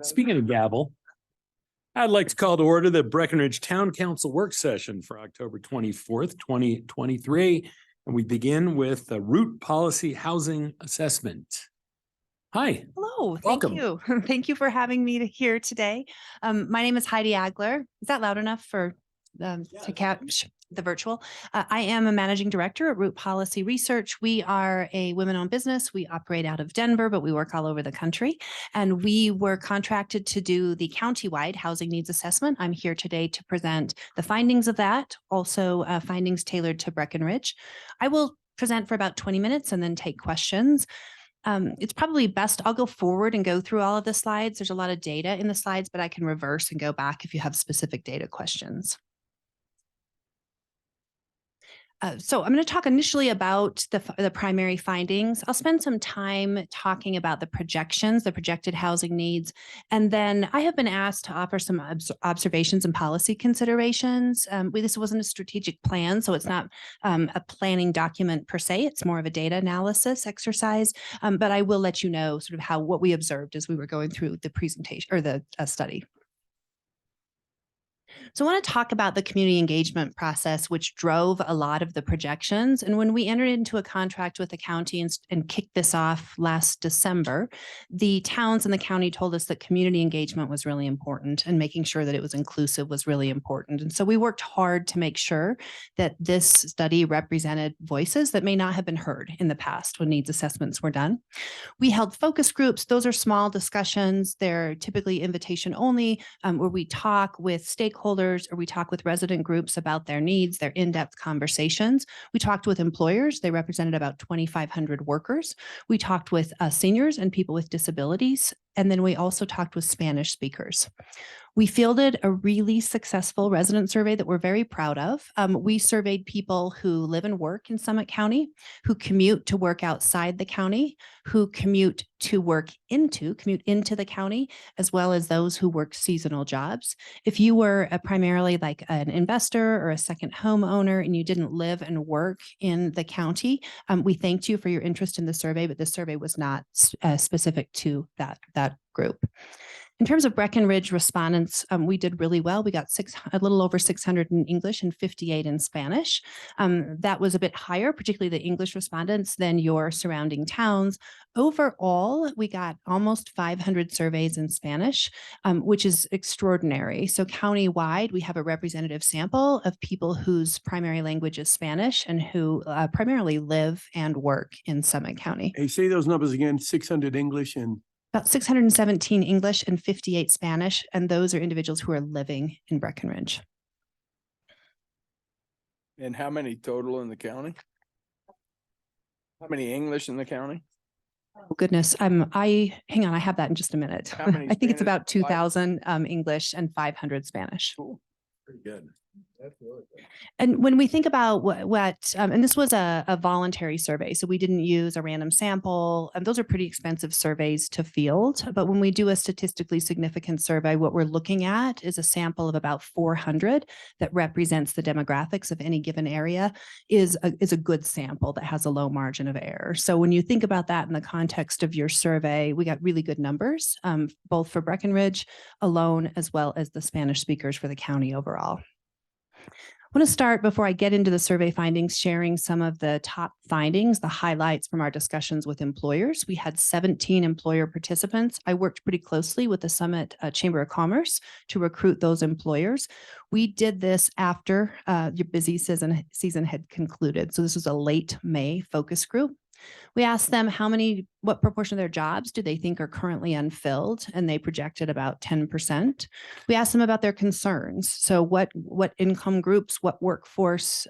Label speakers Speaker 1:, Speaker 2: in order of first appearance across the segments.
Speaker 1: Speaking of gavel, I'd like to call to order the Breckenridge Town Council work session for October 24th, 2023. And we begin with the route policy housing assessment. Hi.
Speaker 2: Hello,
Speaker 1: Welcome.
Speaker 2: thank you. Thank you for having me here today. My name is Heidi Agler. Is that loud enough for to catch the virtual? I am a managing director at Route Policy Research. We are a women-owned business. We operate out of Denver, but we work all over the country. And we were contracted to do the countywide housing needs assessment. I'm here today to present the findings of that, also findings tailored to Breckenridge. I will present for about 20 minutes and then take questions. It's probably best, I'll go forward and go through all of the slides. There's a lot of data in the slides, but I can reverse and go back if you have specific data questions. So I'm going to talk initially about the primary findings. I'll spend some time talking about the projections, the projected housing needs, and then I have been asked to offer some observations and policy considerations. This wasn't a strategic plan, so it's not a planning document per se. It's more of a data analysis exercise, but I will let you know sort of what we observed as we were going through the presentation or the study. So I want to talk about the community engagement process, which drove a lot of the projections. And when we entered into a contract with the county and kicked this off last December, the towns and the county told us that community engagement was really important and making sure that it was inclusive was really important. And so we worked hard to make sure that this study represented voices that may not have been heard in the past when needs assessments were done. We held focus groups. Those are small discussions. They're typically invitation only, where we talk with stakeholders or we talk with resident groups about their needs, their in-depth conversations. We talked with employers. They represented about 2,500 workers. We talked with seniors and people with disabilities. And then we also talked with Spanish speakers. We fielded a really successful resident survey that we're very proud of. We surveyed people who live and work in Summit County, who commute to work outside the county, who commute into the county, as well as those who work seasonal jobs. If you were primarily like an investor or a second home owner and you didn't live and work in the county, we thanked you for your interest in the survey, but this survey was not specific to that group. In terms of Breckenridge respondents, we did really well. We got a little over 600 in English and 58 in Spanish. That was a bit higher, particularly the English respondents, than your surrounding towns. Overall, we got almost 500 surveys in Spanish, which is extraordinary. So countywide, we have a representative sample of people whose primary language is Spanish and who primarily live and work in Summit County.
Speaker 3: Hey, say those numbers again, 600 English and
Speaker 2: about 617 English and 58 Spanish, and those are individuals who are living in Breckenridge.
Speaker 3: And how many total in the county? How many English in the county?
Speaker 2: Oh goodness, hang on, I have that in just a minute. I think it's about 2,000 English and 500 Spanish.
Speaker 3: Cool. Pretty good. That's really good.
Speaker 2: And when we think about and this was a voluntary survey, so we didn't use a random sample, and those are pretty expensive surveys to field. But when we do a statistically significant survey, what we're looking at is a sample of about 400 that represents the demographics of any given area is a good sample that has a low margin of error. So when you think about that in the context of your survey, we got really good numbers, both for Breckenridge alone, as well as the Spanish speakers for the county overall. I want to start, before I get into the survey findings, sharing some of the top findings, the highlights from our discussions with employers. We had 17 employer participants. I worked pretty closely with the Summit Chamber of Commerce to recruit those employers. We did this after your busy season had concluded. So this was a late May focus group. We asked them what proportion of their jobs do they think are currently unfilled, and they projected about 10%. We asked them about their concerns. So what income groups, what workforce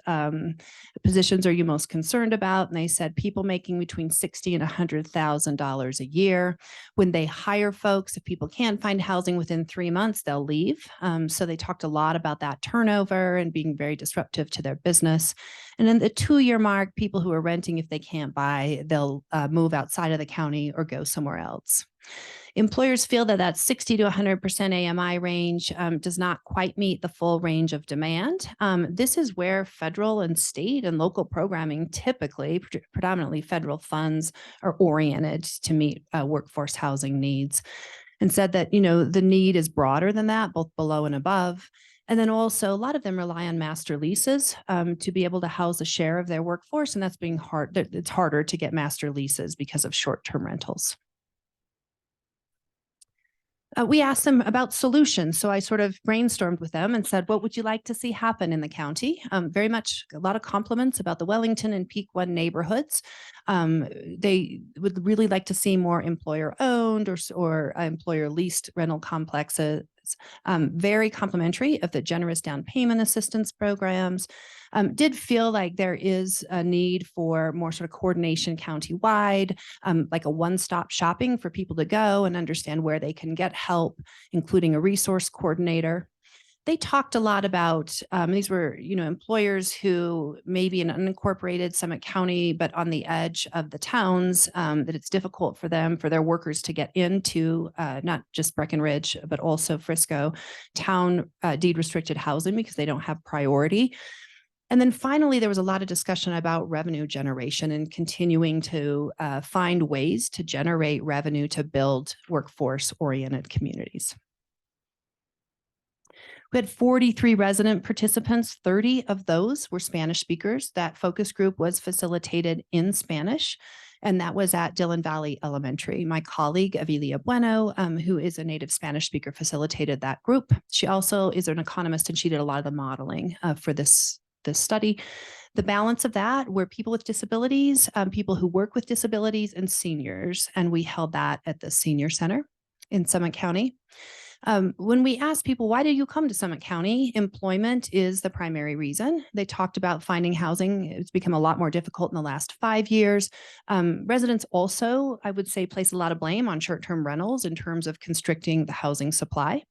Speaker 2: positions are you most concerned about? And they said people making between $60,000 and $100,000 a year. When they hire folks, if people can't find housing within 3 months, they'll leave. So they talked a lot about that turnover and being very disruptive to their business. And then the 2-year mark, people who are renting, if they can't buy, they'll move outside of the county or go somewhere else. Employers feel that 60 to 100% AMI range does not quite meet the full range of demand. This is where federal and state and local programming, typically predominantly federal funds, are oriented to meet workforce housing needs. and said that, the need is broader than that, both below and above. And then also a lot of them rely on master leases to be able to house a share of their workforce. And that's being hard. It's harder to get master leases because of short-term rentals. We asked them about solutions. So I sort of brainstormed with them and said, what would you like to see happen in the county? Very much a lot of compliments about the Wellington and Peak One neighborhoods. They would really like to see more employer owned or employer leased rental complexes. Very complimentary of the generous down payment assistance programs. Did feel like there is a need for more sort of coordination countywide, like a one-stop shopping for people to go and understand where they can get help, including a resource coordinator. They talked a lot about, these were, employers who may be in unincorporated Summit County, but on the edge of the towns, that it's difficult for them, for their workers to get into not just Breckenridge, but also Frisco town deed restricted housing because they don't have priority. And then finally, there was a lot of discussion about revenue generation and continuing to find ways to generate revenue to build workforce-oriented communities. We had 43 resident participants. 30 of those were Spanish speakers. That focus group was facilitated in Spanish, and that was at Dillon Valley Elementary. My colleague, Avilia Bueno, who is a native Spanish speaker, facilitated that group. She also is an economist, and she did a lot of the modeling for this study. The balance of that were people with disabilities, people who work with disabilities, and seniors. And we held that at the Senior Center in Summit County. When we asked people, why do you come to Summit County? Employment is the primary reason. They talked about finding housing. It's become a lot more difficult in the last 5 years. Residents also, I would say, place a lot of blame on short-term rentals in terms of constricting the housing supply.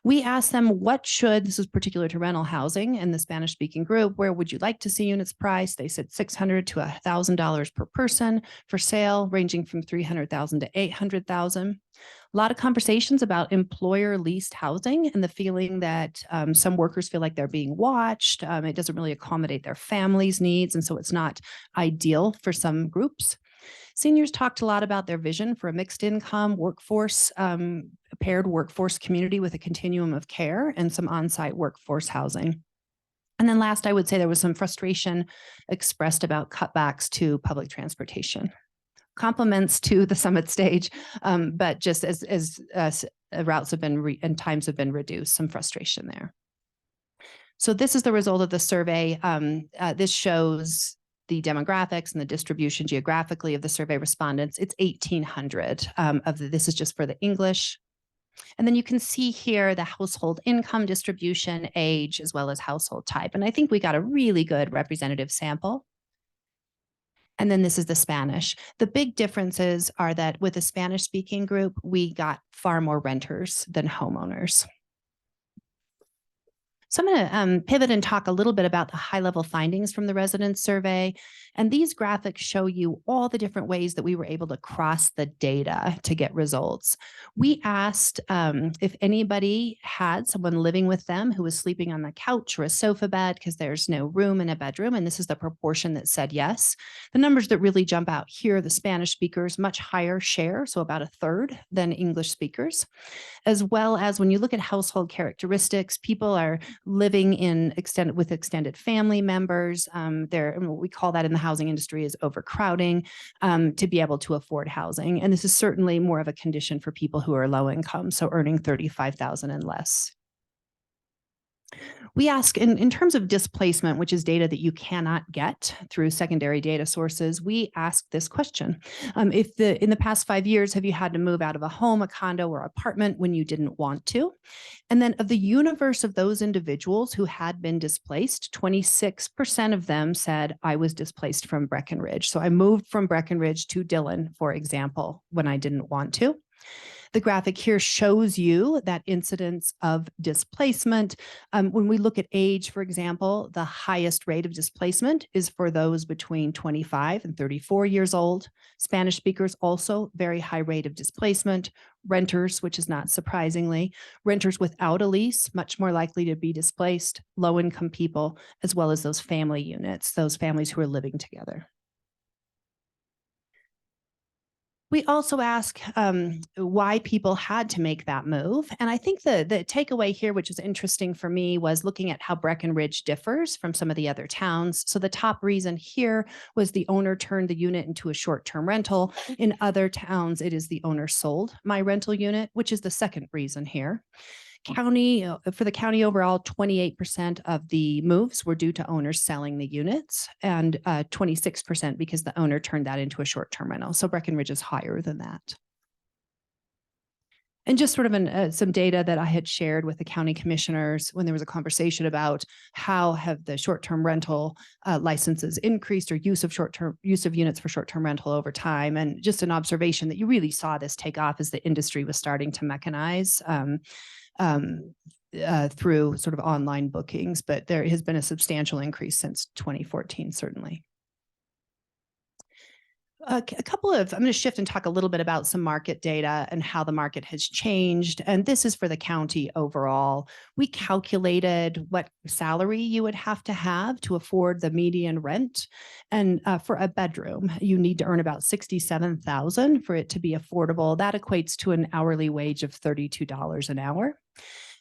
Speaker 2: We asked them, this is particular to rental housing and the Spanish speaking group, where would you like to see units priced? They said $600 to $1,000 per person for sale, ranging from $300,000 to $800,000. A lot of conversations about employer leased housing and the feeling that some workers feel like they're being watched. It doesn't really accommodate their families' needs. And so it's not ideal for some groups. Seniors talked a lot about their vision for a mixed income workforce, paired workforce community with a continuum of care and some on-site workforce housing. And then last, I would say there was some frustration expressed about cutbacks to public transportation. Compliments to the Summit stage, but just as routes have been and times have been reduced, some frustration there. So this is the result of the survey. This shows the demographics and the distribution geographically of the survey respondents. It's 1,800 this is just for the English. And then you can see here the household income distribution, age, as well as household type. And I think we got a really good representative sample. And then this is the Spanish. The big differences are that with the Spanish speaking group, we got far more renters than homeowners. So I'm going to pivot and talk a little bit about the high-level findings from the residents survey. And these graphics show you all the different ways that we were able to cross the data to get results. We asked if anybody had someone living with them who was sleeping on the couch or a sofa bed because there's no room in a bedroom, and this is the proportion that said yes. The numbers that really jump out here, the Spanish speakers, much higher share, so about a third than English speakers, as well as when you look at household characteristics, people are living with extended family members. We call that in the housing industry is overcrowding to be able to afford housing. And this is certainly more of a condition for people who are low income, so earning $35,000 and less. We ask in terms of displacement, which is data that you cannot get through secondary data sources, we ask this question. In the past 5 years, have you had to move out of a home, a condo, or apartment when you didn't want to? And then of the universe of those individuals who had been displaced, 26% of them said, I was displaced from Breckenridge. So I moved from Breckenridge to Dillon, for example, when I didn't want to. The graphic here shows you that incidence of displacement. When we look at age, for example, the highest rate of displacement is for those between 25 and 34 years old. Spanish speakers also very high rate of displacement. Renters, which is not surprisingly, renters without a lease, much more likely to be displaced, low-income people, as well as those family units, those families who are living together. We also ask why people had to make that move. And I think the takeaway here, which is interesting for me, was looking at how Breckenridge differs from some of the other towns. So the top reason here was the owner turned the unit into a short-term rental. In other towns, it is the owner sold my rental unit, which is the second reason here. For the county overall, 28% of the moves were due to owners selling the units, and 26% because the owner turned that into a short-term rental. So Breckenridge is higher than that. And just sort of some data that I had shared with the county commissioners when there was a conversation about how have the short-term rental licenses increased, or use of units for short-term rental over time. And just an observation that you really saw this take off as the industry was starting to mechanize through sort of online bookings, but there has been a substantial increase since 2014, certainly. I'm going to shift and talk a little bit about some market data and how the market has changed. And this is for the county overall. We calculated what salary you would have to afford the median rent. And for a bedroom, you need to earn about $67,000 for it to be affordable. That equates to an hourly wage of $32 an hour.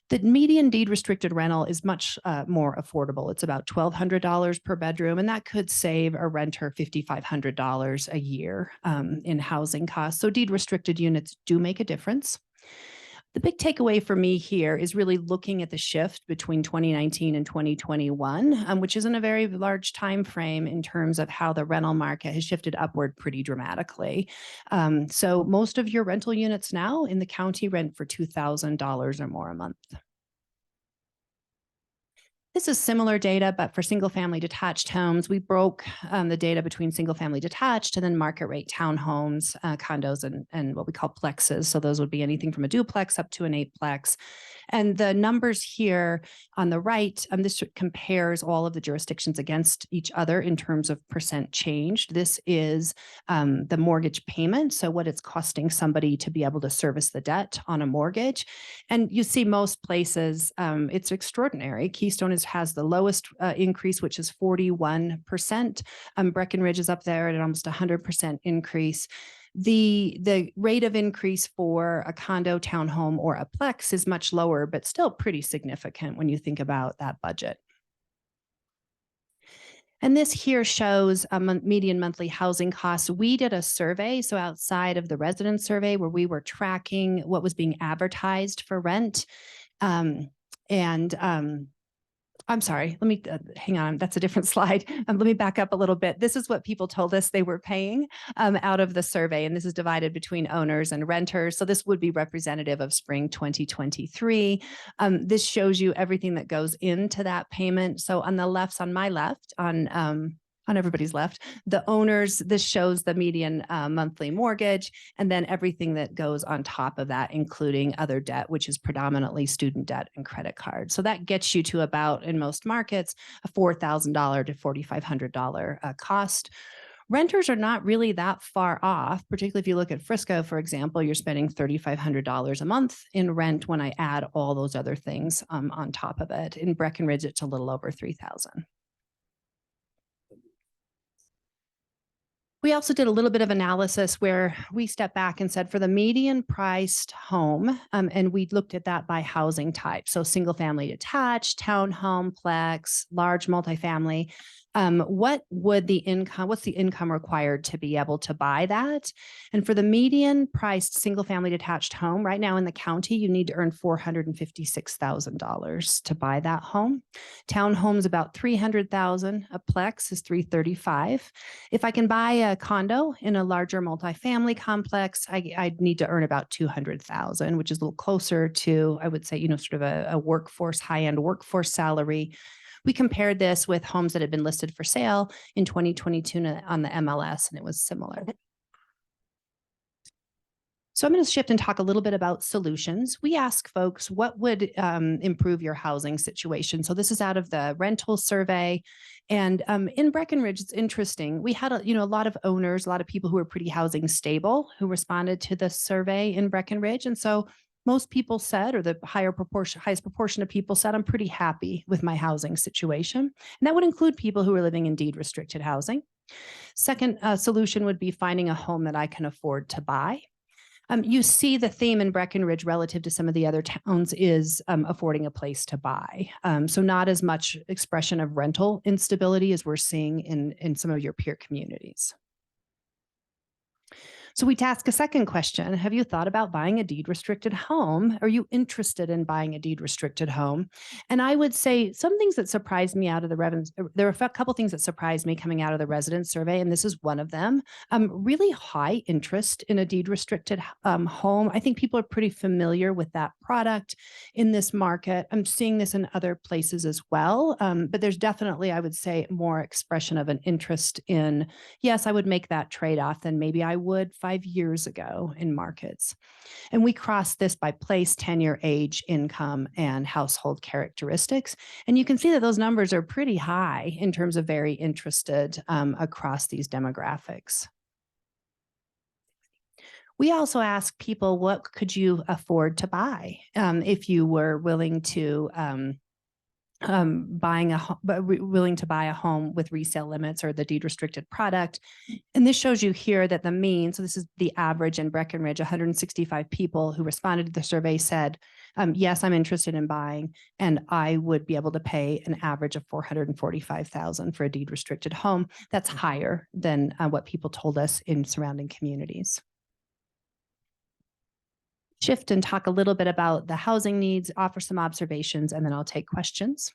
Speaker 2: The median deed restricted rental is much more affordable. It's about $1,200 per bedroom, and that could save a renter $5,500 a year in housing costs. So deed restricted units do make a difference. The big takeaway for me here is really looking at the shift between 2019 and 2021, which isn't a very large time frame in terms of how the rental market has shifted upward pretty dramatically. So most of your rental units now in the county rent for $2,000 or more a month. This is similar data, but for single family detached homes, we broke the data between single family detached and then market rate townhomes, condos, and what we call plexes. So those would be anything from a duplex up to an eightplex. And the numbers here on the right, this compares all of the jurisdictions against each other in terms of percent changed. This is the mortgage payment, so what it's costing somebody to be able to service the debt on a mortgage. And you see most places, it's extraordinary. Keystone has the lowest increase, which is 41%. Breckenridge is up there at almost 100% increase. The rate of increase for a condo, townhome, or a plex is much lower, but still pretty significant when you think about that budget. And this here shows median monthly housing costs. We did a survey, so outside of the resident survey, where we were tracking what was being advertised for rent. I'm sorry, let me hang on. That's a different slide. Let me back up a little bit. This is what people told us they were paying out of the survey, and this is divided between owners and renters. So this would be representative of spring 2023. This shows you everything that goes into that payment. So on the left, on my left, on everybody's left, the owners, this shows the median monthly mortgage, and then everything that goes on top of that, including other debt, which is predominantly student debt and credit cards. So that gets you to about, in most markets, a $4,000 to $4,500 cost. Renters are not really that far off, particularly if you look at Frisco, for example, you're spending $3,500 a month in rent when I add all those other things on top of it. In Breckenridge, it's a little over $3,000. We also did a little bit of analysis where we stepped back and said for the median priced home, and we looked at that by housing type. So single family detached, townhome, plex, large multifamily. What's the income required to be able to buy that? And for the median priced single family detached home, right now in the county, you need to earn $456,000 to buy that home. Townhome's about $300,000. A plex is $335,000. If I can buy a condo in a larger multifamily complex, I'd need to earn about $200,000, which is a little closer to, I would say, sort of a workforce, high-end workforce salary. We compared this with homes that had been listed for sale in 2022 on the MLS, and it was similar. So I'm going to shift and talk a little bit about solutions. We ask folks what would improve your housing situation. So this is out of the rental survey. And in Breckenridge, it's interesting. We had a lot of owners, a lot of people who were pretty housing stable who responded to the survey in Breckenridge. And so most people said, or the highest proportion of people said, I'm pretty happy with my housing situation. And that would include people who are living in deed restricted housing. Second solution would be finding a home that I can afford to buy. You see the theme in Breckenridge relative to some of the other towns is affording a place to buy. So not as much expression of rental instability as we're seeing in some of your peer communities. So we ask a second question. Have you thought about buying a deed restricted home? Are you interested in buying a deed restricted home? And I would say some things that surprised me out of there are a couple things that surprised me coming out of the resident survey, and this is one of them. Really high interest in a deed restricted home. I think people are pretty familiar with that product in this market. I'm seeing this in other places as well, but there's definitely, I would say, more expression of an interest in, yes, I would make that trade-off than maybe I would 5 years ago in markets. And we cross this by place, tenure, age, income, and household characteristics. And you can see that those numbers are pretty high in terms of very interested across these demographics. We also ask people, what could you afford to buy if you were willing to willing to buy a home with resale limits or the deed restricted product. And this shows you here that the mean, so this is the average in Breckenridge, 165 people who responded to the survey said, yes, I'm interested in buying, and I would be able to pay an average of $445,000 for a deed restricted home. That's higher than what people told us in surrounding communities. Shift and talk a little bit about the housing needs, offer some observations, and then I'll take questions.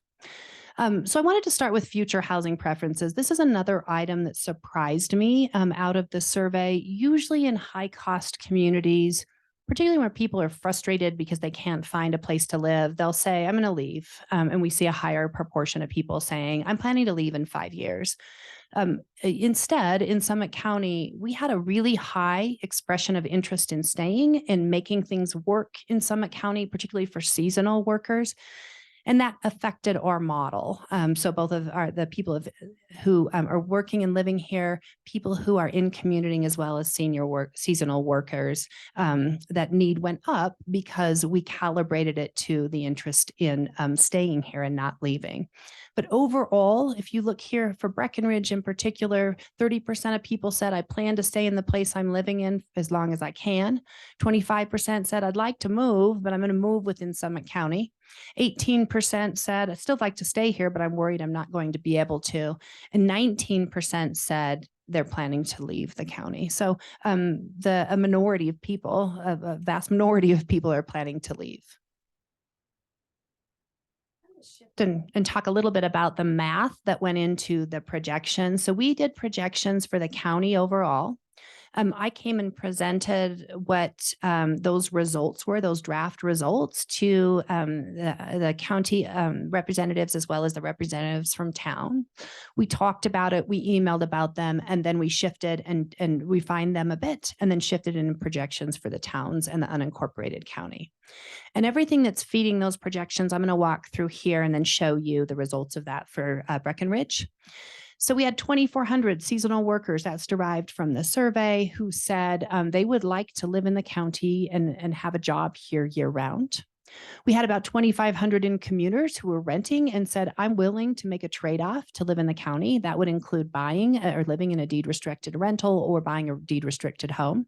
Speaker 2: So I wanted to start with future housing preferences. This is another item that surprised me out of the survey. Usually in high cost communities, particularly where people are frustrated because they can't find a place to live, they'll say, I'm going to leave. And we see a higher proportion of people saying, I'm planning to leave in 5 years. Instead, in Summit County, we had a really high expression of interest in staying and making things work in Summit County, particularly for seasonal workers. And that affected our model. So both of the people who are working and living here, people who are in commuting, as well as seasonal workers, that need went up because we calibrated it to the interest in staying here and not leaving. But overall, if you look here for Breckenridge in particular, 30% of people said, I plan to stay in the place I'm living in as long as I can. 25% said, I'd like to move, but I'm going to move within Summit County. 18% said, I'd still like to stay here, but I'm worried I'm not going to be able to. And 19% said they're planning to leave the county. So a minority of people, a vast minority of people are planning to leave. Shift and talk a little bit about the math that went into the projections. So we did projections for the county overall. I came and presented what those results were, those draft results, to the county representatives as well as the representatives from town. We talked about it, we emailed about them, and then we shifted and refined them a bit, and then shifted in projections for the towns and the unincorporated county. And everything that's feeding those projections, I'm going to walk through here and then show you the results of that for Breckenridge. So we had 2,400 seasonal workers that's derived from the survey who said they would like to live in the county and have a job here year round. We had about 2,500 in commuters who were renting and said, I'm willing to make a trade-off to live in the county. That would include buying or living in a deed restricted rental or buying a deed restricted home.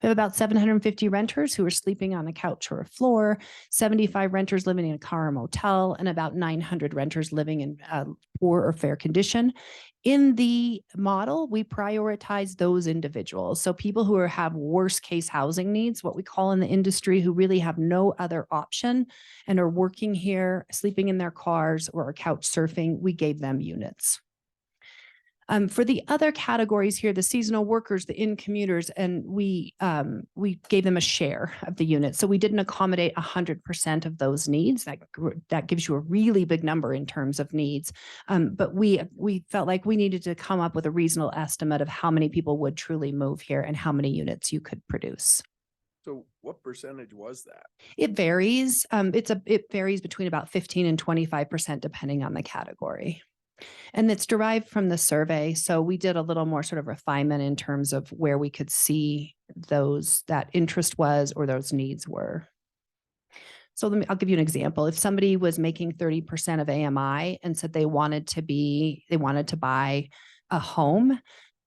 Speaker 2: We have about 750 renters who are sleeping on a couch or a floor, 75 renters living in a car or motel, and about 900 renters living in poor or fair condition. In the model, we prioritize those individuals. So people who have worst case housing needs, what we call in the industry, who really have no other option and are working here, sleeping in their cars or couch surfing, we gave them units. For the other categories here, the seasonal workers, the in-commuters, and we gave them a share of the unit. So we didn't accommodate 100% of those needs. That gives you a really big number in terms of needs. But we felt like we needed to come up with a reasonable estimate of how many people would truly move here and how many units you could produce.
Speaker 3: So what percentage was that?
Speaker 2: It varies. It varies between about 15 and 25% depending on the category. And it's derived from the survey. So we did a little more sort of refinement in terms of where we could see that interest was or those needs were. So I'll give you an example. If somebody was making 30% of AMI and said they wanted to buy a home.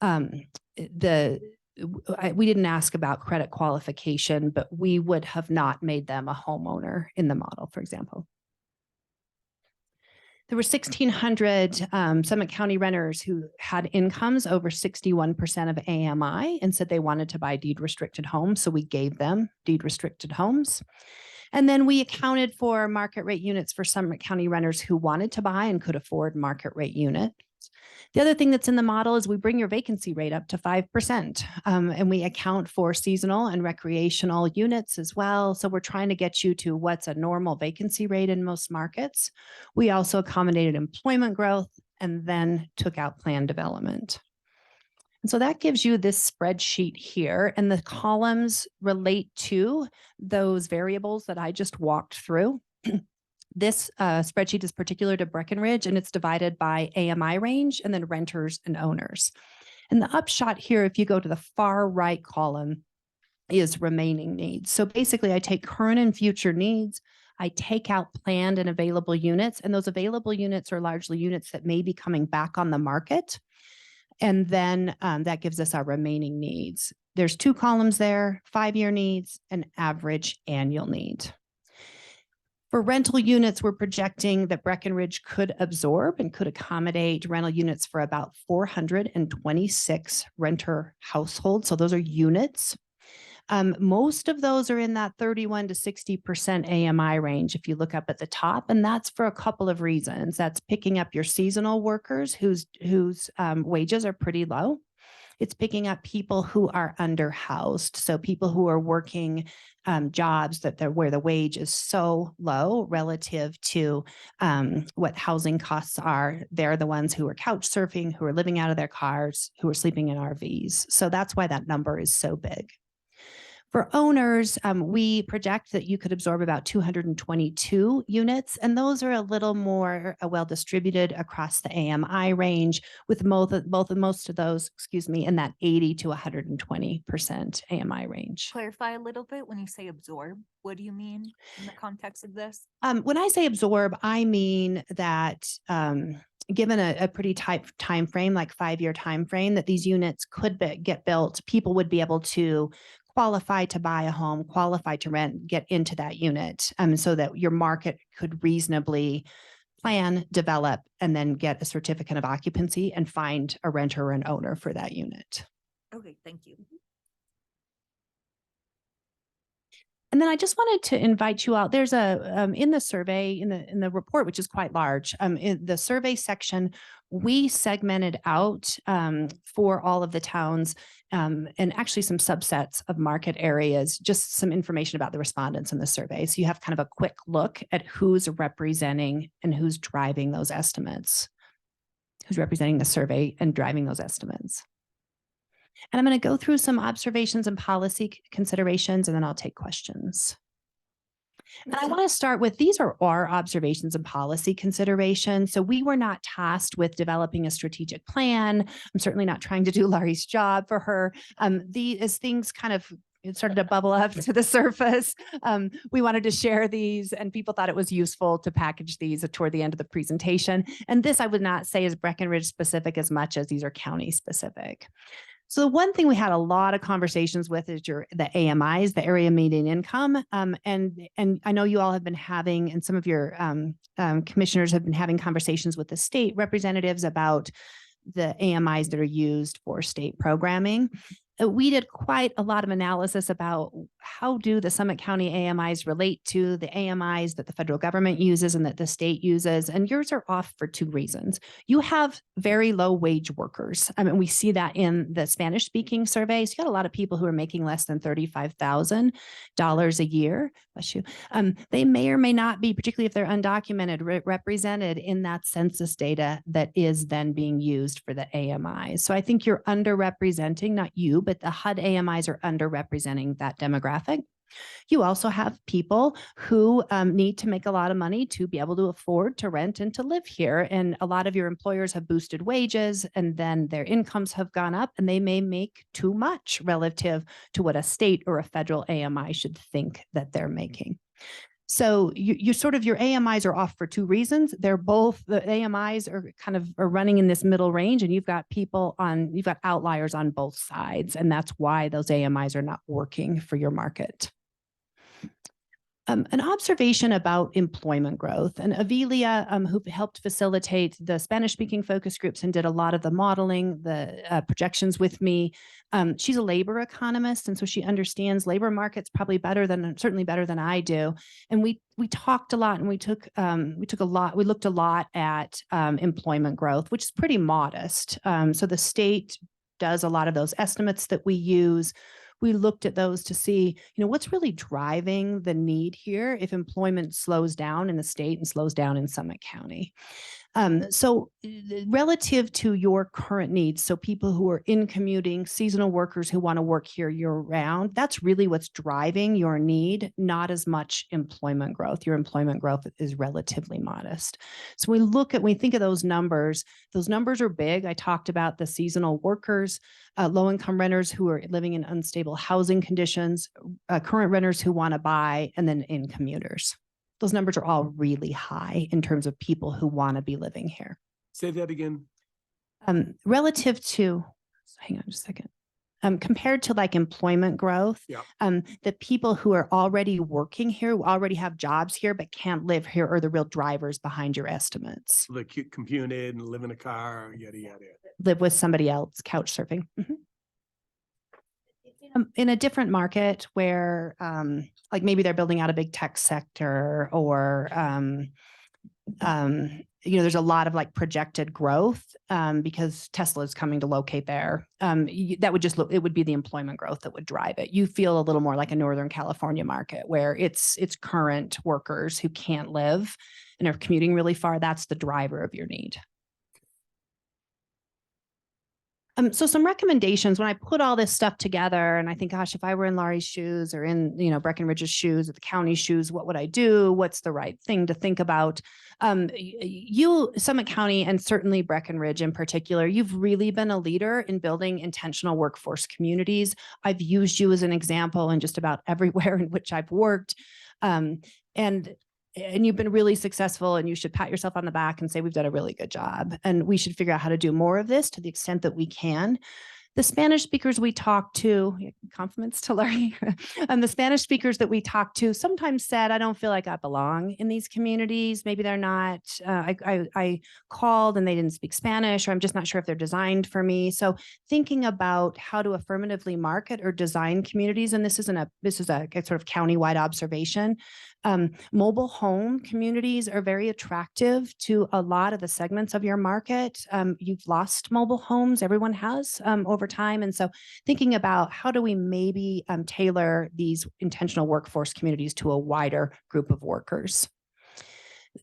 Speaker 2: We didn't ask about credit qualification, but we would have not made them a homeowner in the model, for example. There were 1,600 Summit County renters who had incomes over 61% of AMI and said they wanted to buy deed restricted homes. So we gave them deed restricted homes. And then we accounted for market rate units for Summit County renters who wanted to buy and could afford market rate units. The other thing that's in the model is we bring your vacancy rate up to 5%, and we account for seasonal and recreational units as well. So we're trying to get you to what's a normal vacancy rate in most markets. We also accommodated employment growth and then took out plan development. And so that gives you this spreadsheet here, and the columns relate to those variables that I just walked through. This spreadsheet is particular to Breckenridge, and it's divided by AMI range and then renters and owners. And the upshot here, if you go to the far right column, is remaining needs. So basically, I take current and future needs, I take out planned and available units, and those available units are largely units that may be coming back on the market. And then that gives us our remaining needs. There's two columns there, 5-year needs and average annual need. For rental units, we're projecting that Breckenridge could absorb and could accommodate rental units for about 426 renter households. So those are units. Most of those are in that 31 to 60% AMI range if you look up at the top, and that's for a couple of reasons. That's picking up your seasonal workers whose wages are pretty low. It's picking up people who are underhoused, so people who are working jobs where the wage is so low relative to what housing costs are. They're the ones who are couch surfing, who are living out of their cars, who are sleeping in RVs. So that's why that number is so big. For owners, we project that you could absorb about 222 units, and those are a little more well distributed across the AMI range, with most of those, in that 80 to 120% AMI range.
Speaker 4: Clarify a little bit when you say absorb. What do you mean in the context of this?
Speaker 2: When I say absorb, I mean that given a pretty tight time frame, like 5-year time frame, that these units could get built, people would be able to qualify to buy a home, qualify to rent, get into that unit, so that your market could reasonably plan, develop, and then get a certificate of occupancy and find a renter or an owner for that unit.
Speaker 4: Okay, thank you.
Speaker 2: And then I just wanted to invite you out. There's a in the survey, in the report, which is quite large, in the survey section, we segmented out for all of the towns and actually some subsets of market areas, just some information about the respondents in the survey. So you have kind of a quick look at who's representing and who's driving those estimates, who's representing the survey and driving those estimates. And I'm going to go through some observations and policy considerations, and then I'll take questions. And I want to start with, these are our observations and policy considerations. So we were not tasked with developing a strategic plan. I'm certainly not trying to do Laurie's job for her. As things kind of started to bubble up to the surface, we wanted to share these, and people thought it was useful to package these toward the end of the presentation. And this I would not say is Breckenridge specific as much as these are county specific. So the one thing we had a lot of conversations with is the AMIs, the area median income. And I know you all have been having, and some of your commissioners have been having conversations with the state representatives about the AMIs that are used for state programming. We did quite a lot of analysis about how do the Summit County AMIs relate to the AMIs that the federal government uses and that the state uses. And yours are off for two reasons. You have very low wage workers. I mean, we see that in the Spanish speaking surveys. You got a lot of people who are making less than $35,000 a year. Bless you. They may or may not be, particularly if they're undocumented, represented in that census data that is then being used for the AMIs. So I think you're underrepresenting, not you, but the HUD AMIs are underrepresenting that demographic. You also have people who need to make a lot of money to be able to afford to rent and to live here. And a lot of your employers have boosted wages, and then their incomes have gone up, and they may make too much relative to what a state or a federal AMI should think that they're making. So you sort of, your AMIs are off for two reasons. They're both, the AMIs are kind of are running in this middle range, and you've got outliers on both sides. And that's why those AMIs are not working for your market. An observation about employment growth, and Avilia, who helped facilitate the Spanish-speaking focus groups and did a lot of the modeling, the projections with me. She's a labor economist, and so she understands labor markets probably certainly better than I do. And we talked a lot, and we looked a lot at employment growth, which is pretty modest. So the state does a lot of those estimates that we use. We looked at those to see, what's really driving the need here if employment slows down in the state and slows down in Summit County. So relative to your current needs, so people who are in commuting, seasonal workers who want to work here year round, that's really what's driving your need, not as much employment growth. Your employment growth is relatively modest. So we think of those numbers are big. I talked about the seasonal workers, low-income renters who are living in unstable housing conditions, current renters who want to buy, and then in commuters. Those numbers are all really high in terms of people who want to be living here.
Speaker 5: Say that again.
Speaker 2: Relative to, hang on just a second. Compared to like employment growth, the people who are already working here, who already have jobs here, but can't live here, are the real drivers behind your estimates.
Speaker 5: Like computed and live in a car, yada, yada.
Speaker 2: Live with somebody else, couch surfing. In a different market where like maybe they're building out a big tech sector, or there's a lot of like projected growth because Tesla is coming to locate there. That would it would be the employment growth that would drive it. You feel a little more like a Northern California market where it's current workers who can't live and are commuting really far. That's the driver of your need. So some recommendations when I put all this stuff together, and I think, gosh, if I were in Laurie's shoes or in, Breckenridge's shoes or the county's shoes, what would I do? What's the right thing to think about? Summit County, and certainly Breckenridge in particular, you've really been a leader in building intentional workforce communities. I've used you as an example in just about everywhere in which I've worked. And you've been really successful, and you should pat yourself on the back and say, we've done a really good job. And we should figure out how to do more of this to the extent that we can. The Spanish speakers we talk to, compliments to Larry, and the Spanish speakers that we talk to sometimes said, I don't feel like I belong in these communities. Maybe they're not, I called and they didn't speak Spanish, or I'm just not sure if they're designed for me. So thinking about how to affirmatively market or design communities, and this is a sort of countywide observation. Mobile home communities are very attractive to a lot of the segments of your market. You've lost mobile homes, everyone has over time. And so thinking about how do we maybe tailor these intentional workforce communities to a wider group of workers.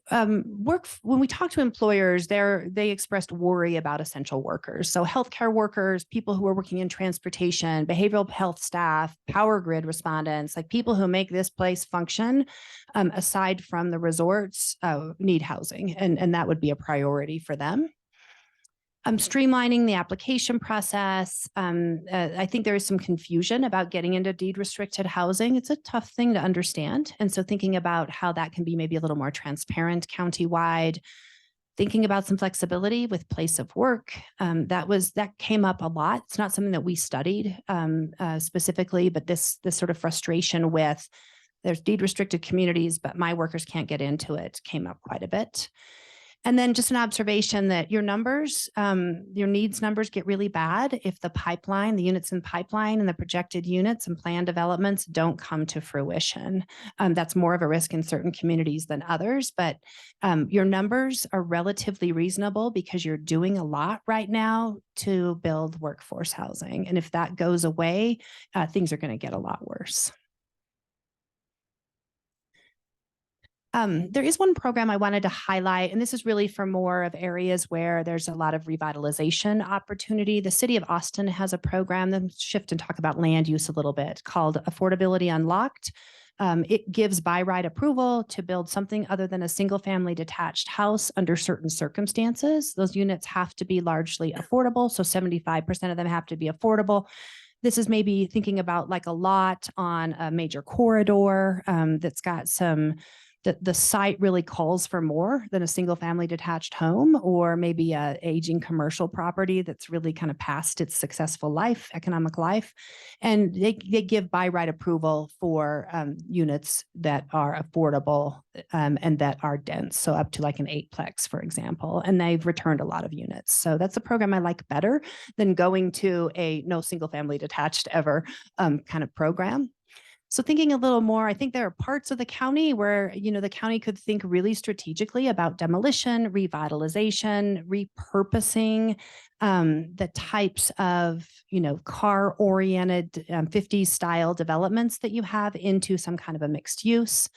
Speaker 2: When we talk to employers, they expressed worry about essential workers. So healthcare workers, people who are working in transportation, behavioral health staff, power grid respondents, like people who make this place function, aside from the resorts, need housing, and that would be a priority for them. Streamlining the application process. I think there is some confusion about getting into deed restricted housing. It's a tough thing to understand. And so thinking about how that can be maybe a little more transparent countywide, thinking about some flexibility with place of work. That came up a lot. It's not something that we studied specifically, but this sort of frustration with there's deed restricted communities, but my workers can't get into it came up quite a bit. And then just an observation that your numbers, your needs numbers get really bad if the units in pipeline and the projected units and plan developments don't come to fruition. That's more of a risk in certain communities than others, but your numbers are relatively reasonable because you're doing a lot right now to build workforce housing. And if that goes away, things are going to get a lot worse. There is one program I wanted to highlight, and this is really for more of areas where there's a lot of revitalization opportunity. The city of Austin has a program, let's shift and talk about land use a little bit, called Affordability Unlocked. It gives by right approval to build something other than a single family detached house under certain circumstances. Those units have to be largely affordable, so 75% of them have to be affordable. This is maybe thinking about like a lot on a major corridor that's got some, the site really calls for more than a single family detached home, or maybe a aging commercial property that's really kind of past its successful life, economic life. And they give by right approval for units that are affordable and that are dense. So up to like an 8-plex, for example, and they've returned a lot of units. So that's a program I like better than going to a no single family detached ever kind of program. So thinking a little more, I think there are parts of the county where, the county could think really strategically about demolition, revitalization, repurposing the types of, car-oriented 50s style developments that you have into some kind of a mixed use.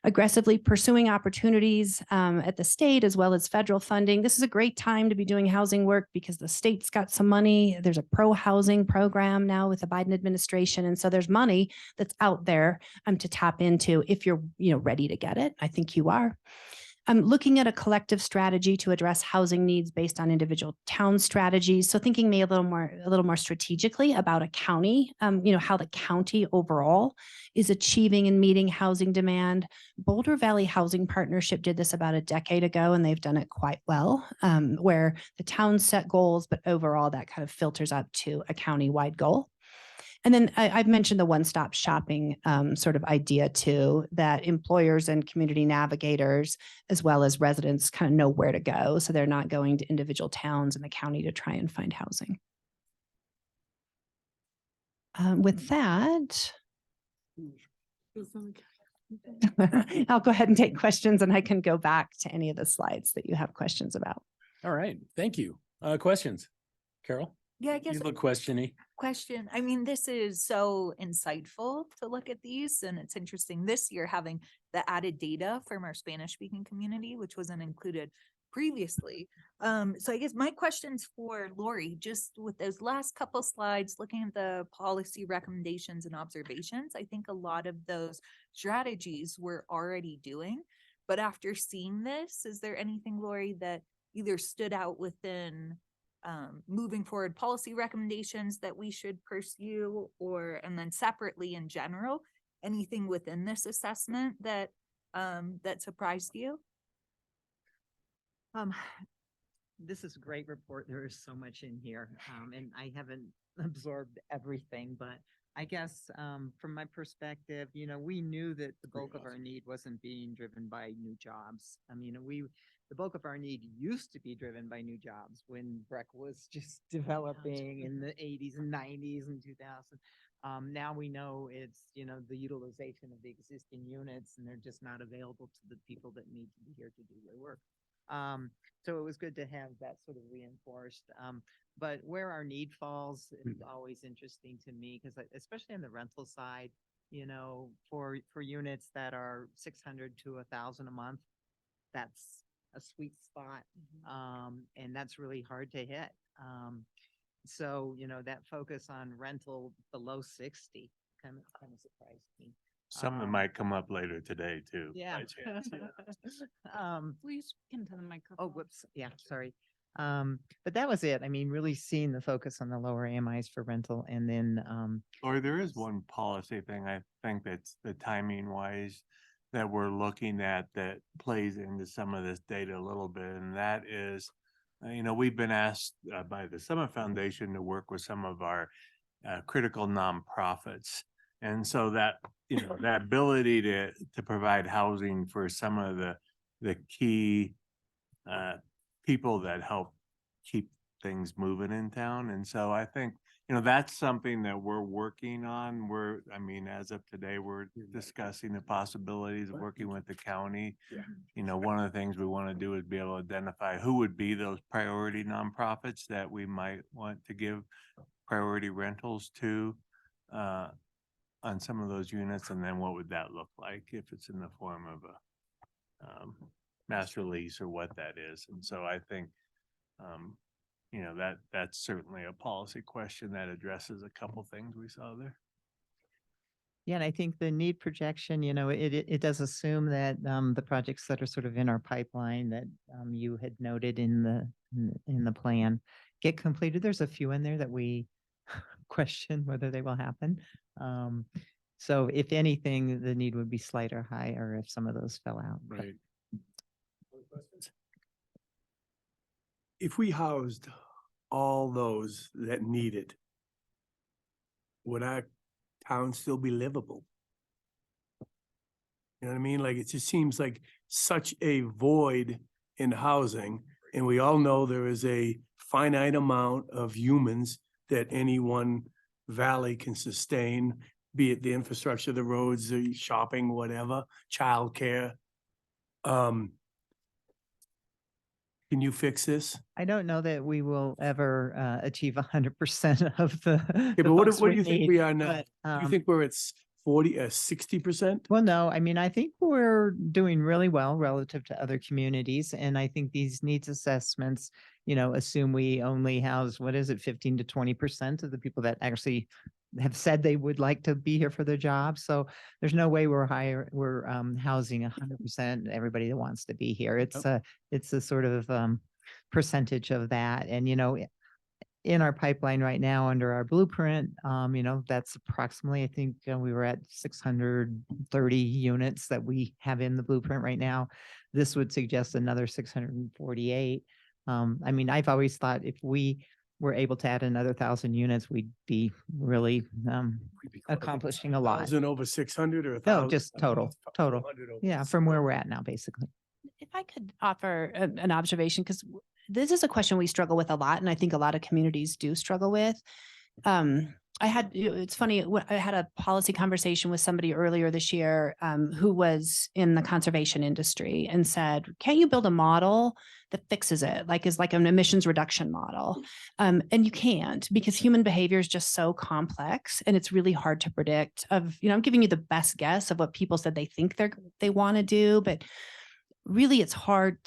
Speaker 2: Aggressively pursuing opportunities at the state as well as federal funding. This is a great time to be doing housing work because the state's got some money. There's a pro-housing program now with the Biden administration. And so there's money that's out there to tap into if you're ready to get it. I think you are. Looking at a collective strategy to address housing needs based on individual town strategies. So thinking maybe a little more strategically about a county, how the county overall is achieving and meeting housing demand. Boulder Valley Housing Partnership did this about a decade ago, and they've done it quite well, where the town set goals, but overall that kind of filters up to a county-wide goal. And then I've mentioned the one-stop shopping sort of idea too, that employers and community navigators, as well as residents, kind of know where to go. So they're not going to individual towns in the county to try and find housing. With that, I'll go ahead and take questions, and I can go back to any of the slides that you have questions about.
Speaker 1: All right, thank you. Questions? Carol?
Speaker 4: Yeah, I guess
Speaker 1: You look questiony.
Speaker 4: question. I mean, this is so insightful to look at these, and it's interesting this year having the added data from our Spanish speaking community, which wasn't included previously. So I guess my question's for Lori, just with those last couple slides, looking at the policy recommendations and observations, I think a lot of those strategies we're already doing. But after seeing this, is there anything, Lori, that either stood out within moving forward policy recommendations that we should pursue, and then separately in general, anything within this assessment that that surprised you?
Speaker 6: This is a great report. There is so much in here, and I haven't absorbed everything, but I guess from my perspective, we knew that the bulk of our need wasn't being driven by new jobs. I mean, the bulk of our need used to be driven by new jobs when Breck was just developing in the 80s and 90s and 2000. Now we know it's, the utilization of the existing units, and they're just not available to the people that need to be here to do their work. So it was good to have that sort of reinforced. But where our need falls is always interesting to me, because especially on the rental side, for units that are 600 to 1,000 a month, that's a sweet spot. And that's really hard to hit. So, that focus on rental below 60 kind of surprised me.
Speaker 7: Some that might come up later today too.
Speaker 6: Yeah.
Speaker 7: by chance, yeah.
Speaker 6: Please speak into the microphone. Oh, whoops. Yeah, sorry. But that was it. I mean, really seeing the focus on the lower AMIs for rental, and then
Speaker 7: Or there is one policy thing I think that's the timing wise that we're looking at that plays into some of this data a little bit. And that is, we've been asked by the Summit Foundation to work with some of our critical nonprofits. And so that, that ability to provide housing for some of the key people that help keep things moving in town. And so I think, that's something that we're working on. As of today, we're discussing the possibilities of working with the county. One of the things we want to do is be able to identify who would be those priority nonprofits that we might want to give priority rentals to on some of those units, and then what would that look like if it's in the form of a master lease or what that is. And so I think that's certainly a policy question that addresses a couple things we saw there.
Speaker 6: yeah, and I think the need projection, it does assume that the projects that are sort of in our pipeline that you had noted in the plan get completed. There's a few in there that we question whether they will happen. So if anything, the need would be slight or higher if some of those fell out. but-
Speaker 1: Right.
Speaker 5: If we housed all those that need it, would our town still be livable? You know what I mean? Like, it just seems like such a void in housing. And we all know there is a finite amount of humans that any one valley can sustain, be it the infrastructure, the roads, the shopping, whatever, childcare. Can you fix this?
Speaker 6: I don't know that we will ever achieve 100% of the.
Speaker 5: Yeah,
Speaker 6: the
Speaker 5: but what,
Speaker 6: folks
Speaker 5: what do you think
Speaker 6: need,
Speaker 5: we are now?
Speaker 6: but,
Speaker 5: Do you
Speaker 6: um,
Speaker 5: think we're at 60%?
Speaker 6: Well, no, I mean, I think we're doing really well relative to other communities. And I think these needs assessments, assume we only house, what is it, 15 to 20% of the people that actually have said they would like to be here for their job. So there's no way we're housing 100% everybody that wants to be here. It's a sort of percentage of that. And, in our pipeline right now under our blueprint, that's approximately, I think we were at 630 units that we have in the blueprint right now. This would suggest another 648. I mean, I've always thought if we were able to add another 1,000 units, we'd be really accomplishing a lot.
Speaker 5: 1,000 over 600 or
Speaker 6: No,
Speaker 5: 1,000?
Speaker 6: just total.
Speaker 5: 100 over
Speaker 6: Yeah, from where we're at now, basically.
Speaker 2: If I could offer an observation, because this is a question we struggle with a lot, and I think a lot of communities do struggle with. It's funny, I had a policy conversation with somebody earlier this year who was in the conservation industry and said, can't you build a model that fixes it? Is like an emissions reduction model. And you can't, because human behavior is just so complex and it's really hard to predict. I'm giving you the best guess of what people said they think they want to do, but really it's hard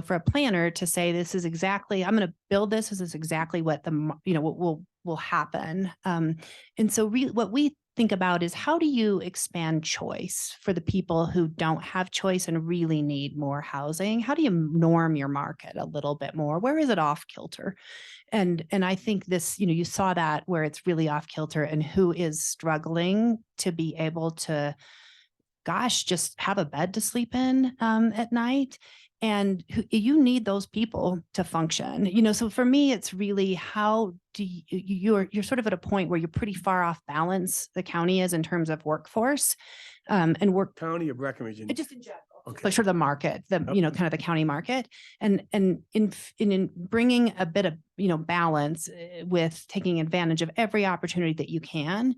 Speaker 2: for a planner to say, this is exactly, I'm going to build this. This is exactly what what will happen. And so what we think about is, how do you expand choice for the people who don't have choice and really need more housing? How do you norm your market a little bit more? Where is it off kilter? And I think this, you saw that where it's really off kilter and who is struggling to be able to, just have a bed to sleep in at night. And you need those people to function, so for me, it's really, how do you're sort of at a point where you're pretty far off balance, the county is, in terms of workforce and work.
Speaker 5: County of Breckenridge.
Speaker 2: Just in general.
Speaker 5: Okay.
Speaker 2: Like sort of the market, kind of the county market, and in bringing a bit of, balance with taking advantage of every opportunity that you can,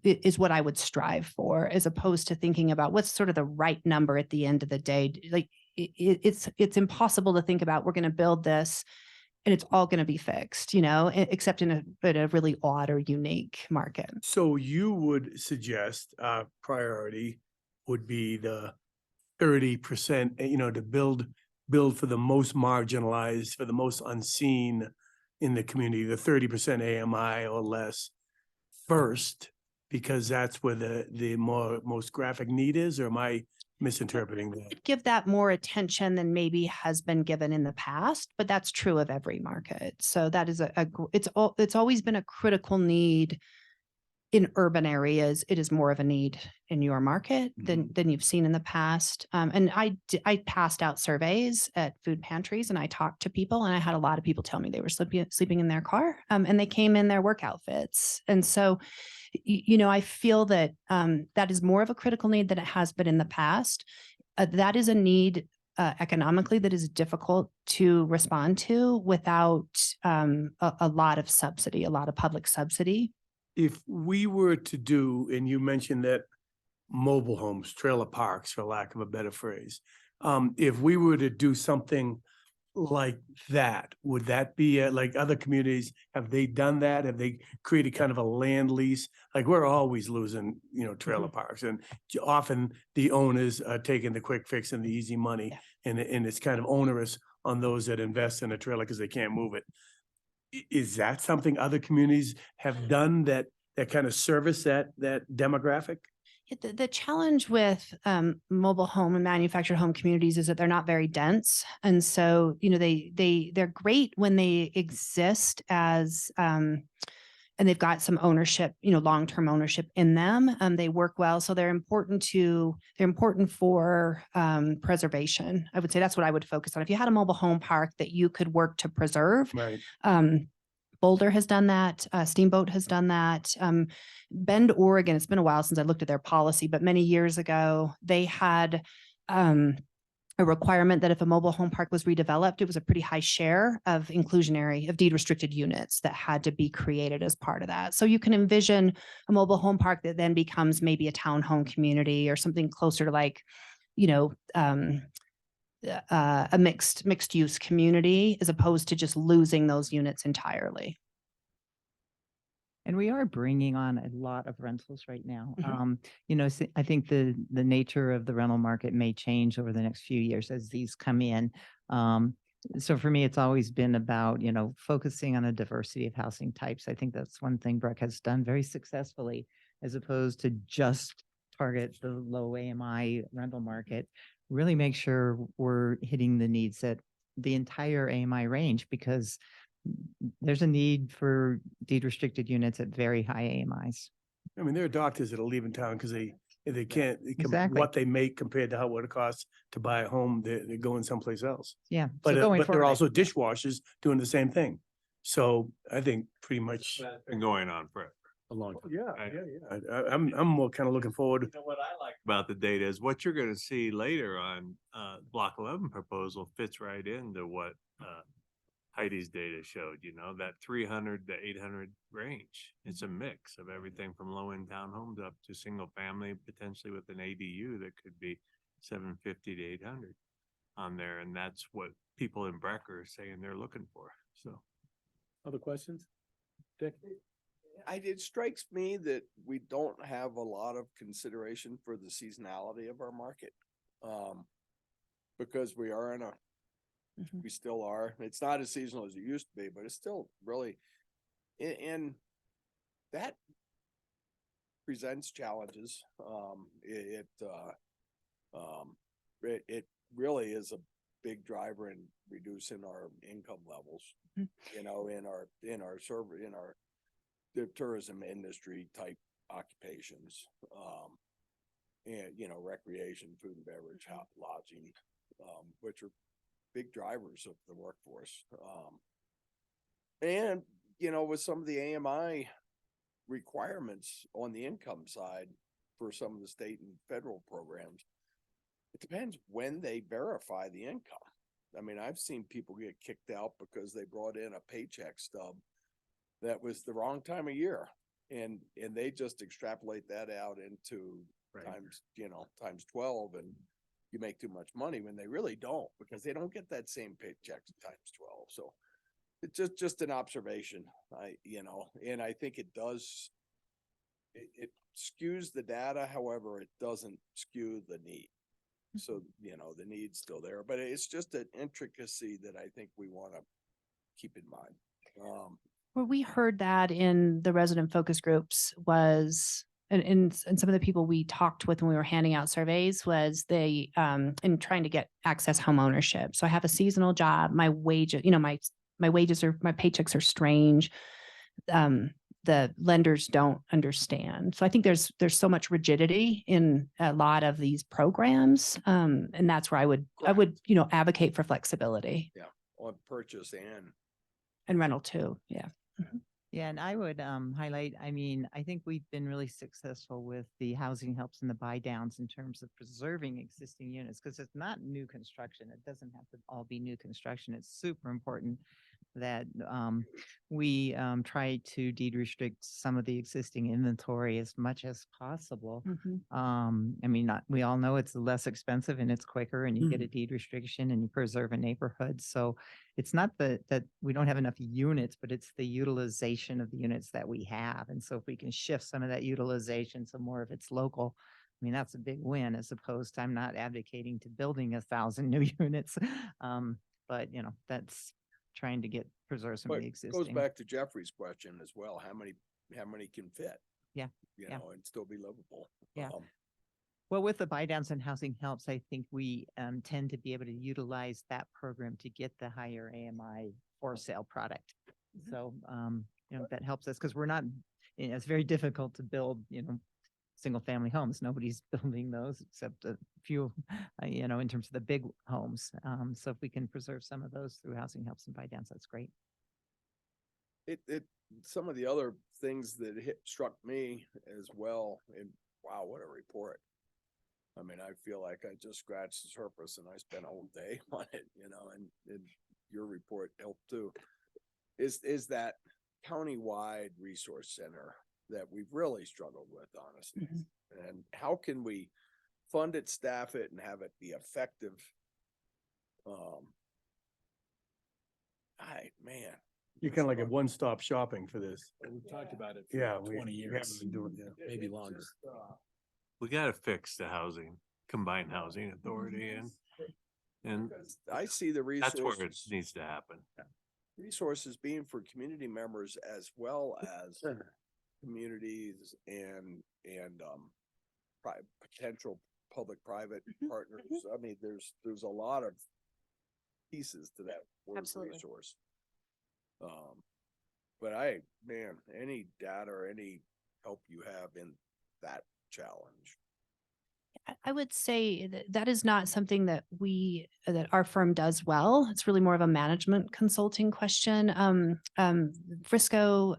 Speaker 2: is what I would strive for, as opposed to thinking about what's sort of the right number at the end of the day. Like it's impossible to think about, we're going to build this and it's all going to be fixed, except in a really odd or unique market.
Speaker 5: So you would suggest priority would be the 30%, to build for the most marginalized, for the most unseen in the community, the 30% AMI or less first, because that's where the most graphic need is, or am I misinterpreting that?
Speaker 2: Give that more attention than maybe has been given in the past, but that's true of every market. So that is it's always been a critical need in urban areas. It is more of a need in your market than you've seen in the past. And I passed out surveys at food pantries and I talked to people, and I had a lot of people tell me they were sleeping in their car and they came in their work outfits. And so, I feel that that is more of a critical need than it has been in the past. That is a need economically that is difficult to respond to without a lot of subsidy, a lot of public subsidy.
Speaker 5: If we were to do, and you mentioned that mobile homes, trailer parks, for lack of a better phrase, if we were to do something like that, would that be like other communities? Have they done that? Have they created kind of a land lease? Like, we're always losing, trailer parks, and often the owners are taking the quick fix and the easy money, and it's kind of onerous on those that invest in a trailer because they can't move it. Is that something other communities have done that kind of service that demographic?
Speaker 2: The challenge with mobile home and manufactured home communities is that they're not very dense. And so, they're great when they exist as and they've got some ownership, long-term ownership in them. They work well. So they're important for preservation. I would say that's what I would focus on. If you had a mobile home park that you could work to preserve,
Speaker 5: Right.
Speaker 2: Boulder has done that. Steamboat has done that. Bend, Oregon, it's been a while since I looked at their policy, but many years ago, they had a requirement that if a mobile home park was redeveloped, it was a pretty high share of deed restricted units that had to be created as part of that. So you can envision a mobile home park that then becomes maybe a townhome community or something closer to like, a mixed use community as opposed to just losing those units entirely.
Speaker 6: And we are bringing on a lot of rentals right now.
Speaker 2: Mhm.
Speaker 6: I think the nature of the rental market may change over the next few years as these come in. So for me, it's always been about, focusing on a diversity of housing types. I think that's one thing Breck has done very successfully, as opposed to just target the low AMI rental market. Really make sure we're hitting the needs at the entire AMI range, because there's a need for deed restricted units at very high AMIs.
Speaker 5: I mean, there are doctors that are leaving town because they can't,
Speaker 6: Exactly.
Speaker 5: what they make compared to what it costs to buy a home, they're going someplace else.
Speaker 6: Yeah.
Speaker 5: But,
Speaker 6: so going
Speaker 5: but there
Speaker 6: forward,
Speaker 5: are
Speaker 6: I-
Speaker 5: also dishwashers doing the same thing. So I think pretty much.
Speaker 7: That's been going on forever.
Speaker 1: A long time.
Speaker 5: Yeah,
Speaker 7: Right.
Speaker 5: I'm more kind of looking forward.
Speaker 7: You know, what I like about the data is what you're gonna see later on, Block 11 proposal fits right into what, Heidi's data showed, that 300 to 800 range. It's a mix of everything from low-end townhomes up to single family, potentially with an ADU that could be 750 to 800 on there. And that's what people in Breck are saying they're looking for. So.
Speaker 1: Other questions? Dick?
Speaker 3: It strikes me that we don't have a lot of consideration for the seasonality of our market. Because we are
Speaker 2: Mhm.
Speaker 3: we still are, it's not as seasonal as it used to be, but it's still really, and that presents challenges. It really is a big driver in reducing our income levels,
Speaker 2: Mhm.
Speaker 3: in the tourism industry type occupations. And, recreation, food and beverage, lodging, which are big drivers of the workforce. And, with some of the AMI requirements on the income side for some of the state and federal programs, it depends when they verify the income. I mean, I've seen people get kicked out because they brought in a paycheck stub that was the wrong time of year. And they just extrapolate that out into times 12, and you make too much money when they really don't, because they don't get that same paycheck times 12. So it's just an observation, and I think it does, it skews the data. However, it doesn't skew the need. So, the need's still there, but it's just an intricacy that I think we want to keep in mind.
Speaker 2: Where we heard that in the resident focus groups was, and some of the people we talked with when we were handing out surveys was they, in trying to get access home ownership. So I have a seasonal job, my wages, my paychecks are strange. The lenders don't understand. So I think there's so much rigidity in a lot of these programs. And that's where I would, advocate for flexibility
Speaker 3: On purchase
Speaker 2: and rental too. Yeah.
Speaker 6: Yeah, and I would highlight, I think we've been really successful with the housing helps and the buy downs in terms of preserving existing units, because it's not new construction. It doesn't have to all be new construction. It's super important that we try to deed restrict some of the existing inventory as much as possible. We all know it's less expensive and it's quicker, and you get a deed restriction and you preserve a neighborhood. So it's not that we don't have enough units, but it's the utilization of the units that we have. And so if we can shift some of that utilization so more of it's local, that's a big win, as opposed to, I'm not advocating to building 1,000 new units. But that's trying to preserve some of
Speaker 3: But
Speaker 6: the
Speaker 3: it
Speaker 6: existing.
Speaker 3: goes back to Jeffrey's question as well. How many can fit?
Speaker 6: Yeah,
Speaker 3: You
Speaker 6: yeah.
Speaker 3: know, and still be livable.
Speaker 6: Yeah.
Speaker 3: Um,
Speaker 6: Well, with the buy downs and housing helps, I think we tend to be able to utilize that program to get the higher AMI for sale product. So, that helps us because we're not, it's very difficult to build, single family homes. Nobody's building those except a few, in terms of the big homes. So if we can preserve some of those through housing helps and buy downs, that's great.
Speaker 3: Some of the other things that struck me as well, and wow, what a report. I mean, I feel like I just scratched the surface and I spent a whole day on it, and your report helped too. Is that countywide resource center that we've really struggled with, honestly. And how can we fund it, staff it, and have it be effective? Man.
Speaker 5: You're kind of like a one-stop shopping for this.
Speaker 1: We've talked about it
Speaker 5: Yeah,
Speaker 1: for
Speaker 5: we
Speaker 1: 20
Speaker 5: we
Speaker 1: years,
Speaker 5: haven't been doing that.
Speaker 1: maybe longer.
Speaker 7: We gotta fix the housing, combined housing authority and
Speaker 3: I see the
Speaker 7: that's where it
Speaker 3: resources,
Speaker 7: needs to happen.
Speaker 3: resources being for community members as well as communities and potential public-private partners. I mean, there's a lot of pieces to that word
Speaker 2: Absolutely.
Speaker 3: resource. But any data or any help you have in that challenge.
Speaker 2: I would say that that is not something that that our firm does well. It's really more of a management consulting question. Frisco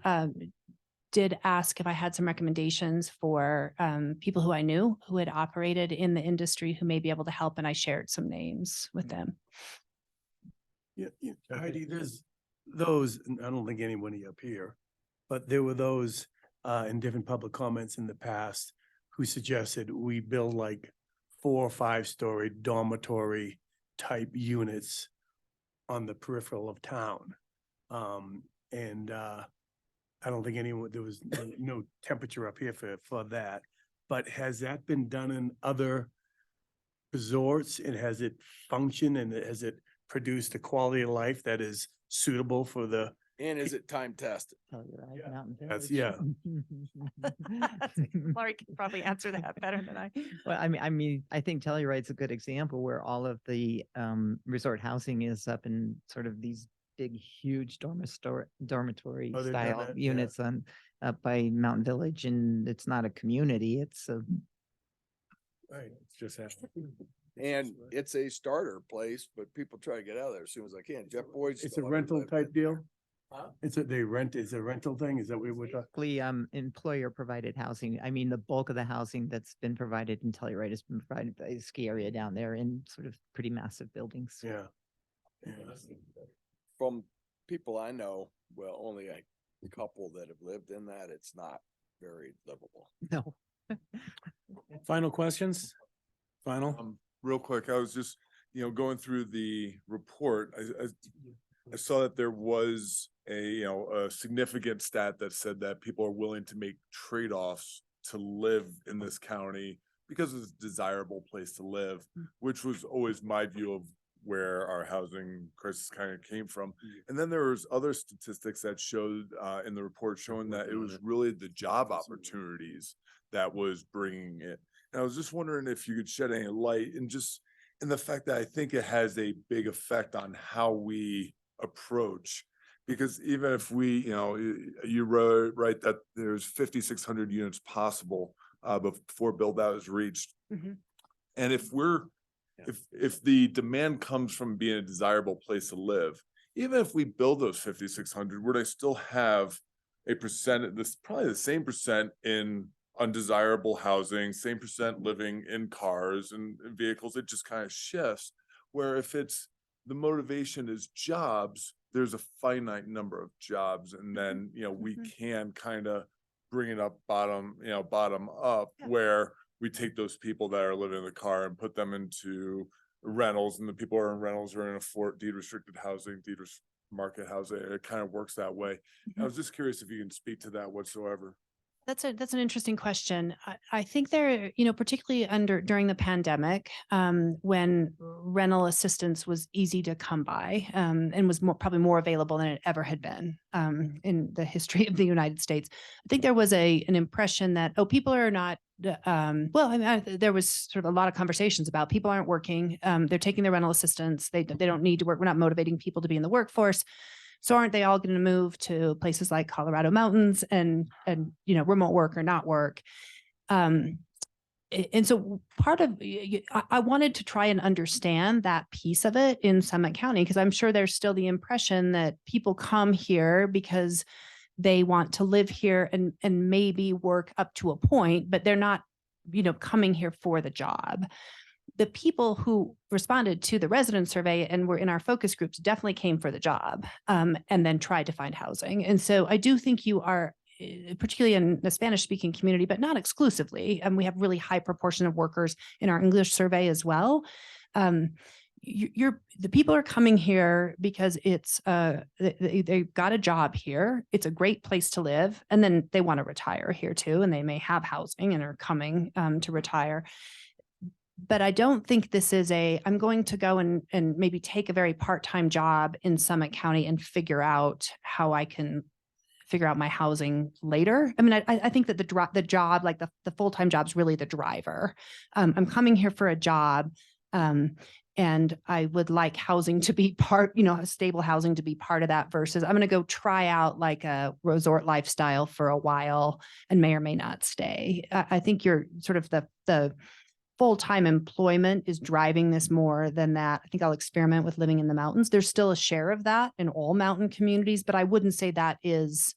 Speaker 2: did ask if I had some recommendations for people who I knew who had operated in the industry who may be able to help, and I shared some names with them.
Speaker 5: Yeah, Heidi, there's those, and I don't think anybody up here, but there were those in different public comments in the past who suggested we build like 4 or 5-story dormitory type units on the peripheral of town. And I don't think there was no temperature up here for that. But has that been done in other resorts, and has it functioned, and has it produced a quality of life that is suitable for the?
Speaker 3: And is it time tested?
Speaker 6: Telluride
Speaker 5: Yeah,
Speaker 6: Mountain
Speaker 5: that's-
Speaker 6: Village.
Speaker 2: Laurie can probably answer that better than I.
Speaker 6: Well, I think Telluride's a good example where all of the resort housing is up in sort of these big, huge dormitory
Speaker 5: Oh, they've done
Speaker 6: style
Speaker 5: that, yeah.
Speaker 6: units up by Mountain Village, and it's not a community, it's a
Speaker 5: Right.
Speaker 1: It's just happening.
Speaker 3: And it's a starter place, but people try to get out of there as soon as they can. Jeff Boyd's.
Speaker 5: It's a
Speaker 3: still up
Speaker 5: rental
Speaker 3: living
Speaker 5: type
Speaker 3: in
Speaker 5: deal?
Speaker 3: there. Huh?
Speaker 5: It's a rental thing? Is that what we're talking?
Speaker 6: basically employer provided housing. I mean, the bulk of the housing that's been provided in Telluride has been provided by the ski area down there in sort of pretty massive buildings.
Speaker 5: Yeah. Yeah.
Speaker 3: From people I know, well, only a couple that have lived in that, it's not very livable.
Speaker 6: No.
Speaker 1: Final questions? Final?
Speaker 8: Real quick, I was just, going through the report, I saw that there was a significant stat that said that people are willing to make trade-offs to live in this county because it's a desirable place to live, which was always my view of where our housing crisis kind of came from. And then there was other statistics that showed in the report showing that it was really the job opportunities that was bringing it. And I was just wondering if you could shed any light and just in the fact that I think it has a big effect on how we approach. Because even if we, you wrote right that there's 5,600 units possible before build out is reached.
Speaker 2: Mhm.
Speaker 8: And if if the demand comes from being a desirable place to live, even if we build those 5,600, would I still have a percent, probably the same percent in undesirable housing, same percent living in cars and vehicles? It just kind of shifts. Where if it's the motivation is jobs, there's a finite number of jobs, and then we can kind of bring it up bottom up,
Speaker 2: Yeah.
Speaker 8: where we take those people that are living in the car and put them into rentals, and the people who are in rentals are in a deed restricted housing, market housing. It kind of works that way. I was just curious if you can speak to that whatsoever.
Speaker 2: That's an interesting question. I think there, particularly during the pandemic, when rental assistance was easy to come by, and was probably more available than it ever had been, in the history of the United States. I think there was an impression that, oh, people are not, well, I mean, there was sort of a lot of conversations about people aren't working. They're taking their rental assistance. They don't need to work. We're not motivating people to be in the workforce. So aren't they all going to move to places like Colorado mountains and remote work or not work? And so part of, I wanted to try and understand that piece of it in Summit County, because I'm sure there's still the impression that people come here because they want to live here and maybe work up to a point, but they're not, coming here for the job. The people who responded to the resident survey and were in our focus groups definitely came for the job, and then tried to find housing. And so I do think you are, particularly in the Spanish speaking community, but not exclusively. And we have really high proportion of workers in our English survey as well. The people are coming here because it's they've got a job here. It's a great place to live. And then they want to retire here too. And they may have housing and are coming to retire. But I don't think this is I'm going to go and maybe take a very part-time job in Summit County and figure out how I can figure out my housing later. I mean, I think that the job, like the full-time job is really the driver. I'm coming here for a job. And I would like housing to be stable housing to be part of that versus I'm going to go try out like a resort lifestyle for a while and may or may not stay. I think you're sort of the full-time employment is driving this more than that. I think I'll experiment with living in the mountains. There's still a share of that in all mountain communities, but I wouldn't say that isn't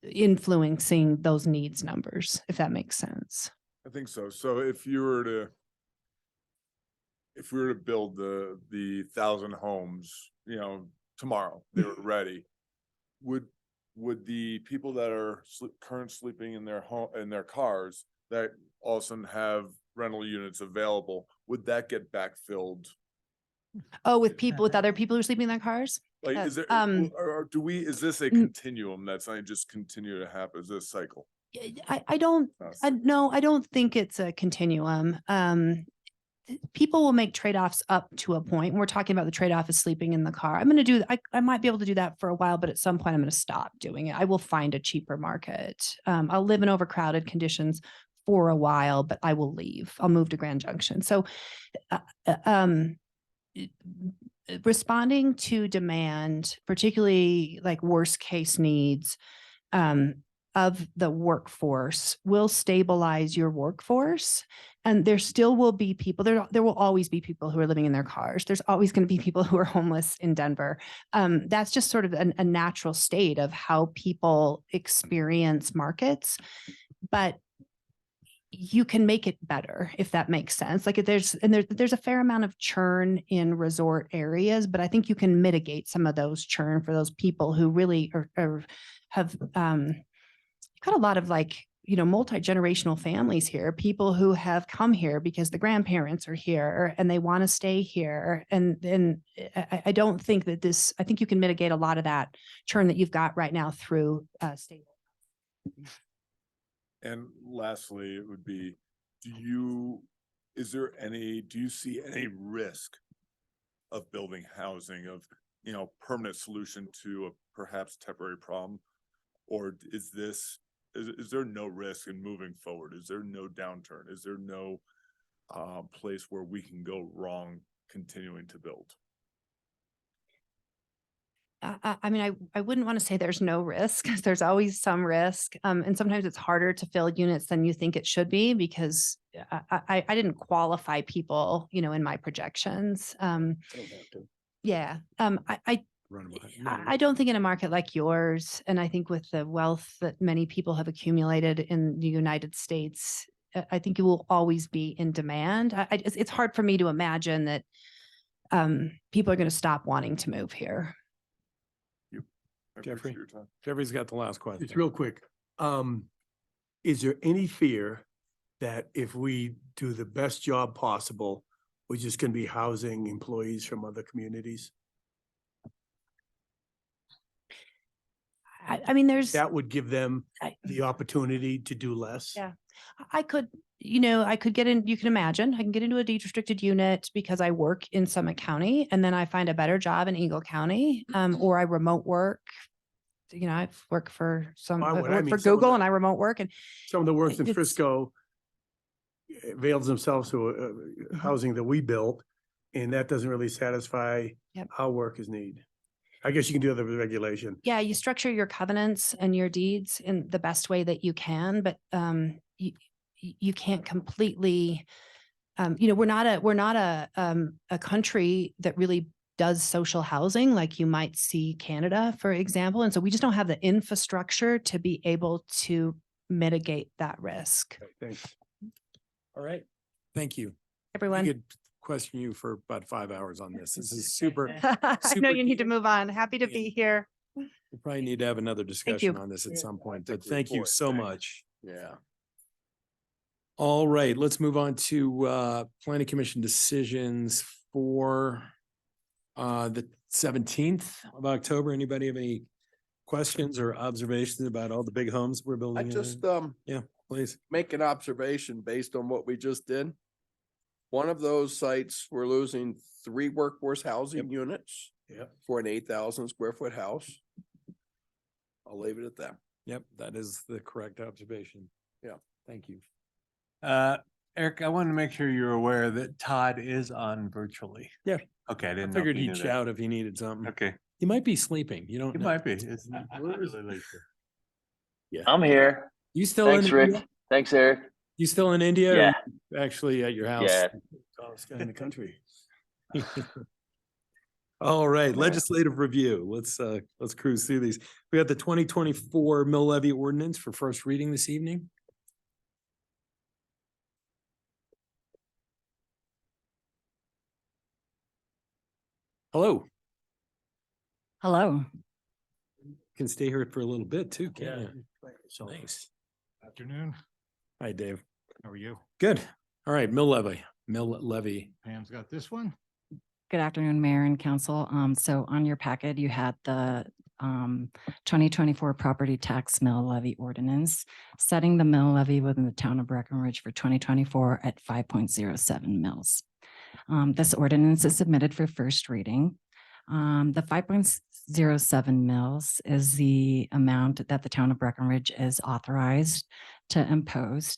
Speaker 2: influencing those needs numbers, if that makes sense.
Speaker 8: I think so. So if we were to build the 1,000 homes, tomorrow, they were ready, would the people that are currently sleeping in their home, in their cars, that all of a sudden have rental units available, would that get backfilled?
Speaker 2: Oh, with other people who are sleeping in their cars?
Speaker 8: Like, is there, or is this a continuum that's not just continue to happen? Is this a cycle?
Speaker 2: I don't think it's a continuum. People will make trade-offs up to a point. We're talking about the trade-off of sleeping in the car. I might be able to do that for a while, but at some point I'm going to stop doing it. I will find a cheaper market. I'll live in overcrowded conditions for a while, but I will leave. I'll move to Grand Junction. So, responding to demand, particularly like worst case needs, of the workforce will stabilize your workforce. And there still will be people, there will always be people who are living in their cars. There's always going to be people who are homeless in Denver. That's just sort of a natural state of how people experience markets. But you can make it better, if that makes sense. Like there's a fair amount of churn in resort areas, but I think you can mitigate some of those churn for those people who really have got a lot of multi-generational families here, people who have come here because the grandparents are here and they want to stay here. And then I don't think that I think you can mitigate a lot of that churn that you've got right now through stable.
Speaker 8: And lastly, it would be, do you see any risk of building housing, of, permanent solution to a perhaps temporary problem? Or is there no risk in moving forward? Is there no downturn? Is there no place where we can go wrong continuing to build?
Speaker 2: I mean, I wouldn't want to say there's no risk, because there's always some risk. And sometimes it's harder to fill units than you think it should be, because I didn't qualify people, in my projections. Yeah. I don't think in a market like yours, and I think with the wealth that many people have accumulated in the United States, I think you will always be in demand. It's hard for me to imagine that people are going to stop wanting to move here.
Speaker 8: I
Speaker 1: Jeffrey?
Speaker 8: appreciate your time.
Speaker 1: Jeffrey's got the last question.
Speaker 5: It's real quick. Is there any fear that if we do the best job possible, we're just going to be housing employees from other communities?
Speaker 2: I mean, there's.
Speaker 5: That would give them
Speaker 2: I-
Speaker 5: the opportunity to do less.
Speaker 2: Yeah. I could, I could get in, you can imagine, I can get into a deed restricted unit because I work in Summit County and then I find a better job in Eagle County, or I remote work. I work for
Speaker 5: Why
Speaker 2: I
Speaker 5: would I
Speaker 2: work
Speaker 5: mean
Speaker 2: for
Speaker 5: some of
Speaker 2: Google
Speaker 5: the-
Speaker 2: and I remote work and
Speaker 5: Some of the works in
Speaker 2: It's-
Speaker 5: Frisco avails themselves to housing that we built, and that doesn't really satisfy
Speaker 2: Yep.
Speaker 5: our workers' need. I guess you can do that with regulation.
Speaker 2: yeah, you structure your covenants and your deeds in the best way that you can, but you can't completely, we're not a country that really does social housing like you might see Canada, for example. And so we just don't have the infrastructure to be able to mitigate that risk.
Speaker 5: Thanks.
Speaker 1: All right. Thank you. We
Speaker 2: Everyone.
Speaker 1: could question you for about 5 hours on this. This is super.
Speaker 2: I know
Speaker 1: super
Speaker 2: you need to
Speaker 1: deep.
Speaker 2: move on. Happy to
Speaker 1: Yeah.
Speaker 2: be here.
Speaker 1: We probably need to have another discussion on this at some point, but thank you
Speaker 3: report,
Speaker 1: so
Speaker 3: thanks.
Speaker 1: much.
Speaker 3: Yeah.
Speaker 1: All right, let's move on to planning commission decisions for the 17th of October. Anybody have any questions or observations about all the big homes we're
Speaker 3: I
Speaker 1: building?
Speaker 3: just,
Speaker 1: Please.
Speaker 3: make an observation based on what we just did. One of those sites, we're losing 3 workforce housing units
Speaker 5: Yep.
Speaker 3: for an 8,000 square foot house. I'll leave it at that.
Speaker 1: Yep, that is the correct observation.
Speaker 3: Yeah.
Speaker 1: Thank you.
Speaker 7: Eric, I want to make sure you're aware that Todd is on virtually.
Speaker 1: Yeah.
Speaker 7: Okay, I
Speaker 1: I
Speaker 7: didn't know. if
Speaker 1: figured
Speaker 7: you
Speaker 1: he'd
Speaker 7: knew that.
Speaker 1: shout if he needed something.
Speaker 7: Okay,
Speaker 1: He might be sleeping. You don't
Speaker 7: it
Speaker 1: know.
Speaker 7: might be. It's not really late.
Speaker 9: I'm here.
Speaker 1: You still in
Speaker 9: Thanks, Rick.
Speaker 1: India?
Speaker 9: Thanks, Eric.
Speaker 1: You still in India? or
Speaker 9: Yeah.
Speaker 1: you Actually at your house?
Speaker 9: Yeah.
Speaker 5: Tallest guy in the country.
Speaker 1: All right, legislative review. Let's cruise through these. We got the 2024 mill levy ordinance for first reading this evening. Hello,
Speaker 10: Hello.
Speaker 1: can stay here for a little bit too, can't you?
Speaker 5: So
Speaker 1: Nice.
Speaker 11: Afternoon.
Speaker 1: Hi, Dave.
Speaker 11: How are you?
Speaker 1: Good. All right, mill levy.
Speaker 11: Pam's got this one.
Speaker 10: Good afternoon, Mayor and Council. So on your packet, you had the 2024 property tax mill levy ordinance, setting the mill levy within the town of Breckenridge for 2024 at 5.07 mils. This ordinance is submitted for first reading. The 5.07 mils is the amount that the town of Breckenridge is authorized to impose.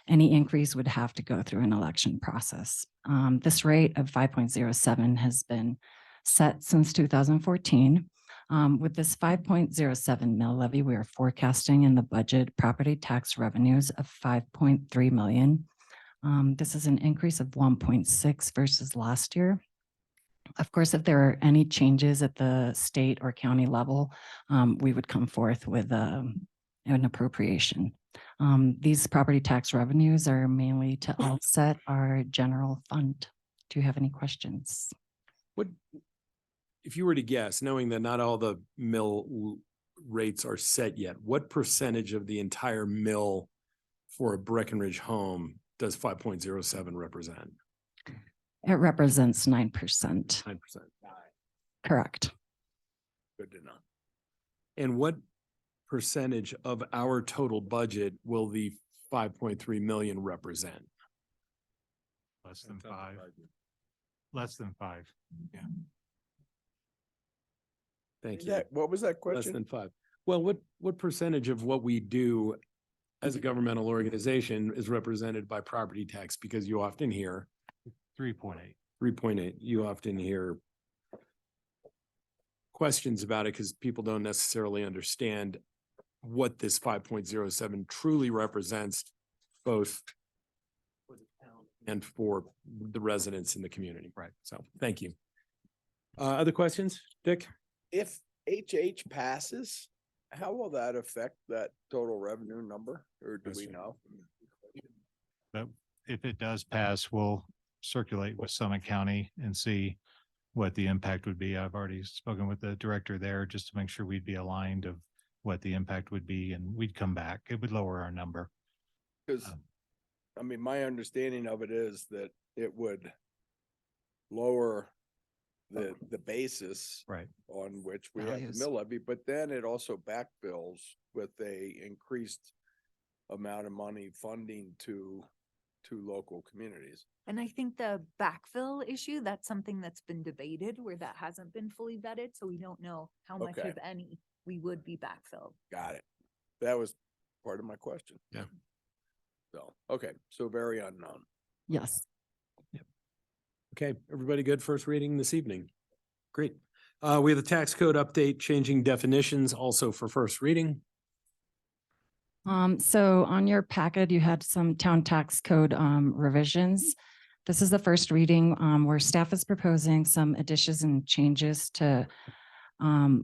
Speaker 10: Any increase would have to go through an election process. This rate of 5.07 has been set since 2014. With this 5.07 mill levy, we are forecasting in the budget property tax revenues of 5.3 million. This is an increase of 1.6 versus last year. Of course, if there are any changes at the state or county level, we would come forth with an appropriation. These property tax revenues are mainly to offset our general fund. Do you have any questions?
Speaker 1: What, if you were to guess, knowing that not all the mill rates are set yet, what percentage of the entire mill for a Breckenridge home does 5.07 represent?
Speaker 10: It represents 9%.
Speaker 1: 9%.
Speaker 10: Correct.
Speaker 1: Good to know. And what percentage of our total budget will the 5.3 million represent?
Speaker 11: Less than 5. Less than 5.
Speaker 1: Thank you.
Speaker 3: Yeah, what was that
Speaker 1: Less
Speaker 3: question?
Speaker 1: than 5. Well, what percentage of what we do as a governmental organization is represented by property tax? Because you often hear
Speaker 11: 3.8.
Speaker 1: 3.8, you often hear questions about it because people don't necessarily understand what this 5.07 truly represents, both for the town and for the residents in the community.
Speaker 11: Right.
Speaker 1: So, thank you. Other questions, Dick?
Speaker 3: If HH passes, how will that affect that total revenue number, or do we know?
Speaker 11: But if it does pass, we'll circulate with Summit County and see what the impact would be. I've already spoken with the director there just to make sure we'd be aligned of what the impact would be, and we'd come back. It would lower our number.
Speaker 3: Cause, I mean, my understanding of it is that it would lower the basis
Speaker 11: Right.
Speaker 3: on which we have the
Speaker 10: Values.
Speaker 3: mill levy, but then it also backfills with a increased amount of money funding to local communities.
Speaker 4: And I think the backfill issue, that's something that's been debated where that hasn't been fully vetted, so we don't know how much,
Speaker 3: Okay.
Speaker 4: if any, we would be backfilled.
Speaker 3: Got it. That was part of my question.
Speaker 1: Yeah.
Speaker 3: So, okay, so very unknown.
Speaker 10: Yes.
Speaker 1: Okay, everybody good first reading this evening? Great. We have the tax code update, changing definitions also for first reading.
Speaker 10: So on your packet, you had some town tax code revisions. This is the first reading where staff is proposing some additions and changes to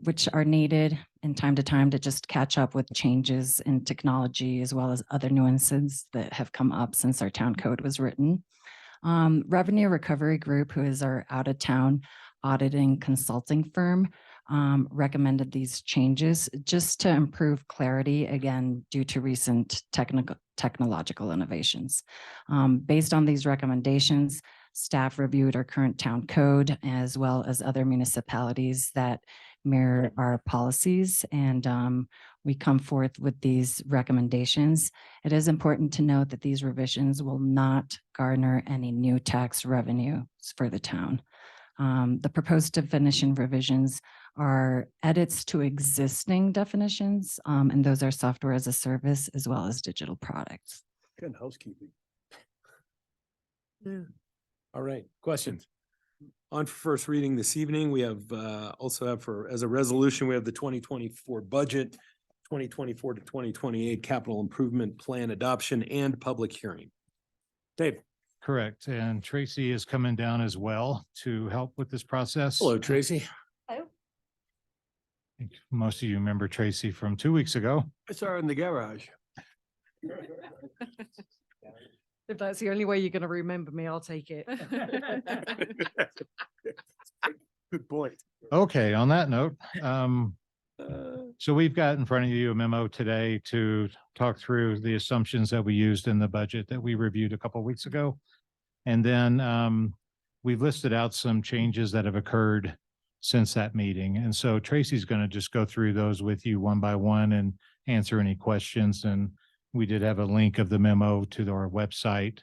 Speaker 10: which are needed in time to time to just catch up with changes in technology as well as other nuances that have come up since our town code was written. Revenue Recovery Group, who is our out-of-town auditing consulting firm, recommended these changes just to improve clarity, again, due to recent technological innovations. Based on these recommendations, staff reviewed our current town code as well as other municipalities that mirror our policies, and we come forth with these recommendations. It is important to note that these revisions will not garner any new tax revenue for the town. The proposed definition revisions are edits to existing definitions, and those are software as a service as well as digital products.
Speaker 5: Good housekeeping.
Speaker 1: All right, questions? On for first reading this evening, we have also have as a resolution, we have the 2024 budget, 2024 to 2028 capital improvement plan adoption and public hearing. Dave.
Speaker 11: Correct. And Tracy is coming down as well to help with this process.
Speaker 1: Hello, Tracy.
Speaker 11: I think most of you remember Tracy from 2 weeks ago.
Speaker 5: I saw her in the garage.
Speaker 12: If that's the only way you're gonna remember me, I'll take it.
Speaker 5: Good point.
Speaker 11: Okay, on that note, so we've got in front of you a memo today to talk through the assumptions that we used in the budget that we reviewed a couple of weeks ago. And then we've listed out some changes that have occurred since that meeting. And so Tracy's going to just go through those with you one by one and answer any questions. And we did have a link of the memo to our website,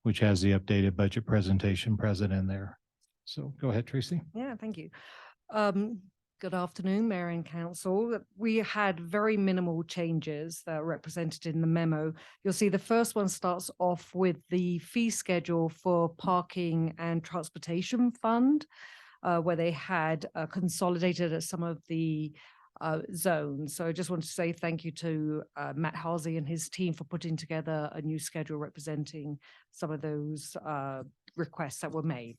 Speaker 11: which has the updated budget presentation present in there. So go ahead, Tracy.
Speaker 12: Yeah, thank you. Good afternoon, Mayor and Council. We had very minimal changes that are represented in the memo. You'll see the first one starts off with the fee schedule for parking and transportation fund, where they had consolidated some of the zones. So I just want to say thank you to Matt Halsey and his team for putting together a new schedule representing some of those requests that were made.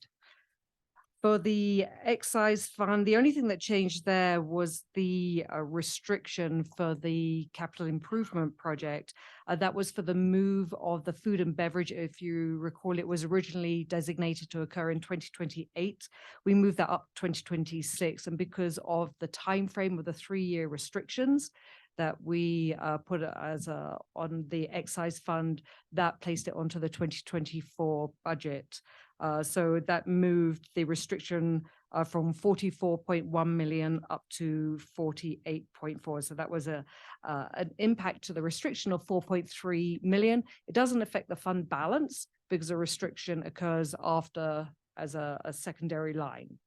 Speaker 12: For the excise fund, the only thing that changed there was the restriction for the capital improvement project. That was for the move of the food and beverage. If you recall, it was originally designated to occur in 2028. We moved that up 2026. And because of the time frame of the 3-year restrictions that we put as on the excise fund, that placed it onto the 2024 budget. So that moved the restriction from 44.1 million up to 48.4. So that was an impact to the restriction of 4.3 million. It doesn't affect the fund balance because the restriction occurs after as a secondary line.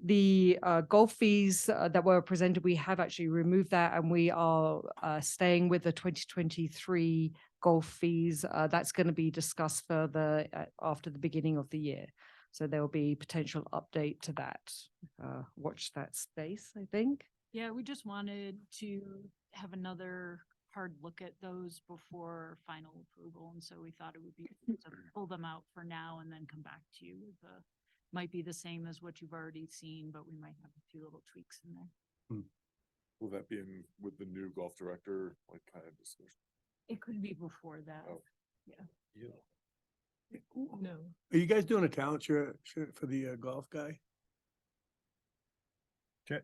Speaker 12: The golf fees that were presented, we have actually removed that, and we are staying with the 2023 golf fees. That's going to be discussed further after the beginning of the year. So there will be potential update to that. Watch that space, I think.
Speaker 13: Yeah, we just wanted to have another hard look at those before final approval. And so we thought it would be good to pull them out for now and then come back to you with the, might be the same as what you've already seen, but we might have a few little tweaks in there.
Speaker 8: Will that be in with the new golf director, like kind of discussion?
Speaker 13: It could be before that.
Speaker 8: Oh.
Speaker 13: Yeah.
Speaker 12: No.
Speaker 5: Are you guys doing a talent show for the golf guy?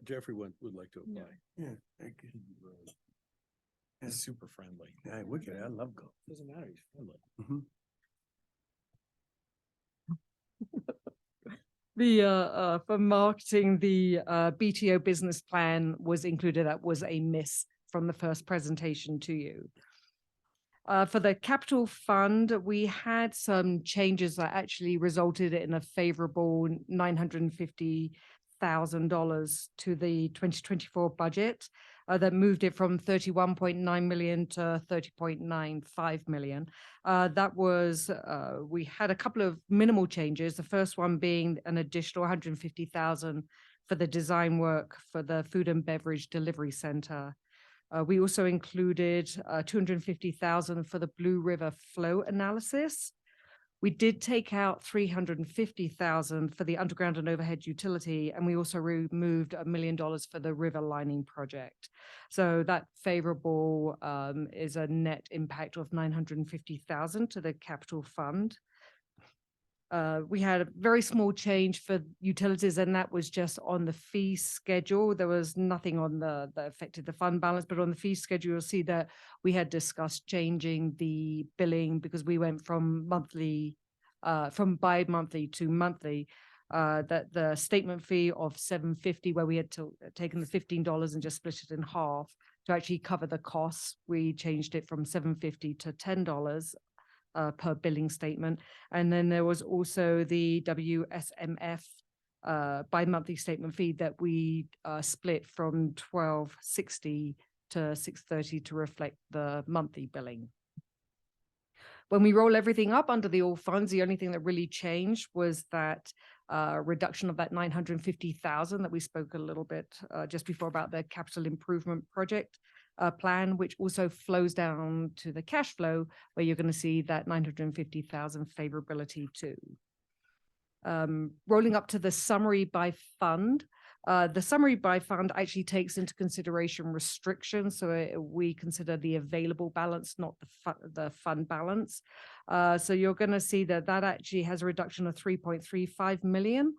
Speaker 1: Jeffrey would like to apply.
Speaker 5: Yeah. Thank you. Yeah.
Speaker 1: He's super friendly.
Speaker 5: Yeah, wicked. I love golf.
Speaker 1: Doesn't matter, he's friendly.
Speaker 5: Mhm.
Speaker 12: for marketing, the BTO business plan was included. That was a miss from the first presentation to you. For the capital fund, we had some changes that actually resulted in a favorable $950,000 to the 2024 budget. That moved it from 31.9 million to 30.95 million. That was, we had a couple of minimal changes. The first one being an additional 150,000 for the design work for the food and beverage delivery center. We also included 250,000 for the Blue River flow analysis. We did take out 350,000 for the underground and overhead utility, and we also removed $1 million for the river lining project. So that favorable is a net impact of 950,000 to the capital fund. We had a very small change for utilities, and that was just on the fee schedule. There was nothing on that affected the fund balance, but on the fee schedule, you'll see that we had discussed changing the billing because we went from monthly, from bi-monthly to monthly. That the statement fee of $7.50, where we had taken the $15 and just split it in half to actually cover the costs, we changed it from $7.50 to $10. Per billing statement. And then there was also the WSMF bi-monthly statement fee that we split from $12.60 to $6.30 to reflect the monthly billing. When we roll everything up under the all funds, the only thing that really changed was that reduction of that 950,000 that we spoke a little bit just before about the capital improvement project plan, which also flows down to the cash flow, where you're going to see that 950,000 favorability too. Rolling up to the summary by fund. The summary by fund actually takes into consideration restrictions. So we consider the available balance, not the fund balance. So you're going to see that that actually has a reduction of 3.35 million,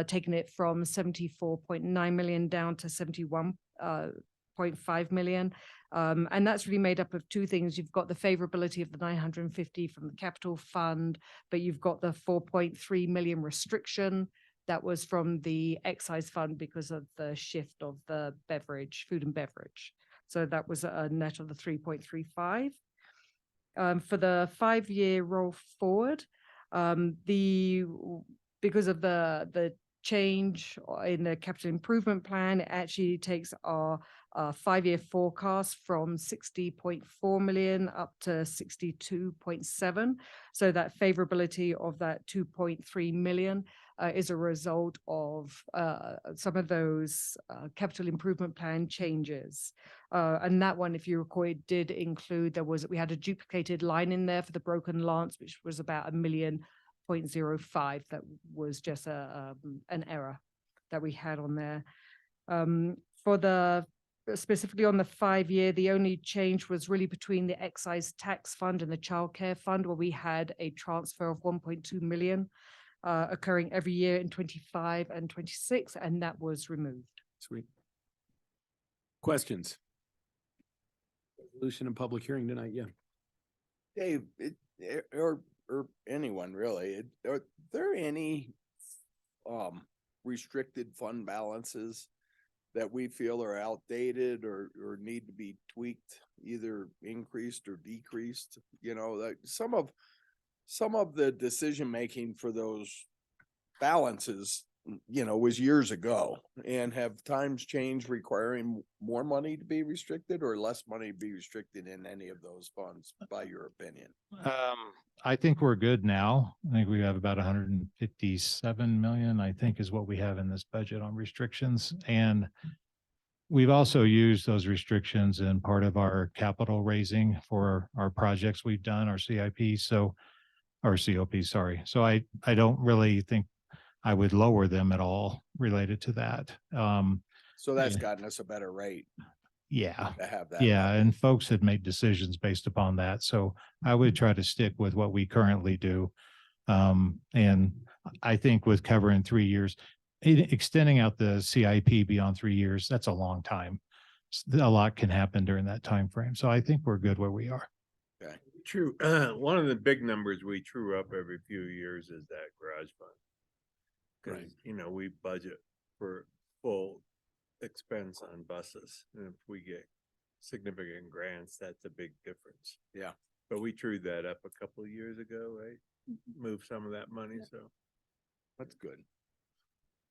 Speaker 12: taking it from 74.9 million down to 71.5 million. And that's really made up of two things. You've got the favorability of the 950 from the capital fund, but you've got the 4.3 million restriction that was from the excise fund because of the shift of the beverage, food and beverage. So that was a net of the 3.35. For the 5-year roll forward, because of the change in the capital improvement plan, it actually takes our 5-year forecast from 60.4 million up to 62.7. So that favorability of that 2.3 million is a result of some of those capital improvement plan changes. And that one, if you recall, it did include, we had a duplicated line in there for the Broken Lance, which was about $1.05. That was just an error that we had on there. Specifically on the 5-year, the only change was really between the excise tax fund and the childcare fund, where we had a transfer of 1.2 million occurring every year in 25 and 26, and that was removed.
Speaker 1: Sweet. Questions? Resolution and public hearing tonight, yeah.
Speaker 3: Dave, or anyone really, are there any restricted fund balances that we feel are outdated or need to be tweaked, either increased or decreased? You know, like some of the decision making for those balances, you know, was years ago, and have times changed requiring more money to be restricted or less money to be restricted in any of those funds, by your opinion?
Speaker 11: I think we're good now. I think we have about 157 million, I think, is what we have in this budget on restrictions. And we've also used those restrictions in part of our capital raising for our projects we've done, our CIP. So, or COP, sorry. So I don't really think I would lower them at all related to that.
Speaker 3: So that's gotten us a better rate.
Speaker 11: Yeah.
Speaker 3: To have that.
Speaker 11: Yeah. And folks had made decisions based upon that. So I would try to stick with what we currently do. And I think with covering 3 years, extending out the CIP beyond 3 years, that's a long time. A lot can happen during that time frame. So I think we're good where we are.
Speaker 3: Okay.
Speaker 14: True. One of the big numbers we true up every few years is that garage fund.
Speaker 1: Right.
Speaker 7: Cause you know, we budget for full expense on buses. And if we get significant grants, that's a big difference.
Speaker 3: Yeah.
Speaker 7: But we trued that up a couple of years ago, right? Moved some of that money, so.
Speaker 3: That's good.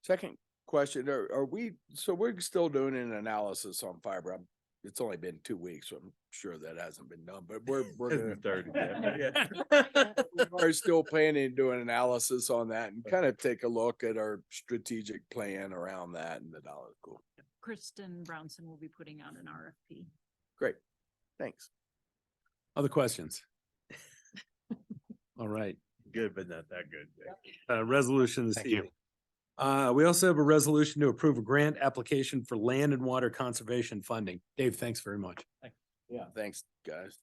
Speaker 3: Second question, are we, so we're still doing an analysis on fiber? It's only been 2 weeks, so I'm sure that hasn't been done, but we're gonna.
Speaker 7: Started, yeah.
Speaker 3: We're still planning to do an analysis on that and kind of take a look at our strategic plan around that and the dollar. Cool.
Speaker 13: Kristen Brownson will be putting out an RFP.
Speaker 3: Great. Thanks.
Speaker 1: Other questions? All right,
Speaker 7: Good, but not that good.
Speaker 1: resolution this
Speaker 11: Thank you.
Speaker 1: evening. We also have a resolution to approve a grant application for land and water conservation funding. Dave, thanks very much.
Speaker 3: Yeah. Thanks, guys.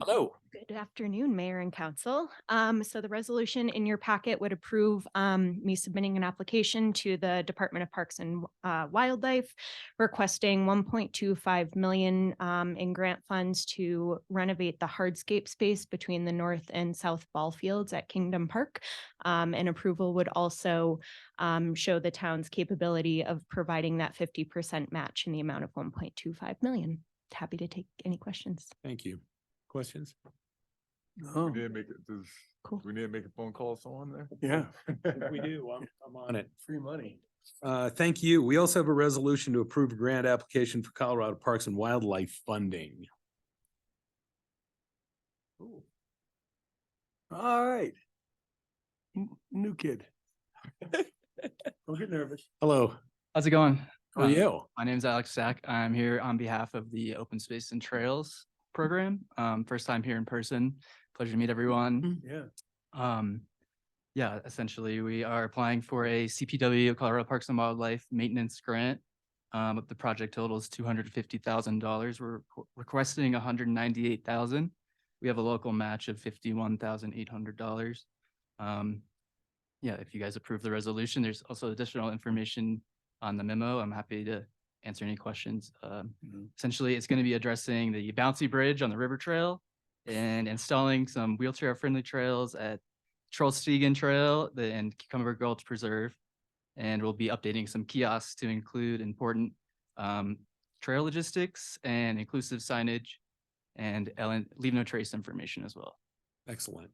Speaker 1: Hello.
Speaker 14: Good afternoon, Mayor and Council. So the resolution in your packet would approve me submitting an application to the Department of Parks and Wildlife requesting 1.25 million in grant funds to renovate the hardscape space between the north and south ball fields at Kingdom Park. And approval would also show the town's capability of providing that 50% match in the amount of 1.25 million. Happy to take any questions.
Speaker 1: Thank you. Questions?
Speaker 5: Oh,
Speaker 8: We need to make it, does,
Speaker 14: Cool.
Speaker 8: we need to make a phone call to someone there?
Speaker 5: yeah.
Speaker 1: We do. I'm on it.
Speaker 5: Free money.
Speaker 1: Thank you. We also have a resolution to approve a grant application for Colorado Parks and Wildlife funding.
Speaker 5: All right. New kid. Don't get nervous.
Speaker 1: Hello,
Speaker 15: How's it going?
Speaker 1: how are you?
Speaker 15: My name is Alex Sack. I'm here on behalf of the Open Space and Trails program. First time here in person. Pleasure to meet everyone.
Speaker 5: Yeah.
Speaker 15: Yeah, essentially, we are applying for a CPW, Colorado Parks and Wildlife Maintenance Grant. The project total is $250,000. We're requesting $198,000. We have a local match of $51,800. Yeah, if you guys approve the resolution, there's also additional information on the memo. I'm happy to answer any questions. Essentially, it's going to be addressing the bouncy bridge on the river trail and installing some wheelchair-friendly trails at Trollstigen Trail and Cucumber Gulch Preserve. And we'll be updating some kiosks to include important trail logistics and inclusive signage and leave no trace information as well.
Speaker 1: Excellent.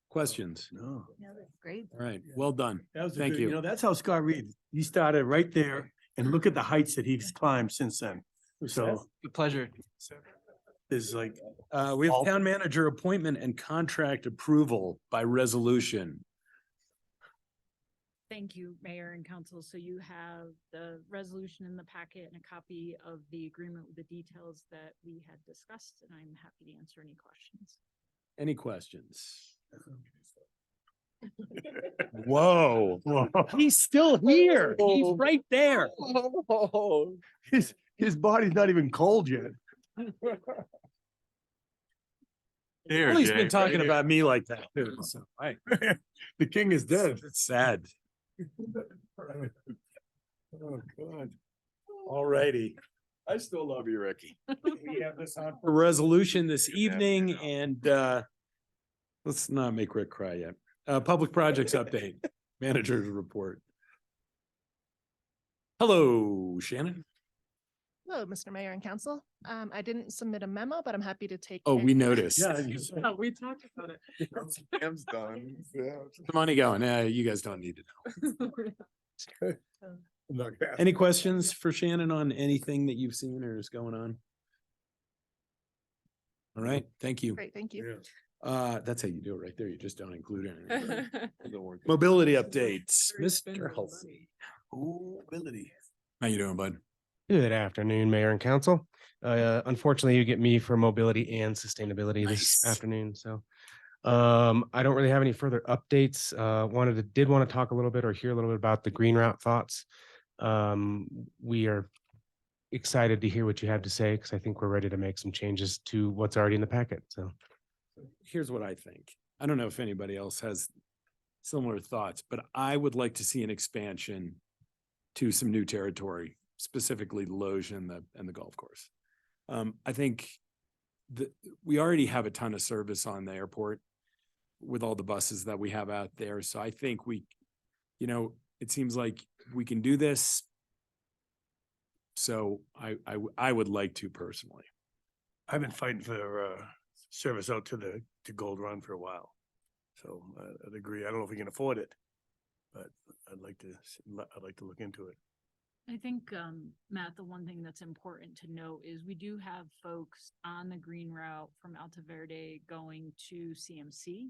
Speaker 1: Questions?
Speaker 5: No.
Speaker 4: Yeah, that's great.
Speaker 1: All right, well done.
Speaker 5: That was a
Speaker 1: Thank
Speaker 5: good-
Speaker 1: you.
Speaker 5: You know, that's how Scott Reed, he started right there and look at the heights that he's climbed since then. So
Speaker 15: Good pleasure.
Speaker 5: there's like,
Speaker 1: We have
Speaker 5: All-
Speaker 1: town manager appointment and contract approval by resolution.
Speaker 13: Thank you, Mayor and Council. So you have the resolution in the packet and a copy of the agreement with the details that we had discussed, and I'm happy to answer any questions.
Speaker 1: Any questions? Whoa, he's still here. He's right there.
Speaker 5: his body's not even cold yet.
Speaker 7: Here,
Speaker 1: Well, he's
Speaker 7: Jay,
Speaker 1: been talking
Speaker 7: right
Speaker 1: about me like that too. So, right.
Speaker 5: The king is dead.
Speaker 1: It's sad.
Speaker 5: Oh, God.
Speaker 1: All righty.
Speaker 3: I still love you, Ricky.
Speaker 1: We have this on for resolution this evening and let's not make Rick cry yet. Public projects update, manager's report. Hello, Shannon.
Speaker 16: Hello, Mr. Mayor and Council. I didn't submit a memo, but I'm happy to take.
Speaker 1: Oh, we noticed.
Speaker 5: Yeah.
Speaker 16: We talked about it.
Speaker 8: Sam's done. Yeah.
Speaker 1: The money going, you guys don't need to know.
Speaker 5: I'm not gonna ask.
Speaker 1: Any questions for Shannon on anything that you've seen or is going on? All right, thank you.
Speaker 16: Great, thank you.
Speaker 1: That's how you do it right there. You just don't include anything. Mobility updates, Mr. Halsey.
Speaker 5: Mobility.
Speaker 1: How you doing, bud?
Speaker 17: Good afternoon, Mayor and Council. Unfortunately, you get me for mobility and sustainability
Speaker 1: Nice.
Speaker 17: this afternoon, so I don't really have any further updates. Did want to talk a little bit or hear a little bit about the green route thoughts. We are excited to hear what you have to say because I think we're ready to make some changes to what's already in the packet. So
Speaker 1: Here's what I think. I don't know if anybody else has similar thoughts, but I would like to see an expansion to some new territory, specifically Loge and the golf course. I think that we already have a ton of service on the airport. with all the buses that we have out there. So I think it seems like we can do this. So I would like to personally.
Speaker 5: I've been fighting for service out to Gold Run for a while. So I'd agree. I don't know if we can afford it, but I'd like to look into it.
Speaker 13: I think, Matt, the one thing that's important to note is we do have folks on the green route from Alta Verde going to CMC.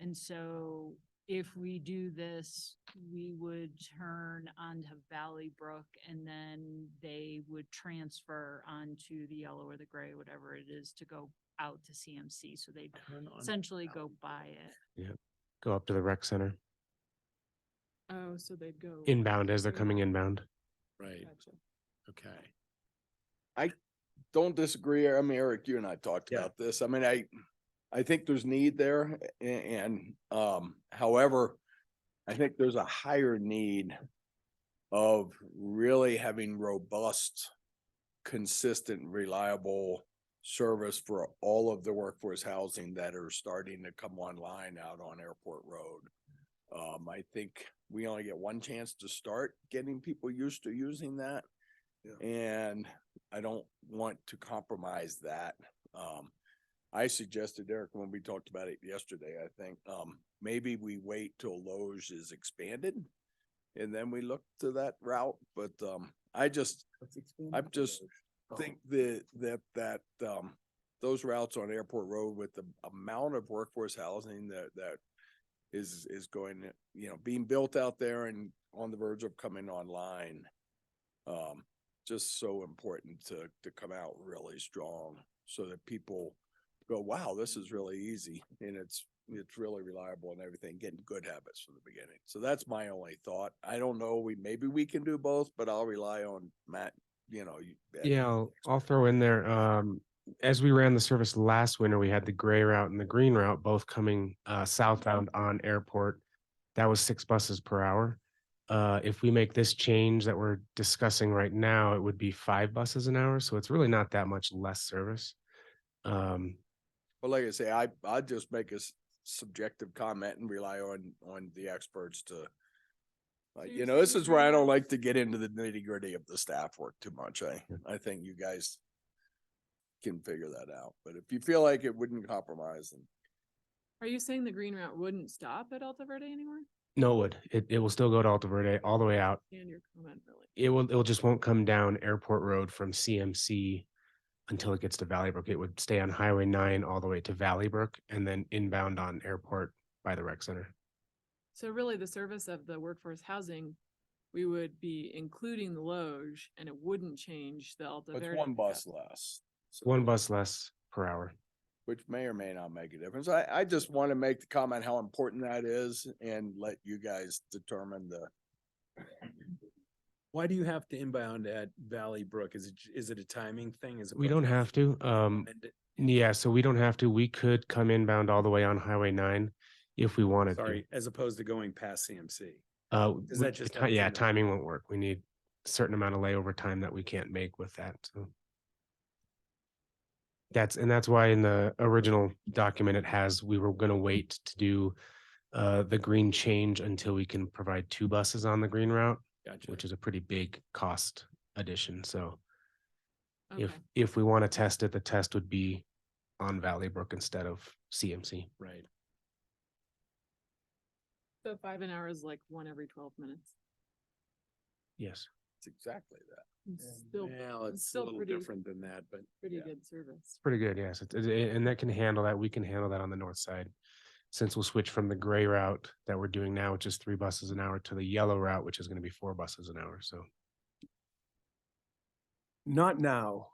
Speaker 13: And so if we do this, we would turn onto Valley Brook and then they would transfer onto the yellow or the gray, whatever it is, to go out to CMC. So they essentially go by it.
Speaker 17: Yeah, go up to the rec center
Speaker 13: Oh, so they'd go
Speaker 17: inbound as they're coming inbound.
Speaker 1: Right. Okay.
Speaker 3: I don't disagree. I mean, Eric, you and I talked about this. I mean, I think there's need there and however, I think there's a higher need of really having robust, consistent, reliable service for all of the workforce housing that are starting to come online out on Airport Road. I think we only get one chance to start getting people used to using that. And I don't want to compromise that. I suggested, Eric, when we talked about it yesterday, I think, maybe we wait till Loge is expanded and then we look to that route. But, I just think that those routes on Airport Road with the amount of workforce housing that is going, being built out there and on the verge of coming online. Just so important to come out really strong so that people go, wow, this is really easy and it's really reliable and everything, getting good habits from the beginning. So that's my only thought. I don't know, maybe we can do both, but I'll rely on Matt,
Speaker 17: Yeah, I'll throw in there, as we ran the service last winter, we had the gray route and the green route both coming southbound on Airport. That was 6 buses per hour. If we make this change that we're discussing right now, it would be 5 buses an hour. So it's really not that much less service.
Speaker 3: But like I say, I'd just make a subjective comment and rely on the experts to, this is where I don't like to get into the nitty gritty of the staff work too much. I think you guys can figure that out, but if you feel like it wouldn't compromise, then.
Speaker 18: Are you saying the green route wouldn't stop at Alta Verde anymore?
Speaker 17: No, it would. It will still go to Alta Verde all the way out.
Speaker 18: And your comment really.
Speaker 17: It just won't come down Airport Road from CMC until it gets to Valley Brook. It would stay on Highway 9 all the way to Valley Brook and then inbound on Airport by the rec center.
Speaker 18: So really the service of the workforce housing, we would be including the Loge and it wouldn't change the Alta Verde.
Speaker 3: It's one bus less.
Speaker 17: One bus less per hour.
Speaker 3: Which may or may not make a difference. I just want to make the comment how important that is and let you guys determine
Speaker 1: Why do you have to inbound at Valley Brook? Is it a timing thing?
Speaker 17: We don't have to. Yeah, so we don't have to. We could come inbound all the way on Highway 9 if we wanted to.
Speaker 1: Sorry, as opposed to going past CMC.
Speaker 17: Is
Speaker 1: that just
Speaker 17: timing won't work. We need a certain amount of layover time that we can't make with that. So that's why in the original document it has, we were going to wait to do the green change until we can provide 2 buses on the green route, which is a pretty big cost addition. So if we want to test it, the test would be on Valley Brook instead of CMC.
Speaker 1: Right.
Speaker 18: So 5 an hour is like 1 every 12 minutes.
Speaker 17: Yes.
Speaker 3: It's exactly that.
Speaker 1: It's a little different than that, but
Speaker 18: pretty good service.
Speaker 17: It's pretty good, yes. And that can handle that. We can handle that on the north side. Since we'll switch from the gray route that we're doing now, which is 3 buses an hour, to the yellow route, which is going to be 4 buses an hour. So
Speaker 5: not now,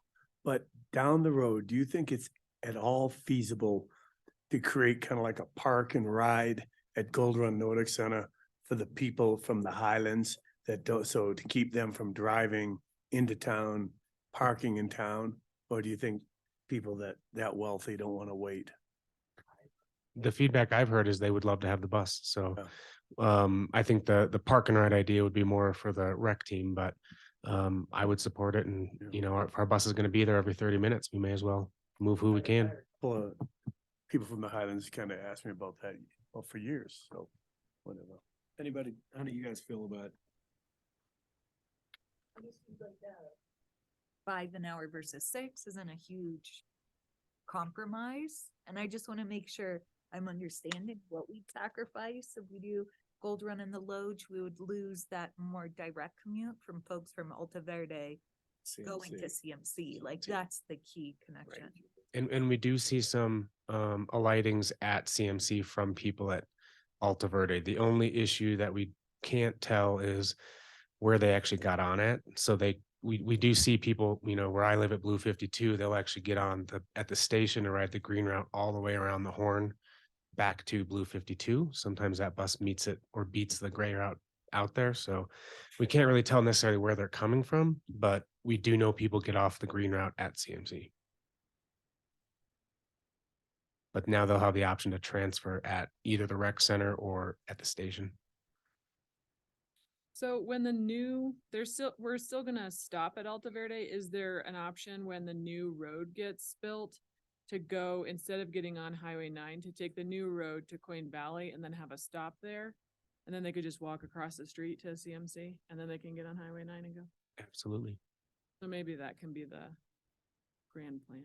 Speaker 5: but down the road, do you think it's at all feasible to create kind of like a park and ride at Gold Run Nordic Center for the people from the Highlands that don't, so to keep them from driving into town, parking in town? Or do you think people that wealthy don't want to wait?
Speaker 17: The feedback I've heard is they would love to have the bus. So I think the park and ride idea would be more for the rec team, but I would support it. And if our bus is going to be there every 30 minutes, we may as well move who we can.
Speaker 5: people from the Highlands kind of asked me about that, well, for years, so whatever.
Speaker 1: Anybody, how do you guys feel about?
Speaker 4: 5 an hour versus 6 isn't a huge compromise. And I just want to make sure I'm understanding what we sacrifice. If we do Gold Run and the Loge, we would lose that more direct commute from folks from Alta Verde going to CMC. Like that's the key connection.
Speaker 17: And we do see some alightings at CMC from people at Alta Verde. The only issue that we can't tell is where they actually got on at. So we do see people, you know, where I live at Blue 52, they'll actually get on at the station and ride the green route all the way around the Horn back to Blue 52. Sometimes that bus meets it or beats the gray route out there. So we can't really tell necessarily where they're coming from, but we do know people get off the green route at CMC. But now they'll have the option to transfer at either the rec center or at the station.
Speaker 18: So when we're still gonna stop at Alta Verde, is there an option when the new road gets built to go, instead of getting on Highway 9, to take the new road to Queen Valley and then have a stop there? And then they could just walk across the street to CMC and then they can get on Highway 9 and go?
Speaker 17: Absolutely.
Speaker 18: So maybe that can be the grand plan.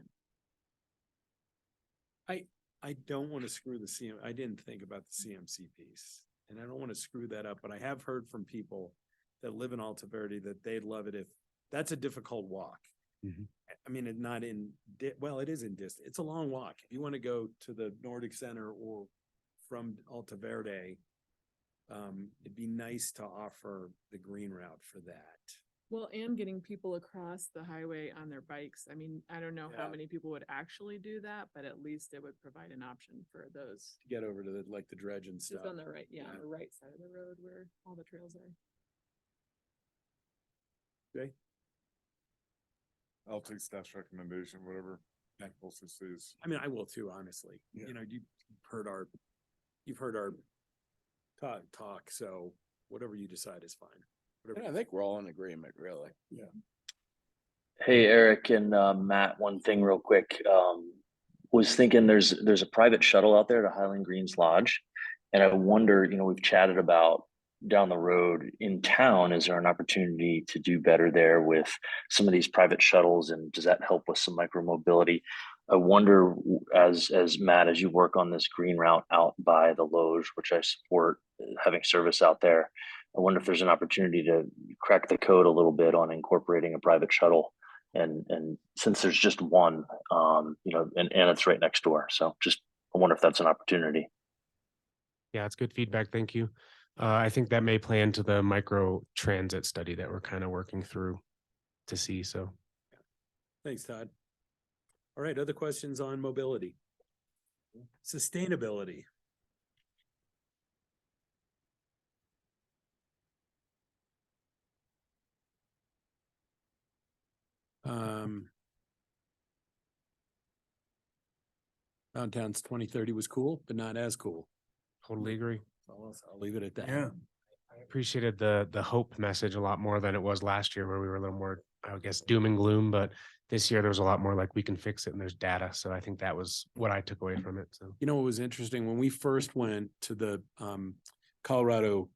Speaker 1: I don't want to screw I didn't think about the CMC piece and I don't want to screw that up, but I have heard from people that live in Alta Verde that they'd love it if that's a difficult walk. I mean, it not in, well, it is in distance. It's a long walk. If you want to go to the Nordic Center or from Alta Verde, it'd be nice to offer the green route for that.
Speaker 18: Well, and getting people across the highway on their bikes. I mean, I don't know how
Speaker 1: Yeah.
Speaker 18: many people would actually do that, but at least it would provide an option for those.
Speaker 1: To get over to the dredge and
Speaker 18: Just
Speaker 1: stuff.
Speaker 18: on the right, on
Speaker 1: Yeah.
Speaker 18: the right side of the road where all the trails are.
Speaker 1: Okay.
Speaker 8: I'll take staff's recommendation, whatever Council says.
Speaker 1: I mean, I will too, honestly.
Speaker 8: Yeah.
Speaker 1: You know, you've heard our talk, so whatever you decide is fine. Whatever
Speaker 3: And I
Speaker 1: you-
Speaker 3: think we're all in agreement, really.
Speaker 1: Yeah.
Speaker 9: Hey, Eric and Matt, one thing real quick. Was thinking there's a private shuttle out there to Highland Greens Lodge. And I wonder, you know, we've chatted about down the road in town, is there an opportunity to do better there with some of these private shuttles? And does that help with some micromobility? I wonder, as Matt, as you work on this green route out by the Loge, which I support having service out there, I wonder if there's an opportunity to crack the code a little bit on incorporating a private shuttle. And since there's just one, you know, and it's right next door. So just, I wonder if that's an opportunity.
Speaker 17: Yeah, it's good feedback. Thank you. I think that may play into the micro transit study that we're kind of working through to see. So
Speaker 1: Thanks, Todd. All right, other questions on mobility? Sustainability. Downtown's 2030 was cool, but not as cool.
Speaker 17: totally agree.
Speaker 1: I'll leave it at that.
Speaker 5: Yeah.
Speaker 17: I appreciated the hope message a lot more than it was last year, where we were a little more, I guess, doom and gloom. But this year there was a lot more like we can fix it and there's data. So I think that was what I took away from it. So
Speaker 1: You know, what was interesting when we first went to the Colorado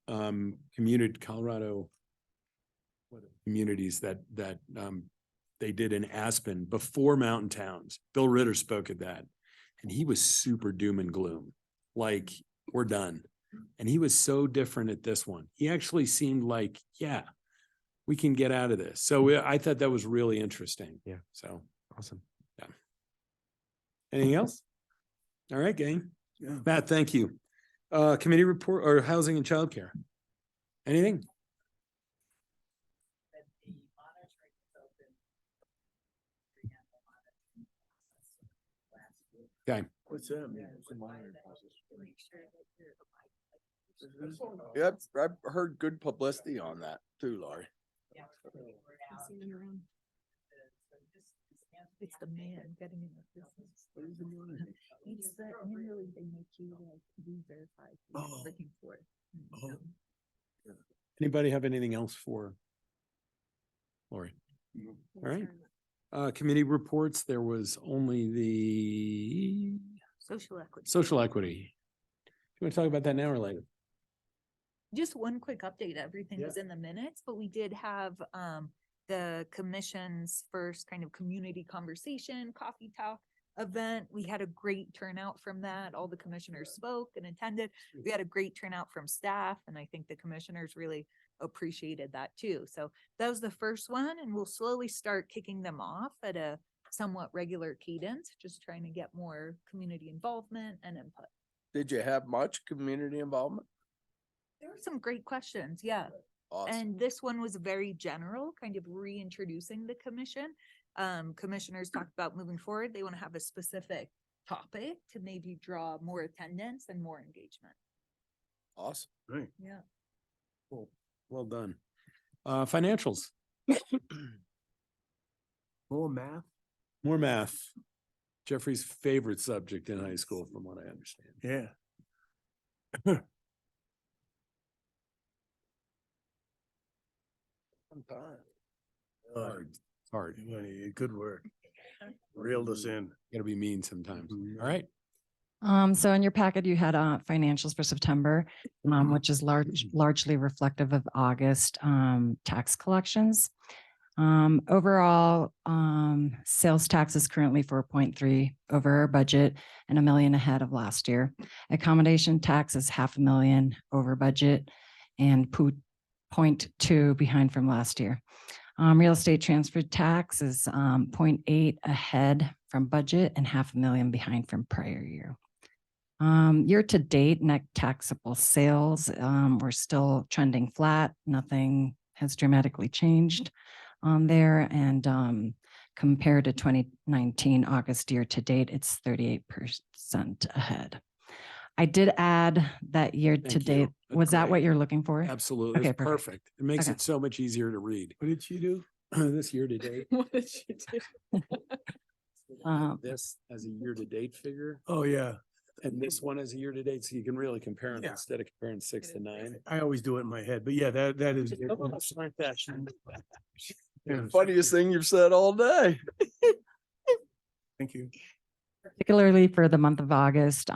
Speaker 1: communities that they did in Aspen before Mountain Towns. Bill Ritter spoke at that, and he was super doom and gloom, like we're done. And he was so different at this one. He actually seemed like, yeah, we can get out of this. So I thought that was really interesting.
Speaker 17: Yeah.
Speaker 1: So
Speaker 17: awesome.
Speaker 1: yeah. Anything else? All right, gang.
Speaker 5: Yeah.
Speaker 1: Matt, thank you. Committee report or housing and childcare. Anything? Okay.
Speaker 5: What's that?
Speaker 3: Yeah, I've heard good publicity on that too, Laurie.
Speaker 4: It's the man getting in the business. It's that annually they make you like re-verify who you're
Speaker 5: Oh.
Speaker 4: working for.
Speaker 1: Anybody have anything else for Lori? All right. Committee reports, there was only the
Speaker 4: Social equity.
Speaker 1: Social equity. Do you want to talk about that now or later?
Speaker 4: Just one quick update, everything
Speaker 1: Yeah.
Speaker 4: was in the minutes, but we did have the commission's first kind of community conversation, coffee talk event. We had a great turnout from that. All the commissioners spoke and attended. We had a great turnout from staff, and I think the commissioners really appreciated that too. So that was the first one, and we'll slowly start kicking them off at a somewhat regular cadence, just trying to get more community involvement and input.
Speaker 3: Did you have much community involvement?
Speaker 4: There were some great questions, yeah.
Speaker 3: Awesome.
Speaker 4: And this one was very general, kind of reintroducing the commission. Commissioners talked about moving forward. They want to have a specific topic to maybe draw more attendance and more engagement.
Speaker 3: Awesome.
Speaker 5: Right.
Speaker 4: Yeah.
Speaker 1: Cool. Well done. Financials,
Speaker 5: More math?
Speaker 1: more math. Jeffrey's favorite subject in high school, from what I understand.
Speaker 5: Yeah.
Speaker 1: Hard. Hard.
Speaker 5: Good work. Reeled us in.
Speaker 1: Gotta be mean sometimes. All right.
Speaker 10: So in your packet, you had financials for September, which is largely reflective of August tax collections. Overall, sales tax is currently 4.3 over our budget and $1 million ahead of last year. Accommodation tax is $500,000 over budget and 0.2 behind from last year. Real estate transfer tax is 0.8 ahead from budget and $500,000 behind from prior year. Year to date, net taxable sales, we're still trending flat. Nothing has dramatically changed on there. And compared to 2019 August year to date, it's 38% ahead. I did add that year to
Speaker 1: Thank you.
Speaker 10: date.
Speaker 1: That's
Speaker 10: Was that what
Speaker 1: great.
Speaker 10: you're looking for?
Speaker 1: Absolutely.
Speaker 10: Okay,
Speaker 1: It's perfect. It makes
Speaker 10: Okay.
Speaker 1: it so much easier to read.
Speaker 5: What did she do?
Speaker 1: This year to date.
Speaker 18: What did you do?
Speaker 1: This as a year to date figure
Speaker 5: Oh, yeah.
Speaker 1: and this one as a year to date, so you can really compare them
Speaker 5: Yeah.
Speaker 1: instead of comparing 6 to 9.
Speaker 5: I always do it in my head, but yeah, that is. Yeah.
Speaker 3: Funniest thing you've said all day.
Speaker 5: Thank you.
Speaker 10: Particularly for the month of August,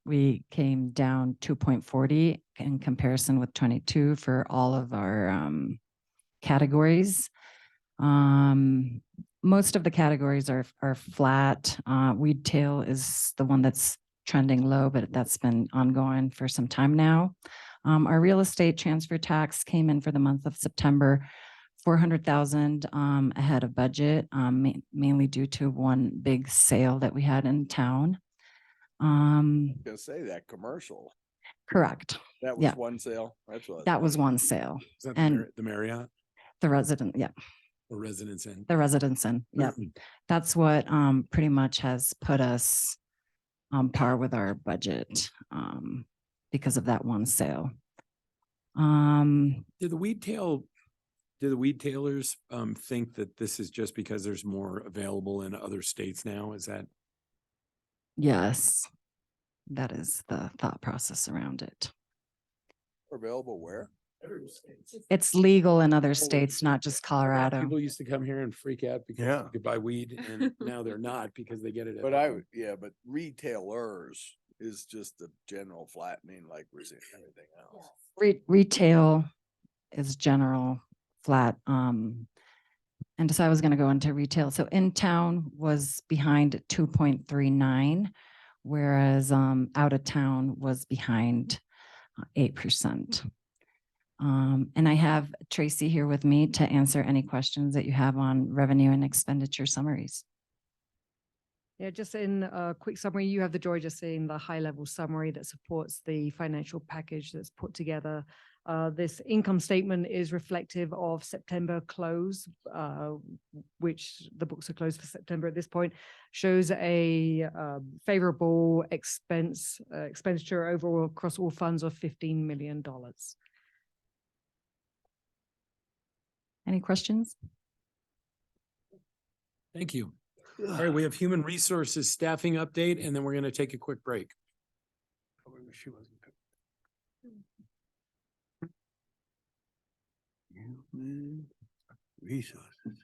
Speaker 10: we came down 2.40 in comparison with 22 for all of our categories. Most of the categories are flat. Weed tail is the one that's trending low, but that's been ongoing for some time now. Our real estate transfer tax came in for the month of September, 400,000 ahead of budget, mainly due to one big sale that we had in town.
Speaker 3: Gonna say that commercial.
Speaker 10: Correct.
Speaker 3: That was
Speaker 10: Yeah.
Speaker 3: one sale. That's what.
Speaker 10: That was one sale.
Speaker 1: Is that
Speaker 10: And
Speaker 1: the Marriott
Speaker 10: the resident, yeah,
Speaker 1: or Residence Inn?
Speaker 10: the residence in, yeah. That's what pretty much has put us on par with our budget because of that one sale.
Speaker 1: Do the weed tailers think that this is just because there's more available in other states now? Is that?
Speaker 10: Yes, that is the thought process around it.
Speaker 3: Available where?
Speaker 10: It's legal in other states, not just Colorado.
Speaker 1: People used to come here and freak out because
Speaker 5: Yeah.
Speaker 1: you could buy weed and now they're not because they get it. at
Speaker 3: But
Speaker 1: home.
Speaker 3: but retailers is just the general flattening like we're seeing everything else.
Speaker 10: Retail is general flat. And so I was going to go into retail. So in town was behind 2.39, whereas out of town was behind 8%. And I have Tracy here with me to answer any questions that you have on revenue and expenditure summaries.
Speaker 12: Yeah, just in a quick summary, you have the joy of seeing the high level summary that supports the financial package that's put together. This income statement is reflective of September close, which the books are closed for September at this point, shows a favorable expenditure overall across all funds of $15 million.
Speaker 10: Any questions?
Speaker 1: Thank you. All right, we have human resources staffing update, and then we're going to take a quick break.
Speaker 5: She wasn't. Resources.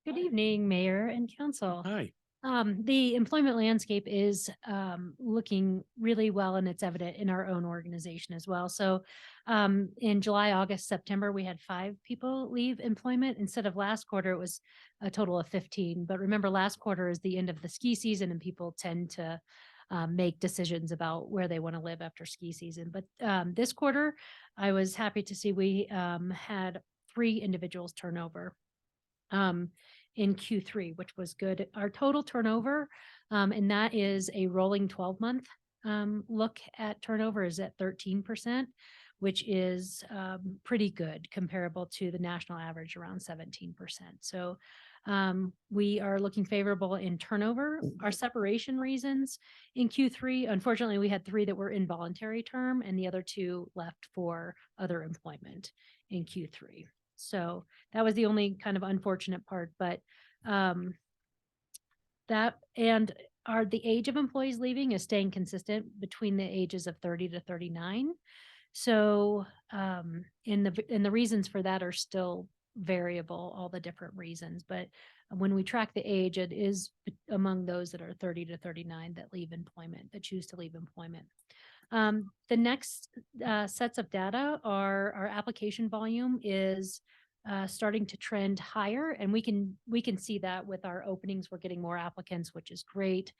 Speaker 19: Good evening, Mayor and Council.
Speaker 1: Hi.
Speaker 19: The employment landscape is looking really well, and it's evident in our own organization as well. So in July, August, September, we had 5 people leave employment. Instead of last quarter, it was a total of 15. But remember, last quarter is the end of the ski season, and people tend to make decisions about where they want to live after ski season. But this quarter, I was happy to see we had 3 individuals turnover in Q3, which was good. Our total turnover, and that is a rolling 12-month look at turnover, is at 13%, which is pretty good, comparable to the national average around 17%. So we are looking favorable in turnover. Our separation reasons in Q3, unfortunately, we had 3 that were involuntary term, and the other 2 left for other employment in Q3. So that was the only kind of unfortunate part, but that and the age of employees leaving is staying consistent between the ages of 30 to 39. So and the reasons for that are still variable, all the different reasons, but when we track the age, it is among those that are 30 to 39 that leave employment, that choose to leave employment. The next sets of data are our application volume is starting to trend higher, and we can see that with our openings. We're getting more applicants, which is great.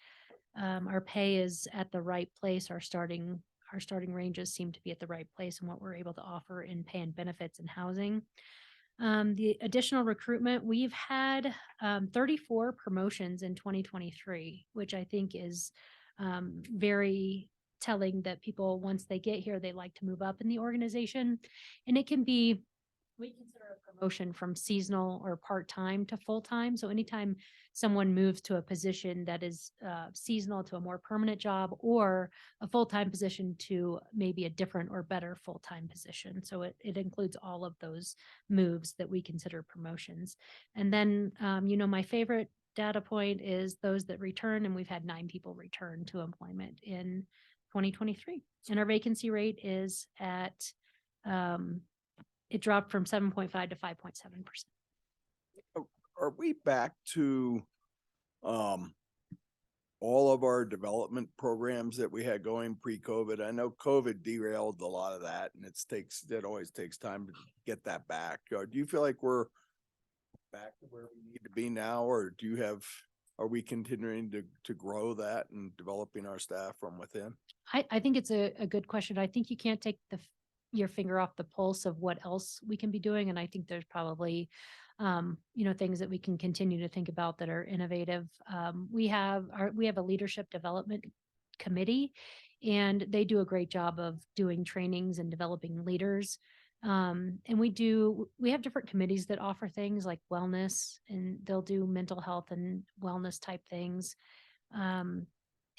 Speaker 19: Our pay is at the right place. Our starting ranges seem to be at the right place and what we're able to offer in pay and benefits and housing. The additional recruitment, we've had 34 promotions in 2023, which I think is very telling that people, once they get here, they like to move up in the organization. And it can be, we consider a promotion from seasonal or part-time to full-time. So anytime someone moves to a position that is seasonal to a more permanent job, or a full-time position to maybe a different or better full-time position. So it includes all of those moves that we consider promotions. And then, my favorite data point is those that return, and we've had 9 people return to employment in 2023. And our vacancy rate is at, it dropped from 7.5 to 5.7%.
Speaker 3: Are we back to all of our development programs that we had going pre-COVID? I know COVID derailed a lot of that, and it always takes time to get that back. Do you feel like we're back to where we need to be now, or are we continuing to grow that and developing our staff from within?
Speaker 19: I think it's a good question. I think you can't take your finger off the pulse of what else we can be doing. And I think there's probably, things that we can continue to think about that are innovative. We have a leadership development committee, and they do a great job of doing trainings and developing leaders. And we have different committees that offer things like wellness, and they'll do mental health and wellness type things.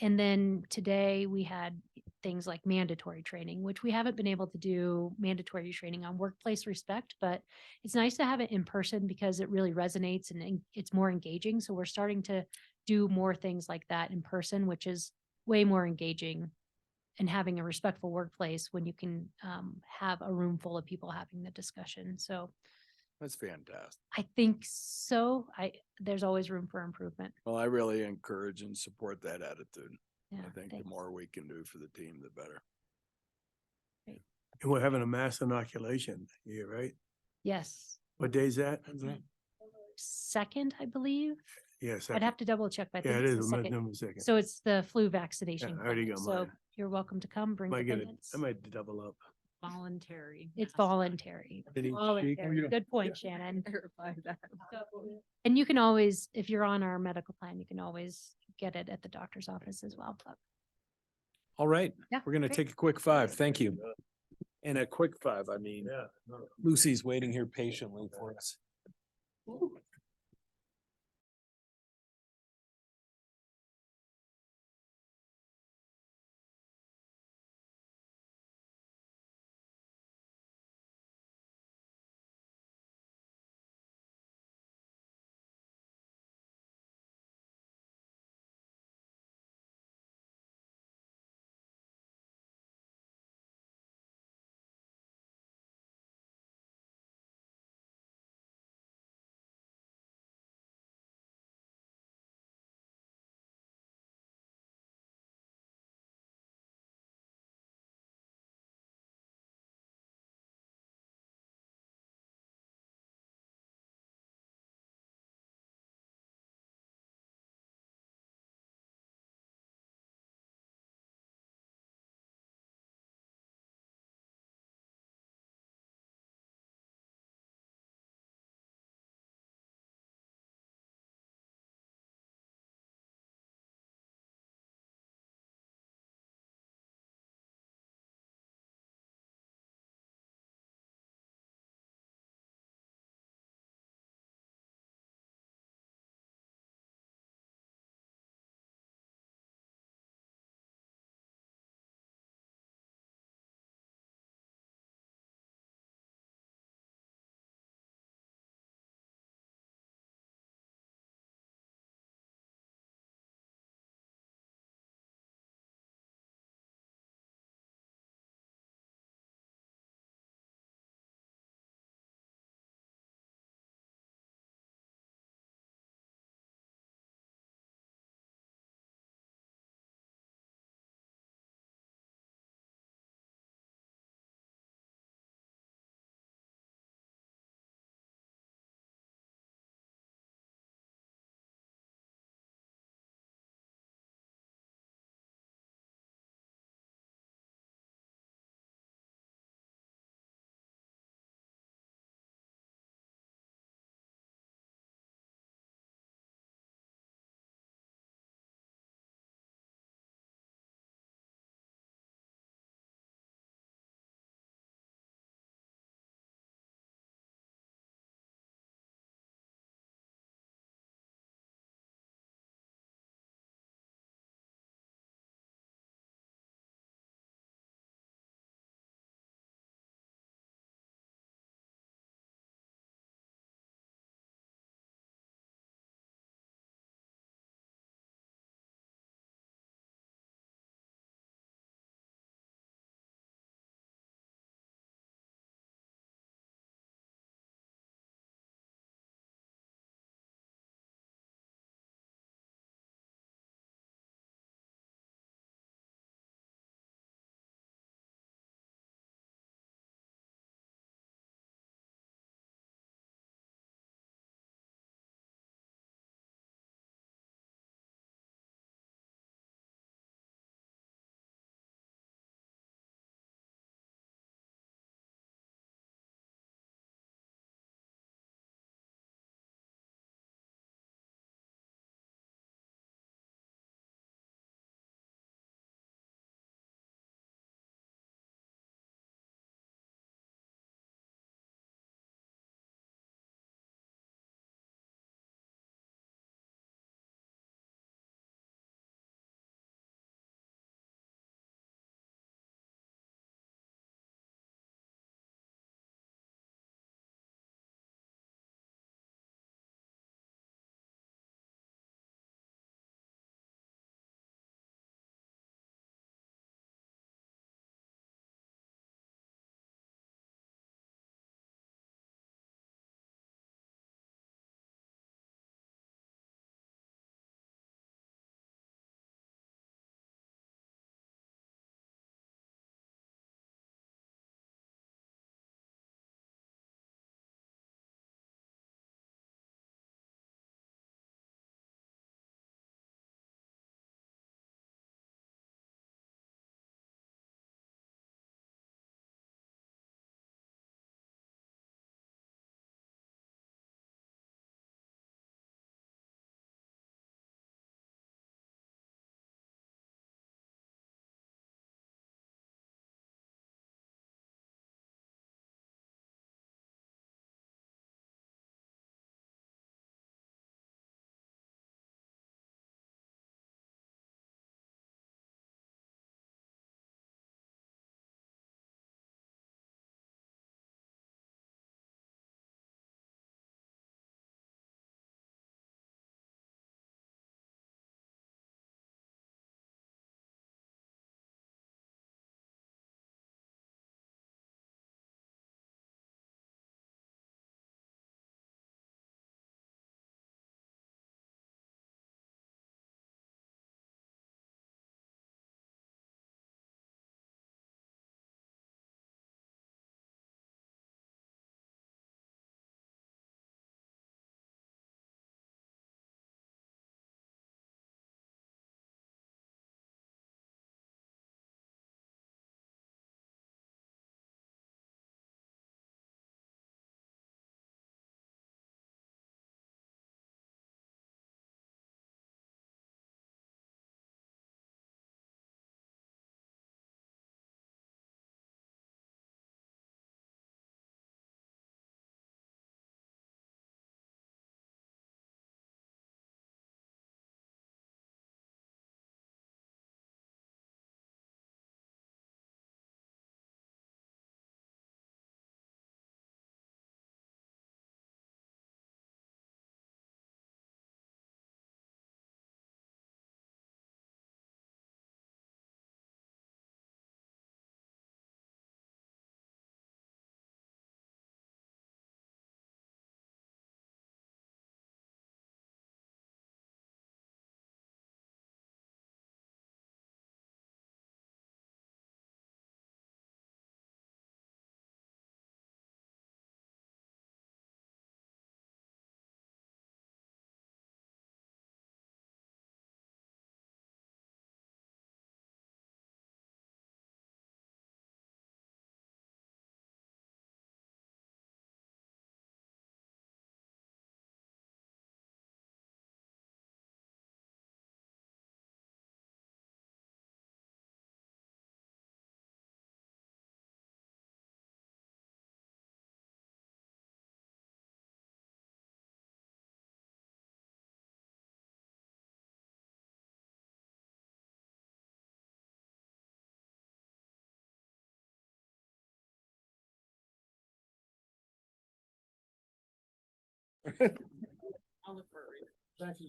Speaker 19: And then today we had things like mandatory training, which we haven't been able to do mandatory training on workplace respect, but it's nice to have it in person because it really resonates and it's more engaging. So we're starting to do more things like that in person, which is way more engaging, and having a respectful workplace when you can have a room full of people having the discussion. So
Speaker 3: That's fantastic.
Speaker 19: I think so. There's always room for improvement.
Speaker 3: Well, I really encourage and support that attitude.
Speaker 19: Yeah,
Speaker 3: I think
Speaker 19: thanks.
Speaker 3: the more we can do for the team, the better.
Speaker 5: And we're having a mass inoculation here, right?
Speaker 19: Yes.
Speaker 5: What day is that?
Speaker 19: Second, I believe.
Speaker 5: Yes.
Speaker 19: I'd have to double check, but I
Speaker 5: Yeah,
Speaker 19: think
Speaker 5: it
Speaker 19: it's
Speaker 5: is.
Speaker 19: the
Speaker 5: November
Speaker 19: second.
Speaker 5: 2nd.
Speaker 19: So it's the flu vaccination.
Speaker 5: Yeah, I already
Speaker 19: clinic.
Speaker 5: got
Speaker 19: So
Speaker 5: mine.
Speaker 19: you're welcome to come, bring
Speaker 5: Might get it.
Speaker 19: dependents.
Speaker 5: I might double up.
Speaker 13: Voluntary.
Speaker 19: It's voluntary.
Speaker 5: Did he-
Speaker 19: Voluntary. Good point, Shannon.
Speaker 6: Verify that.
Speaker 19: And you can always, if you're on our medical plan, you can always get it at the doctor's office as well. But
Speaker 1: All right,
Speaker 19: Yeah,
Speaker 1: we're gonna
Speaker 19: great.
Speaker 1: take a quick 5. Thank you. And a quick 5, I mean, Lucy's waiting here patiently for us.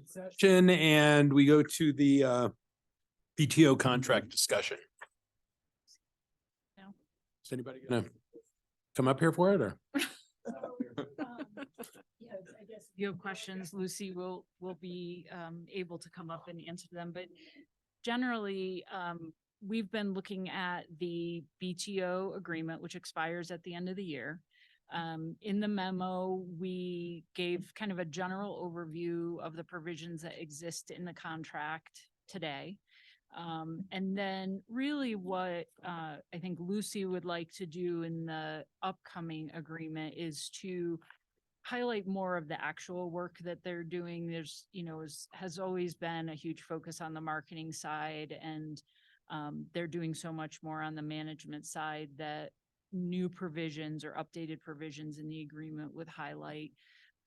Speaker 1: Session, and we go to the PTO contract discussion.
Speaker 13: No.
Speaker 1: Is anybody gonna come up here for it, or?
Speaker 13: Yes, I guess if you have questions, Lucy will be able to come up and answer them, but generally, we've been looking at the BTO agreement, which expires at the end of the year. In the memo, we gave kind of a general overview of the provisions that exist in the contract today. And then really what I think Lucy would like to do in the upcoming agreement is to highlight more of the actual work that they're doing. There's, has always been a huge focus on the marketing side, and they're doing so much more on the management side that new provisions or updated provisions in the agreement would highlight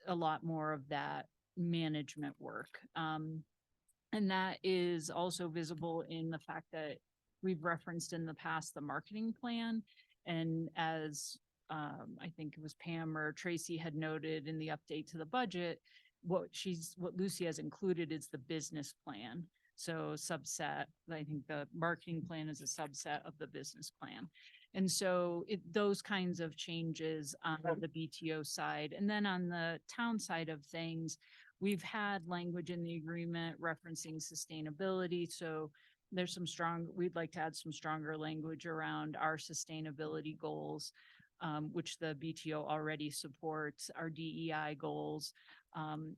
Speaker 13: a lot more of that management work. And that is also visible in the fact that we've referenced in the past the marketing plan. And as I think it was Pam or Tracy had noted in the update to the budget, what Lucy has included is the business plan. So subset, I think the marketing plan is a subset of the business plan. And so those kinds of changes on the BTO side. And then on the town side of things, we've had language in the agreement referencing sustainability. So there's we'd like to add some stronger language around our sustainability goals, which the BTO already supports, our DEI goals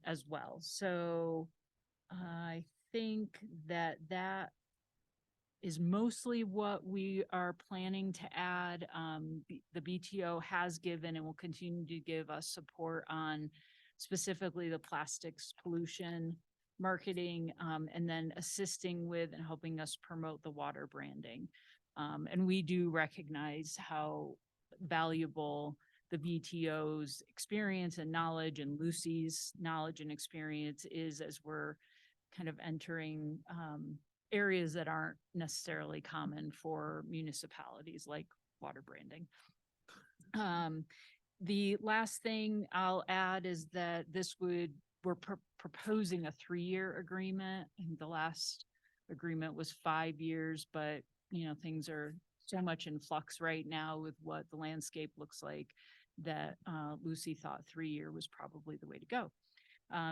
Speaker 13: as well. So I think that is mostly what we are planning to add. The BTO has given and will continue to give us support on specifically the plastics pollution marketing, and then assisting with and helping us promote the water branding. And we do recognize how valuable the BTO's experience and knowledge and Lucy's knowledge and experience is as we're kind of entering areas that aren't necessarily common for municipalities like water branding. The last thing I'll add is that we're proposing a 3-year agreement. I think the last agreement was 5 years, but things are so much in flux right now with what the landscape looks like that Lucy thought 3-year was probably the way to go.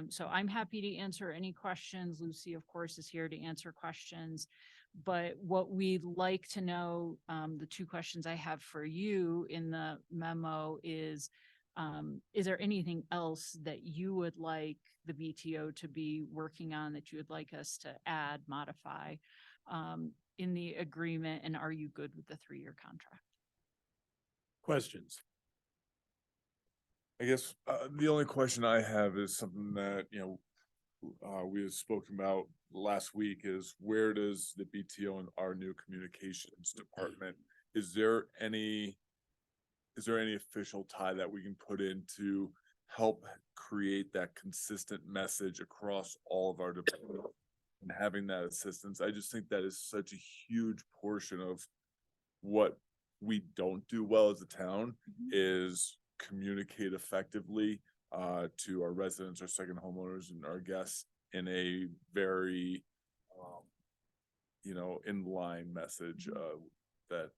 Speaker 13: So I'm happy to answer any questions. Lucy, of course, is here to answer questions. But what we'd like to know, the 2 questions I have for you in the memo is there anything else that you would like the BTO to be working on that you would like us to add, modify in the agreement? And are you good with the 3-year contract?
Speaker 1: Questions?
Speaker 8: I guess the only question I have is something that, we have spoken about last week is where does the BTO and our new communications department, is there any official tie that we can put in to help create that consistent message across all of our departments and having that assistance? I just think that is such a huge portion of what we don't do well as a town is communicate effectively to our residents, our second homeowners, and our guests in a very in line message that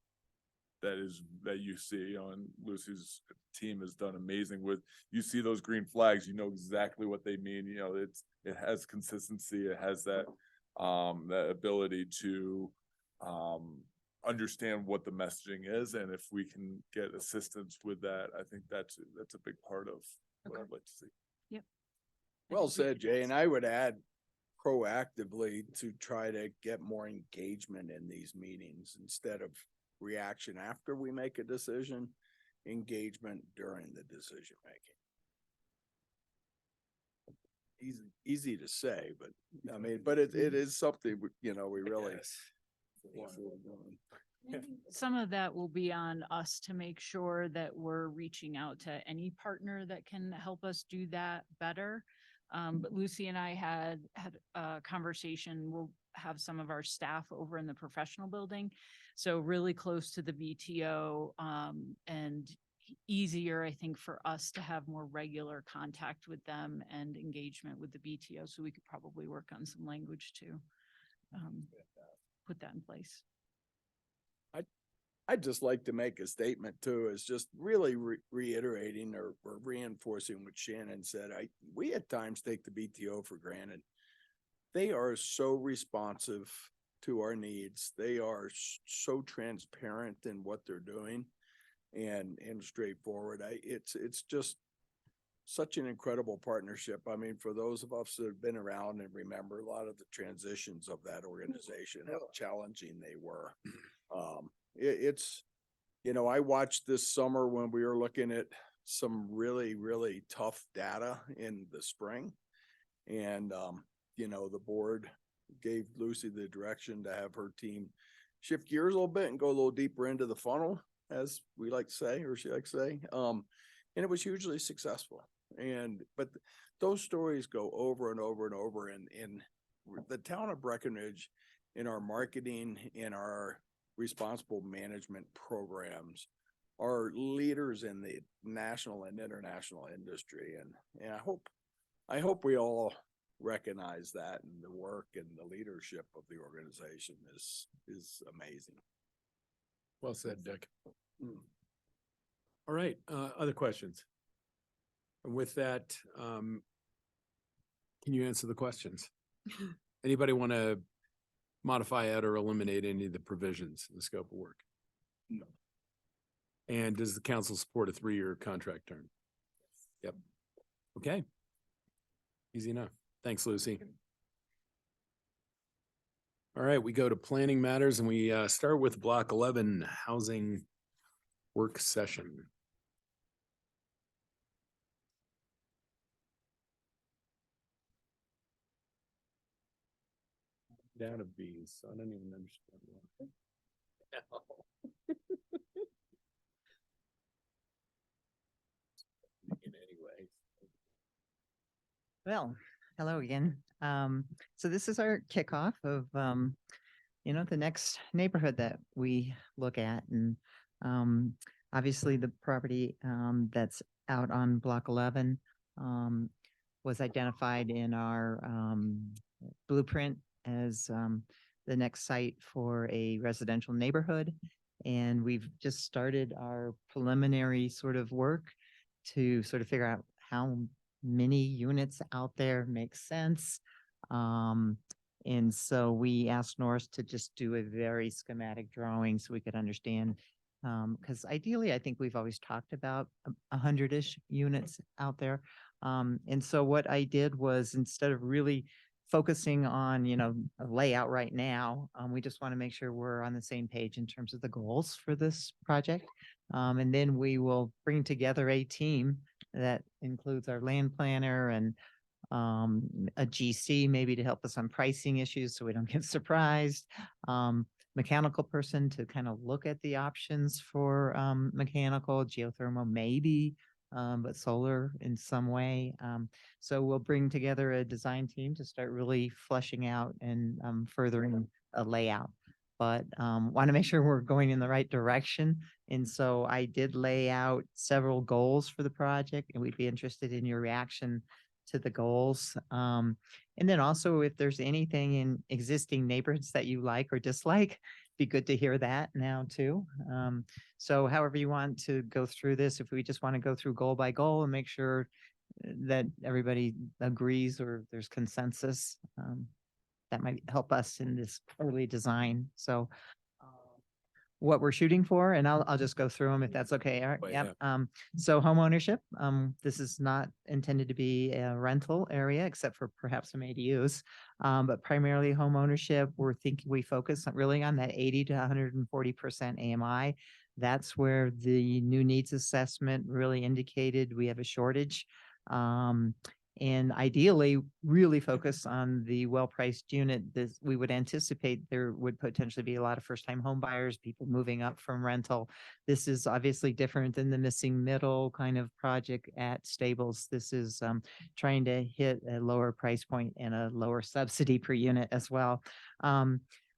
Speaker 8: you see. And Lucy's team has done amazing with. You see those green flags, you know exactly what they mean. It has consistency. It has that that ability to understand what the messaging is, and if we can get assistance with that, I think that's a big part of what I'd like to see.
Speaker 13: Yep.
Speaker 3: Well said, Jay. And I would add proactively to try to get more engagement in these meetings instead of reaction after we make a decision, engagement during the decision making. Easy to say, but I mean, but it is something, we really.
Speaker 13: Some of that will be on us to make sure that we're reaching out to any partner that can help us do that better. But Lucy and I had a conversation. We'll have some of our staff over in the professional building, so really close to the BTO. And easier, I think, for us to have more regular contact with them and engagement with the BTO. So we could probably work on some language to put that in place.
Speaker 3: I'd just like to make a statement too, is just really reiterating or reinforcing what Shannon said. We at times take the BTO for granted. They are so responsive to our needs. They are so transparent in what they're doing and straightforward. It's just such an incredible partnership. I mean, for those of us that have been around and remember a lot of the transitions of that organization, how challenging they were. It's, you know, I watched this summer when we were looking at some really, really tough data in the spring. And, you know, the board gave Lucy the direction to have her team shift gears a little bit and go a little deeper into the funnel, as we like to say, or she likes to say. And it was hugely successful. But those stories go over and over and over. And in the town of Breckenridge, in our marketing, in our responsible management programs, are leaders in the national and international industry. And I hope we all recognize that, and the work and the leadership of the organization is amazing.
Speaker 1: Well said, Dick. All right, other questions? And with that, can you answer the questions? Anybody want to modify, add, or eliminate any of the provisions in the scope of work?
Speaker 3: No.
Speaker 1: And does the council support a 3-year contract term? Yep. Okay. Easy enough. Thanks, Lucy. All right, we go to planning matters, and we start with block 11, housing work session. Down to B's, so I don't even understand why. In any way.
Speaker 6: Well, hello again. So this is our kickoff of, the next neighborhood that we look at. And obviously the property that's out on block 11 was identified in our blueprint as the next site for a residential neighborhood. And we've just started our preliminary sort of work to sort of figure out how many units out there make sense. And so we asked Norris to just do a very schematic drawing so we could understand. Because ideally, I think we've always talked about 100-ish units out there. And so what I did was, instead of really focusing on, a layout right now, we just want to make sure we're on the same page in terms of the goals for this project. And then we will bring together a team that includes our land planner and a GC maybe to help us on pricing issues so we don't get surprised. Mechanical person to kind of look at the options for mechanical, geothermal maybe, but solar in some way. So we'll bring together a design team to start really fleshing out and furthering a layout. But want to make sure we're going in the right direction. And so I did lay out several goals for the project, and we'd be interested in your reaction to the goals. And then also, if there's anything in existing neighborhoods that you like or dislike, be good to hear that now too. So however you want to go through this, if we just want to go through goal by goal and make sure that everybody agrees or there's consensus, that might help us in this early design. So what we're shooting for, and I'll just go through them if that's okay, Eric.
Speaker 1: Well,
Speaker 6: Yep. So home ownership, this is not intended to be a rental area except for perhaps some ADUs, but primarily home ownership. We're thinking we focus really on that 80 to 140% AMI. That's where the new needs assessment really indicated we have a shortage. And ideally really focus on the well-priced unit. This, we would anticipate there would potentially be a lot of first-time home buyers, people moving up from rental. This is obviously different than the missing middle kind of project at Stables. This is trying to hit a lower price point and a lower subsidy per unit as well.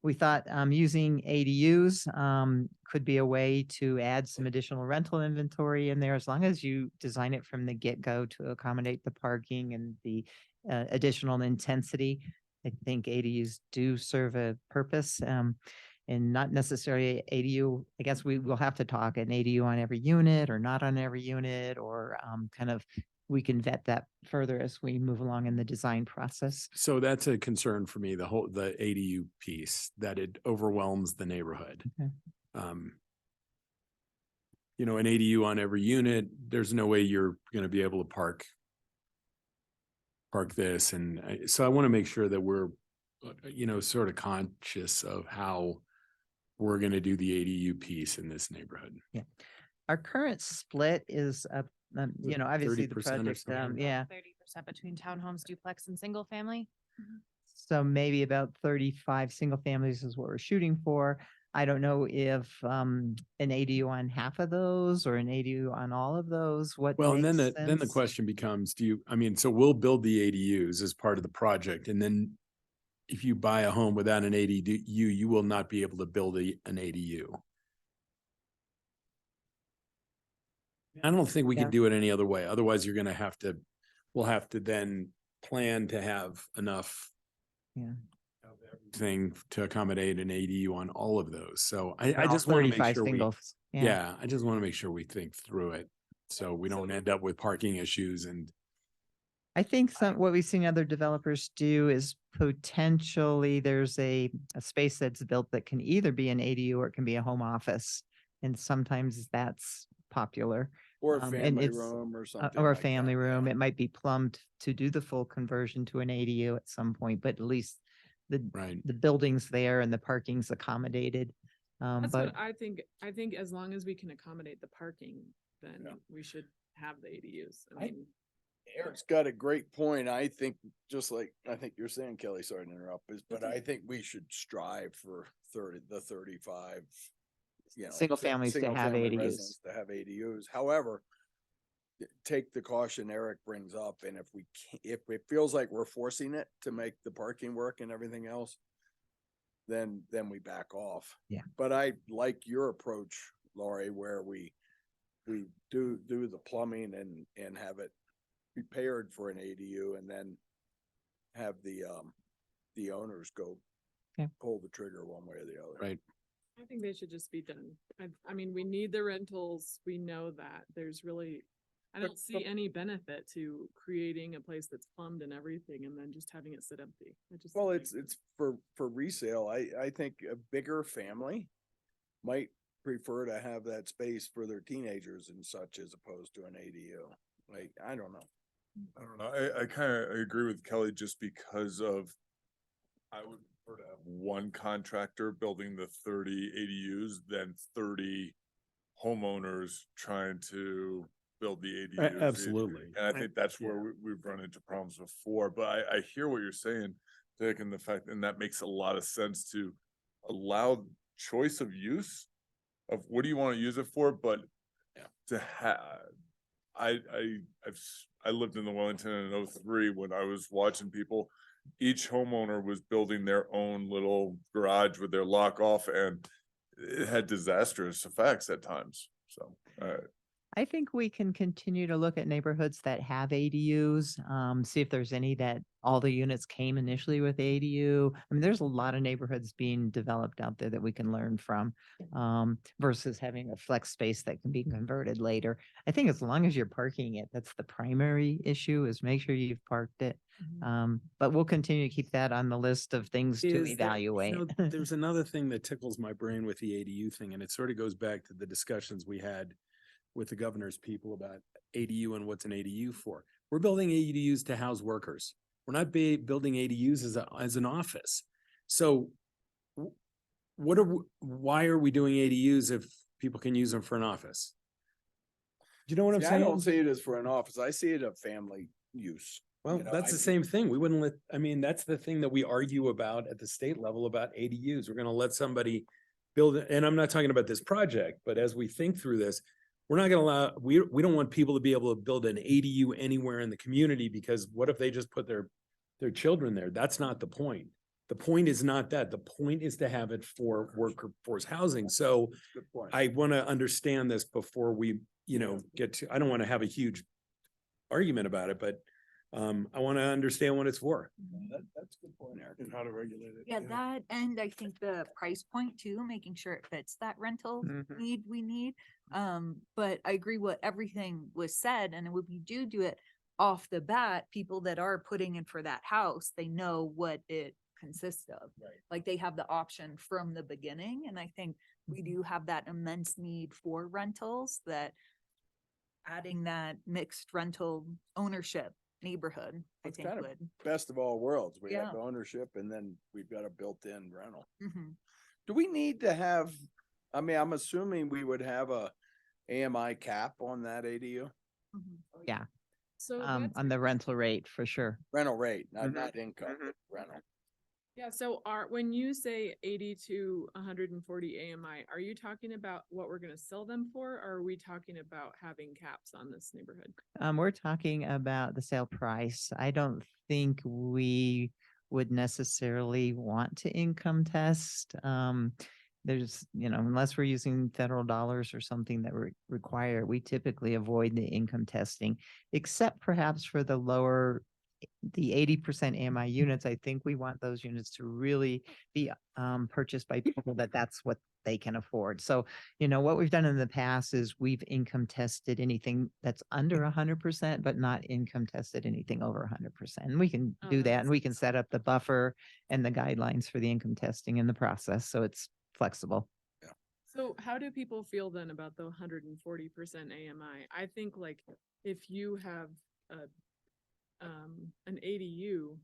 Speaker 20: we thought using ADUs could be a way to add some additional rental inventory in there, as long as you design it from the get-go to accommodate the parking and the additional intensity. I think ADUs do serve a purpose. And not necessarily ADU, I guess we will have to talk an ADU on every unit or not on every unit, or kind of, we can vet that further as we move along in the design process.
Speaker 1: So that's a concern for me, the ADU piece, that it overwhelms the neighborhood.
Speaker 20: Okay.
Speaker 1: You know, an ADU on every unit, there's no way you're gonna be able to park this. And so I want to make sure that we're, you know, sort of conscious of how we're going to do the ADU piece in this neighborhood.
Speaker 20: Yeah. Our current split is, you know, obviously the
Speaker 1: 30% or
Speaker 20: project,
Speaker 1: something.
Speaker 20: yeah.
Speaker 21: 30% between townhomes, duplex and single family.
Speaker 20: So maybe about 35 single families is what we're shooting for. I don't know if an ADU on half of those or an ADU on all of those, what
Speaker 1: Well, and then
Speaker 20: makes
Speaker 1: then the
Speaker 20: sense?
Speaker 1: question becomes, so we'll build the ADUs as part of the project. And then if you buy a home without an ADU, you will not be able to build an ADU. I don't think we
Speaker 20: Yeah.
Speaker 1: can do it any other way. Otherwise, we'll have to then plan to have enough
Speaker 20: Yeah.
Speaker 1: thing to accommodate an ADU on all of those. So I
Speaker 20: all
Speaker 1: just want to make
Speaker 20: 35
Speaker 1: sure
Speaker 20: singles.
Speaker 1: yeah, I just want to make sure we think through it. So we don't end up with parking issues and
Speaker 20: I think what we've seen other developers do is potentially there's a space that's built that can either be an ADU or it can be a home office. And sometimes that's popular.
Speaker 3: Or a
Speaker 20: and
Speaker 3: family
Speaker 20: it's,
Speaker 3: room or something.
Speaker 20: or a
Speaker 3: like that,
Speaker 20: family room.
Speaker 3: yeah.
Speaker 20: It might be plumbed to do the full conversion to an ADU at some point, but at least the building's there and the parking's accommodated.
Speaker 18: That's
Speaker 20: But
Speaker 18: what I think. I think as long as we can accommodate the parking, then we should have the ADUs. I mean,
Speaker 3: Eric's got a great point. I think, just like, I think you're saying, Kelly, sorry to interrupt, but I think we should strive for 35, you know.
Speaker 20: Single families to have
Speaker 3: single-family
Speaker 20: ADUs.
Speaker 3: residents to have ADUs. However, take the caution Eric brings up, and if it feels like we're forcing it to make the parking work and everything else, then we back off.
Speaker 20: Yeah.
Speaker 3: But I like your approach, Laurie, where we do the plumbing and have it prepared for an ADU, and then have the owners go pull the trigger one way or the other.
Speaker 1: Right.
Speaker 18: I think they should just be done. I mean, we need the rentals. We know that there's really, I don't see any benefit to creating a place that's plumbed and everything and then just having it sit empty.
Speaker 3: Well, it's for resale. I think a bigger family might prefer to have that space for their teenagers and such as opposed to an ADU. Like, I don't know.
Speaker 8: I don't know. I kind of agree with Kelly just because of, I would prefer to have one contractor building the 30 ADUs than 30 homeowners trying to build the ADUs.
Speaker 1: Absolutely.
Speaker 8: And I think that's where we've run into problems before, but I hear what you're saying, Dick, and the fact, and that makes a lot of sense to allow choice of use of what do you want to use it for, but to have, I lived in the Wellington in 03 when I was watching people, each homeowner was building their own little garage with their lock off, and it had disastrous effects at times. So,
Speaker 20: I think we can continue to look at neighborhoods that have ADUs, see if there's any that all the units came initially with ADU. I mean, there's a lot of neighborhoods being developed out there that we can learn from, versus having a flex space that can be converted later. I think as long as you're parking it, that's the primary issue, is make sure you've parked it. But we'll continue to keep that on the list of things to
Speaker 1: Is there-
Speaker 20: evaluate.
Speaker 1: There's another thing that tickles my brain with the ADU thing, and it sort of goes back to the discussions we had with the governor's people about ADU and what's an ADU for. We're building ADUs to house workers. We're not building ADUs as an office. So why are we doing ADUs if people can use them for an office? Do you know what I'm
Speaker 3: See, I
Speaker 1: saying?
Speaker 3: don't see it as for an office. I see it a family use.
Speaker 1: Well,
Speaker 3: You know,
Speaker 1: that's the same thing. We wouldn't that's the thing that we argue about at the state level about ADUs. We're gonna let somebody build it, and I'm not talking about this project, but as we think through this, we're not gonna allow, we don't want people to be able to build an ADU anywhere in the community, because what if they just put their children there? That's not the point. The point is not that. The point is to have it for workforce housing. So
Speaker 3: Good point.
Speaker 1: I want to understand this before we, get to, I don't want to have a huge argument about it, but I want to understand what it's for.
Speaker 3: That's a good point, Eric.
Speaker 5: And how to regulate it.
Speaker 4: Yeah, that, and I think the price point too, making sure it fits that rental
Speaker 20: Mhm.
Speaker 4: need we need. But I agree what everything was said, and if we do it off the bat, people that are putting in for that house, they know what it consists of.
Speaker 3: Right.
Speaker 4: Like they have the option from the beginning, and I think we do have that immense need for rentals, that adding that mixed rental ownership neighborhood, I
Speaker 3: It's
Speaker 4: think
Speaker 3: kind of
Speaker 4: would.
Speaker 3: best of all worlds. We have
Speaker 4: Yeah.
Speaker 3: the ownership and then we've got a built-in rental.
Speaker 4: Mhm.
Speaker 3: Do we need to have, I mean, I'm assuming we would have a AMI cap on that ADU?
Speaker 20: Yeah,
Speaker 18: So
Speaker 20: on
Speaker 18: that's,
Speaker 20: the rental rate for sure.
Speaker 3: Rental rate, not,
Speaker 20: Mhm.
Speaker 3: not income, but rental.
Speaker 18: yeah, so when you say 80 to 140 AMI, are you talking about what we're gonna sell them for? Or are we talking about having caps on this neighborhood?
Speaker 20: We're talking about the sale price. I don't think we would necessarily want to income test. There's, unless we're using federal dollars or something that require, we typically avoid the income testing, except perhaps for the lower, the 80% AMI units. I think we want those units to really be purchased by people that's what they can afford. So, what we've done in the past is we've income tested anything that's under 100%, but not income tested anything over 100%. And we can
Speaker 18: Oh,
Speaker 20: do
Speaker 18: that
Speaker 20: that,
Speaker 18: makes
Speaker 20: and we can set up the buffer and the guidelines for the income testing in the process. So it's flexible.
Speaker 18: So how do people feel then about the 140% AMI? I think like if you have an ADU,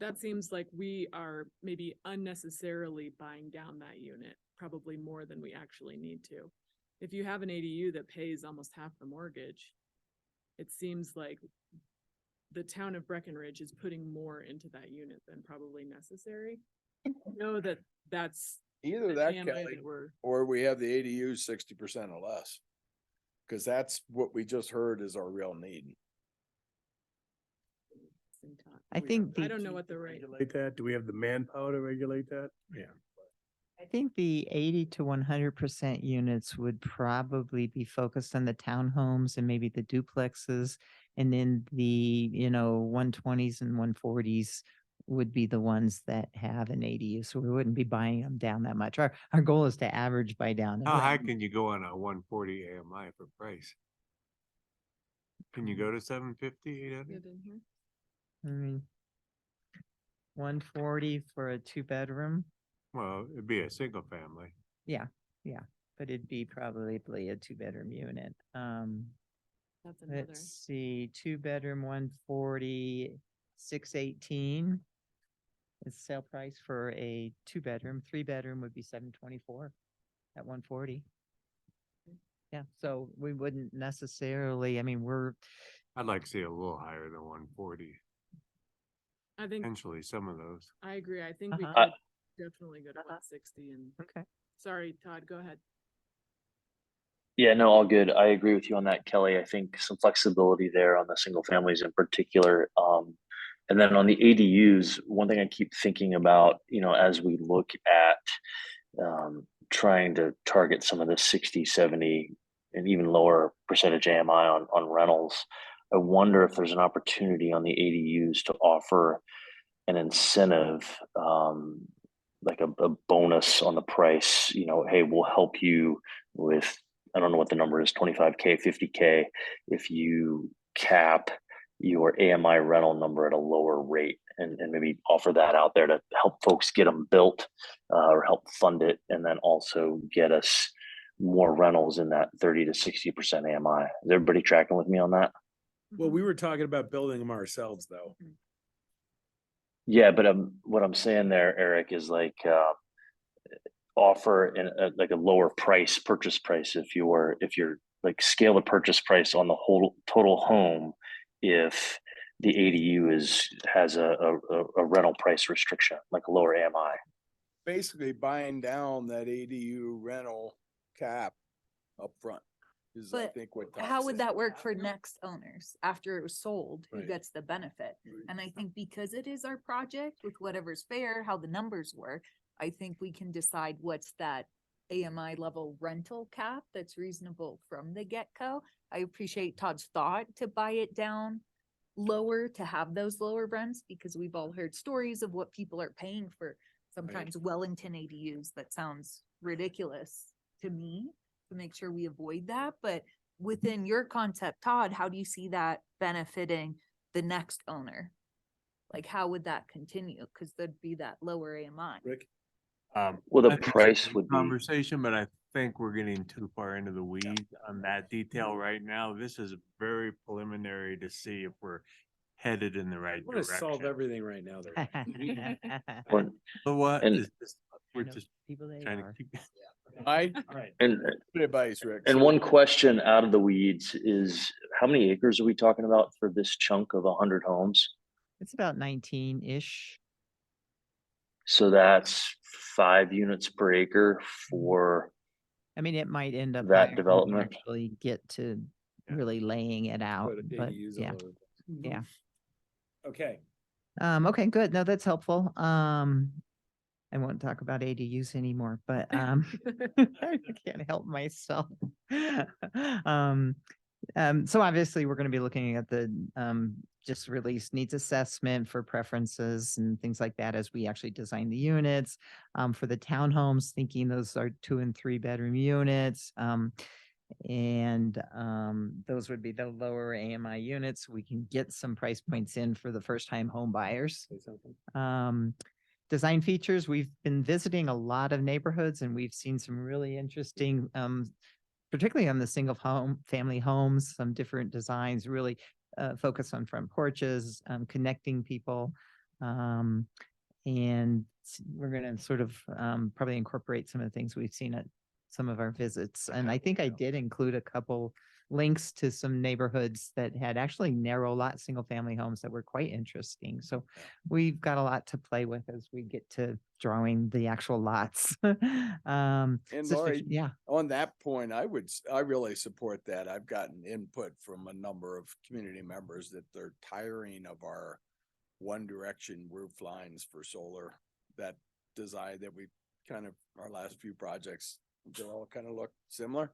Speaker 18: that seems like we are maybe unnecessarily buying down that unit, probably more than we actually need to. If you have an ADU that pays almost half the mortgage, it seems like the town of Breckenridge is putting more into that unit than probably necessary. Know that that's
Speaker 3: Either
Speaker 18: an
Speaker 3: that,
Speaker 18: AMI
Speaker 3: Kelly,
Speaker 18: that we're-
Speaker 3: or we have the ADU 60% or less. Cause that's what we just heard is our real need.
Speaker 20: I think
Speaker 18: I don't know what the rate.
Speaker 5: Regulate that? Do we have the manpower to regulate that?
Speaker 1: Yeah.
Speaker 20: I think the 80 to 100% units would probably be focused on the townhomes and maybe the duplexes. And then the, 120s and 140s would be the ones that have an ADU. So we wouldn't be buying them down that much. Our goal is to average buy down.
Speaker 7: How high can you go on a 140 AMI for price? Can you go to 750, 800?
Speaker 18: Get in here.
Speaker 20: I mean, 140 for a 2-bedroom.
Speaker 7: Well, it'd be a single family.
Speaker 20: Yeah, but it'd be probably a 2-bedroom unit.
Speaker 18: That's another.
Speaker 20: Let's see, 2-bedroom, 140, 618. Is sale price for a 2-bedroom. 3-bedroom would be 724 at 140. Yeah, so we wouldn't necessarily,
Speaker 7: I'd like to see a little higher than 140.
Speaker 18: I think,
Speaker 7: Potentially some of those.
Speaker 18: I agree. I think we
Speaker 20: Uh-huh.
Speaker 18: could definitely go to 160 and.
Speaker 20: Okay.
Speaker 18: Sorry, Todd, go ahead.
Speaker 9: Yeah, no, all good. I agree with you on that, Kelly. I think some flexibility there on the single families in particular. And then on the ADUs, one thing I keep thinking about, as we look at trying to target some of the 60, 70, and even lower percentage AMI on rentals, I wonder if there's an opportunity on the ADUs to offer an incentive, like a bonus on the price, hey, we'll help you with, I don't know what the number is, 25K, 50K, if you cap your AMI rental number at a lower rate, and maybe offer that out there to help folks get them built or help fund it, and then also get us more rentals in that 30 to 60% AMI. Is everybody tracking with me on that?
Speaker 1: Well, we were talking about building them ourselves, though.
Speaker 9: Yeah, but what I'm saying there, Eric, is like offer like a lower purchase price if you're like scale the purchase price on the whole total home if the ADU has a rental price restriction, like a lower AMI.
Speaker 3: Basically buying down that ADU rental cap up front. is I
Speaker 4: But
Speaker 3: think what. Todd
Speaker 4: how would
Speaker 3: said.
Speaker 4: that work for next owners after it was sold? Who
Speaker 1: Right.
Speaker 4: gets the benefit? And I think because it is our project with whatever's fair, how the numbers work, I think we can decide what's that AMI level rental cap that's reasonable from the get-go. I appreciate Todd's thought to buy it down lower, to have those lower rents, because we've all heard stories of what people are paying for sometimes Wellington ADUs. That sounds ridiculous to me, to make sure we avoid that. But within your concept, Todd, how do you see that benefiting the next owner? Like, how would that continue? Because there'd be that lower AMI.
Speaker 1: Rick?
Speaker 9: Well, the
Speaker 7: I think it's a
Speaker 9: price
Speaker 7: good
Speaker 9: would be,
Speaker 7: Conversation, but I think we're getting too far into the weeds on that detail right now. This is very preliminary to see if we're headed in the right
Speaker 1: I want to solve
Speaker 7: direction.
Speaker 1: everything right now. though.
Speaker 9: What-
Speaker 7: But what
Speaker 9: and-
Speaker 7: is this? We're
Speaker 20: know,
Speaker 7: just
Speaker 20: people they
Speaker 7: trying to
Speaker 20: are.
Speaker 7: keep.
Speaker 3: I,
Speaker 1: All right.
Speaker 9: and,
Speaker 3: good advice, Rick.
Speaker 9: and
Speaker 3: So-
Speaker 9: one question out of the weeds is, how many acres are we talking about for this chunk of 100 homes?
Speaker 20: It's about 19-ish.
Speaker 9: So that's 5 units per acre for,
Speaker 20: I mean, it might end up
Speaker 9: that
Speaker 20: higher when we
Speaker 9: development.
Speaker 20: actually get to
Speaker 7: Yeah.
Speaker 20: really laying it out,
Speaker 1: Put a
Speaker 20: but
Speaker 1: ADUs
Speaker 20: yeah,
Speaker 1: all over.
Speaker 20: yeah.
Speaker 1: Okay.
Speaker 20: Okay, good. No, that's helpful. I won't talk about ADUs anymore, but I can't help myself. So obviously we're going to be looking at the just released needs assessment for preferences and things like that as we actually design the units. For the townhomes, thinking those are 2 and 3 bedroom units. And those would be the lower AMI units. We can get some price points in for the first time home buyers.
Speaker 1: Say something.
Speaker 20: Design features, we've been visiting a lot of neighborhoods and we've seen some really interesting, particularly on the single home, family homes, some different designs, really focus on front porches, connecting people. And we're going to sort of probably incorporate some of the things we've seen at some of our visits. And I think I did include a couple links to some neighborhoods that had actually narrow lot, single family homes that were quite interesting. So we've got a lot to play with as we get to drawing the actual lots.
Speaker 3: And
Speaker 20: so
Speaker 3: Lori,
Speaker 20: yeah,
Speaker 3: on that point, I really support that. I've gotten input from a number of community members that they're tiring of our one direction roof lines for solar. That design that we kind of, our last few projects, they all kind of look similar.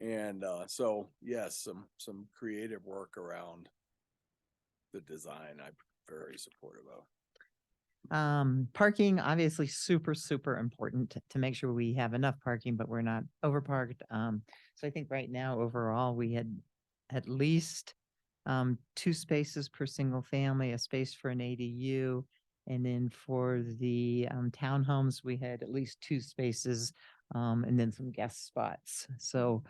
Speaker 3: And so yes, some creative work around the design I'm very supportive of.
Speaker 20: Parking, obviously super, super important to make sure we have enough parking, but we're not overparked. So I think right now overall, we had at least 2 spaces per single family, a space for an ADU. And then for the townhomes, we had at least 2 spaces and then some guest spots. So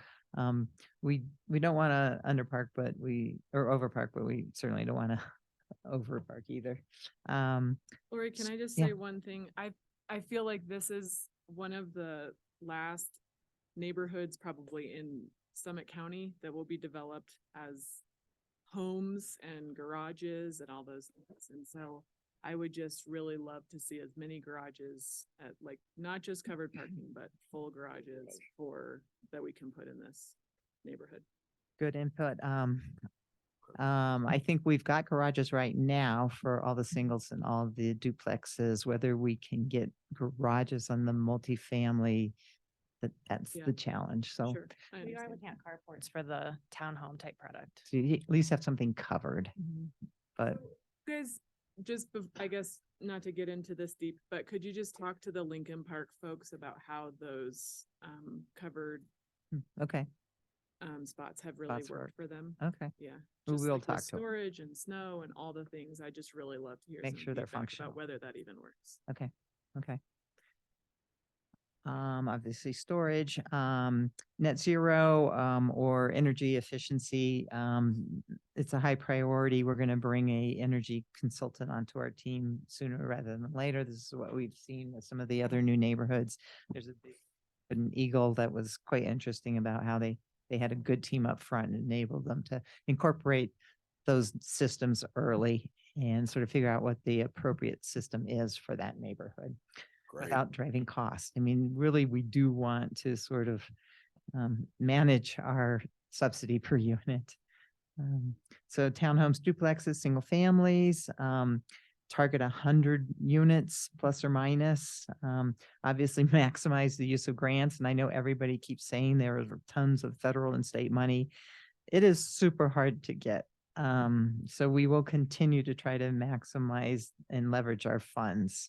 Speaker 20: we don't want to underpark, or overpark, but we certainly don't want to overpark either.
Speaker 18: Lori, can I just
Speaker 20: yeah.
Speaker 18: say one thing? I feel like this is one of the last neighborhoods probably in Summit County that will be developed as homes and garages and all those things. And so I would just really love to see as many garages at, like, not just covered parking, but full garages that we can put in this neighborhood.
Speaker 20: Good input. I think we've got garages right now for all the singles and all the duplexes. Whether we can get garages on the multifamily, that's
Speaker 18: Yeah.
Speaker 20: the challenge. So
Speaker 18: Sure, I
Speaker 21: We are
Speaker 18: understand.
Speaker 21: looking at carports for the townhome type product.
Speaker 20: so you at least have something covered, but
Speaker 18: You guys, just, I guess, not to get into this deep, but could you just talk to the Lincoln Park folks about how those covered
Speaker 20: okay,
Speaker 18: spots have really
Speaker 20: Spots
Speaker 18: worked
Speaker 20: work.
Speaker 18: for them?
Speaker 20: okay.
Speaker 18: Yeah.
Speaker 20: We
Speaker 18: just
Speaker 20: will
Speaker 18: like with
Speaker 20: talk to 'em.
Speaker 18: storage and snow and all the things. I just really love to hear
Speaker 20: Make
Speaker 18: some
Speaker 20: sure they're
Speaker 18: feedback
Speaker 20: functional.
Speaker 18: about whether that even works.
Speaker 20: Okay, okay. Obviously storage, net zero, or energy efficiency. It's a high priority. We're going to bring a energy consultant onto our team sooner rather than later. This is what we've seen with some of the other new neighborhoods. There's an Eagle that was quite interesting about how they had a good team up front and enabled them to incorporate those systems early and sort of figure out what the appropriate system is for that neighborhood
Speaker 3: Great.
Speaker 20: without driving costs. I mean, really, we do want to sort of manage our subsidy per unit. So townhomes, duplexes, single families, target 100 units plus or minus. Obviously maximize the use of grants. And I know everybody keeps saying there are tons of federal and state money. It is super hard to get. So we will continue to try to maximize and leverage our funds.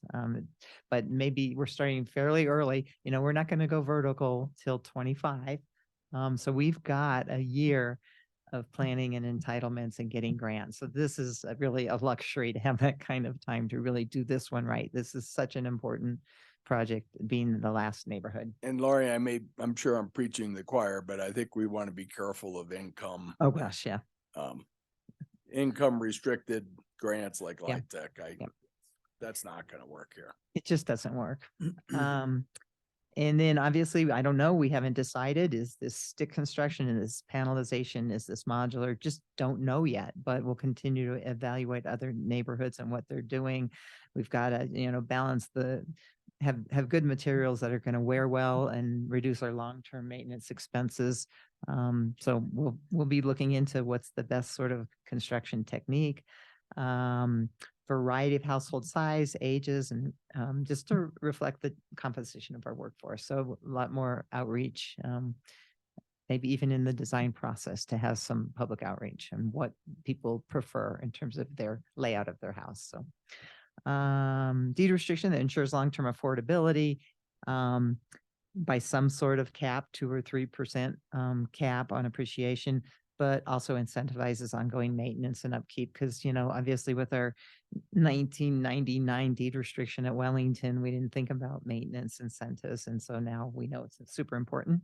Speaker 20: But maybe we're starting fairly early. You know, we're not going to go vertical till 25. So we've got a year of planning and entitlements and getting grants. So this is really a luxury to have that kind of time to really do this one right. This is such an important project, being the last neighborhood.
Speaker 3: And Laurie, I'm sure I'm preaching the choir, but I think we want to be careful of income.
Speaker 20: Oh, gosh, yeah.
Speaker 3: Income restricted grants like
Speaker 20: Yeah.
Speaker 3: Light Tech. That's not going to work here.
Speaker 20: It just doesn't work. And then obviously, I don't know, we haven't decided, is this stick construction and this panelization, is this modular? Just don't know yet, but we'll continue to evaluate other neighborhoods and what they're doing. We've got to, balance have good materials that are going to wear well and reduce our long-term maintenance expenses. So we'll be looking into what's the best sort of construction technique. Variety of household size, ages, and just to reflect the composition of our workforce. So a lot more outreach, maybe even in the design process, to have some public outreach and what people prefer in terms of their layout of their house. So deed restriction that ensures long-term affordability by some sort of cap, 2 or 3% cap on appreciation, but also incentivizes ongoing maintenance and upkeep. Because, obviously with our 1999 deed restriction at Wellington, we didn't think about maintenance incentives. And so now we know it's super important.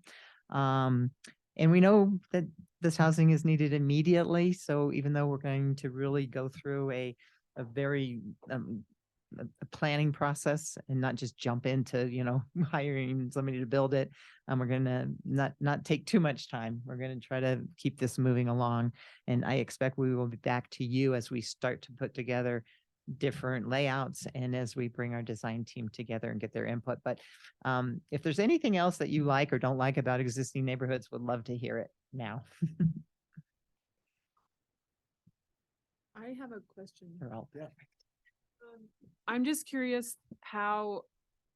Speaker 20: And we know that this housing is needed immediately. So even though we're going to really go through a very a planning process and not just jump into, hiring somebody to build it. We're going to not take too much time. We're going to try to keep this moving along. And I expect we will be back to you as we start to put together different layouts and as we bring our design team together and get their input. But if there's anything else that you like or don't like about existing neighborhoods, would love to hear it now.
Speaker 18: I have a question.
Speaker 20: They're all
Speaker 3: Yeah.
Speaker 18: I'm just curious how,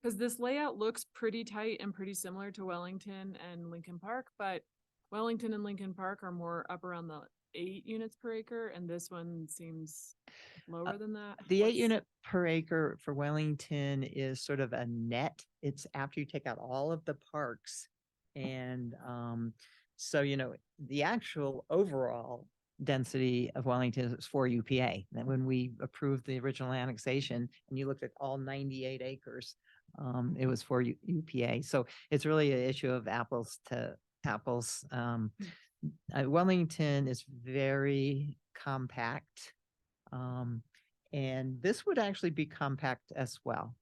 Speaker 18: because this layout looks pretty tight and pretty similar to Wellington and Lincoln Park, but Wellington and Lincoln Park are more up around the 8 units per acre, and this one seems lower than that.
Speaker 20: The 8 unit per acre for Wellington is sort of a net. It's after you take out all of the parks. And so, the actual overall density of Wellington is 4 UPA. And when we approved the original annexation and you looked at all 98 acres, it was 4 UPA. So it's really an issue of apples to apples. Wellington is very compact. And this would actually be compact as well.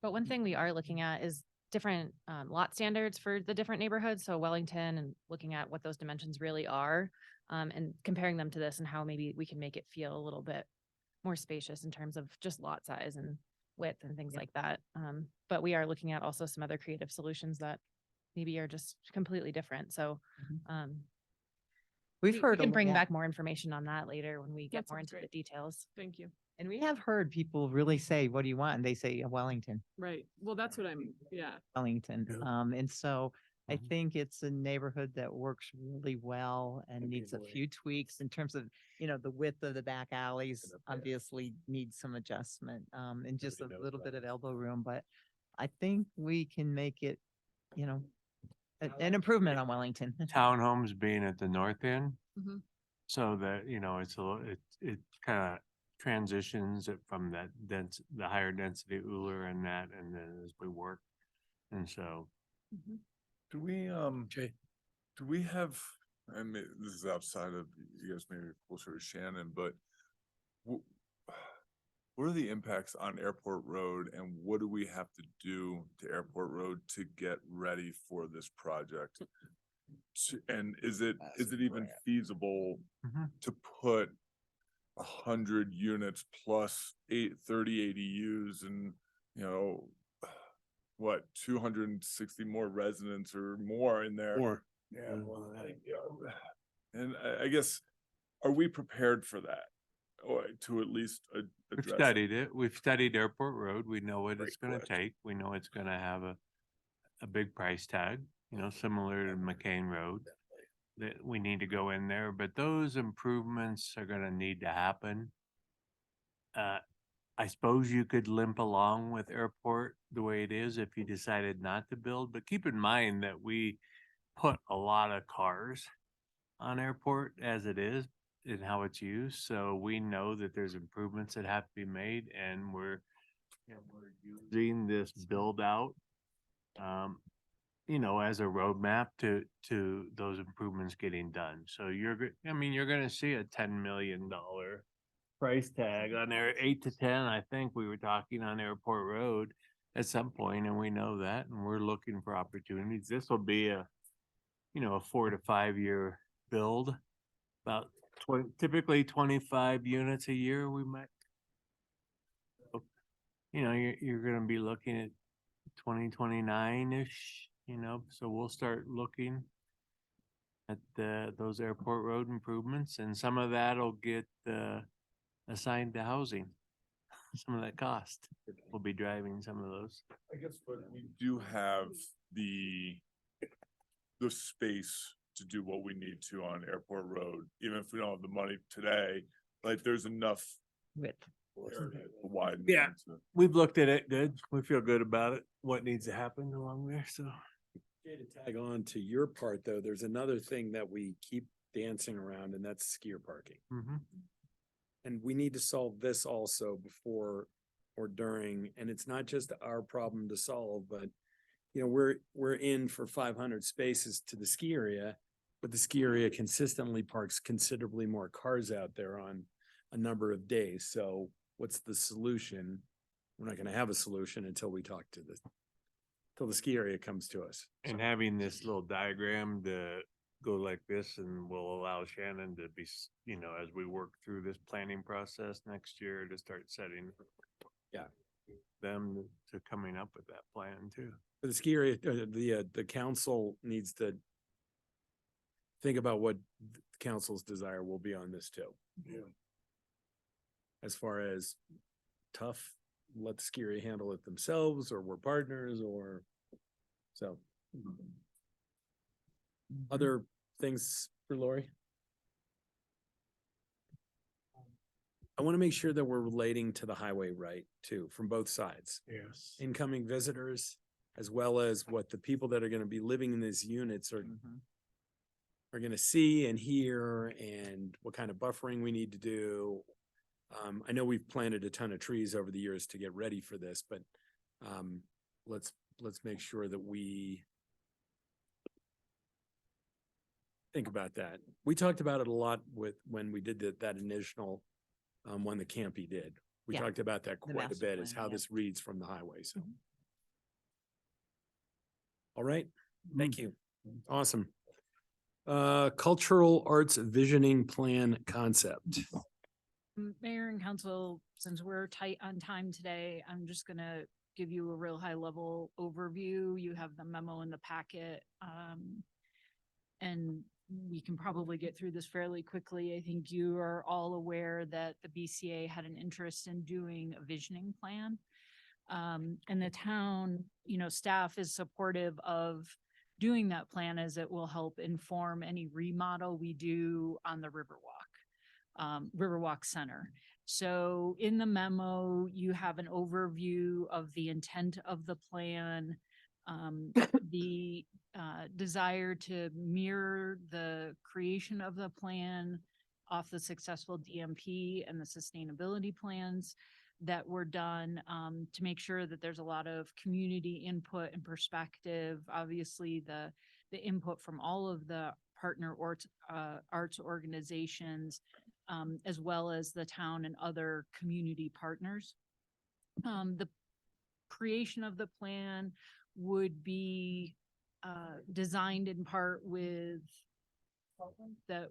Speaker 21: But one thing we are looking at is different lot standards for the different neighborhoods. So Wellington, and looking at what those dimensions really are, and comparing them to this and how maybe we can make it feel a little bit more spacious in terms of just lot size and width and things like that. But we are looking at also some other creative solutions that maybe are just completely different. So
Speaker 20: we've heard
Speaker 21: we can
Speaker 20: a
Speaker 21: bring
Speaker 20: lot.
Speaker 21: back more information on that later when we get
Speaker 18: That
Speaker 21: more
Speaker 18: sounds
Speaker 21: into the
Speaker 18: great.
Speaker 21: details.
Speaker 18: Thank you.
Speaker 20: And we have heard people really say, what do you want? And they say Wellington.
Speaker 18: Right. Well, that's what yeah.
Speaker 20: Wellington. And so I
Speaker 3: Mm-hmm.
Speaker 20: think it's a neighborhood that works really well and needs a few tweaks in terms of, the width of the back alleys obviously needs some adjustment, and just a little bit of elbow room. But I think we can make it, an improvement on Wellington.
Speaker 7: Townhomes being at the north end,
Speaker 18: Mhm.
Speaker 7: so that, it kind of transitions it from that the higher density Uller and that, and then as we work. And so
Speaker 8: Do we have, I mean, this is outside of, you guys maybe closer to Shannon, but what are the impacts on Airport Road, and what do we have to do to Airport Road to get ready for this project? And is it even feasible to put 100 units plus 30 ADUs, and what, 260 more residents or more in there.
Speaker 1: Or,
Speaker 8: Yeah. And I guess, are we prepared for that? Or to at least
Speaker 7: We've
Speaker 8: address?
Speaker 7: studied it. We've studied Airport Road. We know what it's
Speaker 8: Great
Speaker 7: gonna
Speaker 8: question.
Speaker 7: take. We know it's gonna have a big price tag, you know, similar to McCain Road. That we need to go in there, but those improvements are gonna need to happen. I suppose you could limp along with Airport the way it is if you decided not to build, but keep in mind that we put a lot of cars on Airport as it is and how it's used, so we know that there's improvements that have to be made, and we're using this build out, you know, as a roadmap to those improvements getting done. So I mean, you're gonna see a $10 million price tag on there, 8 to 10, I think we were talking on Airport Road at some point, and we know that, and we're looking for opportunities. This will be a, you know, a 4 to 5 year build, about typically 25 units a year, we might. You know, you're gonna be looking at 2029-ish, you know, so we'll start looking at those Airport Road improvements, and some of that'll get assigned to housing. Some of that cost will be driving some of those.
Speaker 8: I guess, but we do have the space to do what we need to on Airport Road, even if we don't have the money today, like there's enough
Speaker 20: Width.
Speaker 8: area to widen.
Speaker 7: Yeah.
Speaker 8: into-
Speaker 7: We've looked at it, good. We feel good about it, what needs to happen along there, so.
Speaker 1: to tag on to your part, though, there's another thing that we keep dancing around, and that's skier parking. And we need to solve this also before or during, and it's not just our problem to solve, but you know, we're in for 500 spaces to the ski area, but the ski area consistently parks considerably more cars out there on a number of days. So what's the solution? We're not gonna have a solution until we talk to till the ski area comes to us.
Speaker 7: And having this little diagram to go like this and will allow Shannon to be, you know, as we work through this planning process next year to start setting.
Speaker 1: Yeah.
Speaker 7: Them to coming up with that plan too.
Speaker 1: For the ski area, the council needs to think about what the council's desire will be on this too.
Speaker 8: Yeah.
Speaker 1: As far as tough, let the ski area handle it themselves, or we're partners, or so. Other things for Lori? I want to make sure that we're relating to the highway right too, from both sides.
Speaker 5: Yes.
Speaker 1: Incoming visitors, as well as what the people that are going to be living in these units are going to see and hear, and what kind of buffering we need to do. I know we've planted a ton of trees over the years to get ready for this, but let's make sure that we think about that. We talked about it a lot when we did that initial one that Campy did. We
Speaker 20: Yeah.
Speaker 1: talked about that
Speaker 20: The
Speaker 1: quite a
Speaker 20: master
Speaker 1: bit, is
Speaker 20: plan,
Speaker 1: how
Speaker 20: yeah.
Speaker 1: this reads from the highway, so. All right, thank you. Awesome. Cultural arts visioning plan concept.
Speaker 13: Mayor and council, since we're tight on time today, I'm just gonna give you a real high level overview. You have the memo in the packet. And we can probably get through this fairly quickly. I think you are all aware that the BCA had an interest in doing a visioning plan. And the town, you know, staff is supportive of doing that plan, as it will help inform any remodel we do on the Riverwalk Center. So in the memo, you have an overview of the intent of the plan, the desire to mirror the creation of the plan off the successful DMP and the sustainability plans that were done, to make sure that there's a lot of community input and perspective. Obviously, the input from all of the partner arts organizations, as well as the town and other community partners. The creation of the plan would be designed in part with that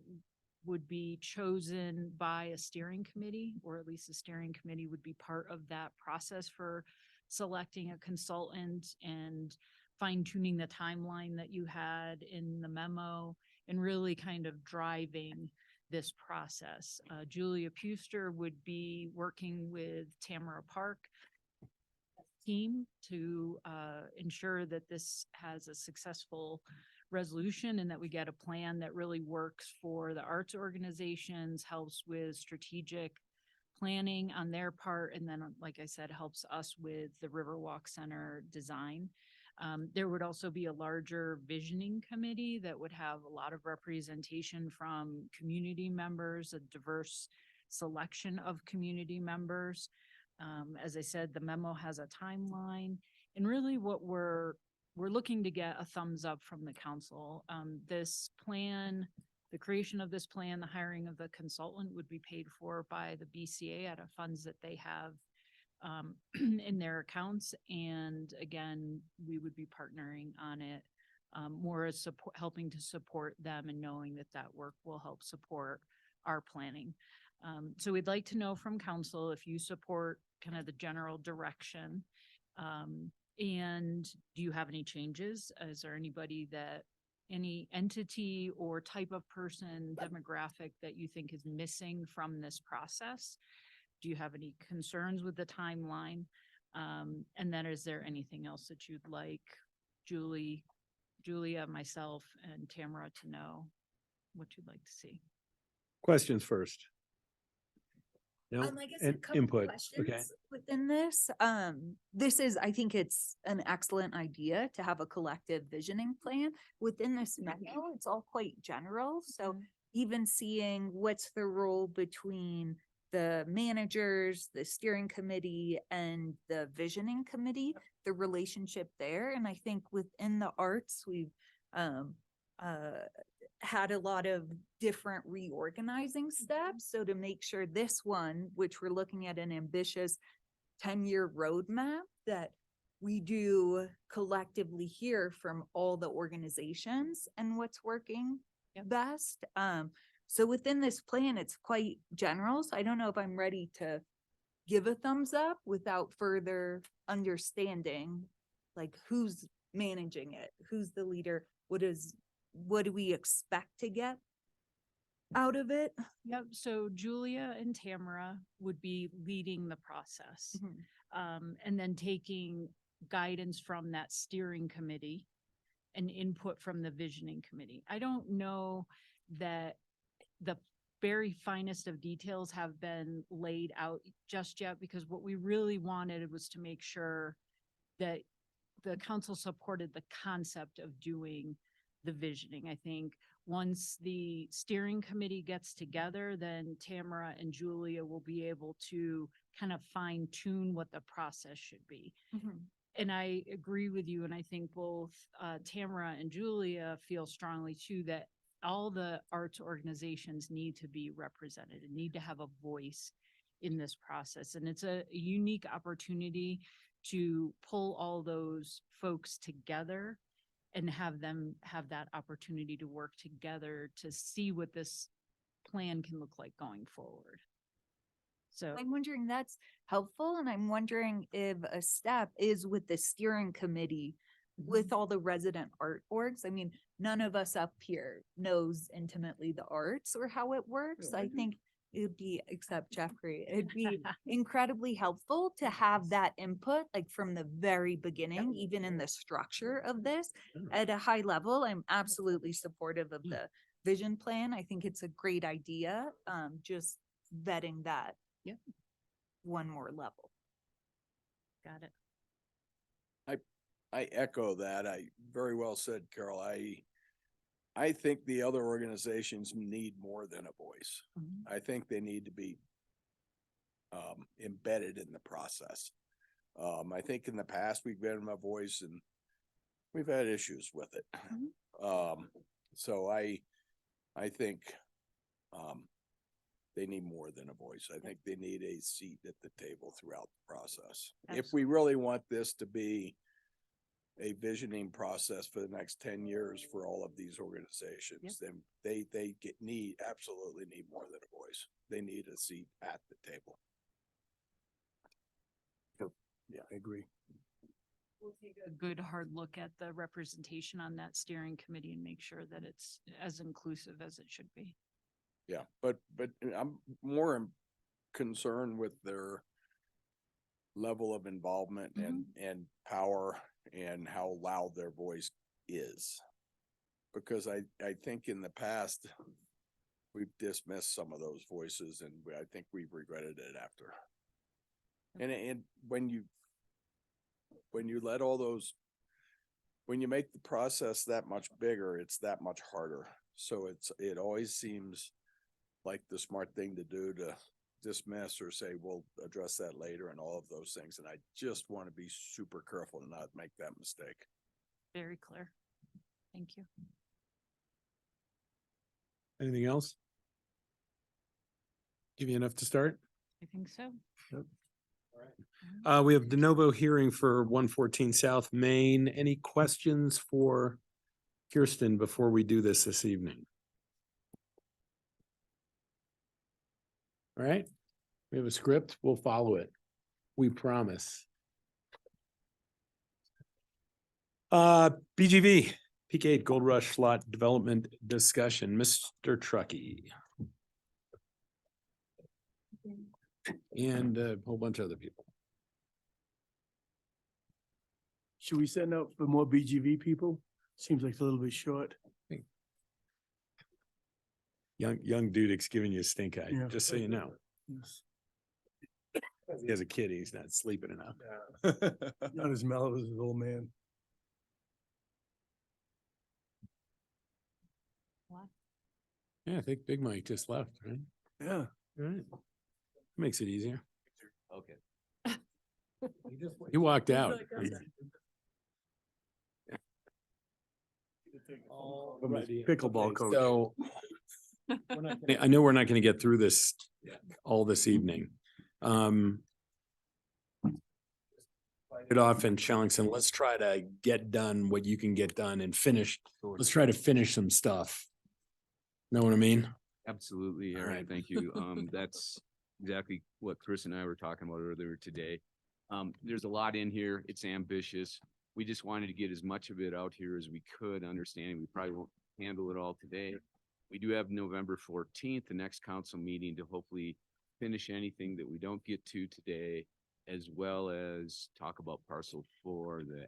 Speaker 13: would be chosen by a steering committee, or at least the steering committee would be part of that process for selecting a consultant and fine tuning the timeline that you had in the memo and really kind of driving this process. Julia Puster would be working with Tamara Park team to ensure that this has a successful resolution and that we get a plan that really works for the arts organizations, helps with strategic planning on their part, and then, like I said, helps us with the Riverwalk Center design. There would also be a larger visioning committee that would have a lot of representation from community members, a diverse selection of community members. As I said, the memo has a timeline, and really what we're looking to get a thumbs up from the council. This plan, the creation of this plan, the hiring of the consultant would be paid for by the BCA out of funds that they have in their accounts. And again, we would be partnering on it more as support, helping to support them and knowing that that work will help support our planning. So we'd like to know from council if you support kind of the general direction. And do you have any changes? Is there anybody that, any entity or type of person, demographic that you think is missing from this process? Do you have any concerns with the timeline? And then is there anything else that you'd like Julia, myself, and Tamara to know what you'd like to see?
Speaker 1: Questions first? No,
Speaker 4: I guess a
Speaker 1: and
Speaker 4: couple
Speaker 1: input, okay.
Speaker 4: questions within this. This is, I think it's an excellent idea to have a collective visioning plan. Within this memo, it's all quite general. So even seeing what's the role between the managers, the steering committee, and the visioning committee, the relationship there. And I think within the arts, we've had a lot of different reorganizing steps. So to make sure this one, which we're looking at an ambitious 10-year roadmap, that we do collectively hear from all the organizations and what's working best. So within this plan, it's quite general. So I don't know if I'm ready to give a thumbs up without further understanding, like who's managing it, who's the leader, what do we expect to get out of it?
Speaker 13: Yep. So Julia and Tamara would be leading the process, and then taking guidance from that steering committee and input from the visioning committee. I don't know that the very finest of details have been laid out just yet, because what we really wanted was to make sure that the council supported the concept of doing the visioning. I think once the steering committee gets together, then Tamara and Julia will be able to kind of fine tune what the process should be. And I agree with you. And I think both Tamara and Julia feel strongly too that all the arts organizations need to be represented and need to have a voice in this process. And it's a unique opportunity to pull all those folks together and have them have that opportunity to work together to see what this plan can look like going forward. So
Speaker 4: I'm wondering that's helpful. And I'm wondering if a step is with the steering committee with all the resident art orgs. I mean, none of us up here knows intimately the arts or how it works. I think it'd be, except Jeffrey, it'd be incredibly helpful to have that input, like from the very beginning, even in the structure of this at a high level. I'm absolutely supportive of the vision plan. I think it's a great idea. Just vetting that one more level.
Speaker 13: Got it.
Speaker 3: I echo that. I very well said, Carol. I think the other organizations need more than a voice. I think they need to be embedded in the process. I think in the past we've given them a voice and we've had issues with it. So I think they need more than a voice. I think they need a seat at the table throughout the process. If we really want this to be a visioning process for the next 10 years for all of these organizations, then they absolutely need more than a voice. They need a seat at the table.
Speaker 5: Yeah, I agree.
Speaker 13: We'll take a good hard look at the representation on that steering committee and make sure that it's as inclusive as it should be.
Speaker 3: Yeah, but I'm more concerned with their level of involvement and power and how loud their voice is. Because I think in the past, we've dismissed some of those voices and I think we've regretted it after. And when you let all those, when you make the process that much bigger, it's that much harder. So it always seems like the smart thing to do to dismiss or say, we'll address that later and all of those things. And I just want to be super careful to not make that mistake.
Speaker 13: Very clear. Thank you.
Speaker 1: Anything else? Give you enough to start?
Speaker 13: I think so.
Speaker 1: We have de novo hearing for 114 South Main. Any questions for Kirsten before we do this evening? All right, we have a script. We'll follow it. We promise. BGV, Peak 8 Gold Rush Lot Development Discussion, Mr. Truckee. And a whole bunch of other people.
Speaker 5: Should we send out for more BGV people? Seems like it's a little bit short.
Speaker 1: Young Dudek's giving you a stink eye,
Speaker 5: Yeah.
Speaker 1: just so you know.
Speaker 5: Yes.
Speaker 1: He has a kid, he's not sleeping enough.
Speaker 5: Not as mellow as his old man.
Speaker 1: Yeah, I think Big Mike just left, right?
Speaker 5: Yeah.
Speaker 1: All right. Makes it easier.
Speaker 2: Okay.
Speaker 1: He walked out.
Speaker 5: Pickleball coach.
Speaker 1: So I know we're not going to get through this all this evening. It off and Shellingson, let's try to get done what you can get done and finish. Let's try to finish some stuff. Know what I mean?
Speaker 2: Absolutely.
Speaker 1: All
Speaker 2: All
Speaker 1: right.
Speaker 2: right. Thank you. That's exactly what Chris and I were talking about earlier today. There's a lot in here. It's ambitious. We just wanted to get as much of it out here as we could, understanding we probably won't handle it all today. We do have November 14th, the next council meeting, to hopefully finish anything that we don't get to today, as well as talk about parcel 4, the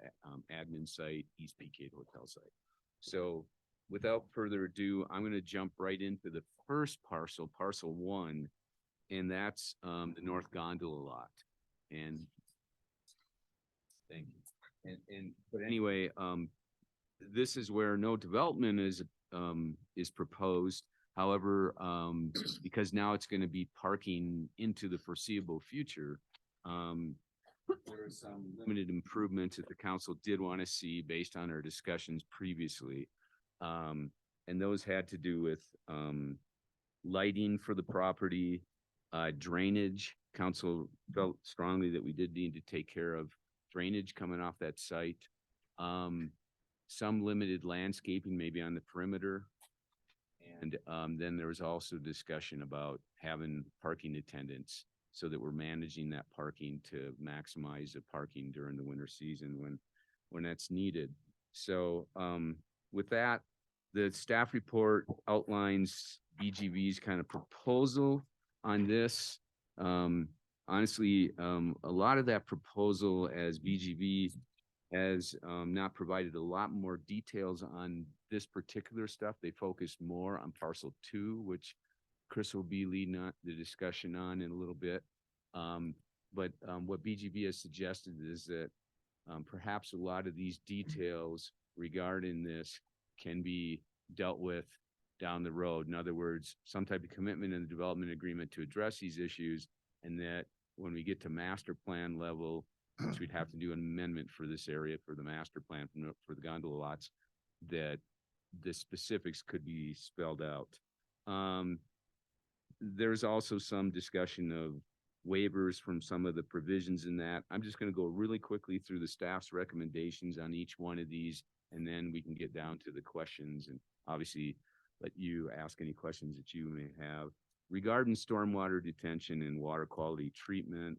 Speaker 2: admin site, East Peak 8 Hotel site. So without further ado, I'm going to jump right into the first parcel, parcel 1, and that's the North Gondola lot. And thank you. But anyway, this is where no development is proposed. However, because now it's going to be parking into the foreseeable future, there are some limited improvements that the council did want to see based on our discussions previously. And those had to do with lighting for the property, drainage. Council felt strongly that we did need to take care of drainage coming off that site. Some limited landscaping maybe on the perimeter. And then there was also discussion about having parking attendants so that we're managing that parking to maximize the parking during the winter season when that's needed. So with that, the staff report outlines BGV's kind of proposal on this. Honestly, a lot of that proposal, as BGV has not provided a lot more details on this particular stuff. They focused more on parcel 2, which Chris will be leading on the discussion on in a little bit. But what BGV has suggested is that perhaps a lot of these details regarding this can be dealt with down the road. In other words, some type of commitment in the development agreement to address these issues, and that when we get to master plan level, which we'd have to do an amendment for this area for the master plan for the gondola lots, that the specifics could be spelled out. There's also some discussion of waivers from some of the provisions in that. I'm just going to go really quickly through the staff's recommendations on each one of these, and then we can get down to the questions and obviously let you ask any questions that you may have. Regarding stormwater detention and water quality treatment,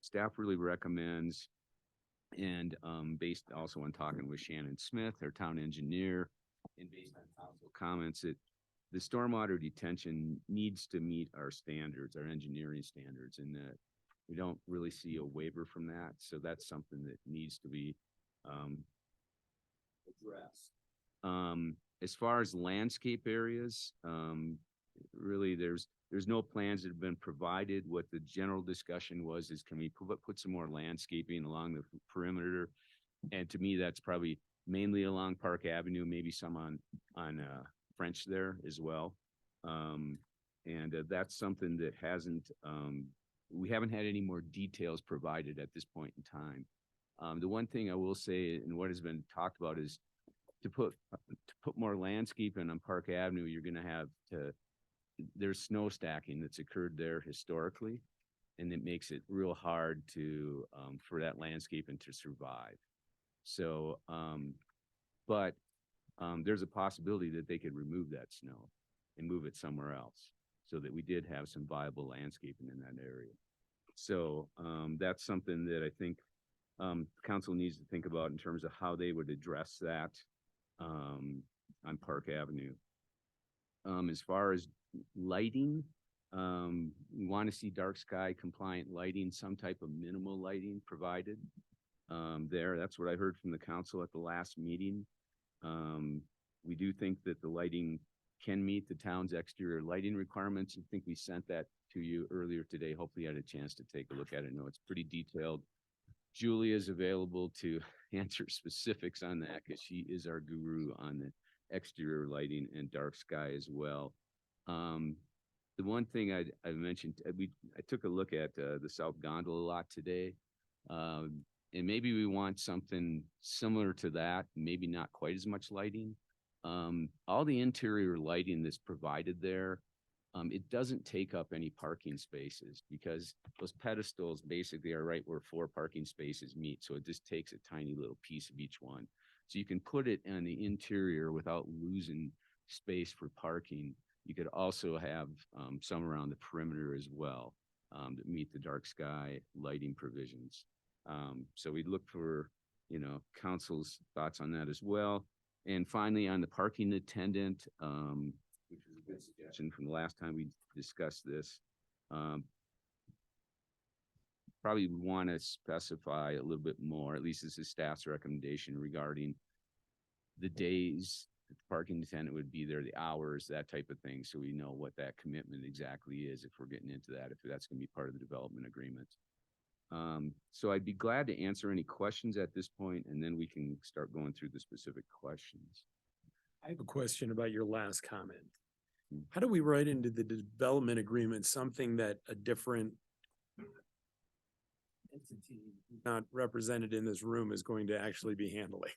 Speaker 2: staff really recommends, and based also on talking with Shannon Smith, our town engineer, and based on council comments, that the stormwater detention needs to meet our standards, our engineering standards, and that we don't really see a waiver from that. So that's something that needs to be addressed. As far as landscape areas, really there's no plans that have been provided. What the general discussion was is, can we put some more landscaping along the perimeter? And to me, that's probably mainly along Park Avenue, maybe some on French there as well. And that's something that hasn't, we haven't had any more details provided at this point in time. The one thing I will say, and what has been talked about, is to put more landscaping on Park Avenue, you're gonna have there's snow stacking that's occurred there historically, and it makes it real hard to, for that landscaping to survive. So, but there's a possibility that they could remove that snow and move it somewhere else, so that we did have some viable landscaping in that area. So that's something that I think council needs to think about in terms of how they would address that on Park Avenue. As far as lighting, we want to see dark sky compliant lighting, some type of minimal lighting provided there. That's what I heard from the council at the last meeting. We do think that the lighting can meet the town's exterior lighting requirements. I think we sent that to you earlier today. Hopefully you had a chance to take a look at it. No, it's pretty detailed. Julia is available to answer specifics on that, because she is our guru on the exterior lighting and dark sky as well. The one thing I mentioned, I took a look at the South Gondola lot today, and maybe we want something similar to that, maybe not quite as much lighting. All the interior lighting that's provided there, it doesn't take up any parking spaces, because those pedestals basically are right where 4 parking spaces meet. So it just takes a tiny little piece of each one. So you can put it on the interior without losing space for parking. You could also have some around the perimeter as well that meet the dark sky lighting provisions. So we'd look for, council's thoughts on that as well. And finally, on the parking attendant, which is a good suggestion from the last time we discussed this, probably want to specify a little bit more, at least this is staff's recommendation, regarding the days that the parking attendant would be there, the hours, that type of thing, so we know what that commitment exactly is if we're getting into that, if that's going to be part of the development agreement. So I'd be glad to answer any questions at this point, and then we can start going through the specific questions.
Speaker 1: I have a question about your last comment. How do we write into the development agreement something that a different entity not represented in this room is going to actually be handling?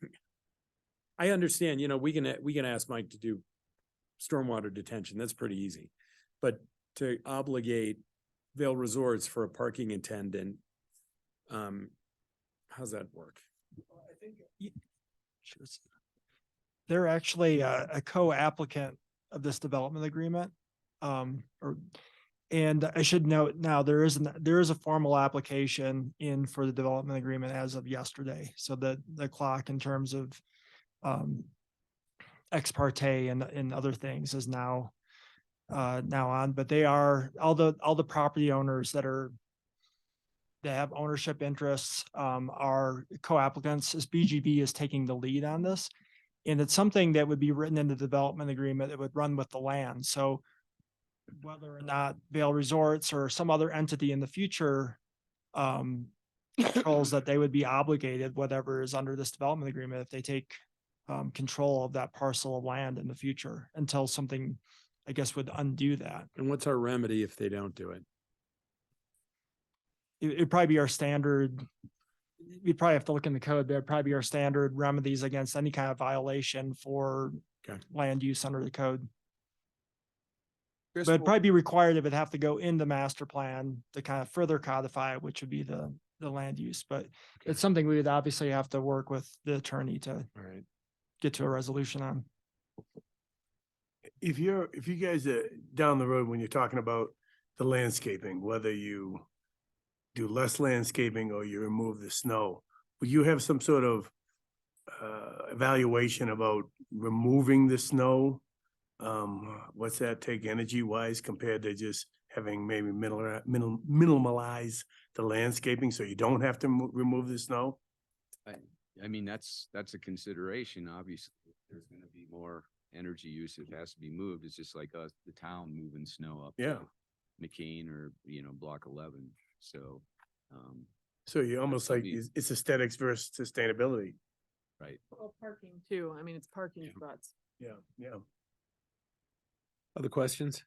Speaker 1: I understand, we can ask Mike to do stormwater detention. That's pretty easy. But to obligate Vail Resorts for a parking attendant, how's that work?
Speaker 11: I think they're actually a co-applicant of this development agreement. And I should note now, there is a formal application in for the development agreement as of yesterday. So the clock in terms of ex parte and other things is now on, but they are all the property owners that have ownership interests are co-applicants, as BGB is taking the lead on this. And it's something that would be written in the development agreement that would run with the land. So whether or not Vail Resorts or some other entity in the future controls that, they would be obligated, whatever is under this development agreement, if they take control of that parcel of land in the future, until something, I guess, would undo that.
Speaker 1: And what's our remedy if they don't do it?
Speaker 11: It'd probably be our standard. We'd probably have to look in the code. There'd probably be our standard remedies against any kind of violation for land use under the code. But it'd probably be required, it would have to go in the master plan to kind of further codify it, which would be the land use. But it's something we would obviously have to work with the attorney to get to a resolution on.
Speaker 5: If you guys are down the road, when you're talking about the landscaping, whether you do less landscaping or you remove the snow, will you have some sort of evaluation about removing the snow? What's that take energy wise compared to just having maybe minimalize the landscaping so you don't have to remove the snow?
Speaker 2: I mean, that's a consideration, obviously. There's gonna be more energy use. It has to be moved. It's just like us, the town moving snow up.
Speaker 5: Yeah.
Speaker 2: McCain or, Block 11. So,
Speaker 5: So you almost like,
Speaker 2: something-
Speaker 5: it's aesthetics versus sustainability.
Speaker 2: right.
Speaker 18: Well, parking too. I mean, it's parking spots.
Speaker 5: Yeah, yeah.
Speaker 1: Other questions?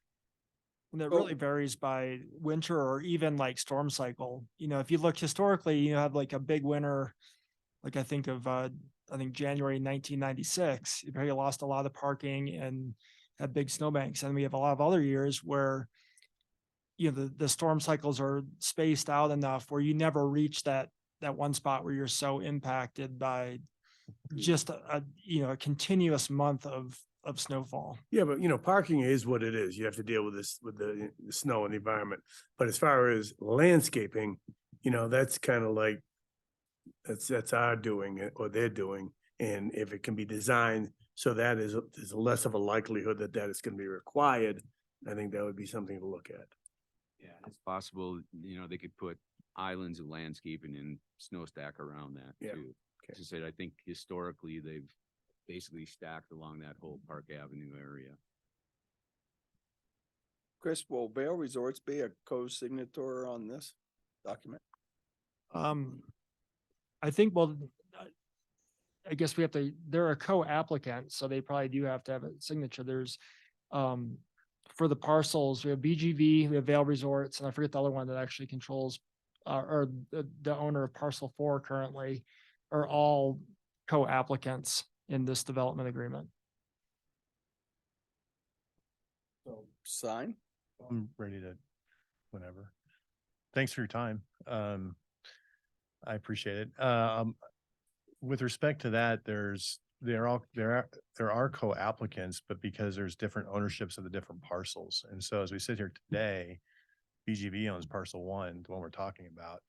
Speaker 11: And it
Speaker 3: Oh.
Speaker 11: really varies by winter or even like storm cycle. If you look historically, you have like a big winter, like I think of, I think January 1996, you probably lost a lot of parking and had big snowbanks. And we have a lot of other years where, the storm cycles are spaced out enough where you never reach that one spot where you're so impacted by just a continuous month of snowfall.
Speaker 5: Yeah, but parking is what it is. You have to deal with this, with the snow and the environment. But as far as landscaping, that's kind of like, that's our doing or they're doing. And if it can be designed so that there's less of a likelihood that is going to be required, I think that would be something to look at.
Speaker 2: Yeah, it's possible, they could put islands of landscaping and snow stack around that
Speaker 5: Yeah,
Speaker 2: too. As I said, I think historically they've basically stacked along that whole Park Avenue area.
Speaker 3: Chris, will Vail Resorts be a co-signator on this document?
Speaker 11: I think, well, I guess they're a co-applicant, so they probably do have to have a signature. There's, for the parcels, we have BGV, we have Vail Resorts, and I forget the other one that actually controls, or the owner of parcel 4 currently are all co-applicants in this development agreement.
Speaker 3: So sign?
Speaker 14: I'm ready to, whenever. Thanks for your time. I appreciate it. With respect to that, there are co-applicants, but because there's different ownerships of the different parcels. And so as we sit here today, BGV owns parcel 1, the one we're talking about,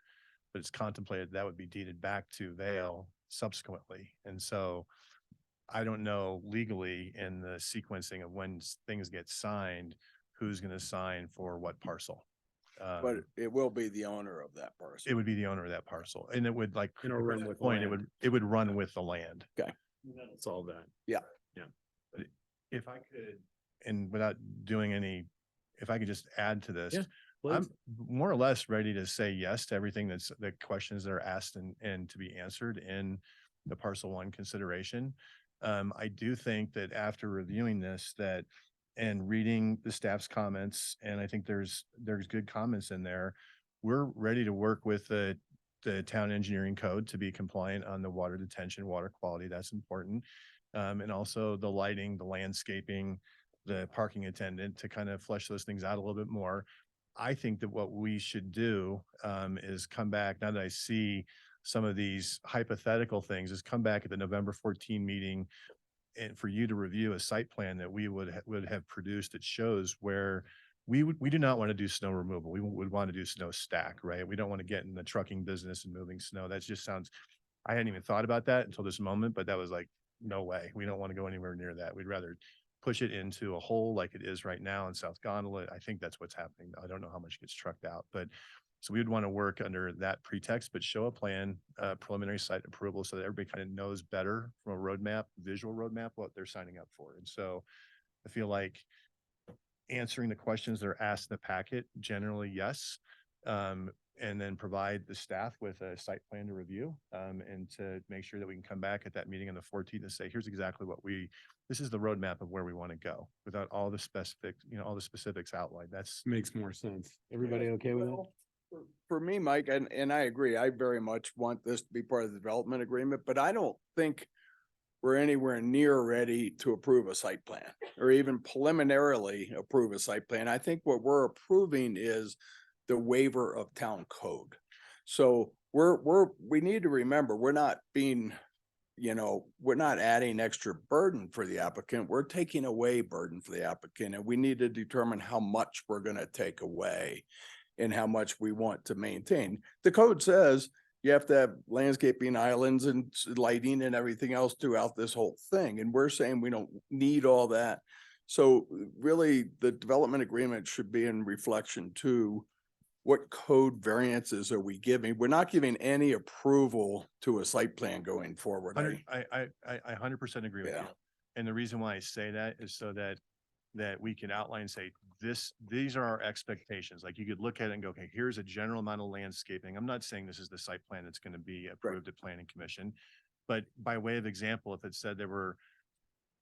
Speaker 14: but it's contemplated that would be deeded back to Vail subsequently. And so I don't know legally in the sequencing of when things get signed, who's going to sign for what parcel.
Speaker 3: But it will be the owner of that parcel.
Speaker 14: It would be the owner of that parcel, and it would, like,
Speaker 1: It'll run with the
Speaker 14: point,
Speaker 1: land.
Speaker 14: it would run with the land.
Speaker 3: Okay.
Speaker 1: That'll solve that.
Speaker 3: Yeah.
Speaker 14: But if I could, and without doing any, if I could just add to this.
Speaker 1: Yeah,
Speaker 14: I'm
Speaker 1: please.
Speaker 14: more or less ready to say yes to everything the questions that are asked and to be answered in the parcel 1 consideration. I do think that after reviewing this, and reading the staff's comments, and I think there's good comments in there, we're ready to work with the town engineering code to be compliant on the water detention, water quality. That's important. And also the lighting, the landscaping, the parking attendant, to kind of flesh those things out a little bit more. I think that what we should do is come back, now that I see some of these hypothetical things, is come back at the November 14 meeting and for you to review a site plan that we would have produced that shows where we do not want to do snow removal. We would want to do snow stack, right? We don't want to get in the trucking business and moving snow. That just sounds, I hadn't even thought about that until this moment, but that was like, no way. We don't want to go anywhere near that. We'd rather push it into a hole like it is right now in South Gondola. I think that's what's happening. I don't know how much gets trucked out, but so we would want to work under that pretext, but show a plan, preliminary site approval, so that everybody kind of knows better from a roadmap, visual roadmap, what they're signing up for. And so I feel like answering the questions that are asked in the packet, generally, yes. And then provide the staff with a site plan to review, and to make sure that we can come back at that meeting on the 14th and say, here's exactly what this is the roadmap of where we want to go, without all the all the specifics outlined. That's
Speaker 1: Makes more sense. Everybody okay with it?
Speaker 3: For me, Mike, and I agree, I very much want this to be part of the development agreement, but I don't think we're anywhere near ready to approve a site plan or even preliminarily approve a site plan. I think what we're approving is the waiver of town code. So we need to remember, we're not being, we're not adding extra burden for the applicant. We're taking away burden for the applicant, and we need to determine how much we're going to take away. and how much we want to maintain. The code says you have to have landscaping islands and lighting and everything else throughout this whole thing. And we're saying we don't need all that. So really, the development agreement should be in reflection to what code variances are we giving? We're not giving any approval to a site plan going forward.
Speaker 14: I 100% agree with you. And the reason why I say that is so that we can outline, say, these are our expectations. Like you could look at it and go, okay, here's a general amount of landscaping. I'm not saying this is the site plan that's going to be approved at planning commission, but by way of example, if it said there were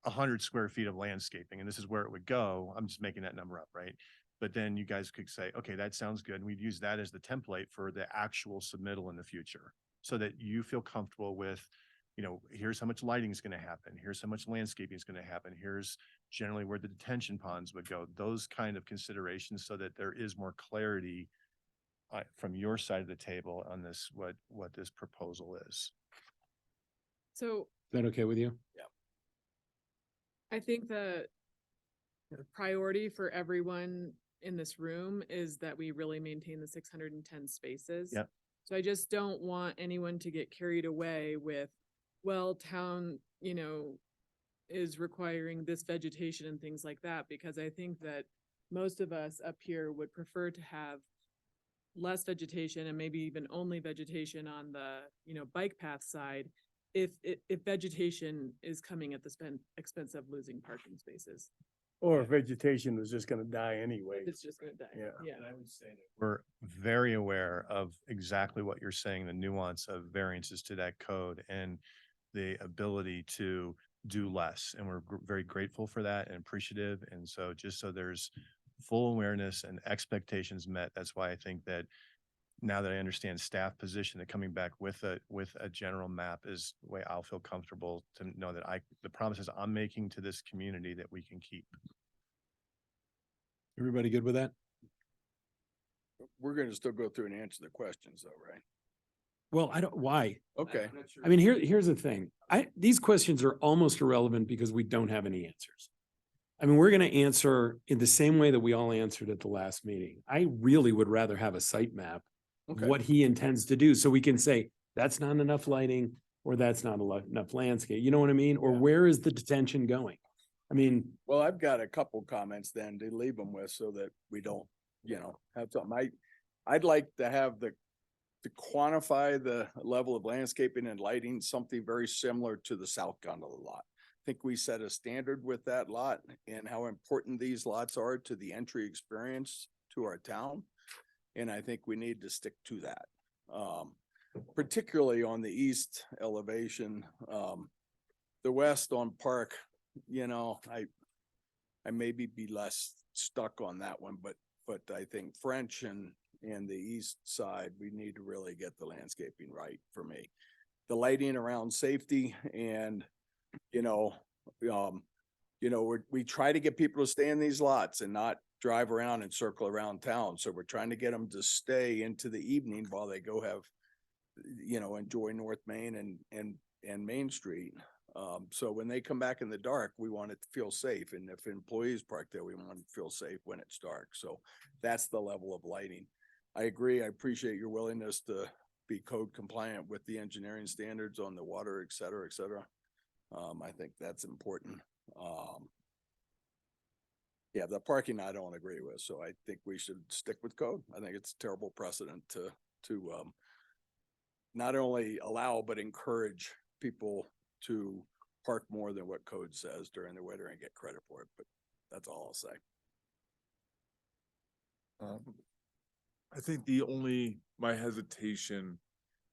Speaker 14: 100 square feet of landscaping and this is where it would go, I'm just making that number up, right? But then you guys could say, okay, that sounds good. And we'd use that as the template for the actual submittal in the future so that you feel comfortable with, you know, here's how much lighting is going to happen. Here's how much landscaping is going to happen. Here's generally where the detention ponds would go, those kind of considerations so that there is more clarity from your side of the table on this, what this proposal is.
Speaker 18: So
Speaker 1: Is that okay with you?
Speaker 3: Yeah.
Speaker 18: I think the priority for everyone in this room is that we really maintain the 610 spaces.
Speaker 14: Yep.
Speaker 18: So I just don't want anyone to get carried away with, well, town, you know, is requiring this vegetation and things like that, because I think that most of us up here would prefer to have less vegetation and maybe even only vegetation on the, you know, bike path side if vegetation is coming at the expense of losing parking spaces.
Speaker 5: Or vegetation was just gonna die anyway.
Speaker 18: It's just gonna die. Yeah.
Speaker 14: And I would say that we're very aware of exactly what you're saying, the nuance of variances to that code and the ability to do less. And we're very grateful for that and appreciative. And so just so there's full awareness and expectations met, that's why I think that now that I understand staff position, that coming back with a general map is the way I'll feel comfortable to know that the promises I'm making to this community that we can keep.
Speaker 1: Everybody good with that?
Speaker 3: We're gonna still go through and answer the questions though, right?
Speaker 1: Well, I don't, why?
Speaker 3: Okay.
Speaker 1: I mean, here's the thing. These questions are almost irrelevant because we don't have any answers. I mean, we're going to answer in the same way that we all answered at the last meeting. I really would rather have a site map of
Speaker 3: Okay.
Speaker 1: what he intends to do. So we can say, that's not enough lighting or that's not enough landscape. You know what I mean? Or where is the detention going? I mean,
Speaker 3: Well, I've got a couple comments then to leave them with so that we don't, you know, have something. I'd like to have to quantify the level of landscaping and lighting, something very similar to the South Gondola lot. I think we set a standard with that lot and how important these lots are to the entry experience to our town. And I think we need to stick to that. Particularly on the east elevation, the west on Park, you know, I maybe be less stuck on that one, but I think French and the east side, we need to really get the landscaping right for me. The lighting around safety and, we try to get people to stay in these lots and not drive around and circle around town. So we're trying to get them to stay into the evening while they go have, enjoy North Main and Main Street. So when they come back in the dark, we want it to feel safe. And if employees park there, we want it to feel safe when it's dark. So that's the level of lighting. I agree. I appreciate your willingness to be code compliant with the engineering standards on the water, et cetera, et cetera. I think that's important. Yeah, the parking I don't agree with, so I think we should stick with code. I think it's a terrible precedent to not only allow, but encourage people to park more than what code says during the winter and get credit for it, but that's all I'll say.
Speaker 8: I think my hesitation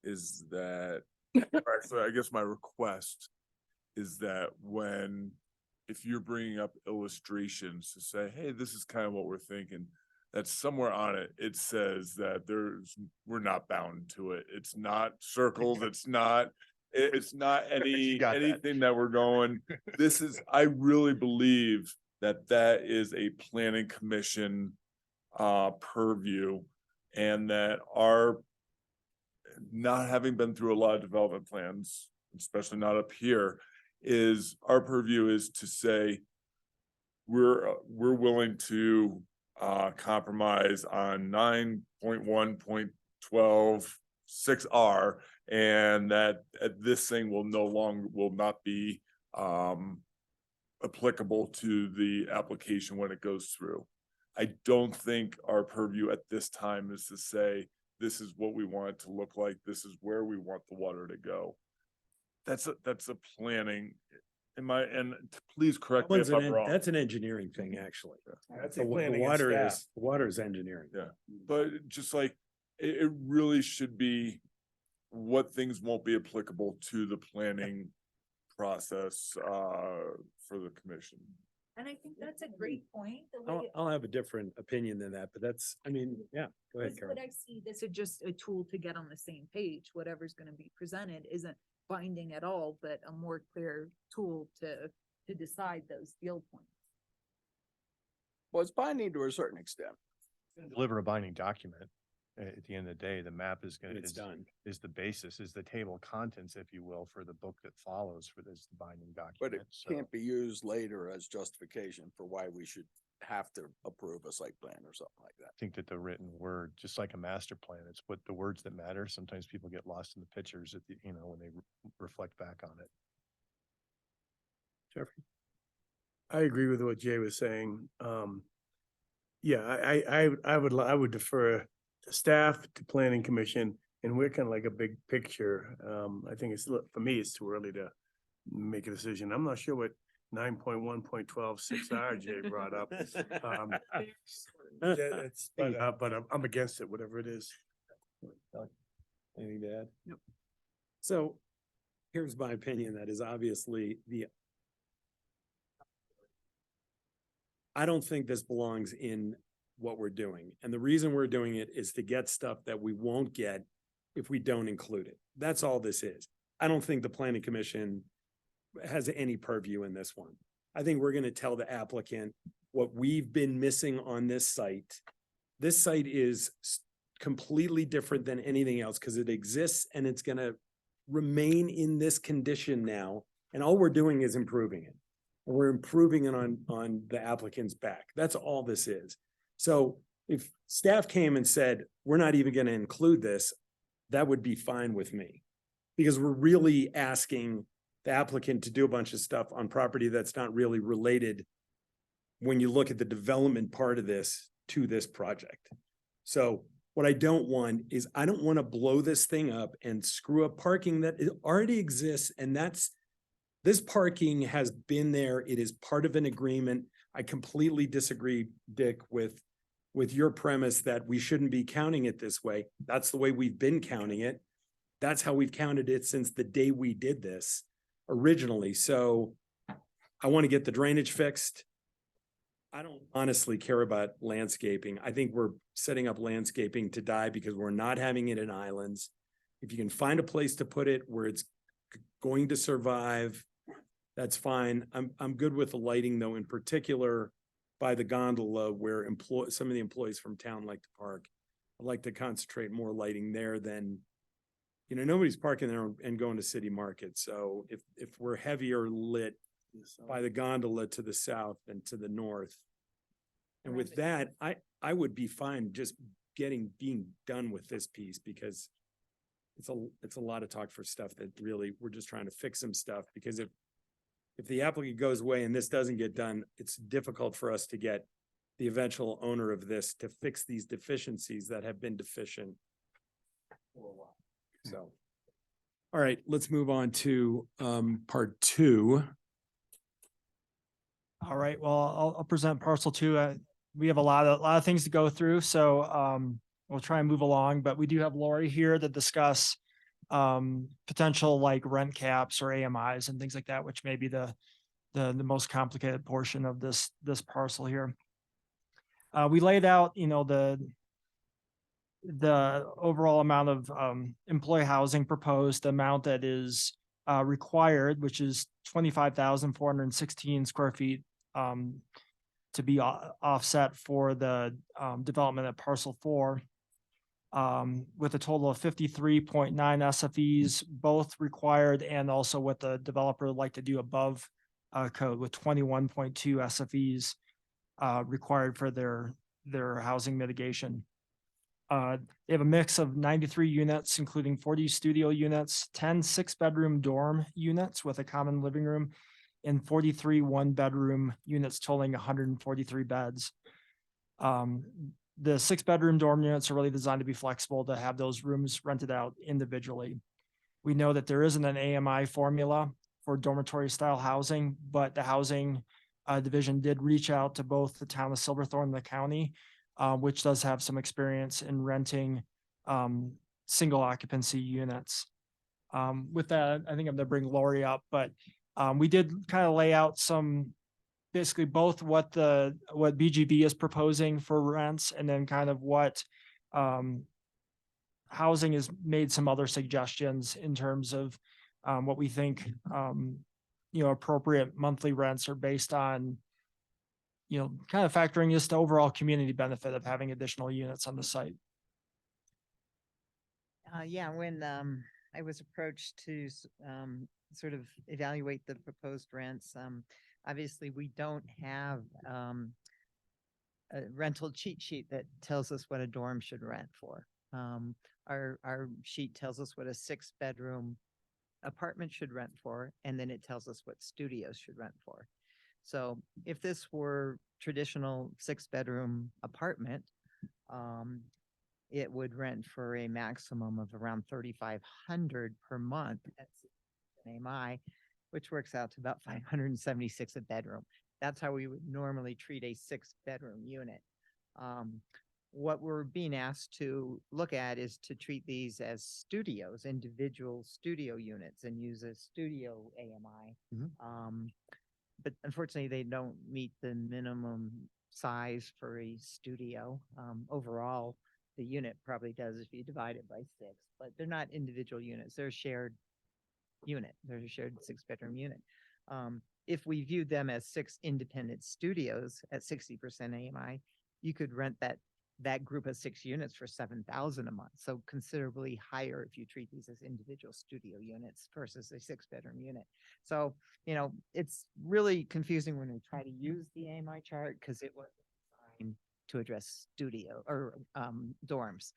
Speaker 8: is that, actually, I guess my request is that if you're bringing up illustrations to say, hey, this is kind of what we're thinking, that somewhere on it, it says that we're not bound to it. It's not circles. It's not anything that we're going. I really believe that is a planning commission purview, and that our not having been through a lot of development plans, especially not up here, is our purview is to say we're willing to compromise on 9 .1.12.6R, and that this thing will not be applicable to the application when it goes through. I don't think our purview at this time is to say, this is what we want it to look like, this is where we want the water to go. That's a planning, please correct me if I'm wrong.
Speaker 1: That's an engineering thing, actually.
Speaker 5: That's
Speaker 1: The
Speaker 5: a planning and
Speaker 1: water
Speaker 5: staff.
Speaker 1: is, the water is engineering.
Speaker 8: Yeah, but just like, it really should be what things won't be applicable to the planning process, for the commission.
Speaker 4: And I think that's a great point. The way
Speaker 1: I'll have a different opinion than that, but that's, I mean, yeah, go ahead,
Speaker 4: Because
Speaker 1: Carol.
Speaker 4: what I see, this is just a tool to get on the same page. Whatever's gonna be presented isn't binding at all, but a more clear tool to decide those deal points.
Speaker 3: Well, it's binding to a certain extent.
Speaker 14: Deliver a binding document. At the end of the day, the map is gonna,
Speaker 1: It's done.
Speaker 14: is the basis, is the table of contents, if you will, for the book that follows for this binding document.
Speaker 3: But it
Speaker 14: So-
Speaker 3: can't be used later as justification for why we should have to approve a site plan or something like that.
Speaker 14: I think that the written word, just like a master plan, it's what the words that matter. Sometimes people get lost in the pictures at the, when they reflect back on it.
Speaker 1: Jeffrey?
Speaker 5: I agree with what Jay was saying. Yeah, I would defer to staff, to planning commission, and we're kind of like a big picture. I think for me, it's too early to make a decision. I'm not sure what 9.1.12.6R Jay brought up. But I'm against it, whatever it is.
Speaker 1: Anything to add? Nope. So here's my opinion. That is obviously I don't think this belongs in what we're doing. And the reason we're doing it is to get stuff that we won't get if we don't include it. That's all this is. I don't think the planning commission has any purview in this one. I think we're gonna tell the applicant what we've been missing on this site. This site is completely different than anything else because it exists and it's gonna remain in this condition now. And all we're doing is improving it. We're improving it on the applicant's back. That's all this is. So if staff came and said, we're not even gonna include this, that would be fine with me. Because we're really asking the applicant to do a bunch of stuff on property that's not really related when you look at the development part of this to this project. So what I don't want is I don't want to blow this thing up and screw up parking that already exists. And this parking has been there. It is part of an agreement. I completely disagree, Dick, with your premise that we shouldn't be counting it this way. That's the way we've been counting it. That's how we've counted it since the day we did this originally. So I want to get the drainage fixed. I don't honestly care about landscaping. I think we're setting up landscaping to die because we're not having it in islands. If you can find a place to put it where it's going to survive, that's fine. I'm good with the lighting though, in particular by the gondola where some of the employees from town like to park. I'd like to concentrate more lighting there than, nobody's parking there and going to City Market. So if we're heavier lit by the gondola to the south and to the north. And with that, I would be fine just being done with this piece because it's a lot of talk for stuff that really, we're just trying to fix some stuff because if the applicant goes away and this doesn't get done, it's difficult for us to get the eventual owner of this to fix these deficiencies that have been deficient for a while. So, all right, let's move on to part 2.
Speaker 11: All right, well, I'll present parcel 2. We have a lot of things to go through, so we'll try and move along, but we do have Lori here to discuss potential like rent caps or AMIs and things like that, which may be the most complicated portion of this parcel here. We laid out, the overall amount of employee housing proposed, the amount that is required, which is 25,416 square feet to be offset for the development at parcel 4. With a total of 53.9 SFEs, both required and also what the developer would like to do above code with 21.2 SFEs required for their housing mitigation. They have a mix of 93 units, including 40 studio units, 10 six-bedroom dorm units with a common living room, and 43 one-bedroom units totaling 143 beds. The six-bedroom dorm units are really designed to be flexible to have those rooms rented out individually. We know that there isn't an AMI formula for dormitory-style housing, but the housing division did reach out to both the town of Silverthorne and the county, which does have some experience in renting single occupancy units. With that, I think I'm gonna bring Lori up, but we did kind of lay out some, basically both what BGB is proposing for rents and then kind of what housing has made some other suggestions in terms of what we think appropriate monthly rents are based on, kind of factoring just the overall community benefit of having additional units on the site.
Speaker 6: Yeah, when I was approached to sort of evaluate the proposed rents, obviously we don't have a rental cheat sheet that tells us what a dorm should rent for. Our sheet tells us what a six-bedroom apartment should rent for, and then it tells us what studios should rent for. So if this were traditional six-bedroom apartment, it would rent for a maximum of around $3,500 per month at AMI, which works out to about $576 a bedroom. That's how we would normally treat a six-bedroom unit. What we're being asked to look at is to treat these as studios, individual studio units, and use a studio AMI. But unfortunately, they don't meet the minimum size for a studio. Overall, the unit probably does if you divide it by 6, but they're not individual units. They're a shared unit. They're a shared six-bedroom unit. If we viewed them as 6 independent studios at 60% AMI, you could rent that group of 6 units for $7,000 a month. So considerably higher if you treat these as individual studio units versus a 6-bedroom unit. So, it's really confusing when we try to use the AMI chart because it was designed to address studio or dorms.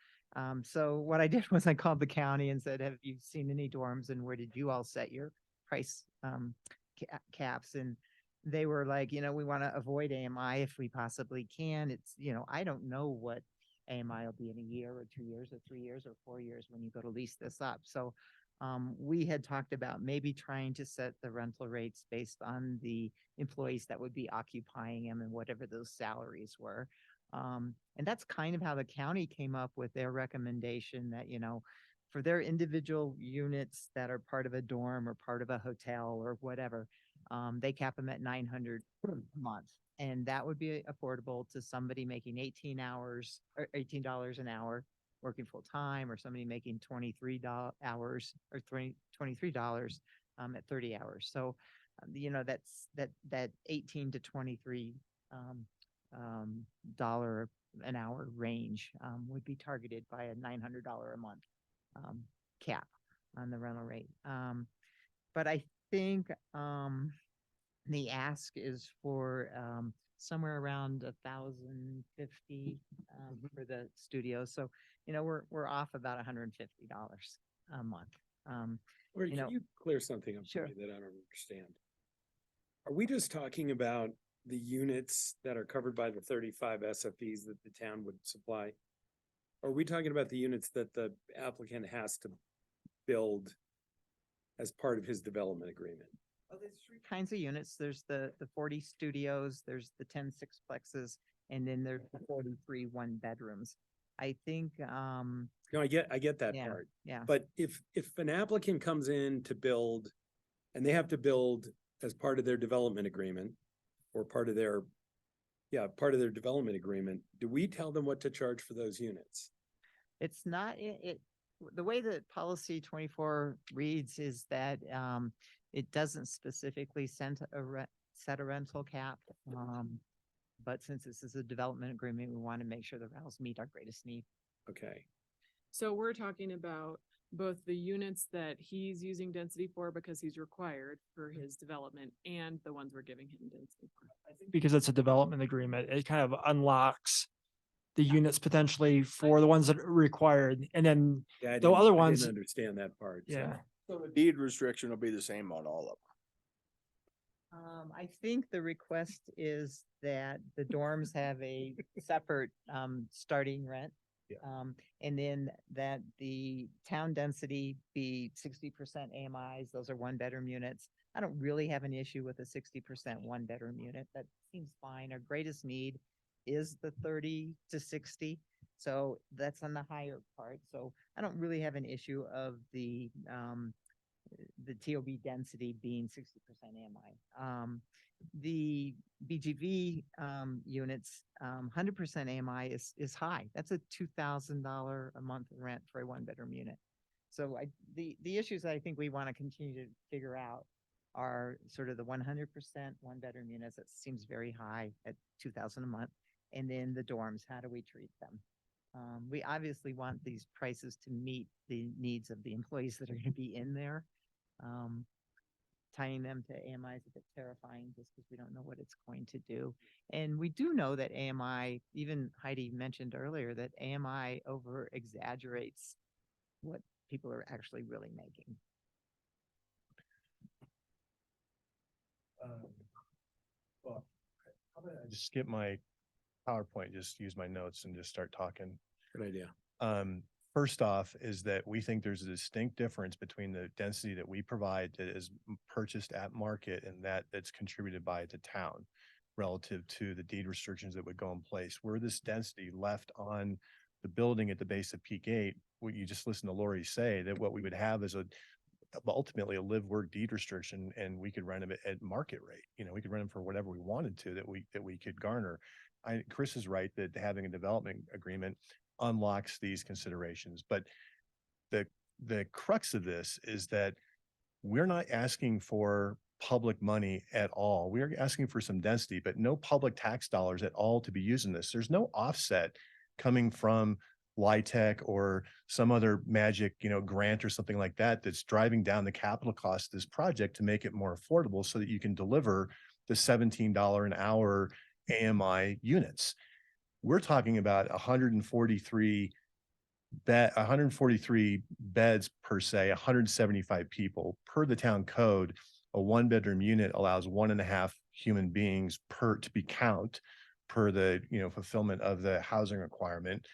Speaker 6: So what I did was I called the county and said, have you seen any dorms and where did you all set your price caps? And they were like, we want to avoid AMI if we possibly can. It's, I don't know what AMI will be in a year or 2 years or 3 years or 4 years when you go to lease this up. So we had talked about maybe trying to set the rental rates based on the employees that would be occupying them and whatever those salaries were. And that's kind of how the county came up with their recommendation that, for their individual units that are part of a dorm or part of a hotel or whatever, they cap them at $900 a month. And that would be affordable to somebody making 18 hours or $18 an hour working full time, or somebody making 23 hours or $23 at 30 hours. So, that's that 18 to 23 dollar an hour range would be targeted by a $900 a month cap on the rental rate. But I think the ask is for somewhere around $1,050 for the studio. So, we're off about $150 a month.
Speaker 1: Or can you clear something up for me that I don't understand? Are we just talking about the units that are covered by the 35 SFPs that the town would supply? Or are we talking about the units that the applicant has to build as part of his development agreement?
Speaker 6: Well, there's 3 kinds of units. There's the 40 studios, there's the 10 sixplexes, and then there's the 43 one-bedrooms. I think
Speaker 1: No, I get that part.
Speaker 6: Yeah.
Speaker 1: But if an applicant comes in to build and they have to build as part of their development agreement or part of their development agreement, do we tell them what to charge for those units?
Speaker 6: It's not the way that policy 24 reads is that it doesn't specifically set a rental cap. But since this is a development agreement, we want to make sure the rentals meet our greatest need.
Speaker 1: Okay.
Speaker 18: So we're talking about both the units that he's using density for because he's required for his development and the ones we're giving him density for.
Speaker 11: Because it's a development agreement, it kind of unlocks the units potentially for the ones that are required, and then
Speaker 1: Yeah,
Speaker 11: the other
Speaker 1: I
Speaker 11: ones,
Speaker 1: didn't understand that part. so.
Speaker 11: yeah.
Speaker 3: So the deed restriction will be the same on all of them.
Speaker 6: I think the request is that the dorms have a separate, starting rent.
Speaker 14: Yeah.
Speaker 6: And then that the town density be 60% AMIs, those are one-bedroom units. I don't really have an issue with a 60% one-bedroom unit. That seems fine. Our greatest need is the 30 to 60. So that's on the higher part. So I don't really have an issue of the TOB density being 60% AMI. The BGV units, 100% AMI is high. That's a $2,000 a month rent for a one-bedroom unit. So the issues that I think we want to continue to figure out are sort of the 100% one-bedroom units. That seems very high at $2,000 a month. And then the dorms, how do we treat them? We obviously want these prices to meet the needs of the employees that are going to be in there. Tying them to AMI is a bit terrifying just because we don't know what it's going to do. And we do know that AMI, even Heidi mentioned earlier, that AMI over exaggerates what people are actually really making.
Speaker 14: Well, how about I just skip my PowerPoint, just use my notes and just start talking.
Speaker 1: Good idea.
Speaker 14: First off is that we think there's a distinct difference between the density that we provide that is purchased at market and that's contributed by the town relative to the deed restrictions that would go in place. Were this density left on the building at the base of Peak 8, what you just listened to Lori say, that what we would have is ultimately a live work deed restriction, and we could rent them at market rate. You know, we could rent them for whatever we wanted to that we could garner. Chris is right that having a development agreement unlocks these considerations, but the crux of this is that we're not asking for public money at all. We're asking for some density, but no public tax dollars at all to be used in this. There's no offset coming from LIHTC or some other magic, grant or something like that that's driving down the capital cost of this project to make it more affordable so that you can deliver the $17 an hour AMI units. We're talking about 143 beds per se, 175 people per the town code. A one-bedroom unit allows 1.5 human beings to be count per the fulfillment of the housing requirement.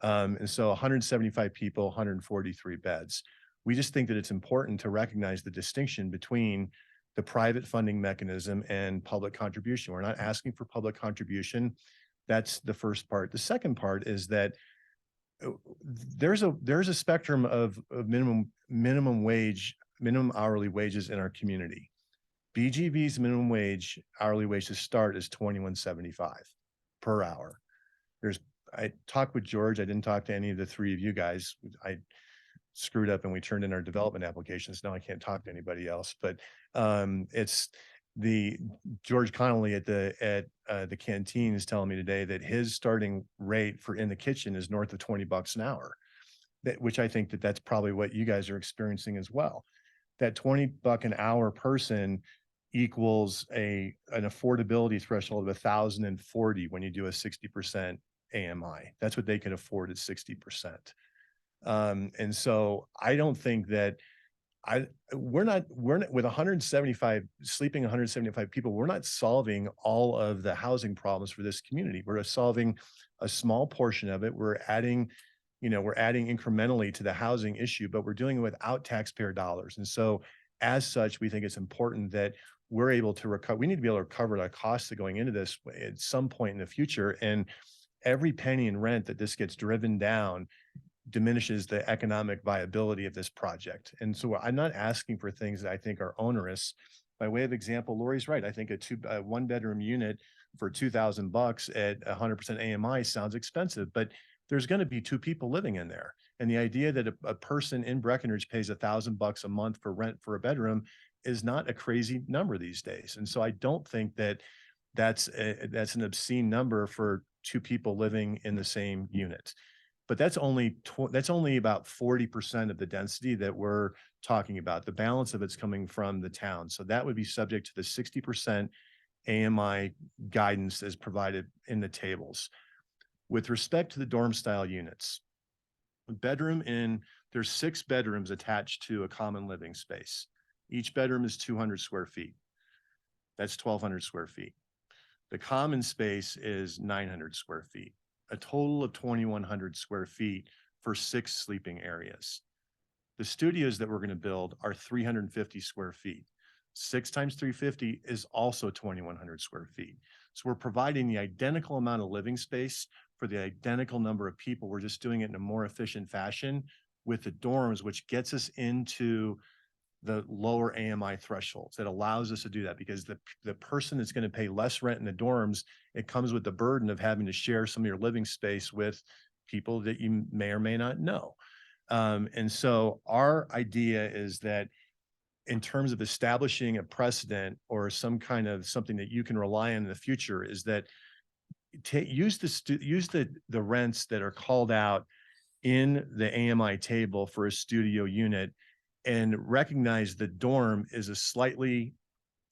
Speaker 14: And so 175 people, 143 beds. We just think that it's important to recognize the distinction between the private funding mechanism and public contribution. We're not asking for public contribution. That's the first part. The second part is that there's a spectrum of minimum hourly wages in our community. BGV's minimum wage hourly wage to start is $21.75 per hour. I talked with George. I didn't talk to any of the three of you guys. I screwed up and we turned in our development applications. Now I can't talk to anybody else, but it's the George Connolly at the canteen is telling me today that his starting rate for in the kitchen is north of $20 an hour, which I think that's probably what you guys are experiencing as well. That $20 an hour person equals an affordability threshold of 1,040 when you do a 60% AMI. That's what they can afford at 60%. And so I don't think that we're not with 175 sleeping 175 people, we're not solving all of the housing problems for this community. We're solving a small portion of it. We're adding incrementally to the housing issue, but we're doing it without taxpayer dollars. And so as such, we think it's important that we're able to recover. We need to be able to recover the costs of going into this at some point in the future. And every penny in rent that this gets driven down diminishes the economic viability of this project. And so I'm not asking for things that I think are onerous. By way of example, Lori's right. I think a one-bedroom unit for $2,000 at 100% AMI sounds expensive, but there's going to be two people living in there. And the idea that a person in Breckenridge pays $1,000 a month for rent for a bedroom is not a crazy number these days. And so I don't think that that's an obscene number for two people living in the same unit. But that's only about 40% of the density that we're talking about. The balance of it's coming from the town. So that would be subject to the 60% AMI guidance as provided in the tables. With respect to the dorm style units, there's 6 bedrooms attached to a common living space. Each bedroom is 200 square feet. That's 1,200 square feet. The common space is 900 square feet, a total of 2,100 square feet for 6 sleeping areas. The studios that we're going to build are 350 square feet. 6 times 350 is also 2,100 square feet. So we're providing the identical amount of living space for the identical number of people. We're just doing it in a more efficient fashion with the dorms, which gets us into the lower AMI thresholds. That allows us to do that because the person that's going to pay less rent in the dorms, it comes with the burden of having to share some of your living space with people that you may or may not know. And so our idea is that in terms of establishing a precedent or some kind of something that you can rely on in the future is that use the rents that are called out in the AMI table for a studio unit and recognize the dorm is a slightly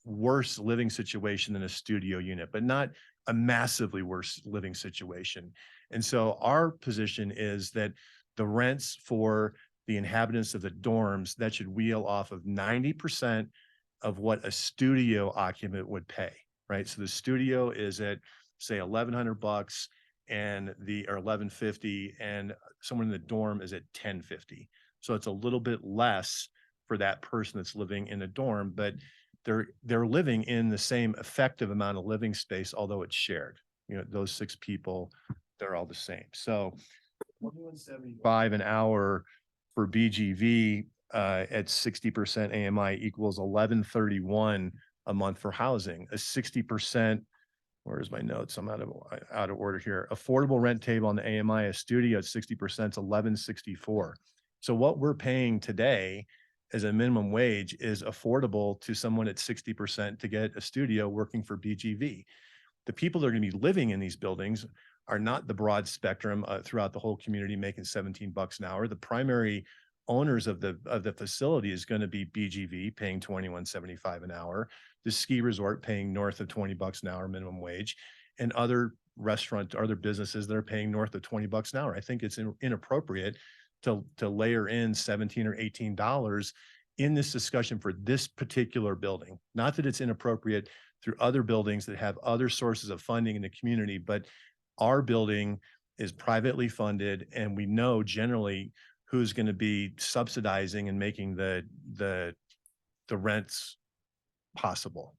Speaker 14: worse living situation than a studio unit, but not a massively worse living situation. And so our position is that the rents for the inhabitants of the dorms, that should wheel off of 90% of what a studio occupant would pay, right? So the studio is at, say, $1,100 or $1,150, and someone in the dorm is at $1,050. So it's a little bit less for that person that's living in a dorm, but they're living in the same effective amount of living space, although it's shared. You know, those 6 people, they're all the same. So $21.75 an hour for BGV at 60% AMI equals $11.31 a month for housing. A 60%, where's my notes? I'm out of order here. Affordable rent table on the AMI, a studio at 60% is $11.64. So what we're paying today as a minimum wage is affordable to someone at 60% to get a studio working for BGV. The people that are going to be living in these buildings are not the broad spectrum throughout the whole community making $17 an hour. The primary owners of the facility is going to be BGV paying $21.75 an hour, the ski resort paying north of $20 an hour minimum wage, and other businesses that are paying north of $20 an hour. I think it's inappropriate to layer in $17 or $18 in this discussion for this particular building. Not that it's inappropriate through other buildings that have other sources of funding in the community, but our building is privately funded, and we know generally who's going to be subsidizing and making the rents possible,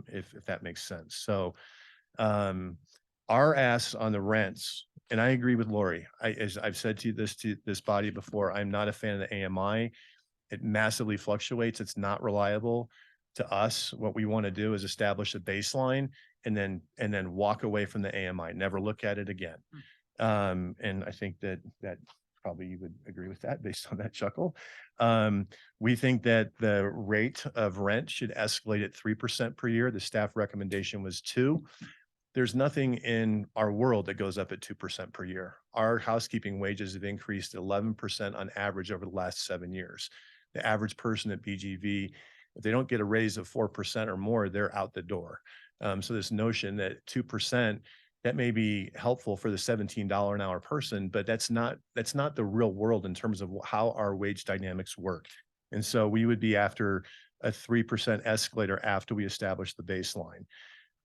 Speaker 14: if that makes sense. So our ask on the rents, and I agree with Lori. As I've said to this body before, I'm not a fan of the AMI. It massively fluctuates. It's not reliable to us. What we want to do is establish a baseline and then walk away from the AMI, never look at it again. And I think that probably you would agree with that based on that chuckle. We think that the rate of rent should escalate at 3% per year. The staff recommendation was 2%. There's nothing in our world that goes up at 2% per year. Our housekeeping wages have increased 11% on average over the last 7 years. The average person at BGV, if they don't get a raise of 4% or more, they're out the door. So this notion that 2%, that may be helpful for the $17 an hour person, but that's not the real world in terms of how our wage dynamics work. And so we would be after a 3% escalator after we establish the baseline.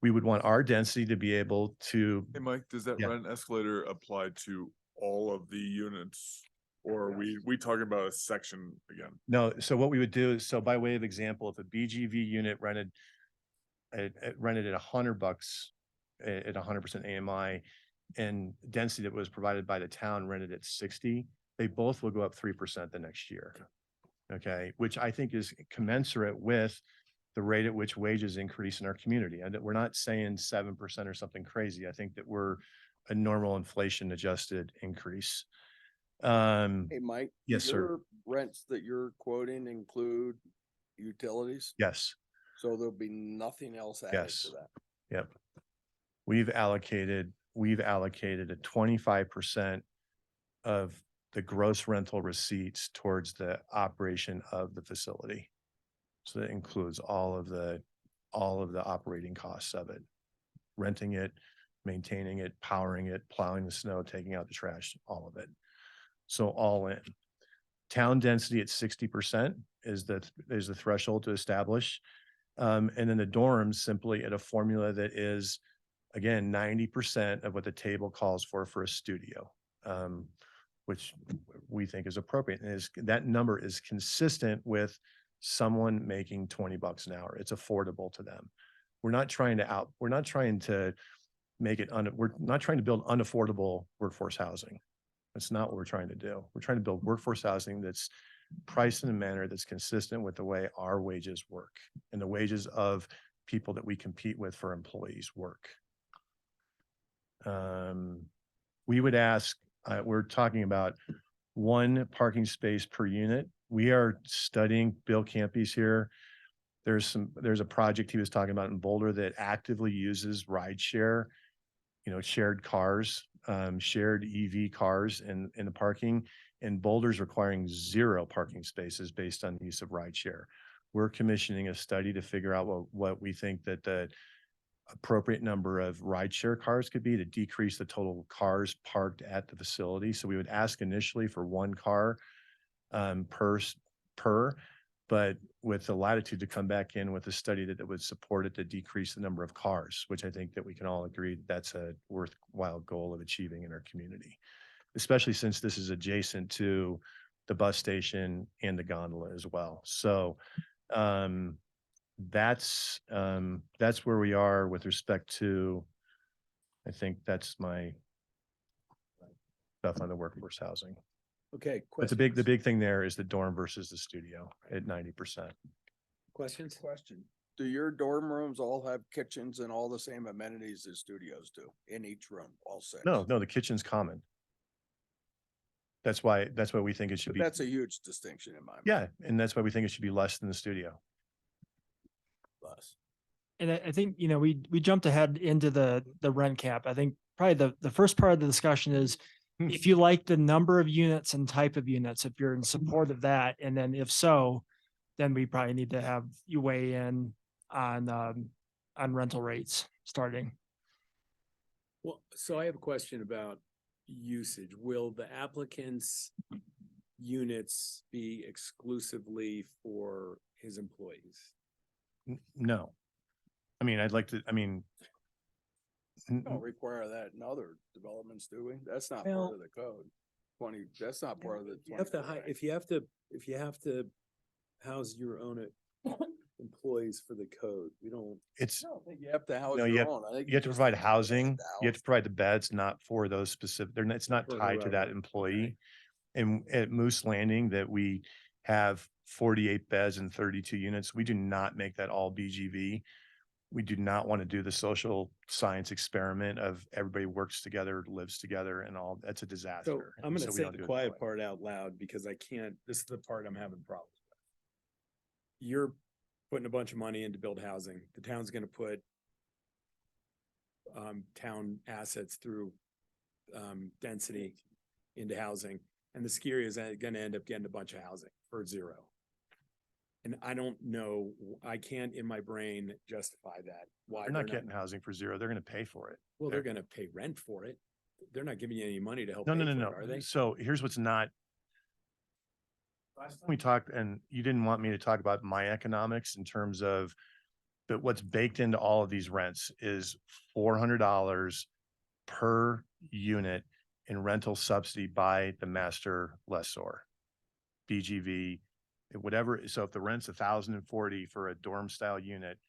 Speaker 14: We would want our density to be able to.
Speaker 8: Hey, Mike, does that rent escalator apply to all of the units? Or are we talking about a section again?
Speaker 14: No, so what we would do is, so by way of example, if a BGV unit rented at $100 at 100% AMI and density that was provided by the town rented at 60, they both will go up 3% the next year. Okay, which I think is commensurate with the rate at which wages increase in our community. And we're not saying 7% or something crazy. I think that we're a normal inflation adjusted increase.
Speaker 3: Hey, Mike.
Speaker 14: Yes, sir.
Speaker 3: Your rents that you're quoting include utilities?
Speaker 14: Yes.
Speaker 3: So there'll be nothing else added to that?
Speaker 14: Yep. We've allocated a 25% of the gross rental receipts towards the operation of the facility. So that includes all of the operating costs of it, renting it, maintaining it, powering it, plowing the snow, taking out the trash, all of it. So all in. Town density at 60% is the threshold to establish. And then the dorms simply at a formula that is, again, 90% of what the table calls for a studio, which we think is appropriate. And that number is consistent with someone making $20 an hour. It's affordable to them. We're not trying to make it, we're not trying to build unaffordable workforce housing. That's not what we're trying to do. We're trying to build workforce housing that's priced in a manner that's consistent with the way our wages work and the wages of people that we compete with for employees work. We would ask, we're talking about 1 parking space per unit. We are studying, Bill Campy's here. There's a project he was talking about in Boulder that actively uses rideshare, shared cars, shared EV cars in the parking, and Boulder's requiring 0 parking spaces based on the use of rideshare. We're commissioning a study to figure out what we think that the appropriate number of rideshare cars could be to decrease the total cars parked at the facility. So we would ask initially for 1 car per, but with the latitude to come back in with a study that would support it to decrease the number of cars, which I think that we can all agree that's a worthwhile goal of achieving in our community, especially since this is adjacent to the bus station and the gondola as well. So that's where we are with respect to, I think that's my stuff on the workforce housing.
Speaker 1: Okay.
Speaker 14: But the big thing there is the dorm versus the studio at 90%.
Speaker 1: Questions?
Speaker 3: Question. Do your dorm rooms all have kitchens and all the same amenities as studios do in each room, all 6?
Speaker 14: No, the kitchen's common. That's why we think it should be.
Speaker 3: That's a huge distinction in my mind.
Speaker 14: Yeah, and that's why we think it should be less than the studio.
Speaker 3: Less.
Speaker 11: And I think, we jumped ahead into the rent cap. I think probably the first part of the discussion is if you like the number of units and type of units, if you're in support of that, and then if so, then we probably need to have you weigh in on rental rates starting.
Speaker 1: Well, so I have a question about usage. Will the applicant's units be exclusively for his employees?
Speaker 14: No. We
Speaker 3: Don't require that in other developments, do we? That's not
Speaker 1: Well-
Speaker 3: part of the code. That's not part of the.
Speaker 1: You have to,
Speaker 3: 24 Act.
Speaker 1: if you have to house your own employees for the code, we don't.
Speaker 14: It's,
Speaker 3: I don't think you have to house
Speaker 14: no,
Speaker 3: your
Speaker 14: you have,
Speaker 3: own. I think
Speaker 14: you have to
Speaker 3: just
Speaker 14: provide
Speaker 3: have to
Speaker 14: housing,
Speaker 3: rent
Speaker 14: you have
Speaker 3: out.
Speaker 14: to provide the beds, not for those specific, it's not tied to that employee. And at Moose Landing that we have 48 beds and 32 units, we do not make that all BGV. We do not want to do the social science experiment of everybody works together, lives together and all. That's a
Speaker 1: So
Speaker 14: disaster.
Speaker 1: I'm
Speaker 14: And
Speaker 1: gonna
Speaker 14: we
Speaker 1: say
Speaker 14: don't
Speaker 1: the
Speaker 14: do it that
Speaker 1: quiet
Speaker 14: way.
Speaker 1: part out loud because I can't, this is the part I'm having problems with. You're putting a bunch of money in to build housing. The town's gonna put town assets through density into housing, and the ski area is gonna end up getting a bunch of housing for 0. And I don't know, I can't in my brain justify that. Why
Speaker 14: They're not getting housing for 0. They're going to pay for it.
Speaker 1: Well, they're gonna pay rent for it. They're not giving you any money to help
Speaker 14: No,
Speaker 1: pay
Speaker 14: no,
Speaker 1: for
Speaker 14: no,
Speaker 1: it, are
Speaker 14: no.
Speaker 1: they?
Speaker 14: So here's what's not. Last time we talked, and you didn't want me to talk about my economics in terms of, but what's baked into all of these rents is $400 per unit in rental subsidy by the master lessor. BGV, whatever. So if the rent's $1,040 for a dorm style unit,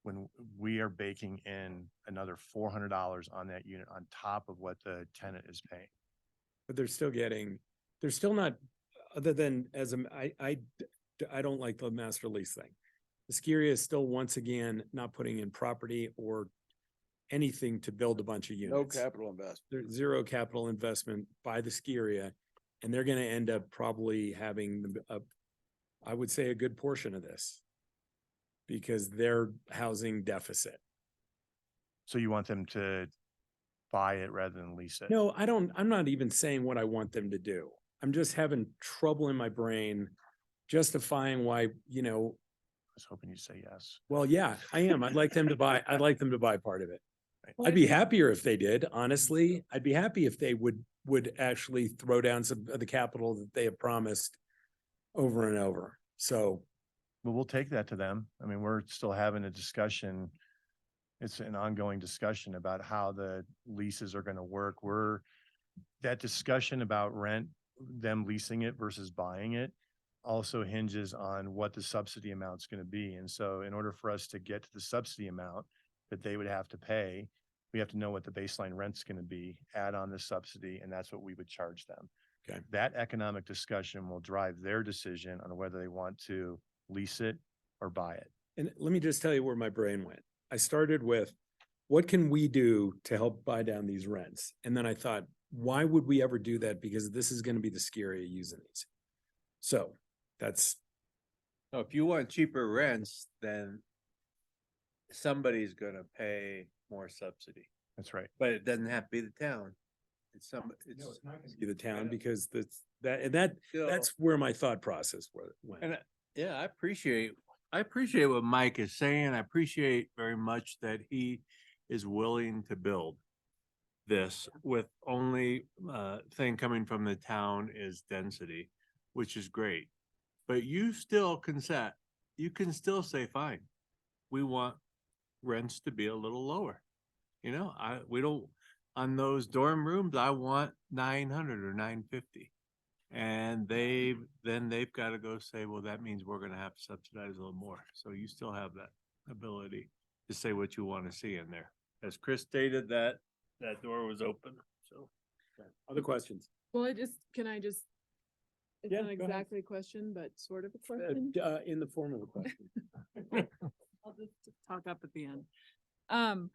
Speaker 14: when we are baking in another $400 on that unit on top of what the tenant is paying.
Speaker 1: But they're still not, other than I don't like the master lease thing. The ski area is still once again not putting in property or anything to build a bunch of
Speaker 3: No
Speaker 1: units.
Speaker 3: capital investment.
Speaker 1: There's 0 capital investment by the ski area, and they're gonna end up probably having I would say a good portion of this. Because they're housing deficit.
Speaker 14: So you want them to buy it rather than lease it?
Speaker 1: No, I'm not even saying what I want them to do. I'm just having trouble in my brain justifying why,
Speaker 14: I was hoping you'd say yes.
Speaker 1: well, yeah, I am. I'd like them to buy part of it.
Speaker 18: Well,
Speaker 1: I'd be happier if they did, honestly. I'd be happy if they would actually throw down some of the capital that they have promised over and over. So
Speaker 14: But we'll take that to them. I mean, we're still having a discussion. It's an ongoing discussion about how the leases are gonna work. That discussion about rent, them leasing it versus buying it also hinges on what the subsidy amount's gonna be. And so in order for us to get to the subsidy amount that they would have to pay, we have to know what the baseline rent's gonna be, add on the subsidy, and that's what we would charge them.
Speaker 1: Okay.
Speaker 14: That economic discussion will drive their decision on whether they want to lease it or buy it.
Speaker 1: And let me just tell you where my brain went. I started with, what can we do to help buy down these rents? And then I thought, why would we ever do that? Because this is going to be the scary of using these. So that's,
Speaker 15: So if you want cheaper rents, then somebody's gonna pay more subsidy,
Speaker 14: That's right.
Speaker 15: but it doesn't have to be the town. It's it's.
Speaker 1: be the town because that's
Speaker 15: Still-
Speaker 1: where my thought process went.
Speaker 15: And yeah, I appreciate what Mike is saying. I appreciate very much that he is willing to build this with only thing coming from the town is density, which is great. But you still can still say, fine, we want rents to be a little lower. You know, we don't, on those dorm rooms, I want 900 or 950. And they've got to go say, well, that means we're gonna have to subsidize a little more. So you still have that ability to say what you want to see in there. As Chris stated, that door was open, so.
Speaker 1: Other questions?
Speaker 18: Well, can I just, it's
Speaker 1: Yeah,
Speaker 18: not
Speaker 1: go ahead.
Speaker 18: exactly a question, but sort of a question.
Speaker 1: In the form of a question.
Speaker 18: I'll just talk up at the end.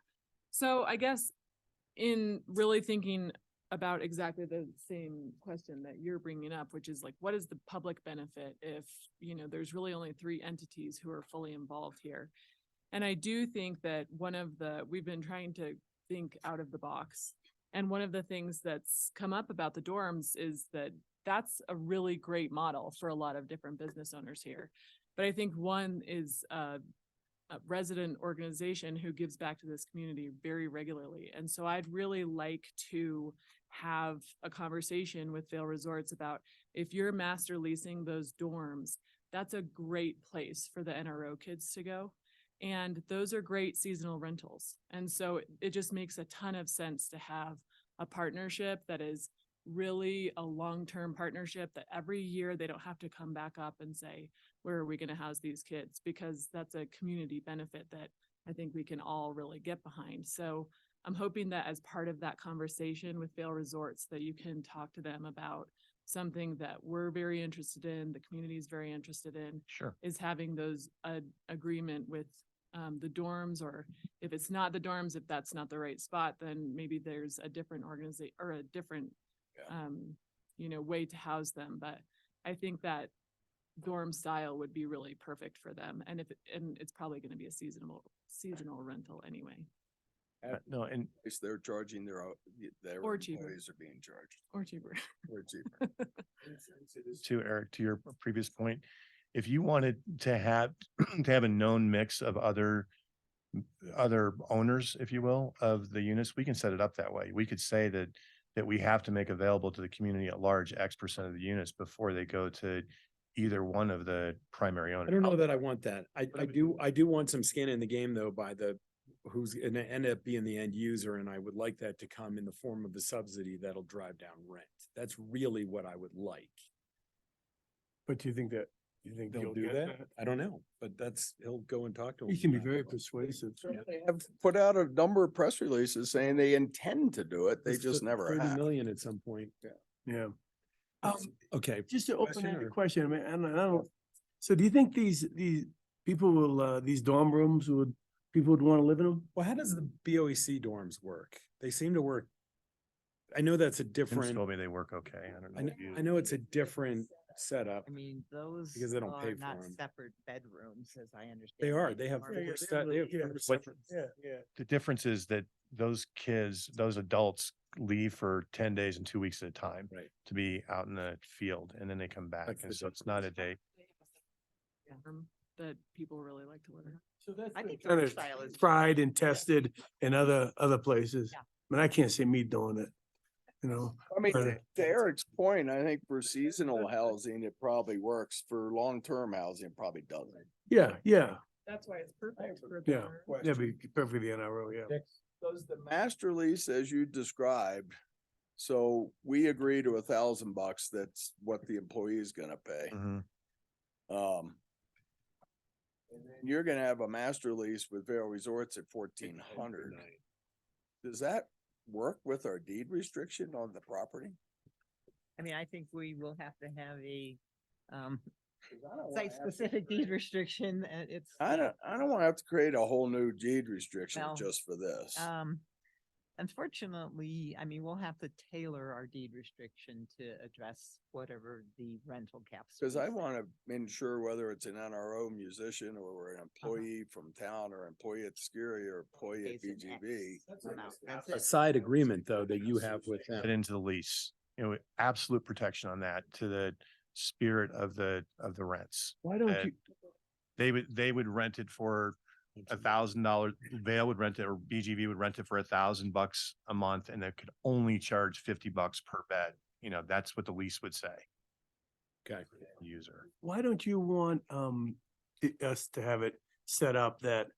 Speaker 18: So I guess in really thinking about exactly the same question that you're bringing up, which is like, what is the public benefit if, there's really only 3 entities who are fully involved here? And I do think that we've been trying to think out of the box. And one of the things that's come up about the dorms is that that's a really great model for a lot of different business owners here. But I think one is a resident organization who gives back to this community very regularly. And so I'd really like to have a conversation with Vail Resorts about, if you're master leasing those dorms, that's a great place for the NRO kids to go. And those are great seasonal rentals. And so it just makes a ton of sense to have a partnership that is really a long-term partnership, that every year they don't have to come back up and say, where are we going to house these kids? Because that's a community benefit that I think we can all really get behind. So I'm hoping that as part of that conversation with Vail Resorts, that you can talk to them about something that we're very interested in, the community is very interested in.
Speaker 14: Sure.
Speaker 18: Is having those agreement with the dorms, or if it's not the dorms, if that's not the right spot, then maybe there's a different organization or a different way to house them. But I think that dorm style would be really perfect for them. And it's probably going to be a seasonal rental anyway.
Speaker 14: No, and
Speaker 3: If they're charging their
Speaker 18: Or cheaper.
Speaker 3: employees are being charged.
Speaker 18: Or cheaper.
Speaker 3: Or cheaper.
Speaker 14: to Eric, to your previous point, if you wanted to have a known mix of other owners, if you will, of the units, we can set it up that way. We could say that we have to make available to the community at large X% of the units before they go to either one of the primary owners.
Speaker 1: I don't know that I want that. I do want some skin in the game though by who's gonna end up being the end user, and I would like that to come in the form of a subsidy that'll drive down rent. That's really what I would like.
Speaker 5: But you think
Speaker 1: They'll
Speaker 5: he'll
Speaker 1: do
Speaker 5: get
Speaker 1: that? I don't know, but he'll go and talk to him.
Speaker 5: He can be very persuasive.
Speaker 3: They have put out a number of press releases saying they intend to do it. They
Speaker 1: It's
Speaker 3: just never
Speaker 1: 30
Speaker 3: have.
Speaker 1: million at some point.
Speaker 5: Yeah.
Speaker 1: Okay.
Speaker 5: Just to
Speaker 1: Question
Speaker 5: open-ended
Speaker 1: or-
Speaker 5: question, I mean, I don't, so do you think these people will, these dorm rooms people would want to live in them?
Speaker 1: Well, how does the BOEC dorms work? They seem to work. I know that's a
Speaker 14: Tim's
Speaker 1: different,
Speaker 14: told me they work okay. I don't know. if you-
Speaker 1: I know it's a different setup.
Speaker 6: I mean, those
Speaker 1: Because they don't pay
Speaker 6: are
Speaker 1: for
Speaker 6: not
Speaker 1: 'em.
Speaker 6: separate bedrooms, as I understand.
Speaker 1: They are,
Speaker 6: it.
Speaker 1: they have
Speaker 6: Or-
Speaker 1: four they have
Speaker 5: Yeah,
Speaker 1: four separate.
Speaker 5: Yeah.
Speaker 14: The difference is that those kids, those adults leave for 10 days and 2 weeks at a time
Speaker 1: Right.
Speaker 14: to be out in the field, and then they come back.
Speaker 1: That's
Speaker 14: And
Speaker 1: the
Speaker 14: so it's not a day.
Speaker 18: That people really like to live in.
Speaker 6: I think the
Speaker 5: kind
Speaker 6: work
Speaker 5: of
Speaker 6: style is.
Speaker 5: tried and tested in other places.
Speaker 6: Yeah.
Speaker 5: I mean, I can't see me doing it, you know.
Speaker 3: I mean,
Speaker 5: but-
Speaker 3: to Eric's point, I think for seasonal housing, it probably works. For long-term housing, it probably doesn't.
Speaker 5: Yeah, yeah,
Speaker 18: That's why it's perfect for
Speaker 5: yeah. Yeah, be perfectly NRO, yeah.
Speaker 3: Does the master lease as you described, so we agree to $1,000, that's what the employee is gonna pay.
Speaker 14: Mhm.
Speaker 3: And then you're gonna have a master lease with Vail Resorts at 1,400. Does that work with our deed restriction on the property?
Speaker 6: I mean, I think we will have to have a,
Speaker 3: 'Cause I don't wanna
Speaker 6: site
Speaker 3: have to
Speaker 6: specific
Speaker 3: create-
Speaker 6: deed restriction. It's.
Speaker 3: I don't wanna have to create a whole new deed restriction
Speaker 6: Well,
Speaker 3: just for this.
Speaker 6: Unfortunately, I mean, we'll have to tailor our deed restriction to address whatever the rental caps.
Speaker 3: Cause
Speaker 6: we
Speaker 3: I
Speaker 6: set.
Speaker 3: wanna ensure whether it's an NRO musician or an employee from town or employee at the ski area or employee at
Speaker 6: Pays an
Speaker 3: BGV.
Speaker 6: amount. That's
Speaker 1: A
Speaker 6: it.
Speaker 1: side agreement though that you have with
Speaker 14: Get
Speaker 1: them.
Speaker 14: into the lease, absolute protection on that to the spirit of the rents.
Speaker 5: Why don't
Speaker 14: that
Speaker 5: you,
Speaker 14: They would rent it for $1,000. Vail would rent it, or BGV would rent it for $1,000 a month, and they could only charge $50 per bed. That's what the lease would say.
Speaker 1: Okay.
Speaker 14: User.
Speaker 5: why don't you want, us to have it set up that,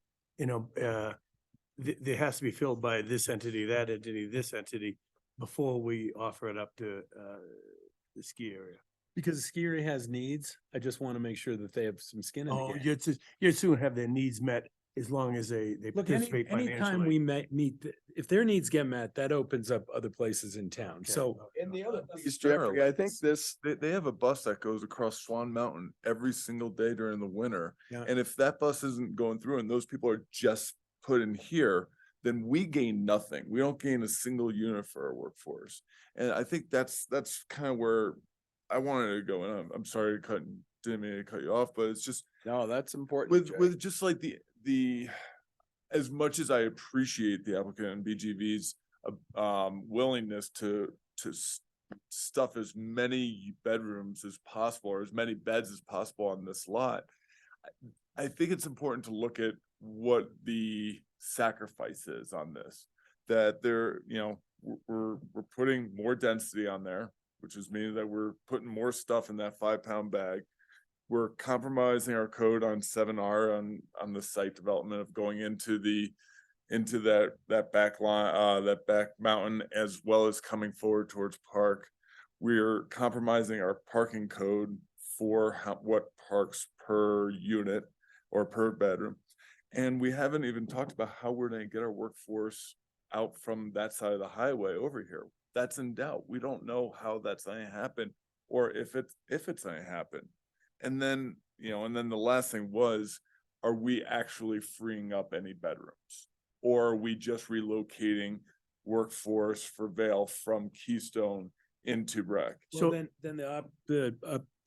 Speaker 5: there has to be filled by this entity, that entity, this entity, before we offer it up to, the ski area?
Speaker 1: Because the ski area has needs. I just want to make sure that they have some skin in the
Speaker 5: Oh,
Speaker 1: game.
Speaker 5: you'd soon have their needs met as long as they
Speaker 1: Look,
Speaker 5: participate
Speaker 1: anytime we
Speaker 5: financially.
Speaker 1: meet, if their needs get met, that opens up other places in town.
Speaker 5: Okay.
Speaker 1: So
Speaker 3: And the other piece,
Speaker 8: Sparrow,
Speaker 3: Jeffrey, I think this,
Speaker 8: They have a bus that goes across Swan Mountain every single day during the winter.
Speaker 1: Yeah.
Speaker 8: And if that bus isn't going through and those people are just put in here, then we gain nothing. We don't gain a single unit for our workforce. And I think that's kind of where I wanted to go. And I'm sorry didn't mean to cut you off, but it's just
Speaker 3: no, that's important.
Speaker 8: with
Speaker 3: Jay.
Speaker 8: just like the as much as I appreciate the applicant and BGV's willingness to stuff as many bedrooms as possible or as many beds as possible on this lot, I think it's important to look at what the sacrifice is on this. That we're putting more density on there, which is meaning that we're putting more stuff in that 5-pound bag. We're compromising our code on 7R on the site development of going into that back line, that back mountain, as well as coming forward towards park. We're compromising our parking code for what parks per unit or per bedroom. And we haven't even talked about how we're gonna get our workforce out from that side of the highway over here. That's in doubt. We don't know how that's gonna happen or if it's gonna happen. And then, the last thing was, are we actually freeing up any bedrooms? Or are we just relocating workforce for Vail from Keystone into Breck?
Speaker 1: so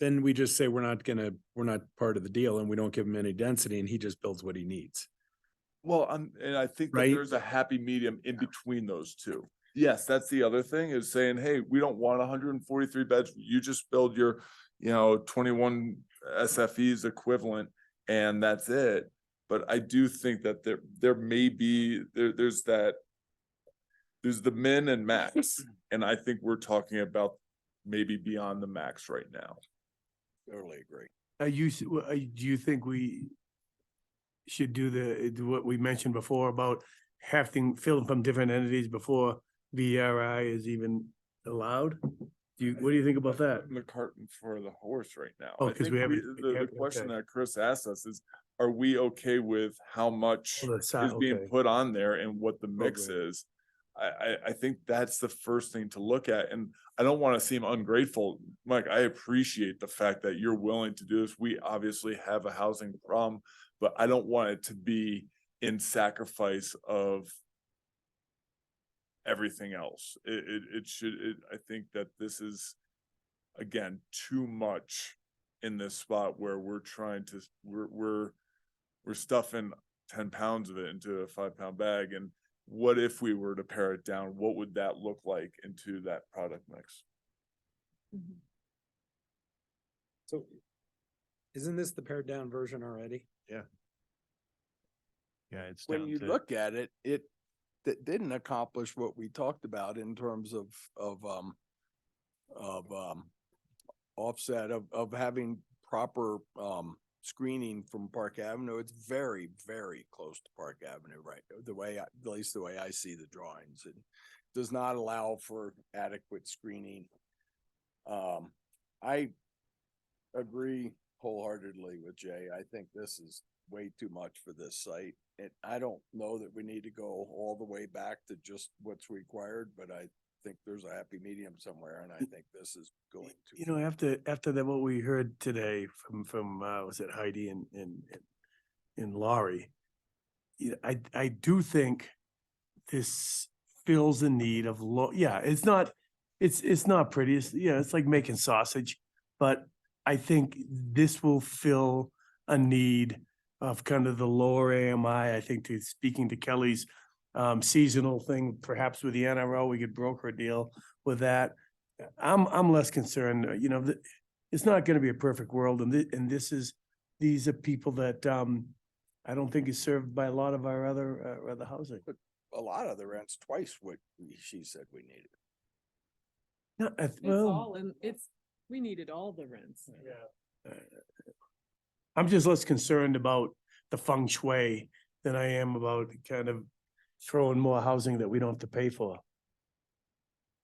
Speaker 1: then we just say we're not part of the deal and we don't give him any density and he just builds what he needs.
Speaker 8: Well, and I think that
Speaker 1: Right?
Speaker 8: there's a happy medium in between those two. Yes, that's the other thing is saying, hey, we don't want 143 beds. You just build your, 21 SFEs equivalent and that's it. But I do think that there may be, there's the min and max. And I think we're talking about maybe beyond the max right now.
Speaker 3: Totally agree.
Speaker 5: Do you think we should do what we mentioned before about having filled from different entities before VRI is even allowed? What do you think about that?
Speaker 8: The cart before the horse right now.
Speaker 5: Oh,
Speaker 8: I
Speaker 5: 'cause
Speaker 8: think
Speaker 5: we haven't-
Speaker 8: the
Speaker 5: okay.
Speaker 8: question that Chris asked us is, are we okay with how much
Speaker 5: Oh, the si-
Speaker 8: is being
Speaker 5: okay.
Speaker 8: put on there and what the mix
Speaker 5: Okay.
Speaker 8: is? I think that's the first thing to look at, and I don't want to seem ungrateful. Mike, I appreciate the fact that you're willing to do this. We obviously have a housing problem, but I don't want it to be in sacrifice of everything else. I think that this is, again, too much in this spot where we're stuffing 10 pounds of it into a 5-pound bag. And what if we were to pare it down? What would that look like into that product mix?
Speaker 1: So isn't this the pared down version already?
Speaker 8: Yeah.
Speaker 14: Yeah, it's
Speaker 3: when
Speaker 14: down
Speaker 3: you
Speaker 14: to.
Speaker 3: look at it, that didn't accomplish what we talked about in terms of offset of having proper screening from Park Avenue. It's very, very close to Park Avenue, right? At least the way I see the drawings, it does not allow for adequate screening. I agree wholeheartedly with Jay. I think this is way too much for this site. And I don't know that we need to go all the way back to just what's required, but I think there's a happy medium somewhere, and I think this is going to.
Speaker 5: You know, after that, what we heard today from was it Heidi and Laurie? I do think this fills the need of it's not pretty. It's like making sausage, but I think this will fill a need of kind of the lower AMI. I think speaking to Kelly's seasonal thing, perhaps with the NRO, we could broker a deal with that. I'm less concerned, it's not gonna be a perfect world, and these are people that I don't think is served by a lot of our other housing.
Speaker 3: But a lot of the rents twice what she said we needed.
Speaker 5: No,
Speaker 18: It's all in, we needed all the rents.
Speaker 5: I'm just less concerned about the feng shui than I am about kind of throwing more housing that we don't have to pay for.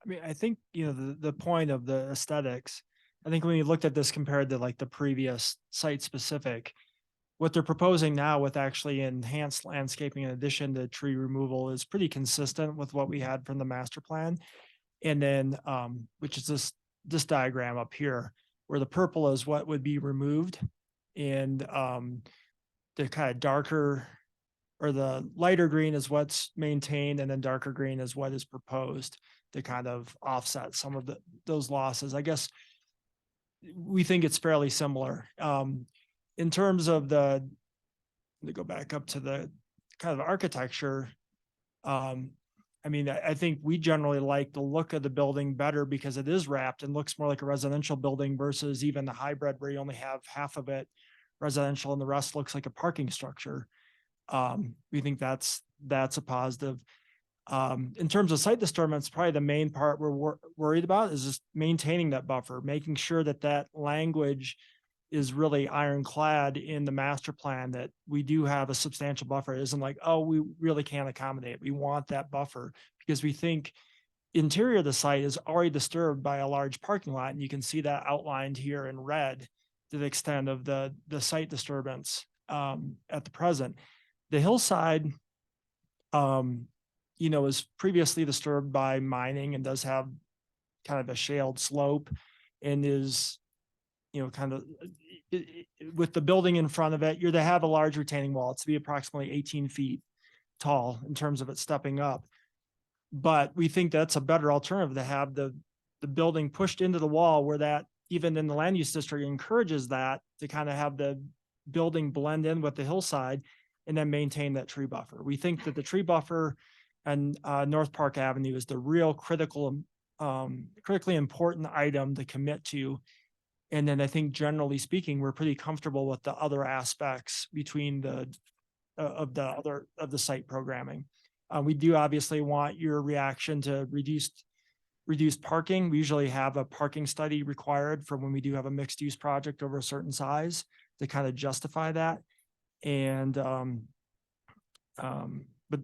Speaker 11: I mean, I think, the point of the aesthetics, I think when you looked at this compared to like the previous site specific, what they're proposing now with actually enhanced landscaping in addition to tree removal is pretty consistent with what we had from the master plan. And then, which is this diagram up here, where the purple is what would be removed and the kind of darker or the lighter green is what's maintained, and then darker green is what is proposed to kind of offset some of those losses. I guess we think it's fairly similar. In terms of to go back up to the kind of architecture, I mean, I think we generally like the look of the building better because it is wrapped and looks more like a residential building versus even the hybrid where you only have half of it residential and the rest looks like a parking structure. We think that's a positive. In terms of site disturbance, probably the main part we're worried about is just maintaining that buffer, making sure that language is really ironclad in the master plan, that we do have a substantial buffer. It isn't like, oh, we really can't accommodate. We want that buffer because we think interior of the site is already disturbed by a large parking lot. And you can see that outlined here in red to the extent of the site disturbance at the present. The hillside, is previously disturbed by mining and does have kind of a shaled slope and is, kind of with the building in front of it, you're to have a large retaining wall. It's to be approximately 18 feet tall in terms of it stepping up. But we think that's a better alternative to have the building pushed into the wall where that, even in the land use district, encourages that to kind of have the building blend in with the hillside and then maintain that tree buffer. We think that the tree buffer and North Park Avenue is the real critically important item to commit to. And then I think generally speaking, we're pretty comfortable with the other aspects between the site programming. We do obviously want your reaction to reduced parking. We usually have a parking study required for when we do have a mixed use project over a certain size to kind of justify that. And but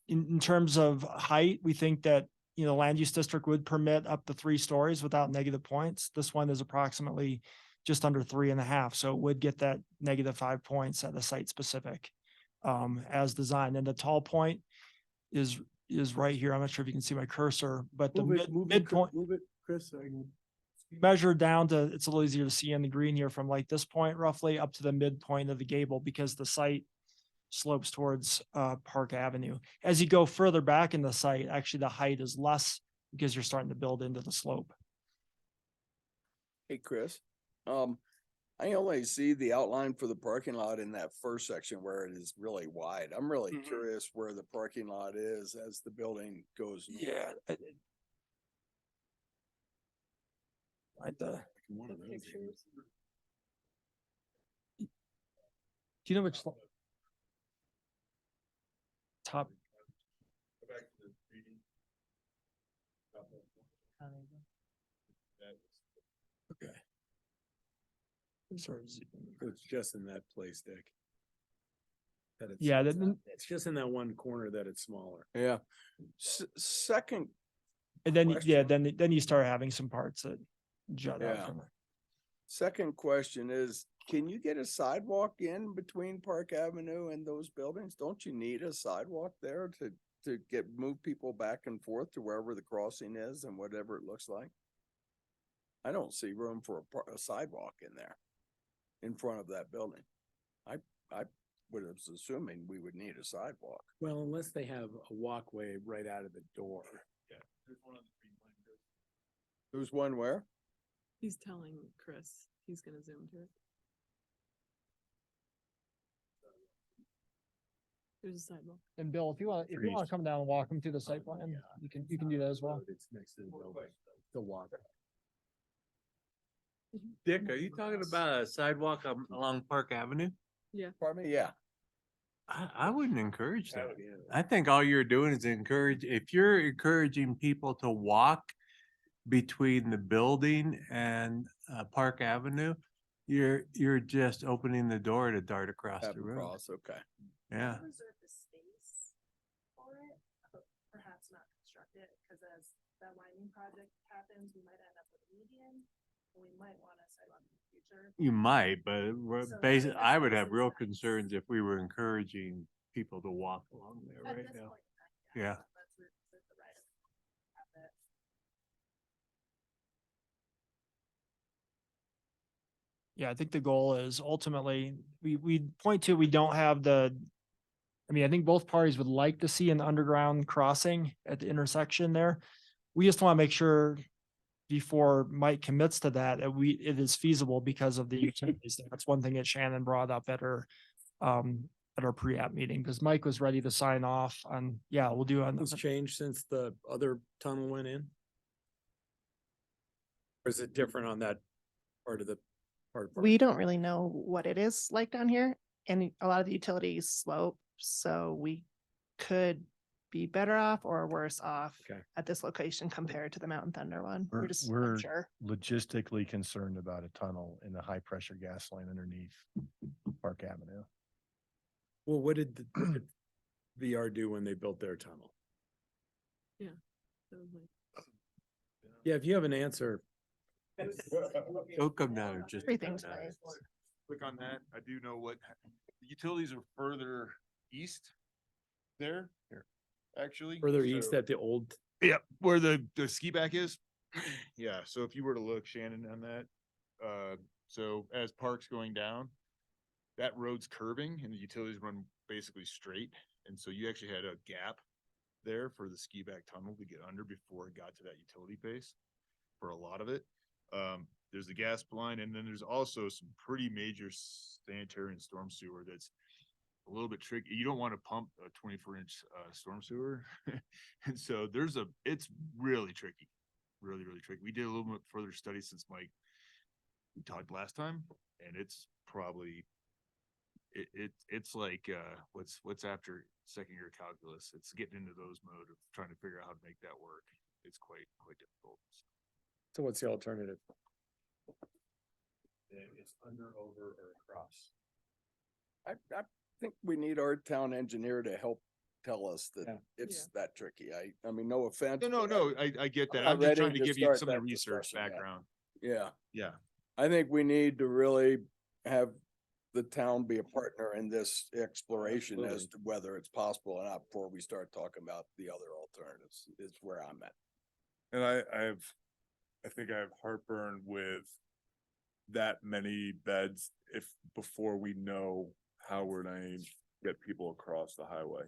Speaker 11: in terms of height, we think that land use district would permit up to 3 stories without negative points. This one is approximately just under 3.5. So it would get that -5 points at the site specific as designed. And the tall point is right here. I'm not sure if you can see my cursor, but the midpoint
Speaker 5: Move it, Chris.
Speaker 11: measured down to, it's a little easier to see in the green here from like this point roughly up to the midpoint of the gable because the site slopes towards Park Avenue. As you go further back in the site, actually the height is less because you're starting to build into the slope.
Speaker 3: Hey, Chris, I only see the outline for the parking lot in that first section where it is really wide. I'm really curious where the parking lot is as the building goes.
Speaker 11: Yeah. Do you know which? top.
Speaker 1: Okay.
Speaker 11: Sorry.
Speaker 1: It's just in that place, Dick. That it's-
Speaker 11: Yeah,
Speaker 1: It's just in that one corner that it's smaller.
Speaker 3: Yeah. Second,
Speaker 11: and then, yeah,
Speaker 3: question.
Speaker 11: then you start having some parts that jut out
Speaker 3: Yeah.
Speaker 11: from it.
Speaker 3: Second question is, can you get a sidewalk in between Park Avenue and those buildings? Don't you need a sidewalk there to move people back and forth to wherever the crossing is and whatever it looks like? I don't see room for a sidewalk in there, in front of that building. I was assuming we would need a sidewalk.
Speaker 1: Well, unless they have a walkway right out of the door.
Speaker 3: There's one where?
Speaker 18: He's telling Chris, he's gonna zoom to it. There's a sidewalk.
Speaker 11: And Bill, if you want to come down and walk them through the site plan, you can do that as well.
Speaker 1: It's next to the building, the water.
Speaker 15: Dick, are you talking about a sidewalk along Park Avenue?
Speaker 18: Yeah.
Speaker 3: Pardon me? Yeah.
Speaker 15: I wouldn't encourage that. I think all you're doing is if you're encouraging people to walk between the building and Park Avenue, you're just opening the door to dart across
Speaker 3: Have
Speaker 15: the
Speaker 3: them
Speaker 15: road.
Speaker 3: cross, okay.
Speaker 15: Yeah.
Speaker 16: Reserve the space for it, but perhaps not construct it, because as that widening project happens, we might end up with a median. And we might want a sidewalk in the future.
Speaker 15: You might, but
Speaker 16: So
Speaker 15: basically,
Speaker 16: that
Speaker 15: I would
Speaker 16: makes
Speaker 15: have real
Speaker 16: sense.
Speaker 15: concerns if we were encouraging people to walk along there
Speaker 16: At
Speaker 15: right
Speaker 16: this
Speaker 15: now.
Speaker 16: point in time,
Speaker 15: Yeah.
Speaker 16: Let's reserve the right of have it.
Speaker 11: Yeah, I think the goal is ultimately, we point to, we don't have I think both parties would like to see an underground crossing at the intersection there. We just want to make sure before Mike commits to that, it is feasible because of the utilities. That's one thing that Shannon brought up at our pre-app meeting, because Mike was ready to sign off on, yeah, we'll do on.
Speaker 1: What's changed since the other tunnel went in? Or is it different on that part of the part?
Speaker 22: We don't really know what it is like down here, and a lot of the utilities slope, so we could be better off or worse off at this location compared to the Mountain Thunder one. We're just
Speaker 14: We're
Speaker 22: unsure.
Speaker 14: logistically concerned about a tunnel in the high pressure gas line underneath Park Avenue.
Speaker 1: Well, what did VR do when they built their tunnel?
Speaker 18: Yeah. That was like-
Speaker 1: Yeah, if you have an answer.
Speaker 15: Don't come down and just.
Speaker 22: Everything's
Speaker 15: come down.
Speaker 22: nice.
Speaker 8: Click on that. I do know what, the utilities are further east there, actually.
Speaker 1: Further east
Speaker 8: So-
Speaker 1: at the old.
Speaker 8: Yeah, where the ski back is. Yeah, so if you were to look, Shannon, on that, so as Park's going down, that road's curving and the utilities run basically straight. And so you actually had a gap there for the ski back tunnel to get under before it got to that utility base for a lot of it. There's the gas line, and then there's also some pretty major sanitary and storm sewer that's a little bit tricky. You don't want to pump a 24-inch storm sewer. And so it's really tricky, really tricky. We did a little bit further study since we talked last time, and it's probably, it's like, what's after second year calculus? It's getting into those mode of trying to figure out how to make that work. It's quite difficult.
Speaker 1: So what's the alternative?
Speaker 14: It's under, over, or across.
Speaker 3: I think we need our town engineer to help tell us that it's that tricky. I mean, no offense.
Speaker 8: No, I get that.
Speaker 3: I'm
Speaker 8: I'm
Speaker 3: not
Speaker 8: just trying
Speaker 3: ready
Speaker 8: to
Speaker 3: to
Speaker 8: give you
Speaker 3: start
Speaker 8: some of the
Speaker 3: that
Speaker 8: research
Speaker 3: discussion yet.
Speaker 8: background.
Speaker 3: Yeah.
Speaker 8: Yeah.
Speaker 3: I think we need to really have the town be a partner in this exploration as to whether it's possible or not before we start talking about the other alternatives is where I'm at.
Speaker 8: And I think I have heartburn with that many beds before we know how we're going to get people across the highway.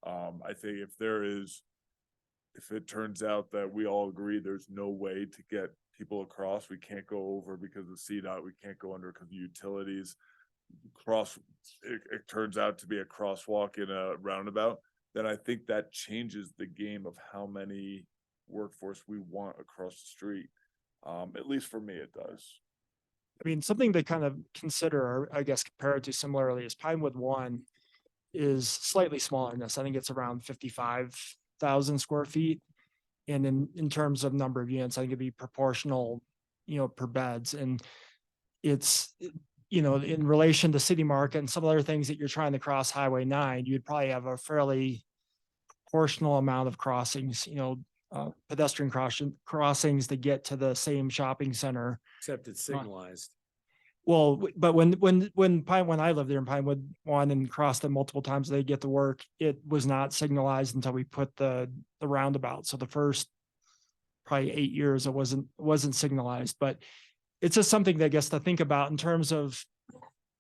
Speaker 8: I think if it turns out that we all agree there's no way to get people across, we can't go over because of CDOT, we can't go under because of utilities, it turns out to be a crosswalk in a roundabout, then I think that changes the game of how many workforce we want across the street. At least for me, it does.
Speaker 11: I mean, something to kind of consider, or I guess compare it to similarly, is Pinewood 1 is slightly smaller than this. I think it's around 55,000 square feet. And in terms of number of units, I think it'd be proportional, per beds. And it's, in relation to City Market and some other things that you're trying to cross Highway 9, you'd probably have a fairly proportional amount of crossings, pedestrian crossings to get to the same shopping center.
Speaker 1: Except it's signalized.
Speaker 11: Well, but when I lived there in Pinewood 1 and crossed them multiple times, they get to work, it was not signalized until we put the roundabout. So the first probably 8 years, it wasn't signalized, but it's just something that I guess to think about in terms of,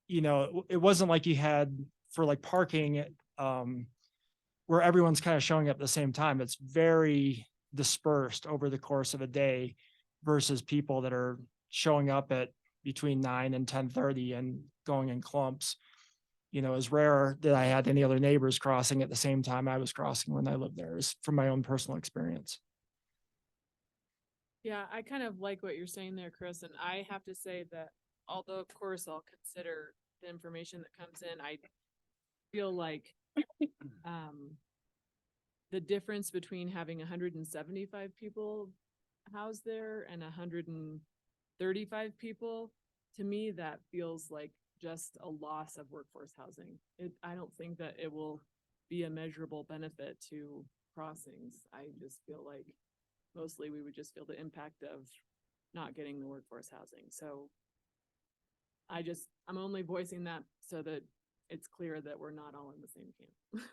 Speaker 11: it wasn't like you had for like parking, where everyone's kind of showing up at the same time. It's very dispersed over the course of a day versus people that are showing up at between 9 and 10:30 and going in clumps. It's rare that I had any other neighbors crossing at the same time I was crossing when I lived there, is from my own personal experience.
Speaker 18: Yeah, I kind of like what you're saying there, Chris, and I have to say that although of course I'll consider the information that comes in, I feel like the difference between having 175 people housed there and 135 people, to me, that feels like just a loss of workforce housing. I don't think that it will be a measurable benefit to crossings. I just feel like mostly we would just feel the impact of not getting the workforce housing. So I'm only voicing that so that it's clear that we're not all in the same camp.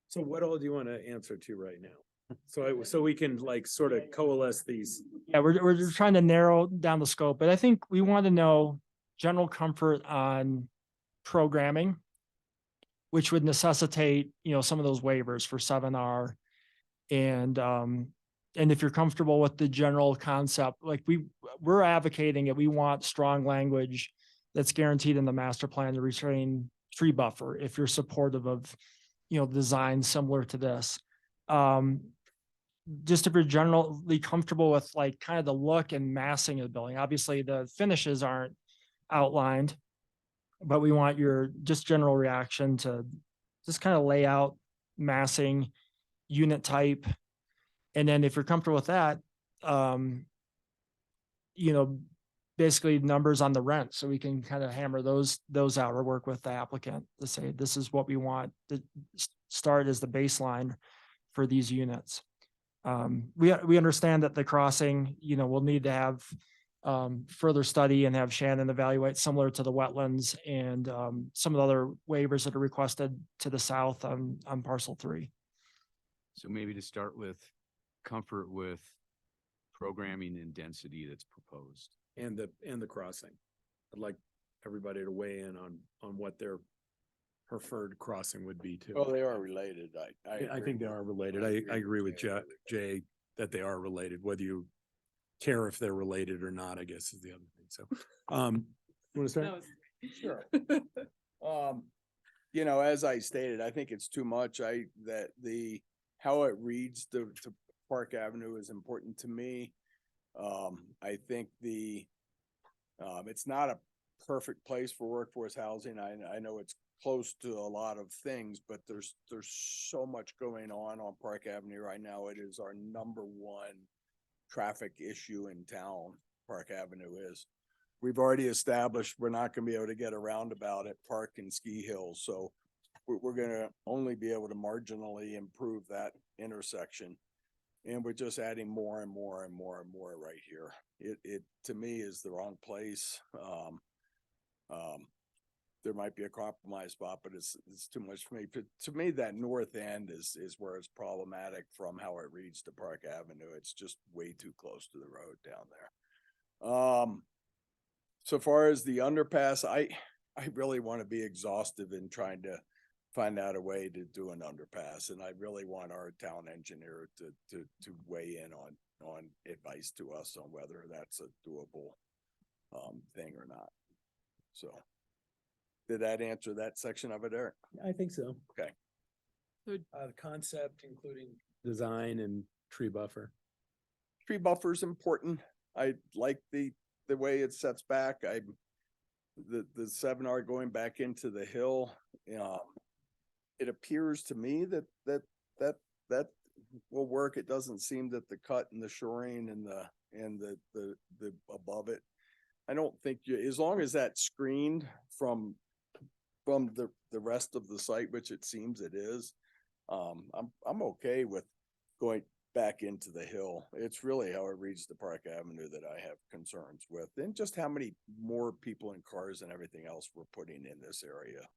Speaker 1: So what all do you want to answer to right now? So we can like sort of coalesce these.
Speaker 11: Yeah, we're just trying to narrow down the scope, but I think we want to know general comfort on programming, which would necessitate, some of those waivers for 7R. And if you're comfortable with the general concept, like we're advocating it, we want strong language that's guaranteed in the master plan to restrain tree buffer, if you're supportive of, design similar to this. Just if you're generally comfortable with like kind of the look and massing of the building. Obviously the finishes aren't outlined, but we want your just general reaction to just kind of layout, massing, unit type. And then if you're comfortable with that, basically numbers on the rent. So we can kind of hammer those out or work with the applicant to say, this is what we want to start as the baseline for these units. We understand that the crossing, we'll need to have further study and have Shannon evaluate, similar to the wetlands and some of the other waivers that are requested to the south on parcel 3.
Speaker 2: So maybe to start with, comfort with programming and density that's proposed.
Speaker 1: And the crossing. I'd like everybody to weigh in on what their preferred crossing would be too.
Speaker 3: Oh, they are related.
Speaker 1: I think they are related. I agree with Jay that they are related, whether you care if they're related or not, I guess is the other thing. So, you want to start?
Speaker 3: Sure. As I stated, I think it's too much. How it reads to Park Avenue is important to me. I think it's not a perfect place for workforce housing. I know it's close to a lot of things, but there's so much going on Park Avenue right now. It is our number one traffic issue in town. Park Avenue is. We've already established we're not going to be able to get a roundabout at Park and Ski Hills, so we're going to only be able to marginally improve that intersection. And we're just adding more and more and more and more right here. It to me is the wrong place. There might be a compromise spot, but it's too much for me. But to me, that north end is where it's problematic from how it reads to Park Avenue. It's just way too close to the road down there. So far as the underpass, I really want to be exhaustive in trying to find out a way to do an underpass. And I really want our town engineer to weigh in on advice to us on whether that's a doable thing or not. So did that answer that section of it, Eric?
Speaker 1: I think so.
Speaker 3: Okay.
Speaker 1: The concept, including design and tree buffer.
Speaker 3: Tree buffer is important. I like the way it sets back. the seminar going back into the hill, it appears to me that will work. It doesn't seem that the cut and the shoring and the above it. I don't think as long as that's screened from the rest of the site, which it seems it is, I'm okay with going back into the hill. It's really how it reads to Park Avenue that I have concerns with, and just how many more people and cars and everything else we're putting in this area.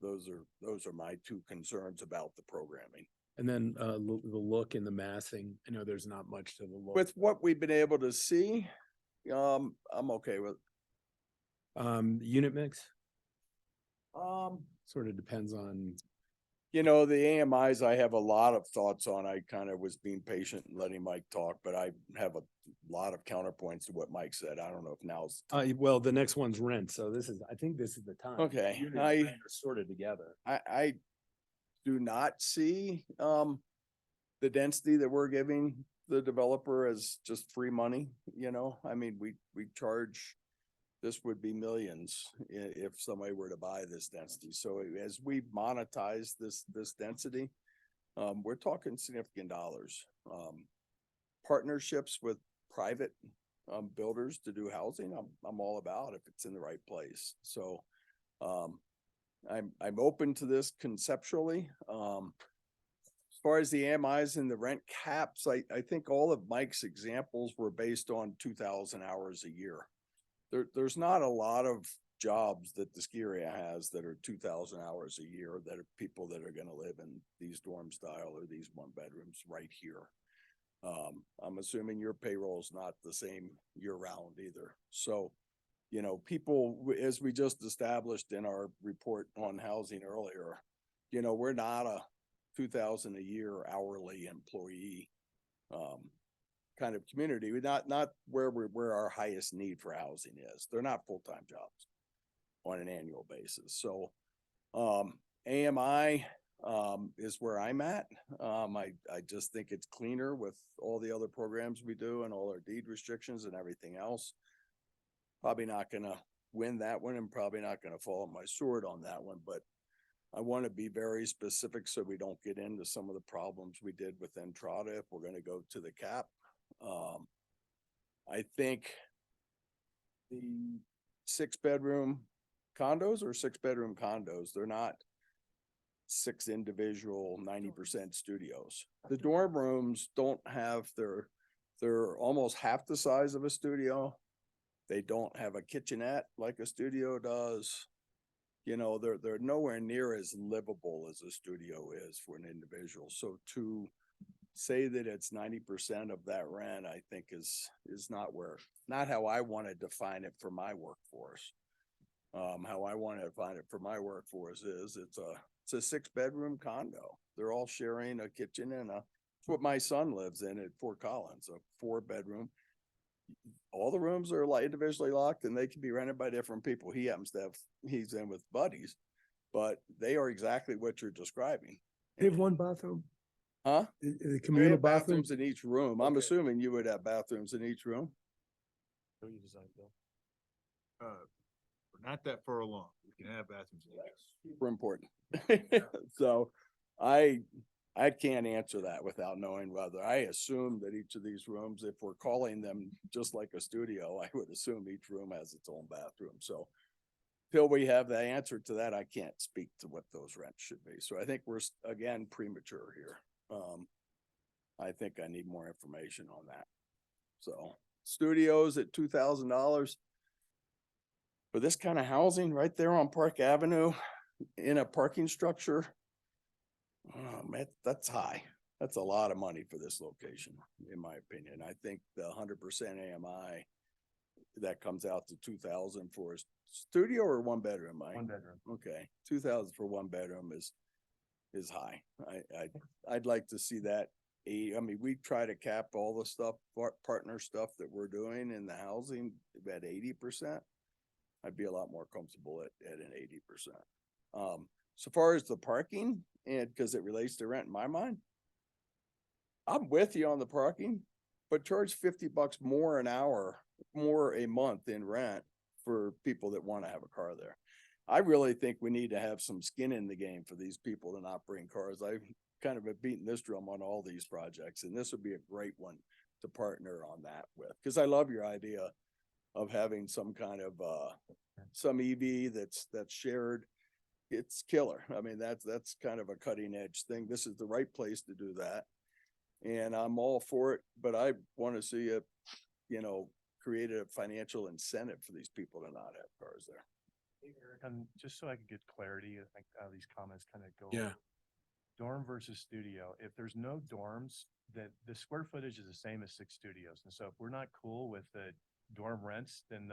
Speaker 3: Those are my two concerns about the programming.
Speaker 1: And then the look and the massing. I know there's not much to the look.
Speaker 3: With what we've been able to see, I'm okay with.
Speaker 1: Unit mix
Speaker 3: Um,
Speaker 1: sort of depends on.
Speaker 3: the AMIs, I have a lot of thoughts on. I kind of was being patient and letting Mike talk, but I have a lot of counterpoints to what Mike said. I don't know if now's.
Speaker 1: Well, the next one's rent. So I think this is the time.
Speaker 3: Okay,
Speaker 1: Unit and rent are sorted together.
Speaker 3: I do not see, the density that we're giving the developer as just free money, I mean, we charge, this would be millions if somebody were to buy this density. So as we monetize this density, we're talking significant dollars. Partnerships with private, builders to do housing, I'm all about if it's in the right place. So, I'm open to this conceptually. As far as the AMIs and the rent caps, I think all of Mike's examples were based on 2,000 hours a year. There's not a lot of jobs that the ski area has that are 2,000 hours a year that are people that are going to live in these dorm style or these one bedrooms right here. I'm assuming your payroll is not the same year round either. So, people, as we just established in our report on housing earlier, we're not a 2,000 a year hourly employee, kind of community. We're not where our highest need for housing is. They're not full-time jobs on an annual basis. So, AMI, is where I'm at. I just think it's cleaner with all the other programs we do and all our deed restrictions and everything else. Probably not gonna win that one and probably not gonna fall on my sword on that one, but I want to be very specific so we don't get into some of the problems we did with Entrada if we're gonna go to the cap. I think the 6-bedroom condos are 6-bedroom condos. They're not 6 individual 90% studios. The dorm rooms don't have they're almost half the size of a studio. They don't have a kitchenette like a studio does. They're nowhere near as livable as a studio is for an individual. So to say that it's 90% of that rent, I think is not how I want to define it for my workforce. How I want to define it for my workforce is it's a 6-bedroom condo. They're all sharing a kitchen and it's what my son lives in at Fort Collins, a 4-bedroom. All the rooms are individually locked and they can be rented by different people. He's in with buddies, but they are exactly what you're describing.
Speaker 5: They have one bathroom?
Speaker 3: Huh?
Speaker 5: The
Speaker 3: They
Speaker 5: communal
Speaker 3: have
Speaker 5: bathroom?
Speaker 3: bathrooms in each room. I'm assuming you would have bathrooms in each room.
Speaker 14: What you design, Bill?
Speaker 8: We're not that far along. We can have bathrooms.
Speaker 3: Super important. So I can't answer that without knowing whether. I assume that each of these rooms, if we're calling them just like a studio, I would assume each room has its own bathroom. So till we have the answer to that, I can't speak to what those rents should be. So I think we're again premature here. I think I need more information on that. So studios at $2,000 for this kind of housing right there on Park Avenue in a parking structure. Oh, man, that's high. That's a lot of money for this location, in my opinion. I think the 100% AMI that comes out to 2,000 for a studio or 1-bedroom, Mike?
Speaker 14: 1-bedroom.
Speaker 3: Okay, 2,000 for 1-bedroom is high. I'd like to see that. I mean, we try to cap all the stuff, partner stuff that we're doing in the housing at 80%. I'd be a lot more comfortable at an 80%. So far as the parking, and because it relates to rent in my mind, I'm with you on the parking, but charge $50 more an hour, more a month in rent for people that want to have a car there. I really think we need to have some skin in the game for these people to not bring cars. I've kind of been beating this drum on all these projects, and this would be a great one to partner on that with. Cause I love your idea of having some kind of, some EV that's shared. It's killer. I mean, that's kind of a cutting edge thing. This is the right place to do that. And I'm all for it, but I want to see it, you know, create a financial incentive for these people to not have cars there.
Speaker 14: And just so I could get clarity, I think these comments kind of go.
Speaker 1: Yeah.
Speaker 14: Dorm versus studio. If there's no dorms, that the square footage is the same as 6 studios. And so if we're not cool with the dorm rents, then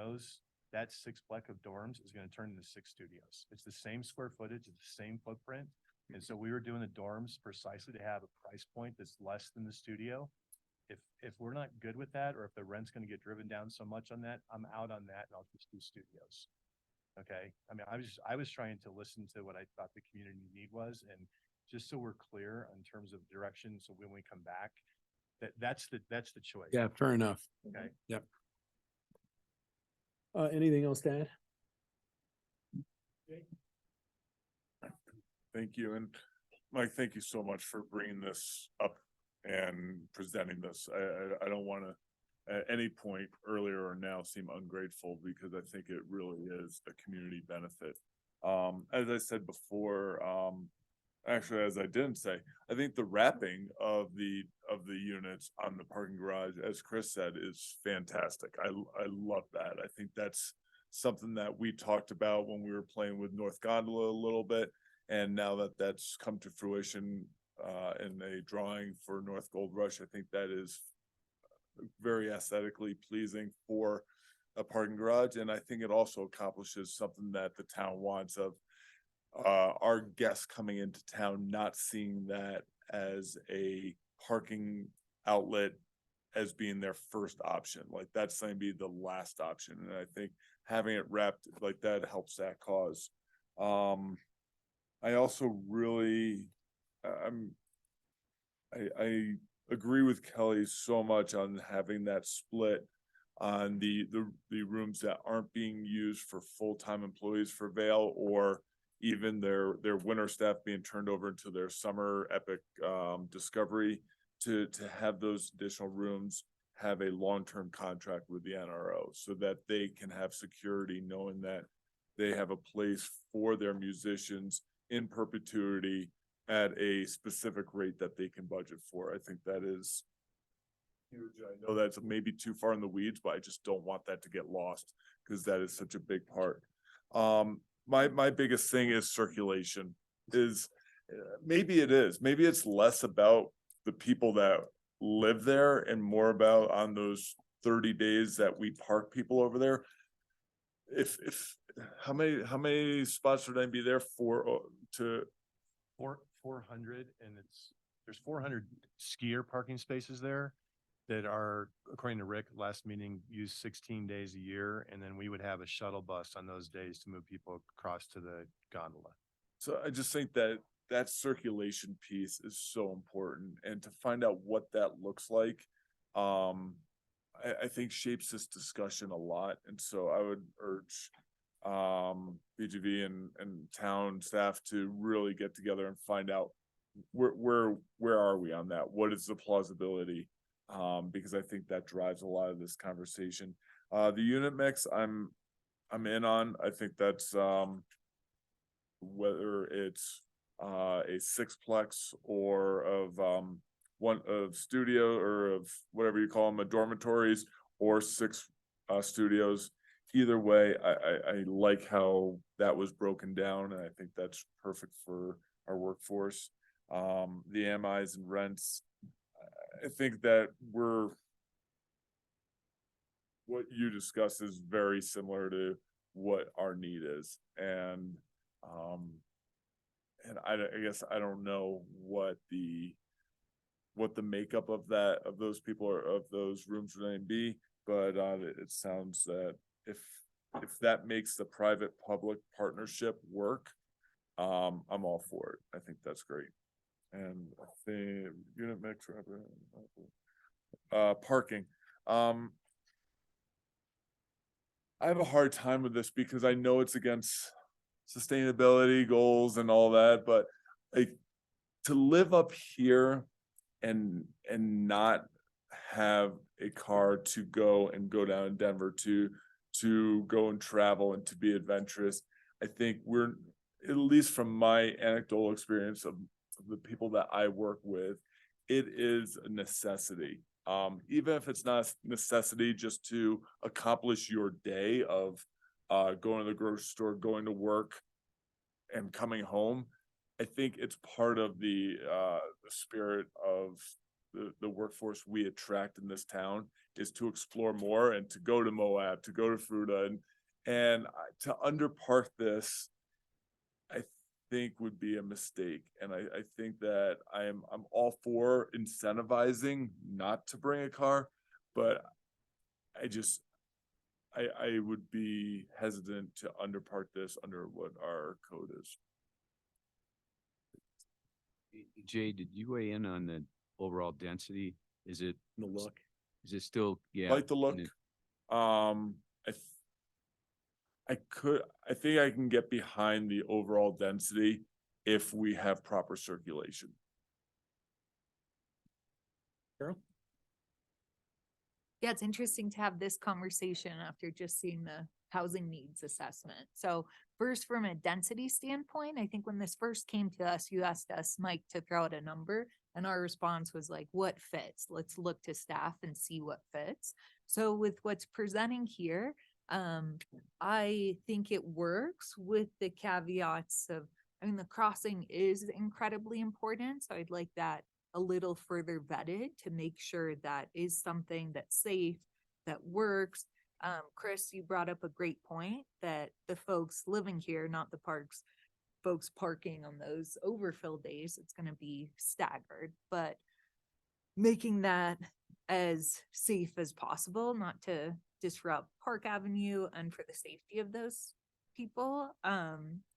Speaker 14: that 6-plex of dorms is going to turn into 6 studios. It's the same square footage, it's the same footprint. And so we were doing the dorms precisely to have a price point that's less than the studio. If we're not good with that, or if the rent's going to get driven down so much on that, I'm out on that and I'll just do studios. Okay. I mean, I was trying to listen to what I thought the community need was, and just so we're clear in terms of direction. So when we come back, that's the choice.
Speaker 1: Yeah, fair enough.
Speaker 14: Okay.
Speaker 1: Yep. Anything else to add?
Speaker 8: Thank you. And Mike, thank you so much for bringing this up and presenting this. I don't want to at any point earlier or now seem ungrateful, because I think it really is a community benefit. As I said before, actually, as I didn't say, I think the wrapping of the units on the parking garage, as Chris said, is fantastic. I love that. I think that's something that we talked about when we were playing with North Gondola a little bit. And now that that's come to fruition in a drawing for North Gold Rush, I think that is very aesthetically pleasing for a parking garage. And I think it also accomplishes something that the town wants of our guests coming into town, not seeing that as a parking outlet as being their first option. Like, that's going to be the last option. And I think having it wrapped like that helps that cause. I also really, I agree with Kelly so much on having that split on the rooms that aren't being used for full-time employees for Vail, or even their winter staff being turned over into their summer Epic Discovery, to have those additional rooms have a long-term contract with the NRO, so that they can have security knowing that they have a place for their musicians in perpetuity at a specific rate that they can budget for. I think that is huge. I know that's maybe too far in the weeds, but I just don't want that to get lost, because that is such a big part. My biggest thing is circulation. Maybe it's less about the people that live there and more about on those 30 days that we park people over there. How many spots would I be there for?
Speaker 14: 400, and there's 400 skier parking spaces there that are, according to Rick, last meeting, used 16 days a year. And then we would have a shuttle bus on those days to move people across to the gondola.
Speaker 8: So I just think that circulation piece is so important, and to find out what that looks like, I think shapes this discussion a lot. And so I would urge BGV and town staff to really get together and find out where are we on that? What is the plausibility? Because I think that drives a lot of this conversation. The unit mix, I'm in on. I think that's whether it's a 6-plex or of one of studio, or of whatever you call them, a dormitories, or 6 studios. Either way, I like how that was broken down, and I think that's perfect for our workforce. The MIs and rents, I think that what you discussed is very similar to what our need is. And I guess I don't know what the makeup of those people, or of those rooms would be, but it sounds that if that makes the private public partnership work, I'm all for it. I think that's great. And I think unit mix, parking. I have a hard time with this because I know it's against sustainability goals and all that, but like to live up here and not have a car to go down in Denver to go and travel and to be adventurous. I think we're, at least from my anecdotal experience of the people that I work with, it is a necessity. Even if it's not a necessity just to accomplish your day of going to the grocery store, going to work, and coming home, I think it's part of the spirit of the workforce we attract in this town is to explore more and to go to Moab, to go to Fruta, and to underpark this, I think would be a mistake. And I think that I'm all for incentivizing not to bring a car, but I would be hesitant to underpark this under what our code is.
Speaker 2: Jay, did you weigh in on the overall density? Is it?
Speaker 1: The look.
Speaker 2: Is it still, yeah?
Speaker 8: Like the look.
Speaker 2: and it-
Speaker 8: I think I can get behind the overall density if we have proper circulation.
Speaker 1: Carol?
Speaker 4: Yeah, it's interesting to have this conversation after just seeing the housing needs assessment. So first, from a density standpoint, I think when this first came to us, you asked us, Mike, to throw out a number. And our response was like, what fits? Let's look to staff and see what fits. So with what's presenting here, I think it works with the caveats of, I mean, the crossing is incredibly important. So I'd like that a little further vetted to make sure that is something that's safe, that works. Chris, you brought up a great point that the folks living here, not the parks, folks parking on those overfill days, it's going to be staggered, but making that as safe as possible, not to disrupt Park Avenue and for the safety of those people.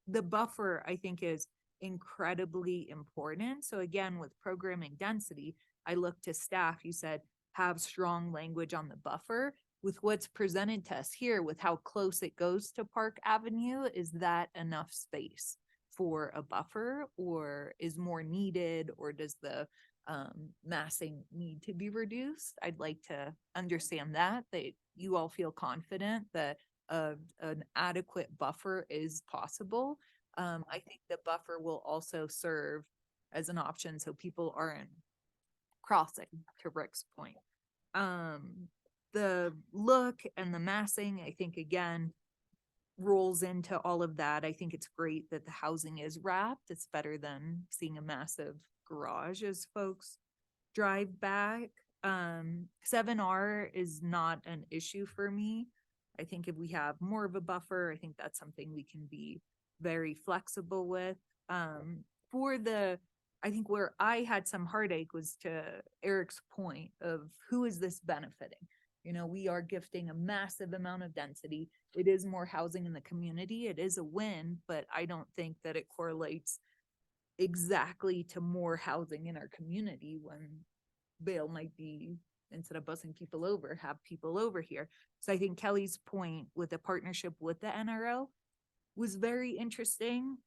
Speaker 4: The buffer, I think, is incredibly important. So again, with programming density, I look to staff, you said, have strong language on the buffer. With what's presented to us here, with how close it goes to Park Avenue, is that enough space for a buffer, or is more needed, or does the massing need to be reduced? I'd like to understand that you all feel confident that an adequate buffer is possible. I think the buffer will also serve as an option so people aren't crossing, to Rick's point. The look and the massing, I think, again, rolls into all of that. I think it's great that the housing is wrapped. It's better than seeing a massive garage as folks drive back. 7R is not an issue for me. I think if we have more of a buffer, I think that's something we can be very flexible with. I think where I had some heartache was to Eric's point of who is this benefiting? You know, we are gifting a massive amount of density. It is more housing in the community. It is a win, but I don't think that it correlates exactly to more housing in our community when Vail might be, instead of bussing people over, have people over here. So I think Kelly's point with the partnership with the NRO was very interesting.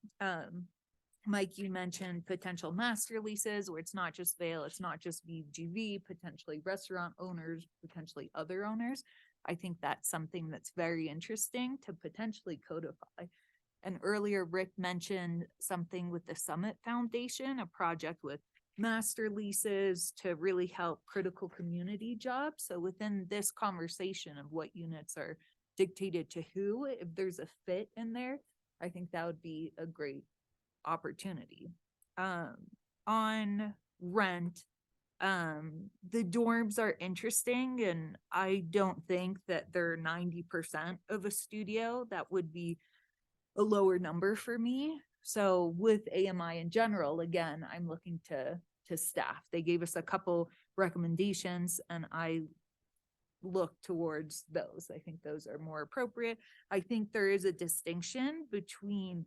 Speaker 4: Mike, you mentioned potential master leases where it's not just Vail, it's not just VGV, potentially restaurant owners, potentially other owners. I think that's something that's very interesting to potentially codify. And earlier, Rick mentioned something with the Summit Foundation, a project with master leases to really help critical community jobs. So within this conversation of what units are dictated to who, if there's a fit in there, I think that would be a great opportunity. On rent, the dorms are interesting, and I don't think that they're 90% of a studio. That would be a lower number for me. So with AMI in general, again, I'm looking to staff. They gave us a couple recommendations and I look towards those. I think those are more appropriate. I think there is a distinction between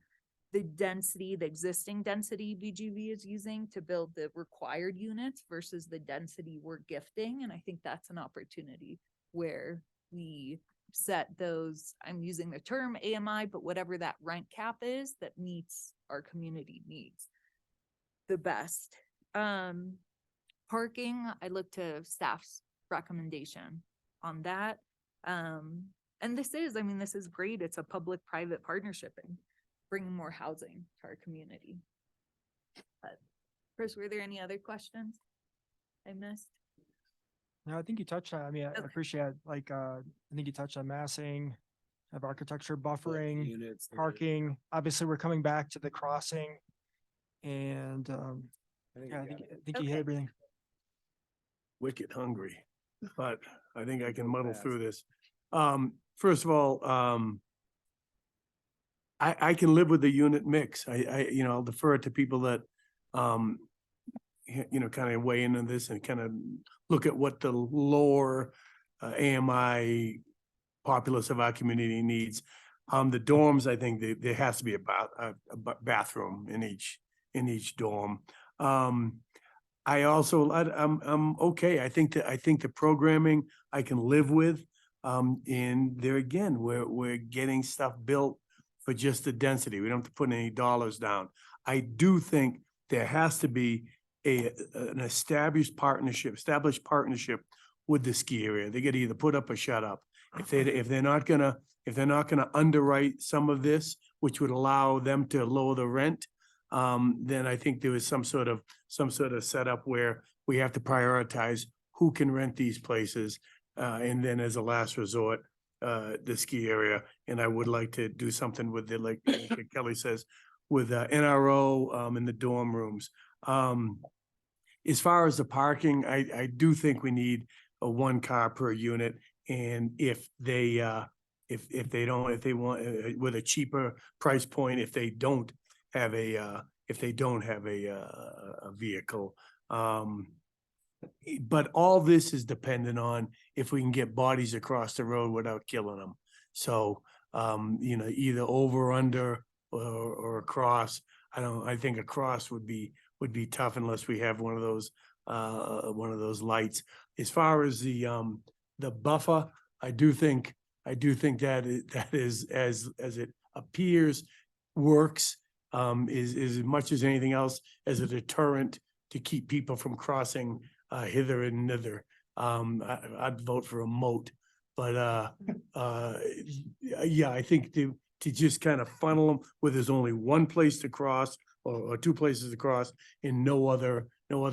Speaker 4: the density, the existing density VGV is using to build the required units versus the density we're gifting. And I think that's an opportunity where we set those, I'm using the term AMI, but whatever that rent cap is that meets our community needs the best. Parking, I look to staff's recommendation on that. And this is great. It's a public-private partnership and bringing more housing to our community. But Chris, were there any other questions I missed?
Speaker 11: No, I think you touched on, I mean, I
Speaker 4: Okay.
Speaker 11: appreciate, like, I think you touched on massing, have architecture buffering,
Speaker 1: Units.
Speaker 11: parking. Obviously, we're coming back to the crossing. And, yeah, I think you hit
Speaker 4: Okay.
Speaker 11: everything.
Speaker 5: Wicked hungry, but I think I can muddle through this. First of all, I can live with the unit mix. I'll defer to people that, kind of weigh in on this and kind of look at what the lower AMI populace of our community needs. The dorms, I think there has to be a bathroom in each dorm. I'm okay. I think the programming I can live with. And there again, we're getting stuff built for just the density. We don't have to put any dollars down. I do think there has to be an established partnership with the ski area. They gotta either put up or shut up. If they're not gonna underwrite some of this, which would allow them to lower the rent, then I think there was some sort of setup where we have to prioritize who can rent these places. And then as a last resort, the ski area. And I would like to do something with it, like Kelly says, with NRO in the dorm rooms. As far as the parking, I do think we need a 1 car per unit. And if they want with a cheaper price point, if they don't have a vehicle. But all this is dependent on if we can get bodies across the road without killing them. So, either over, under, or across. I think across would be tough unless we have one of those lights. As far as the buffer, I do think that is as it appears works, is as much as anything else as a deterrent to keep people from crossing hither and thither. I'd vote for a moat, but yeah, I think to just kind of funnel them where there's only one place to cross or 2 places to cross and no other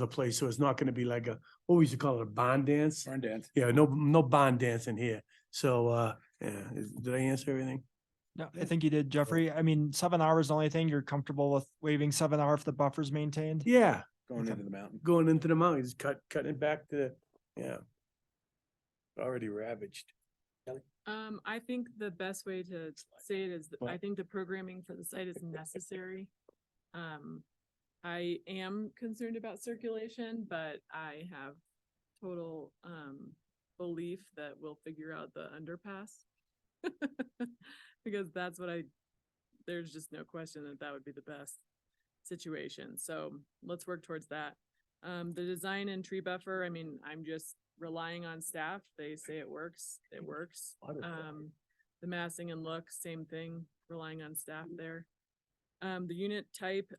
Speaker 5: place. So it's not going to be like what we used to call it, a barn dance.
Speaker 3: Barn dance.
Speaker 5: Yeah, no barn dance in here. So yeah, did I answer everything?
Speaker 11: No, I think you did, Jeffrey. I mean, 7 hours is the only thing you're comfortable with waiving 7 hour if the buffer's maintained.
Speaker 5: Yeah.
Speaker 3: Going
Speaker 11: Okay.
Speaker 3: into the mountain.
Speaker 5: Going into the mountain, just cutting it back to, yeah. Already ravaged.
Speaker 18: I think the best way to say it is, that I think the programming for the site is necessary. I am concerned about circulation, but I have total, belief that we'll figure out the underpass. Because that's what there's just no question that would be the best situation. So let's work towards that. The design and tree buffer, I mean, I'm just relying on staff. They say it works, it works. The massing and look, same thing, relying on staff there. The unit type,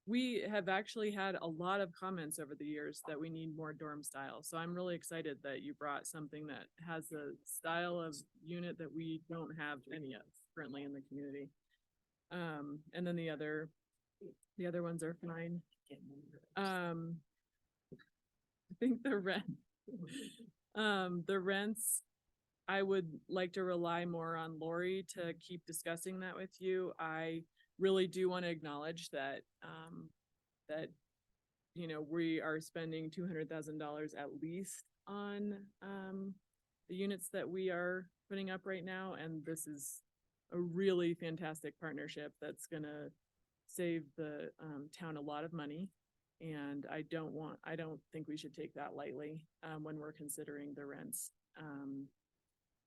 Speaker 18: we have actually had a lot of comments over the years that we need more dorm style. So I'm really excited that you brought something that has a style of unit that we don't have any of currently in the community. And then the other ones are fine. I think the rents, I would like to rely more on Lori to keep discussing that with you. I really do want to acknowledge that, we are spending $200,000 at least on, the units that we are putting up right now. And this is a really fantastic partnership that's gonna save the, town a lot of money. And I don't think we should take that lightly, when we're considering the rents.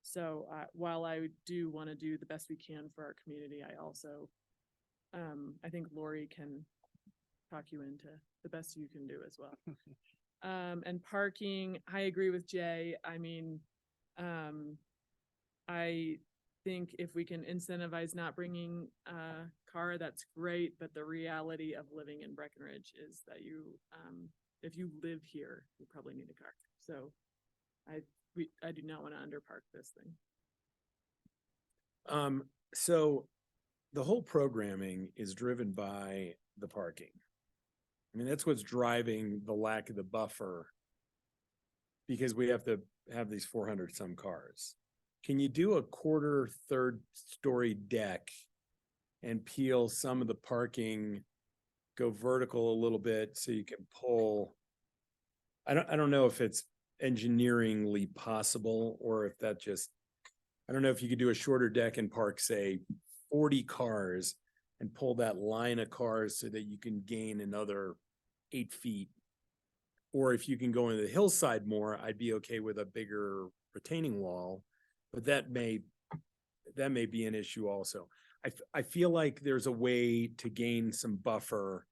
Speaker 18: So while I do want to do the best we can for our community, I also, I think Lori can talk you into the best you can do as well. And parking, I agree with Jay. I mean, I think if we can incentivize not bringing a car, that's great, but the reality of living in Breckenridge is that if you live here, you probably need a car. So I do not want to underpark this thing.
Speaker 1: So the whole programming is driven by the parking. I mean, that's what's driving the lack of the buffer, because we have to have these 400 some cars. Can you do a third story deck and peel some of the parking, go vertical a little bit so you can pull? I don't know if it's engineeringly possible, or if that just, I don't know if you could do a shorter deck and park, say, 40 cars and pull that line of cars so that you can gain another 8 feet. Or if you can go into the hillside more, I'd be okay with a bigger retaining wall, but that may be an issue also. I feel like there's a way to gain some buffer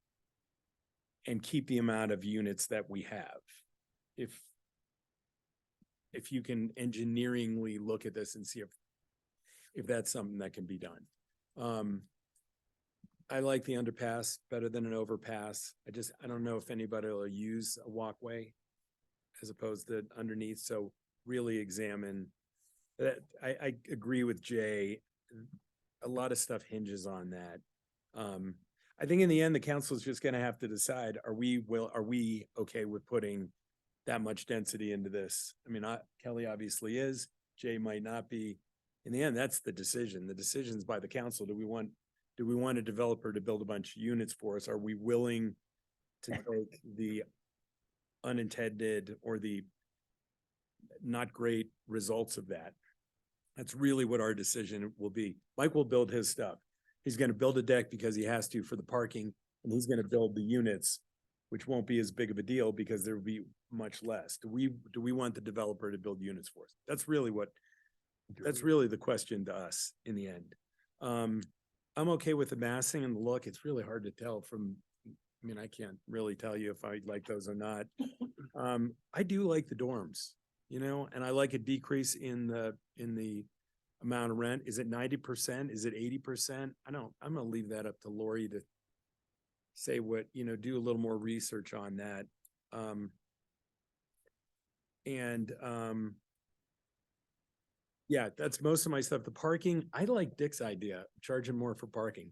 Speaker 1: and keep the amount of units that we have. If you can engineeringly look at this and see if that's something that can be done. I like the underpass better than an overpass. I don't know if anybody will use a walkway as opposed to underneath. So really examine that. I agree with Jay. A lot of stuff hinges on that. I think in the end, the council is just going to have to decide, are we okay with putting that much density into this? I mean, Kelly obviously is, Jay might not be. In the end, that's the decision. The decision's by the council. Do we want a developer to build a bunch of units for us? Are we willing to take the unintended or the not great results of that? That's really what our decision will be. Mike will build his stuff. He's going to build a deck because he has to for the parking, and he's going to build the units, which won't be as big of a deal because there will be much less. Do we want the developer to build units for us? That's really the question to us in the end. I'm okay with the massing and the look. It's really hard to tell I mean, I can't really tell you if I like those or not. I do like the dorms, and I like a decrease in the amount of rent. Is it 90%? Is it 80%? I'm going to leave that up to Lori to say do a little more research on that. Yeah, that's most of my stuff. The parking, I like Dick's idea, charging more for parking.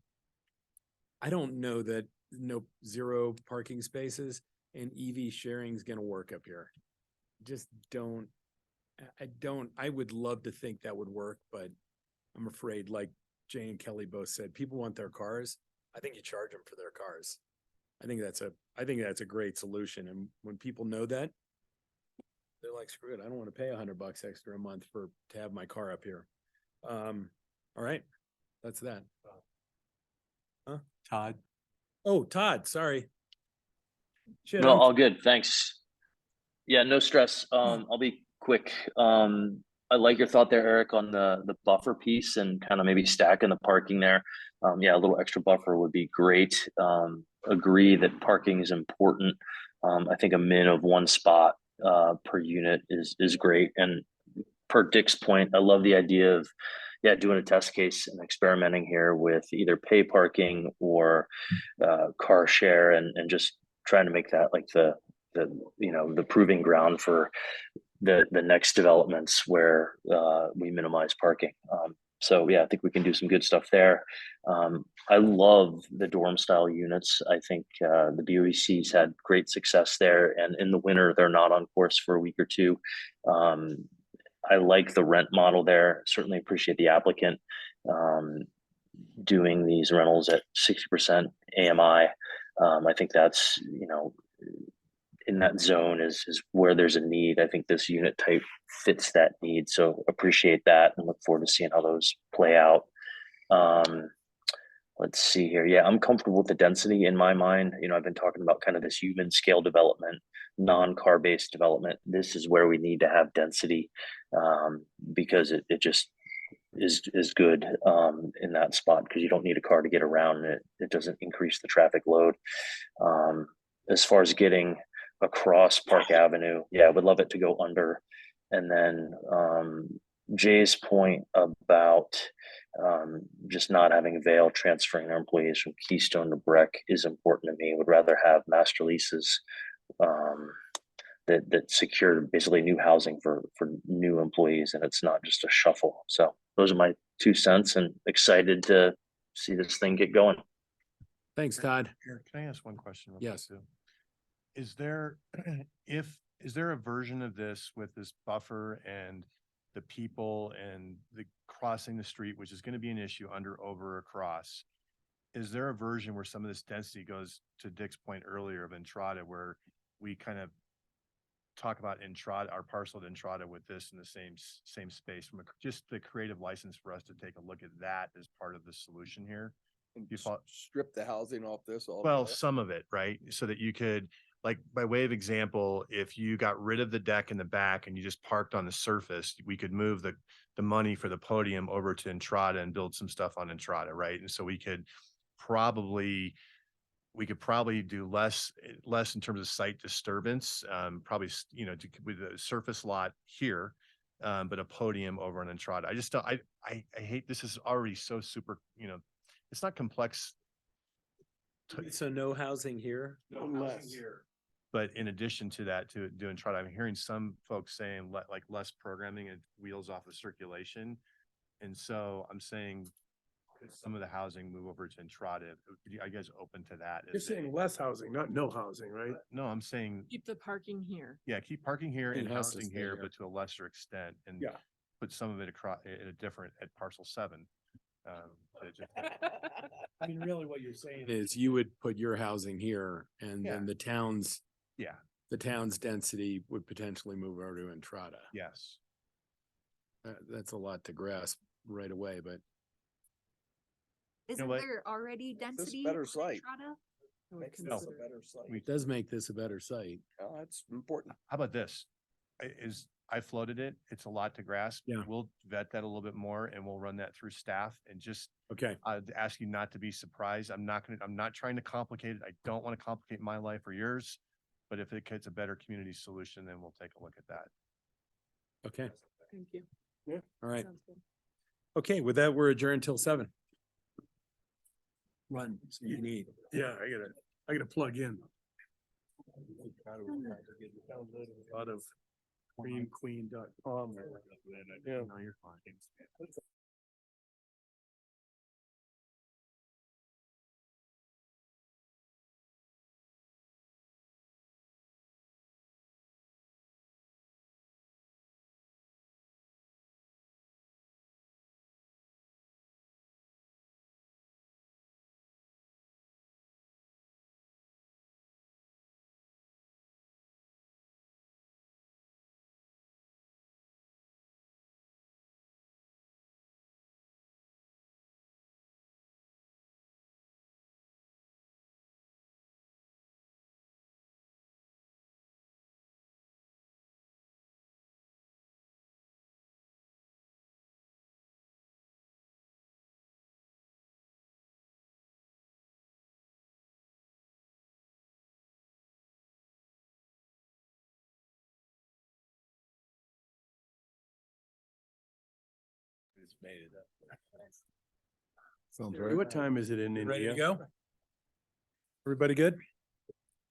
Speaker 1: I don't know that zero parking spaces and EV sharing is going to work up here. Just don't. I would love to think that would work, but I'm afraid, like Jay and Kelly both said, people want their cars. I think you charge them for their cars. I think that's a great solution. And when people know that, they're like, screw it, I don't want to pay $100 extra a month to have my car up here. All right, that's that. Huh?
Speaker 7: Todd.
Speaker 1: Oh, Todd, sorry. Shit,
Speaker 9: No, all good. Thanks. Yeah, no stress. I'll be quick. I like your thought there, Eric, on the buffer piece and kind of maybe stacking the parking there. Yeah, a little extra buffer would be great. Agree that parking is important. I think a min of 1 spot per unit is great. And per Dick's point, I love the idea of doing a test case and experimenting here with either pay parking or car share and just trying to make that like the proving ground for the next developments where we minimize parking. So yeah, I think we can do some good stuff there. I love the dorm style units. I think the BOEC's had great success there, and in the winter they're not on course for a week or two. I like the rent model there. Certainly appreciate the applicant doing these rentals at 60% AMI. I think that's, in that zone is where there's a need. I think this unit type fits that need. So appreciate that and look forward to seeing how those play out. Let's see here. Yeah, I'm comfortable with the density in my mind. I've been talking about kind of this human scale development, non-car based development. This is where we need to have density because it just is good in that spot because you don't need a car to get around and it doesn't increase the traffic load. As far as getting across Park Avenue, yeah, I would love it to go under and then Jay's point about just not having Vail transferring their employees from Keystone to Breck is important to me. Would rather have master leases that secure basically new housing for new employees, and it's not just a shuffle. So those are my 2 cents, and excited to see this thing get going.
Speaker 1: Thanks, Todd.
Speaker 14: Eric, can I ask one question? real quick,
Speaker 1: Yes.
Speaker 14: too? Is there, is there a version of this with this buffer and the people and the crossing the street, which is going to be an issue under, over, across? Is there a version where some of this density goes to Dick's point earlier of Entrada, where we kind of talk about Entrada, our parcel at Entrada with this in the same space, from just the creative license for us to take a look at that as part of the solution here?
Speaker 3: And
Speaker 14: You thought-
Speaker 3: strip the housing off this all.
Speaker 14: Well, some of it, right? So that you could, like, by way of example, if you got rid of the deck in the back and you just parked on the surface, we could move the money for the podium over to Entrada and build some stuff on Entrada, right? And so we could probably do less in terms of site disturbance, probably, with the surface lot here, but a podium over on Entrada. I just don't, I hate, this is already so super, it's not complex.
Speaker 1: So no housing here?
Speaker 14: But in addition to that, to do Entrada, I'm hearing some folks saying like less programming and wheels off of circulation. And so I'm saying, could some of the housing move over to Entrada? Are you guys open to that?
Speaker 5: You're saying less housing, not no housing, right?
Speaker 14: No, I'm saying,
Speaker 18: Keep the parking here.
Speaker 14: yeah, keep parking here
Speaker 1: It
Speaker 14: and
Speaker 1: has to
Speaker 14: housing
Speaker 1: stay
Speaker 14: here,
Speaker 1: here.
Speaker 14: but to a lesser extent, and
Speaker 5: Yeah.
Speaker 14: put some of it across at a different, at parcel 7.
Speaker 5: I mean, really what you're saying
Speaker 1: Is you would put your housing here and
Speaker 14: Yeah.
Speaker 1: then the town's
Speaker 14: Yeah,
Speaker 1: density would potentially move over to Entrada.
Speaker 14: yes.
Speaker 1: That's a lot to grasp right away, but
Speaker 4: Isn't
Speaker 14: what?
Speaker 4: there already density?
Speaker 3: better
Speaker 4: on
Speaker 3: site.
Speaker 4: Entrada?
Speaker 3: Makes
Speaker 14: No.
Speaker 3: this a better site.
Speaker 1: it does make this a better site.
Speaker 3: Oh, that's important.
Speaker 14: How about this? I floated it. It's a lot to grasp.
Speaker 1: Yeah.
Speaker 14: We'll vet that a little bit more and we'll run that through staff and just
Speaker 1: Okay,
Speaker 14: I'd ask you not to be surprised. I'm not trying to complicate it. I don't want to complicate my life or yours. But if it's a better community solution, then we'll take a look at that.
Speaker 1: okay,
Speaker 18: Thank you.
Speaker 1: all right.
Speaker 18: Sounds good.
Speaker 1: Okay, with that, we're adjourned till 7. Run, so you need.
Speaker 5: Yeah, I gotta plug in. Out of queen.com. Yeah.
Speaker 14: No, you're fine.
Speaker 1: It's made it up.
Speaker 5: What time is it in India?
Speaker 1: Ready to go? Everybody good?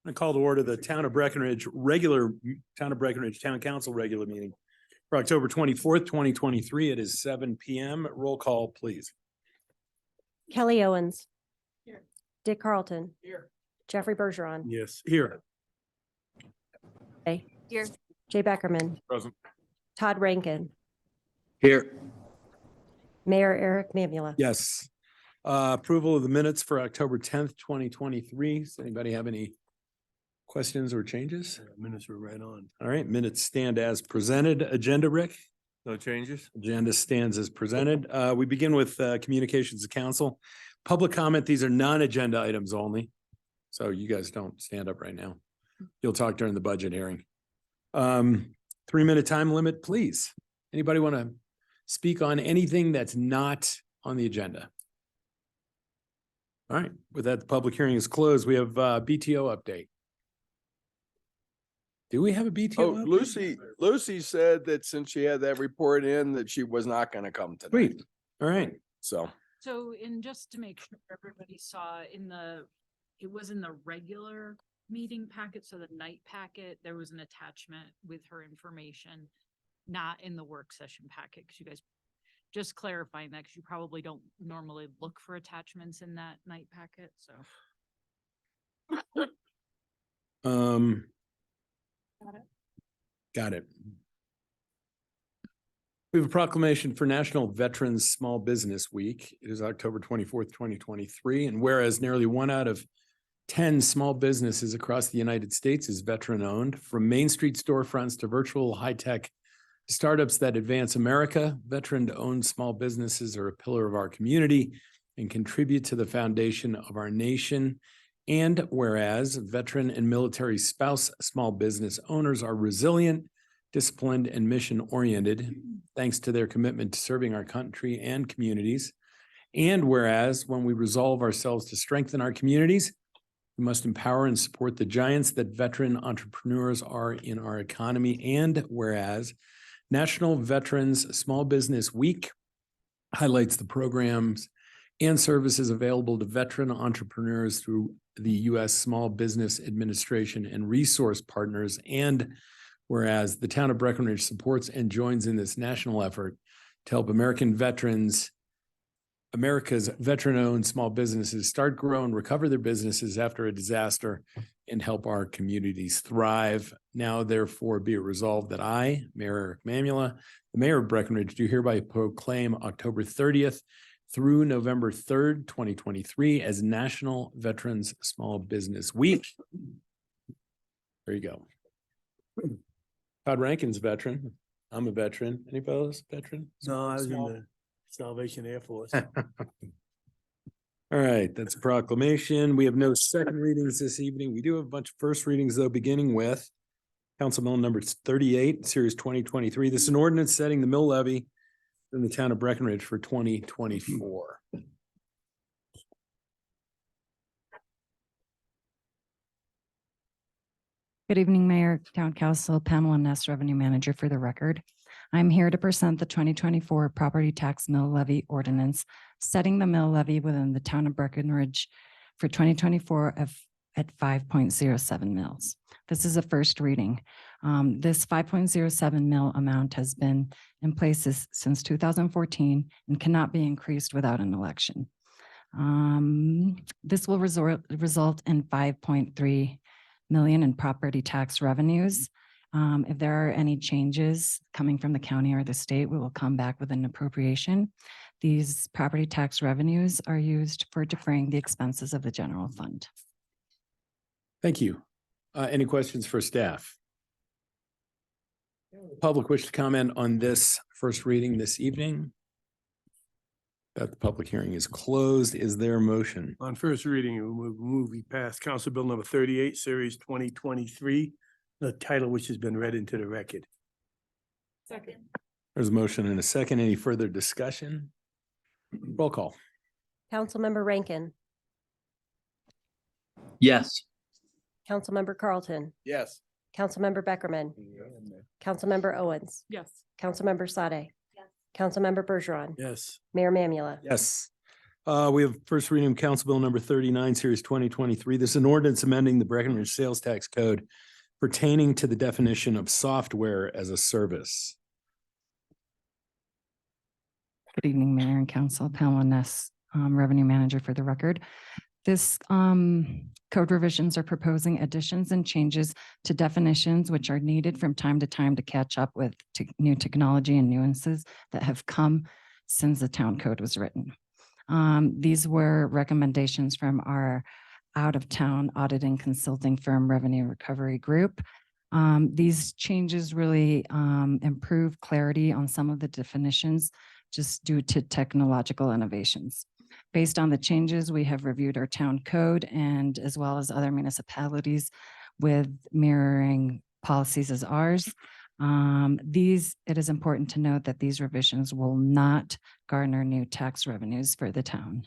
Speaker 1: I call to order the Town of Breckenridge Town Council regular meeting for October 24th, 2023. It is 7 PM. Roll call, please.
Speaker 12: Kelly Owens.
Speaker 18: Here.
Speaker 12: Dick Carlton.
Speaker 18: Here.
Speaker 12: Jeffrey Bergeron.
Speaker 5: Yes, here.
Speaker 4: Here.
Speaker 12: Jay Beckerman.
Speaker 8: Present.
Speaker 12: Todd Rankin.
Speaker 1: Here.
Speaker 12: Mayor Eric Mamula.
Speaker 1: Yes. Approval of the minutes for October 10th, 2023. Does anybody have any questions or changes?
Speaker 5: Minutes were right on.
Speaker 1: All right, minutes stand as presented. Agenda, Rick?
Speaker 15: No changes?
Speaker 1: Agenda stands as presented. We begin with communications to council. Public comment, these are non-agenda items only. So you guys don't stand up right now. You'll talk during the budget hearing. 3-minute time limit, please. Anybody want to speak on anything that's not on the agenda? All right, with that, the public hearing is closed. We have BTO update. Do we have a BTO?
Speaker 3: Oh,
Speaker 1: update?
Speaker 3: Lucy said that since she had that report in, that she was not gonna come tonight.
Speaker 1: Sweet. All right.
Speaker 3: So,
Speaker 13: So, and just to make sure everybody saw it was in the regular meeting packet, so the night packet, there was an attachment with her information, not in the work session packet, because you guys, just clarifying that, because you probably don't normally look for attachments in that night packet, so.
Speaker 1: Got it. We have a proclamation for National Veterans Small Business Week. It is October 24th, 2023. And whereas nearly 1 out of 10 small businesses across the United States is veteran-owned, from Main Street storefronts to virtual high-tech startups that advance America, veteran-owned small businesses are a pillar of our community and contribute to the foundation of our nation. And whereas veteran and military spouse small business owners are resilient, disciplined, and mission-oriented, thanks to their commitment to serving our country and communities. And whereas when we resolve ourselves to strengthen our communities, we must empower and support the giants that veteran entrepreneurs are in our economy. And whereas National Veterans Small Business Week highlights the programs and services available to veteran entrepreneurs through the U.S. Small Business Administration and resource partners. And whereas the town of Breckenridge supports and joins in this national effort to help America's veteran-owned small businesses start, grow, and recover their businesses after a disaster and help our communities thrive. Now, therefore, be it resolved that I, Mayor Eric Mamula, the mayor of Breckenridge, do hereby proclaim October 30th through November 3rd, 2023 as National Veterans Small Business Week. There you go. Todd Rankin's a veteran. I'm a veteran. Anybody else veteran?
Speaker 5: No, I was in
Speaker 1: Small?
Speaker 5: the Salvation Air Force.
Speaker 1: All right, that's a proclamation. We have no second readings this evening. We do have a bunch of first readings, though, beginning with Council Bill number 38, Series 2023. This is an ordinance setting the mill levy in the town of Breckenridge for 2024.
Speaker 10: Good evening, Mayor, Town Council, Pamela Ness, Revenue Manager for the record. I'm here to present the 2024 property tax mill levy ordinance, setting the mill levy within the town of Breckenridge for 2024 at 5.07 mils. This is a first reading. This 5.07 mil amount has been in place since 2014 and cannot be increased without an election. This will result in 5.3 million in property tax revenues. If there are any changes coming from the county or the state, we will come back with an appropriation. These property tax revenues are used for defraying the expenses of the general fund.
Speaker 1: Thank you. Any questions for staff? Public wish to comment on this first reading this evening? That the public hearing is closed. Is there a motion?
Speaker 5: On first reading, we pass Council Bill number 38, Series 2023, the title which has been read into the record.
Speaker 18: Second.
Speaker 1: There's a motion and a second. Any further discussion? Roll call.
Speaker 12: Councilmember Rankin,
Speaker 9: Yes.
Speaker 12: Councilmember Carlton,
Speaker 3: yes.
Speaker 12: Councilmember Beckerman, Councilmember Owens,
Speaker 18: Yes.
Speaker 12: Councilmember Sade, Councilmember Bergeron,
Speaker 5: Yes.
Speaker 12: Mayor Mamula.
Speaker 1: Yes. We have first reading of Council Bill number 39, Series 2023. This is an ordinance amending the Breckenridge Sales Tax Code pertaining to the definition of software as a service.
Speaker 10: Good evening, Mayor and Council. Pamela Ness, Revenue Manager for the record. This code revisions are proposing additions and changes to definitions which are needed from time to time to catch up with new technology and nuances that have come since the town code was written. These were recommendations from our out-of-town auditing consulting firm Revenue Recovery Group. These changes really improve clarity on some of the definitions just due to technological innovations. Based on the changes, we have reviewed our town code and as well as other municipalities with mirroring policies as ours. It is important to note that these revisions will not garner new tax revenues for the town.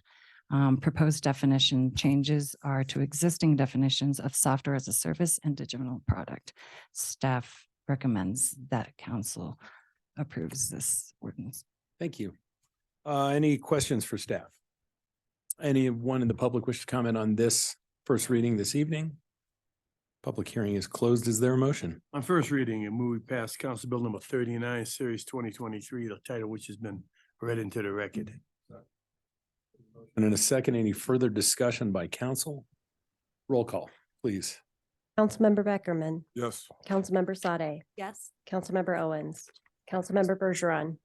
Speaker 10: Proposed definition changes are to existing definitions of software as a service and digital product. Staff recommends that council approves this ordinance.
Speaker 1: Thank you. Any questions for staff? Anyone in the public wish to comment on this first reading this evening? Public hearing is closed. Is there a motion?
Speaker 5: On first reading, a movie passed Council Bill number 39, Series 2023, the title which has been read into the record.
Speaker 1: And in a second, any further discussion by council? Roll call, please.
Speaker 12: Councilmember Beckerman,
Speaker 8: Yes.
Speaker 12: Councilmember Sade,
Speaker 4: Yes.
Speaker 12: Councilmember Owens, Councilmember Bergeron,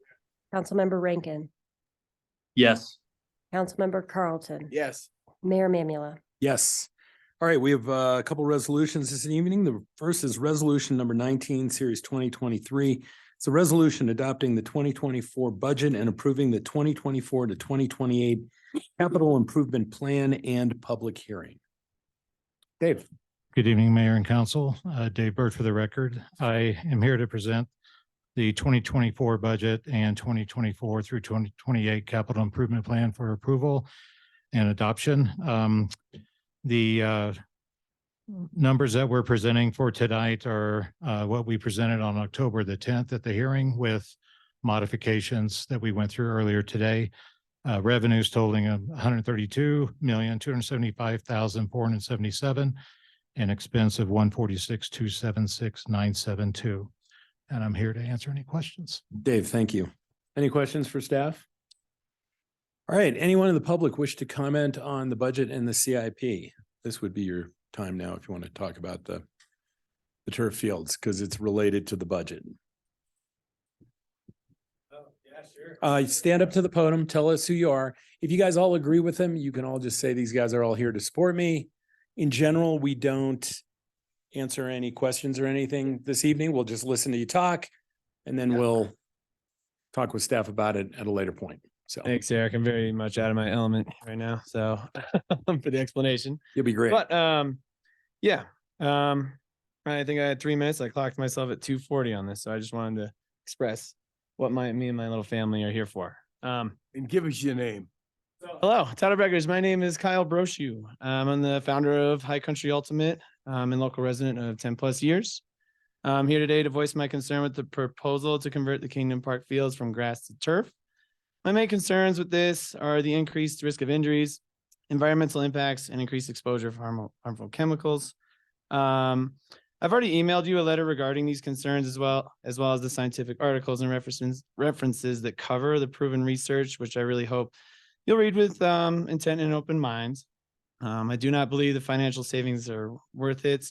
Speaker 12: Councilmember Rankin,
Speaker 15: Yes.
Speaker 12: Councilmember Carlton.
Speaker 3: Yes.
Speaker 12: Mayor Mamula.
Speaker 1: Yes. All right, we have a couple resolutions this evening. The first is resolution number 19, series 2023. It's a resolution adopting the 2024 budget and approving the 2024 to 2028 capital improvement plan and public hearing. Dave.
Speaker 17: Good evening, Mayor and Council. Dave Bird for the record. I am here to present the 2024 budget and 2024 through 2028 capital improvement plan for approval and adoption. The numbers that we're presenting for tonight are what we presented on October the 10th at the hearing with modifications that we went through earlier today. Revenues totaling $132,275,477 and expense of $146,276,972. And I'm here to answer any questions.
Speaker 1: Dave, thank you. Any questions for staff? All right, anyone in the public wish to comment on the budget and the CIP? This would be your time now if you want to talk about the turf fields because it's related to the budget. Stand up to the podium, tell us who you are. If you guys all agree with them, you can all just say these guys are all here to support me. In general, we don't answer any questions or anything this evening. We'll just listen to you talk and then we'll talk with staff about it at a later point. So
Speaker 19: thanks, Eric. I'm very much out of my element right now. So for the explanation.
Speaker 1: You'll be great.
Speaker 19: But yeah. I think I had 3 minutes. I clocked myself at 2:40 on this. So I just wanted to express what me and my little family are here for.
Speaker 5: And give us your name.
Speaker 19: Hello, Title Breakers. My name is Kyle Brochu. I'm the founder of High Country Ultimate and local resident of 10+ years. I'm here today to voice my concern with the proposal to convert the Kingdom Park fields from grass to turf. My main concerns with this are the increased risk of injuries, environmental impacts, and increased exposure of harmful chemicals. I've already emailed you a letter regarding these concerns as well as the scientific articles and references that cover the proven research, which I really hope you'll read with intent and open minds. I do not believe the financial savings are worth it.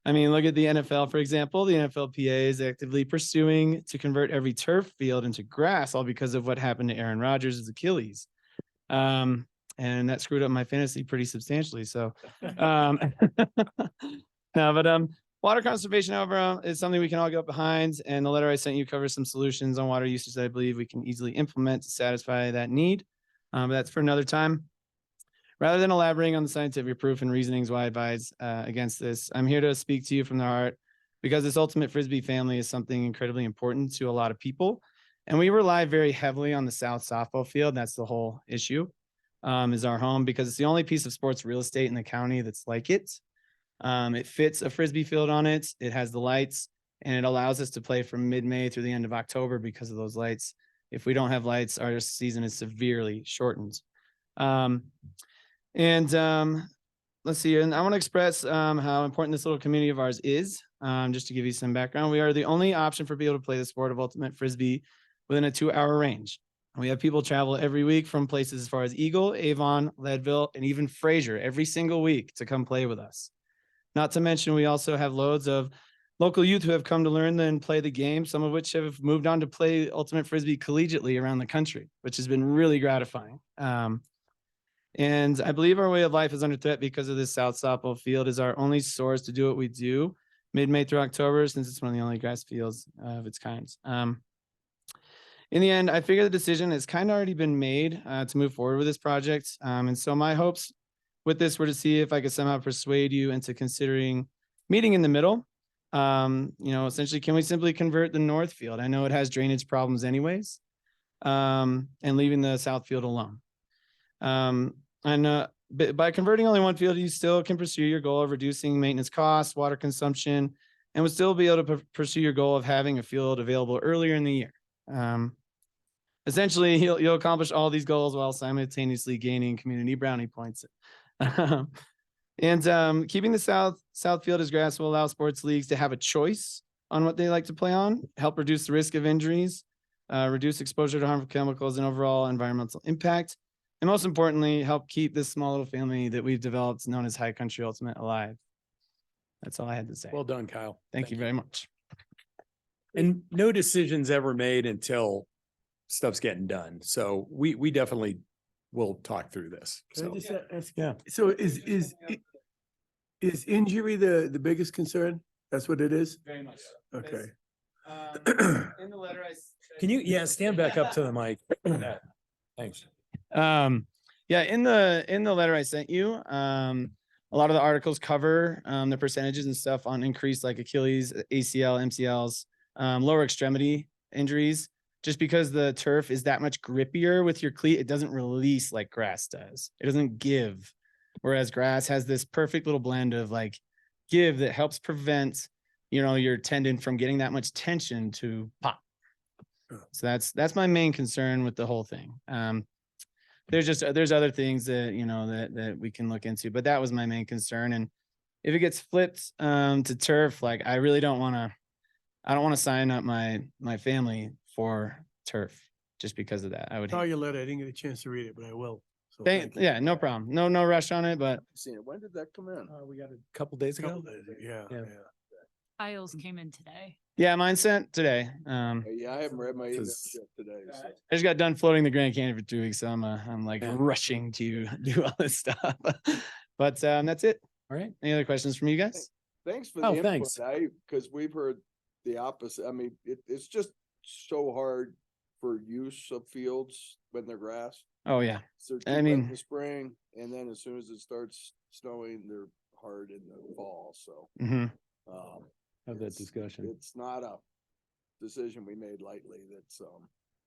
Speaker 19: I mean, look at the NFL, for example. The NFLPA is actively pursuing to convert every turf field into grass, all because of what happened to Aaron Rodgers' Achilles. And that screwed up my fantasy pretty substantially. So, water conservation, however, is something we can all get behind. And the letter I sent you covers some solutions on water usage that I believe we can easily implement to satisfy that need. But that's for another time. Rather than elaborating on the scientific proof and reasonings why I advise against this, I'm here to speak to you from the heart because this ultimate Frisbee family is something incredibly important to a lot of people. And we rely very heavily on the South softball field. That's the whole issue, is our home, because it's the only piece of sports real estate in the county that's like it. It fits a Frisbee field on it. It has the lights, and it allows us to play from mid-May through the end of October because of those lights. If we don't have lights, our season is severely shortened. Let's see, and I want to express how important this little community of ours is. Just to give you some background, we are the only option for people to play the sport of ultimate Frisbee within a 2-hour range. We have people travel every week from places as far as Eagle, Avon, Leadville, and even Fraser every single week to come play with us. Not to mention, we also have loads of local youth who have come to learn and play the game, some of which have moved on to play ultimate Frisbee collegiately around the country, which has been really gratifying. And I believe our way of life is under threat because of this South softball field is our only source to do what we do mid-May through October, since it's one of the only grass fields of its kind. In the end, I figure the decision has kind of already been made to move forward with this project. And so my hopes with this were to see if I could somehow persuade you into considering meeting in the middle. Essentially, can we simply convert the north field? I know it has drainage problems anyways, and leaving the south field alone. And by converting only one field, you still can pursue your goal of reducing maintenance costs, water consumption, and would still be able to pursue your goal of having a field available earlier in the year. Essentially, you'll accomplish all these goals while simultaneously gaining community brownie points. And keeping the south field as grass will allow sports leagues to have a choice on what they like to play on, help reduce the risk of injuries, reduce exposure to harmful chemicals and overall environmental impact, and most importantly, help keep this small little family that we've developed known as High Country Ultimate alive. That's all I had to say.
Speaker 1: Well done, Kyle.
Speaker 19: Thank you very much.
Speaker 1: And no decisions ever made until stuff's getting done. So we definitely will talk through this.
Speaker 5: Can I
Speaker 1: So,
Speaker 5: just ask?
Speaker 1: yeah.
Speaker 5: So is injury the biggest concern? That's what it is?
Speaker 19: Very much.
Speaker 5: Okay.
Speaker 19: In the letter
Speaker 1: Can you, stand back up to the mic. Thanks.
Speaker 19: Yeah, in the letter I sent you, a lot of the articles cover the percentages and stuff on increased like Achilles, ACL, MCLs, lower extremity injuries. Just because the turf is that much grippier with your cleat, it doesn't release like grass does. It doesn't give. Whereas grass has this perfect little blend of like give that helps prevent, your tendon from getting that much tension to pop. So that's my main concern with the whole thing. There's other things that, that we can look into, but that was my main concern. And if it gets flipped to turf, like I don't want to sign up my family for turf just because of that. I would.
Speaker 5: Saw your letter. I didn't get a chance to read it, but I will. So thank you.
Speaker 19: Yeah, no problem. No rush on it, but
Speaker 3: Seen it. When did that come in?
Speaker 1: We got a couple days ago.
Speaker 5: Yeah.
Speaker 13: Files came in today.
Speaker 19: yeah, mine sent today.
Speaker 3: Yeah, I haven't read my emails
Speaker 1: Says-
Speaker 3: yet today. So.
Speaker 19: I just got done floating the Grand Canyon for 2 weeks, so I'm like rushing to do all this stuff. But that's it.
Speaker 1: All right.
Speaker 19: Any other questions from you guys?
Speaker 3: Thanks for the
Speaker 1: Oh,
Speaker 3: input.
Speaker 1: thanks.
Speaker 3: Because we've heard the opposite. I mean, it's just so hard for use of fields when they're grass.
Speaker 19: Oh yeah.
Speaker 3: So
Speaker 19: I
Speaker 3: they're too wet in
Speaker 19: mean-
Speaker 3: the spring, and then as soon as it starts snowing, they're hard in the fall. So
Speaker 19: Mhm.
Speaker 1: Have that
Speaker 3: it's-
Speaker 1: discussion.
Speaker 3: It's not a decision we made lightly. That's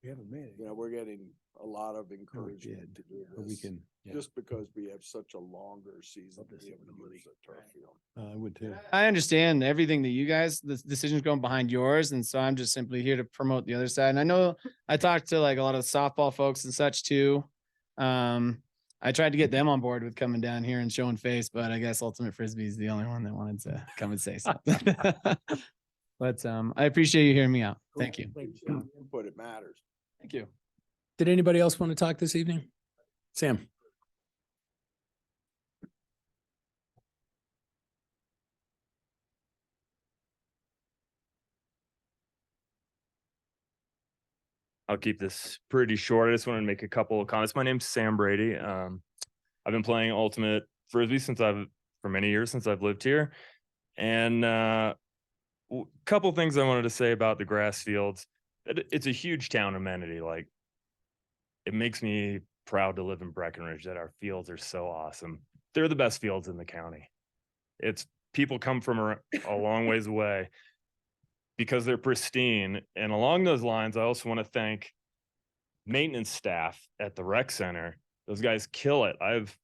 Speaker 5: We haven't made it.
Speaker 3: we're getting a lot of encouragement to do
Speaker 1: But we
Speaker 3: this.
Speaker 1: can, yeah,
Speaker 3: Just because we have such a longer season to be able to use the turf field.
Speaker 1: I would too.
Speaker 19: I understand everything that you guys, the decisions going behind yours. And so I'm just simply here to promote the other side. And I know I talked to like a lot of the softball folks and such too. I tried to get them on board with coming down here and showing face, but I guess Ultimate Frisbee is the only one that wanted to come and say something. But I appreciate you hearing me out. Thank you.
Speaker 3: Input, it matters.
Speaker 19: Thank you.
Speaker 1: Did anybody else want to talk this evening? Sam?
Speaker 20: I'll keep this pretty short. I just wanted to make a couple of comments. My name's Sam Brady. I've been playing Ultimate Frisbee for many years since I've lived here. And couple things I wanted to say about the grass fields. It's a huge town amenity. Like, it makes me proud to live in Breckenridge that our fields are so awesome. They're the best fields in the county. It's people come from a long ways away because they're pristine. And along those lines, I also want to thank maintenance staff at the rec center. Those guys kill it. I've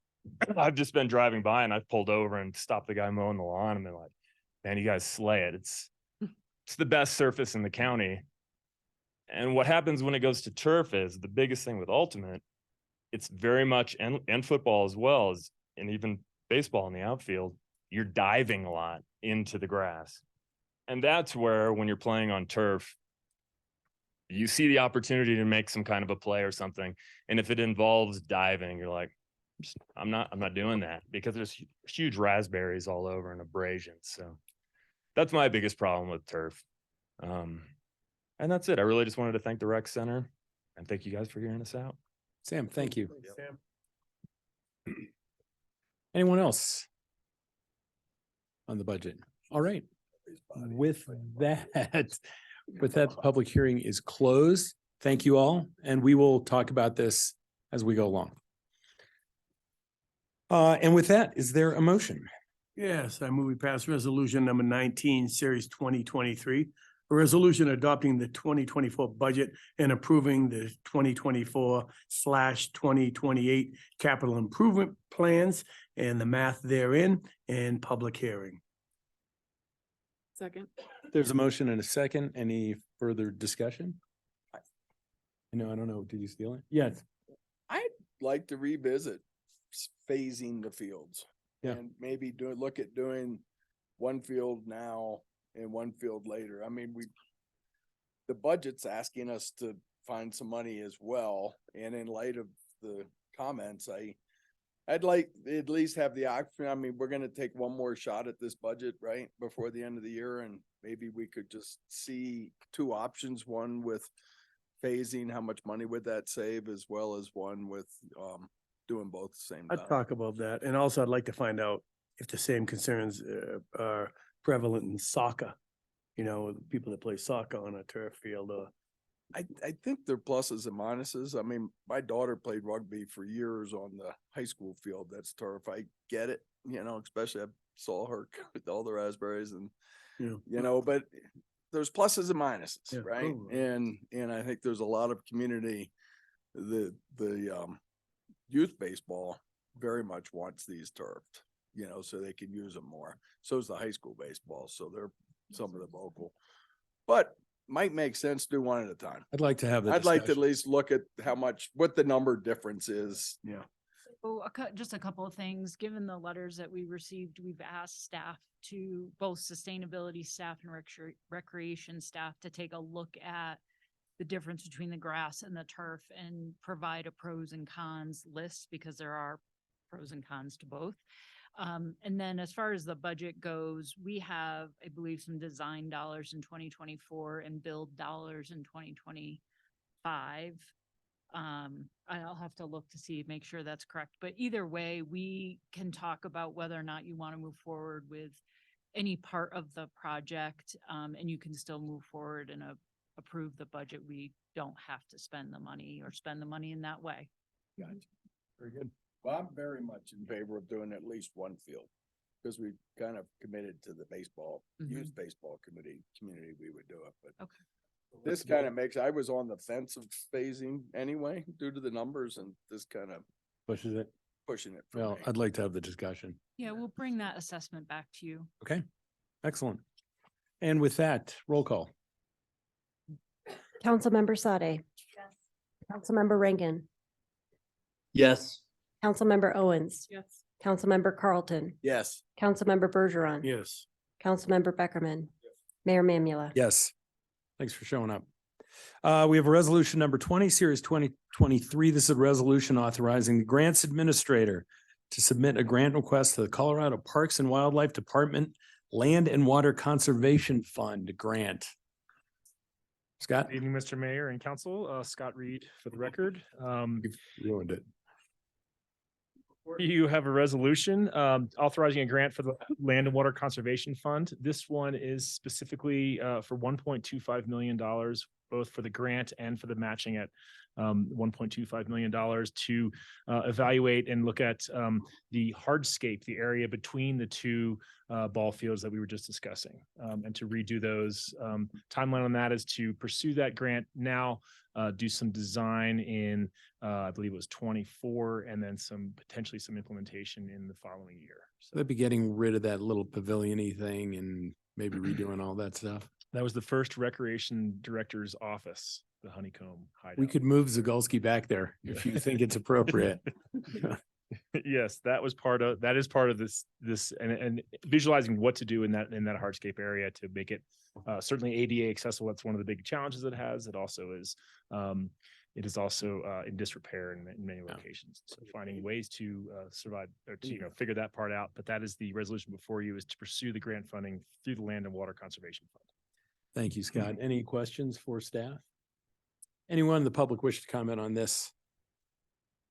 Speaker 20: just been driving by and I've pulled over and stopped the guy mowing the lawn and been like, man, you guys slay it. It's the best surface in the county. And what happens when it goes to turf is the biggest thing with Ultimate. It's very much, and football as well as, and even baseball in the outfield, you're diving a lot into the grass. And that's where, when you're playing on turf, you see the opportunity to make some kind of a play or something. And if it involves diving, you're like, I'm not doing that, because there's huge raspberries all over and abrasions. So that's my biggest problem with turf. And that's it. I really just wanted to thank the rec center and thank you guys for hearing us out.
Speaker 1: Sam, thank you. Anyone else on the budget? All right. With that, the public hearing is closed. Thank you all, and we will talk about this as we go along. And with that, is there a motion?
Speaker 5: Yes, I move we pass resolution number 19, series 2023, A resolution adopting the 2024 budget and approving the 2024/2028 capital improvement plans and the math therein, and public hearing.
Speaker 18: Second.
Speaker 1: There's a motion and a second. Any further discussion? No, I don't know. Did you steal it? Yes.
Speaker 3: I'd like to revisit phasing the fields.
Speaker 1: Yeah.
Speaker 3: And maybe look at doing one field now and one field later. I mean, the budget's asking us to find some money as well. And in light of the comments, I'd like to at least have the option. I mean, we're gonna take one more shot at this budget, right, before the end of the year, and maybe we could just see two options, one with phasing, how much money would that save, as well as one with doing both at the same time.
Speaker 5: I'd talk about that. And also I'd like to find out if the same concerns are prevalent in soccer. You know, the people that play soccer on a turf field or.
Speaker 3: I think there are pluses and minuses. I mean, my daughter played rugby for years on the high school field. That's turf. I get it, you know, especially I saw her with all the raspberries and, you know, but there's pluses and minuses,
Speaker 5: Yeah,
Speaker 3: right?
Speaker 5: cool.
Speaker 3: And I think there's a lot of community, the youth baseball very much wants these turfed, you know, so they can use them more. So is the high school baseball. So they're some of the vocal, but might make sense to do one at a time.
Speaker 1: I'd like to have the
Speaker 3: I'd like to at
Speaker 1: discussion.
Speaker 3: least look at what the number difference is.
Speaker 5: Yeah.
Speaker 13: Oh, just a couple of things. Given the letters that we received, we've asked staff to, both sustainability staff and recreation staff, to take a look at the difference between the grass and the turf and provide a pros and cons list, because there are pros and cons to both. And then as far as the budget goes, we have, I believe, some design dollars in 2024 and build dollars in 2025. I'll have to look to see, make sure that's correct. But either way, we can talk about whether or not you want to move forward with any part of the project, and you can still move forward and approve the budget. We don't have to spend the money or spend the money in that way.
Speaker 3: Gotcha. Very good. Well, I'm very much in favor of doing at least one field, because we kind of committed to the baseball, youth baseball committee, we would do it, but.
Speaker 13: Okay.
Speaker 3: This kind of I was on the fence of phasing anyway, due to the numbers, and this kind of
Speaker 1: Pushes it.
Speaker 3: pushing it. for
Speaker 1: Well,
Speaker 3: me.
Speaker 1: I'd like to have the discussion.
Speaker 13: Yeah, we'll bring that assessment back to you.
Speaker 1: Okay, excellent. And with that, roll call.
Speaker 12: Councilmember Sade.
Speaker 16: Yes.
Speaker 12: Councilmember Rankin.
Speaker 19: Yes.
Speaker 12: Councilmember Owens.
Speaker 18: Yes.
Speaker 12: Councilmember Carlton.
Speaker 3: Yes.
Speaker 12: Councilmember Bergeron.
Speaker 5: Yes.
Speaker 12: Councilmember Beckerman. Mayor Mamula.
Speaker 1: Yes. Thanks for showing up. We have a resolution number 20, series 2023. This is a resolution authorizing the grants administrator to submit a grant request to the Colorado Parks and Wildlife Department Land and Water Conservation Fund grant. Scott?
Speaker 6: Good evening, Mr. Mayor and Council. Scott Reed for the record.
Speaker 1: You've ruined it.
Speaker 6: You have a resolution authorizing a grant for the Land and Water Conservation Fund. This one is specifically for $1.25 million, both for the grant and for the matching at $1.25 million to evaluate and look at the hardscape, the area between the two ball fields that we were just discussing, and to redo those. Timeline on that is to pursue that grant now, do some design in, I believe it was 24, and then potentially some implementation in the following year. So
Speaker 1: They'd be getting rid of that little pavilion-y thing and maybe redoing all that stuff.
Speaker 6: that was the first recreation director's office, the Honeycomb hideout.
Speaker 1: We could move Zagulski back there if you think it's appropriate.
Speaker 6: Yes, that is part of this and visualizing what to do in that hardscape area to make it certainly ADA accessible. That's one of the big challenges it has. It also is in disrepair in many locations. So finding ways to survive or to figure that part out. But that is the resolution before you, is to pursue the grant funding through the Land and Water Conservation Fund.
Speaker 1: Thank you, Scott. Any questions for staff? Anyone in the public wish to comment on this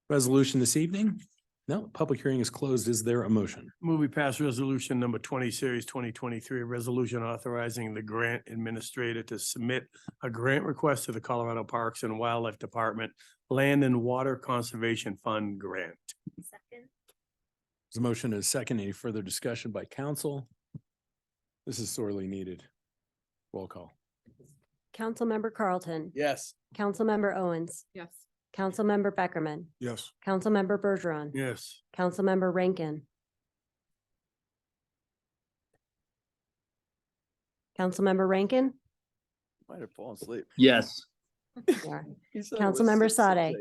Speaker 1: resolution this evening? No, public hearing is closed. Is there a motion?
Speaker 5: Move we pass resolution number 20, series 2023, a resolution authorizing the grant administrator to submit a grant request to the Colorado Parks and Wildlife Department Land and Water Conservation Fund grant.
Speaker 12: Second.
Speaker 1: There's a motion and a second. Any further discussion by council? This is sorely needed. Roll call.
Speaker 12: Councilmember Carlton.
Speaker 3: Yes.
Speaker 12: Councilmember Owens.
Speaker 18: Yes.
Speaker 12: Councilmember Beckerman.
Speaker 8: Yes.
Speaker 12: Councilmember Bergeron.
Speaker 5: Yes.
Speaker 12: Councilmember Rankin. Councilmember Rankin.
Speaker 3: Might have fallen asleep.
Speaker 9: Yes.
Speaker 12: Yeah.
Speaker 3: He said it was
Speaker 12: Councilmember
Speaker 3: 6
Speaker 12: Sade.
Speaker 3: a.m.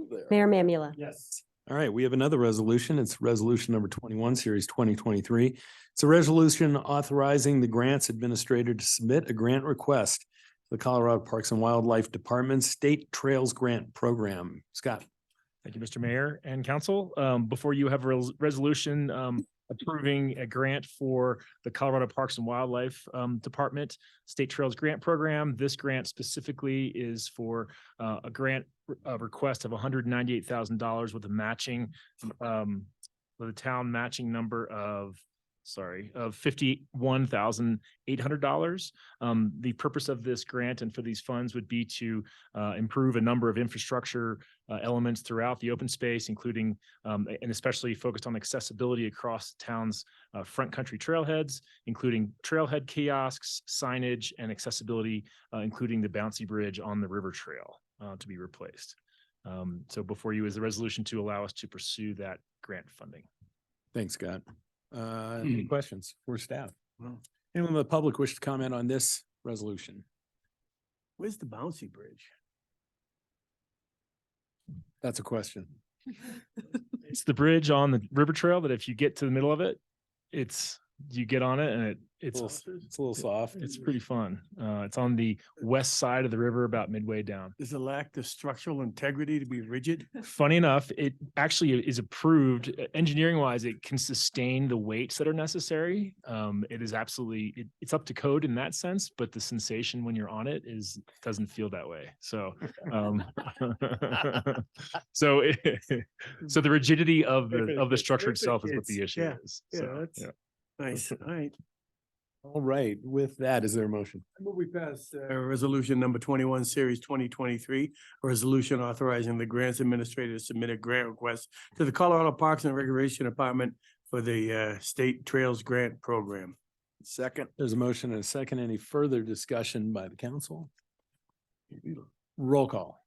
Speaker 3: There.
Speaker 12: Mayor Mamula.
Speaker 1: Yes. All right, we have another resolution. It's resolution number 21, series 2023. It's a resolution authorizing the grants administrator to submit a grant request to the Colorado Parks and Wildlife Department State Trails Grant Program. Scott.
Speaker 6: Thank you, Mr. Mayor and Council. Before you have a resolution approving a grant for the Colorado Parks and Wildlife Department State Trails Grant Program. This grant specifically is for a grant request of $198,000 with a matching with a town matching number of $51,800. The purpose of this grant and for these funds would be to improve a number of infrastructure elements throughout the open space, including and especially focused on accessibility across the town's front country trailheads, including trailhead kiosks, signage, and accessibility, including the bouncy bridge on the river trail to be replaced. So before you is the resolution to allow us to pursue that grant funding.
Speaker 1: Thanks, Scott. Any questions for staff? Anyone in the public wish to comment on this resolution?
Speaker 5: Where's the bouncy bridge?
Speaker 1: That's a question.
Speaker 6: It's the bridge on the river trail that if you get to the middle of it, you get on it and it's
Speaker 1: It's a little soft.
Speaker 6: It's pretty fun. It's on the west side of the river, about midway down.
Speaker 5: Does it lack the structural integrity to be rigid?
Speaker 6: Funny enough, it actually is approved engineering wise. It can sustain the weights that are necessary. It is absolutely, it's up to code in that sense, but the sensation when you're on it doesn't feel that way. So, so the rigidity of the structure itself is what the issue is. So, yeah.
Speaker 5: Nice. All right.
Speaker 1: All right, with that, is there a motion?
Speaker 5: I move we pass resolution number 21, series 2023, a resolution authorizing the grants administrator to submit a grant request to the Colorado Parks and Recreation Department for the State Trails Grant Program.
Speaker 3: Second.
Speaker 1: There's a motion and a second. Any further discussion by the council? Roll call.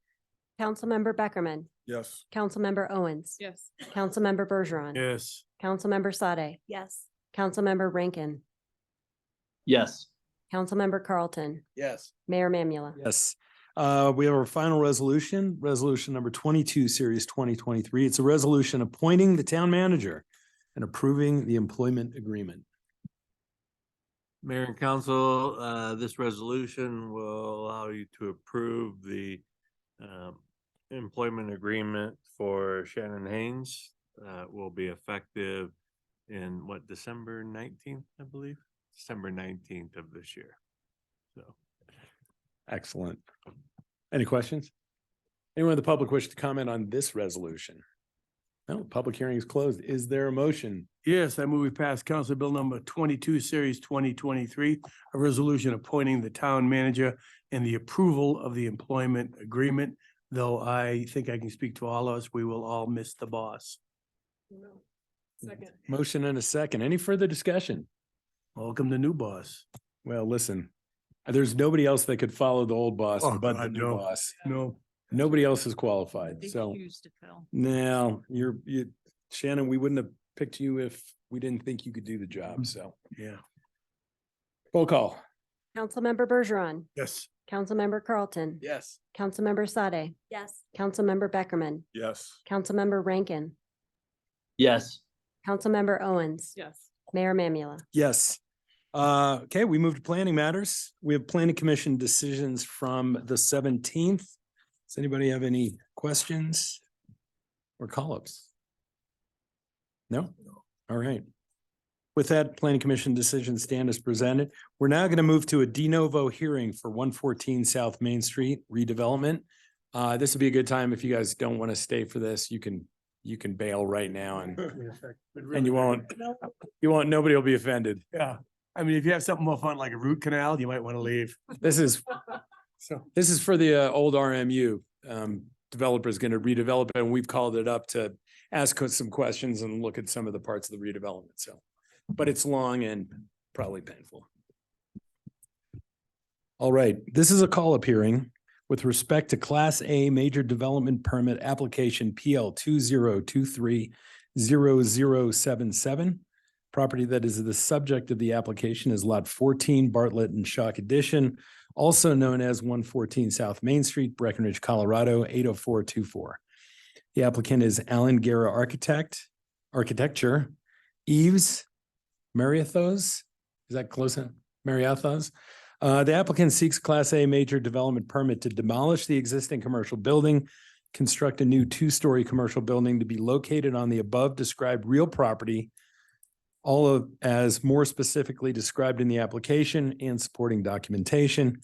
Speaker 12: Councilmember Beckerman.
Speaker 8: Yes.
Speaker 12: Councilmember Owens.
Speaker 18: Yes.
Speaker 12: Councilmember Bergeron.
Speaker 5: Yes.
Speaker 12: Councilmember Sade.
Speaker 4: Yes.
Speaker 12: Councilmember Rankin.
Speaker 9: Yes.
Speaker 12: Councilmember Carlton.
Speaker 3: Yes.
Speaker 12: Mayor Mamula.
Speaker 1: Yes. We have our final resolution, resolution number 22, series 2023. It's a resolution appointing the town manager and approving the employment agreement.
Speaker 15: Mayor and council, this resolution will allow you to approve the employment agreement for Shannon Haynes. Will be effective in December 19th, I believe, December 19th of this year. So.
Speaker 1: Excellent. Any questions? Anyone in the public wish to comment on this resolution? No, public hearing is closed. Is there a motion?
Speaker 5: Yes, I move we pass Council Bill number 22, series 2023, a resolution appointing the town manager and the approval of the employment agreement. Though I think I can speak to all of us, we will all miss the boss.
Speaker 18: No. Second.
Speaker 1: Motion and a second. Any further discussion?
Speaker 5: Welcome to new boss.
Speaker 1: Well, listen, there's nobody else that could follow the old boss
Speaker 5: Oh,
Speaker 1: but the
Speaker 5: God,
Speaker 1: new
Speaker 5: no.
Speaker 1: boss.
Speaker 5: No.
Speaker 1: Nobody else is qualified.
Speaker 13: Big
Speaker 1: So
Speaker 13: shoes to fill.
Speaker 1: now Shannon, we wouldn't have picked you if we didn't think you could do the job. So
Speaker 5: Yeah.
Speaker 1: roll call.
Speaker 12: Councilmember Bergeron.
Speaker 5: Yes.
Speaker 12: Councilmember Carlton.
Speaker 3: Yes.
Speaker 12: Councilmember Sade.
Speaker 4: Yes.
Speaker 12: Councilmember Beckerman.
Speaker 8: Yes.
Speaker 12: Councilmember Rankin.
Speaker 9: Yes.
Speaker 12: Councilmember Owens.
Speaker 18: Yes.
Speaker 12: Mayor Mamula.
Speaker 1: Yes. Okay, we move to planning matters. We have planning commission decisions from the 17th. Does anybody have any questions or call-ups? No? All right. With that, planning commission decisions stand as presented. We're now going to move to a de novo hearing for 114 South Main Street redevelopment. This would be a good time if you guys don't want to stay for this. You can bail right now and you won't, nobody will be offended.
Speaker 5: Yeah. I mean, if you have something more fun like a root canal, you might want to leave.
Speaker 1: This is for the old RMU. Developer is going to redevelop it, and we've called it up to ask us some questions and look at some of the parts of the redevelopment. So, but it's long and probably painful. All right, this is a call-up hearing with respect to Class A Major Development Permit Application PL 2023-0077. Property that is the subject of the application is Lot 14 Bartlett and Shock Edition, also known as 114 South Main Street, Breckenridge, Colorado, 80424. The applicant is Alan Guerra Architecture, Eves Mariathos. Is that close? Mariathos. The applicant seeks Class A Major Development Permit to demolish the existing commercial building, construct a new two-story commercial building to be located on the above described real property, all of as more specifically described in the application and supporting documentation.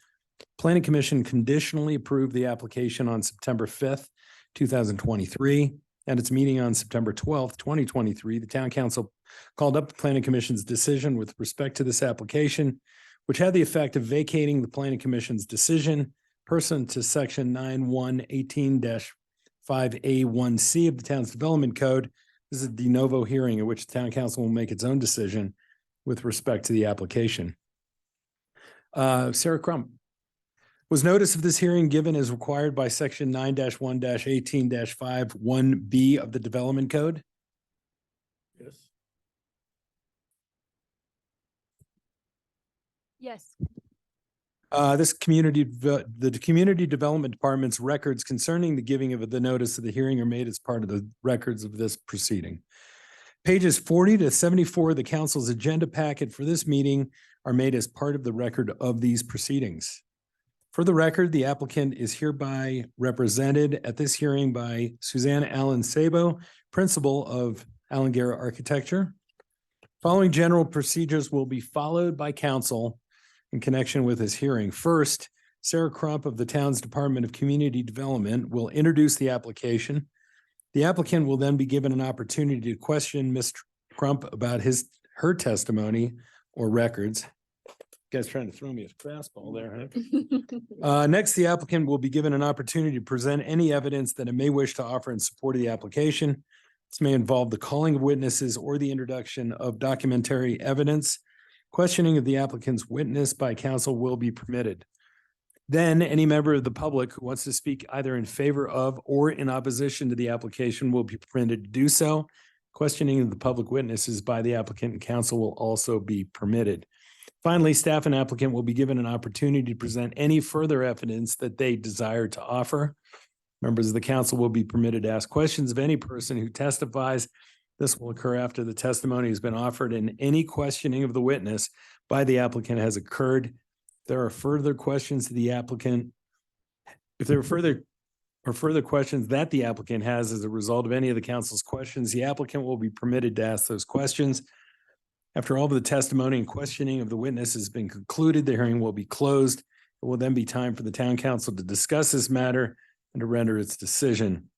Speaker 1: Planning Commission conditionally approved the application on September 5th, 2023. At its meeting on September 12th, 2023, the Town Council called up the Planning Commission's decision with respect to this application, which had the effect of vacating the Planning Commission's decision pursuant to Section 9118-5A1C of the Town's Development Code. This is a de novo hearing at which the Town Council will make its own decision with respect to the application. Sarah Crump. Was notice of this hearing given as required by Section 9-1-18-5-1B of the Development Code?
Speaker 5: Yes.
Speaker 12: Yes.
Speaker 1: The Community Development Department's records concerning the giving of the notice of the hearing are made as part of the records of this proceeding. Pages 40 to 74 of the council's agenda packet for this meeting are made as part of the record of these proceedings. For the record, the applicant is hereby represented at this hearing by Suzanne Allen Sabo, principal of Alan Guerra Architecture. Following general procedures will be followed by council in connection with this hearing. First, Sarah Crump of the town's Department of Community Development will introduce the application. The applicant will then be given an opportunity to question Ms. Crump about her testimony or records. You guys trying to throw me a fastball there, huh? Next, the applicant will be given an opportunity to present any evidence that it may wish to offer in support of the application. This may involve the calling of witnesses or the introduction of documentary evidence. Questioning of the applicant's witness by counsel will be permitted. Then any member of the public who wants to speak either in favor of or in opposition to the application will be permitted to do so. Questioning of the public witnesses by the applicant and counsel will also be permitted. Finally, staff and applicant will be given an opportunity to present any further evidence that they desire to offer. Members of the council will be permitted to ask questions of any person who testifies. This will occur after the testimony has been offered and any questioning of the witness by the applicant has occurred. If there are further questions to the applicant, if there are further questions that the applicant has as a result of any of the council's questions, the applicant will be permitted to ask those questions. After all of the testimony and questioning of the witness has been concluded, the hearing will be closed. It will then be time for the town council to discuss this matter and to render its decision.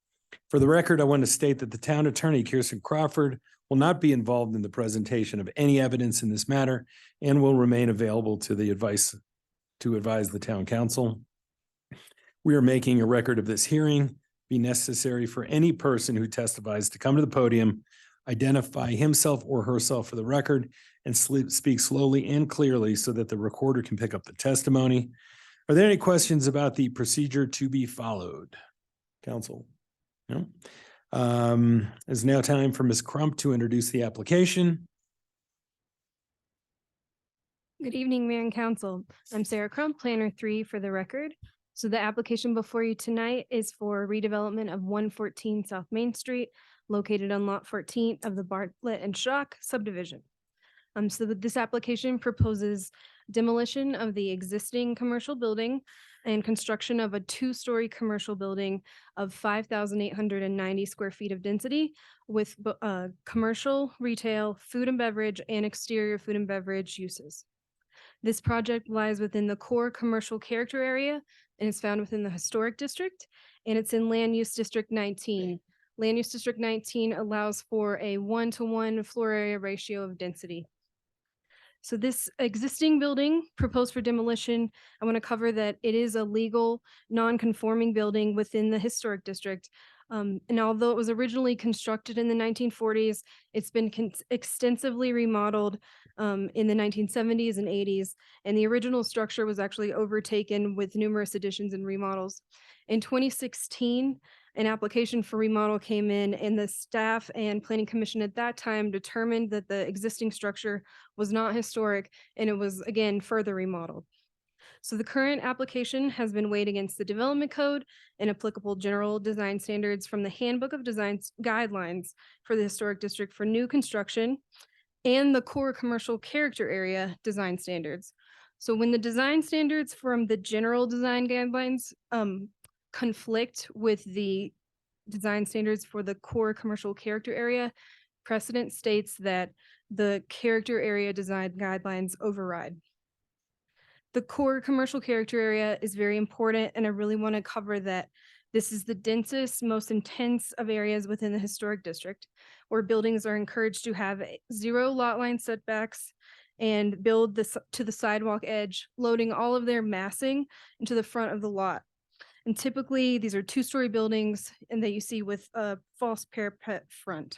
Speaker 1: For the record, I want to state that the town attorney, Kirsten Crawford, will not be involved in the presentation of any evidence in this matter and will remain available to advise the town council. We are making a record of this hearing. Be necessary for any person who testifies to come to the podium, identify himself or herself for the record, and speak slowly and clearly so that the recorder can pick up the testimony. Are there any questions about the procedure to be followed? Council? No? It's now time for Ms. Crump to introduce the application.
Speaker 21: Good evening, Mayor and Council. I'm Sarah Crump, Planner 3 for the record. So the application before you tonight is for redevelopment of 114 South Main Street, located on Lot 14 of the Bartlett and Shock subdivision. This application proposes demolition of the existing commercial building and construction of a two-story commercial building of 5,890 square feet of density with commercial, retail, food and beverage, and exterior food and beverage uses. This project lies within the core commercial character area and is found within the historic district, and it's in Land Use District 19. Land Use District 19 allows for a 1-to-1 floor area ratio of density. So this existing building proposed for demolition, I want to cover that it is a legal non-conforming building within the historic district. And although it was originally constructed in the 1940s, it's been extensively remodeled in the 1970s and 80s. And the original structure was actually overtaken with numerous additions and remodels. In 2016, an application for remodel came in, and the staff and planning commission at that time determined that the existing structure was not historic, and it was again further remodeled. So the current application has been weighed against the development code and applicable general design standards from the Handbook of Design Guidelines for the Historic District for new construction and the core commercial character area design standards. So when the design standards from the general design guidelines conflict with the design standards for the core commercial character area, precedent states that the character area design guidelines override. The core commercial character area is very important, and I really want to cover that this is the densest, most intense of areas within the historic district, where buildings are encouraged to have 0 lot line setbacks and build this to the sidewalk edge, loading all of their massing into the front of the lot. And typically these are 2-story buildings, and that you see with a false parapet front.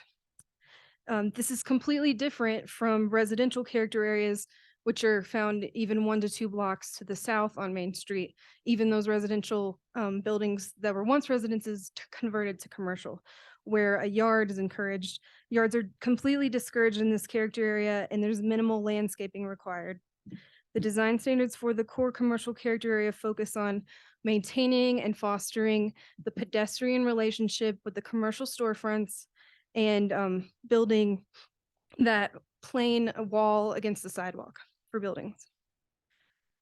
Speaker 21: This is completely different from residential character areas, which are found even 1 to 2 blocks to the south on Main Street. Even those residential buildings that were once residences converted to commercial, where a yard is encouraged. Yards are completely discouraged in this character area, and there's minimal landscaping required. The design standards for the core commercial character area focus on maintaining and fostering the pedestrian relationship with the commercial storefronts and building that plain wall against the sidewalk for buildings.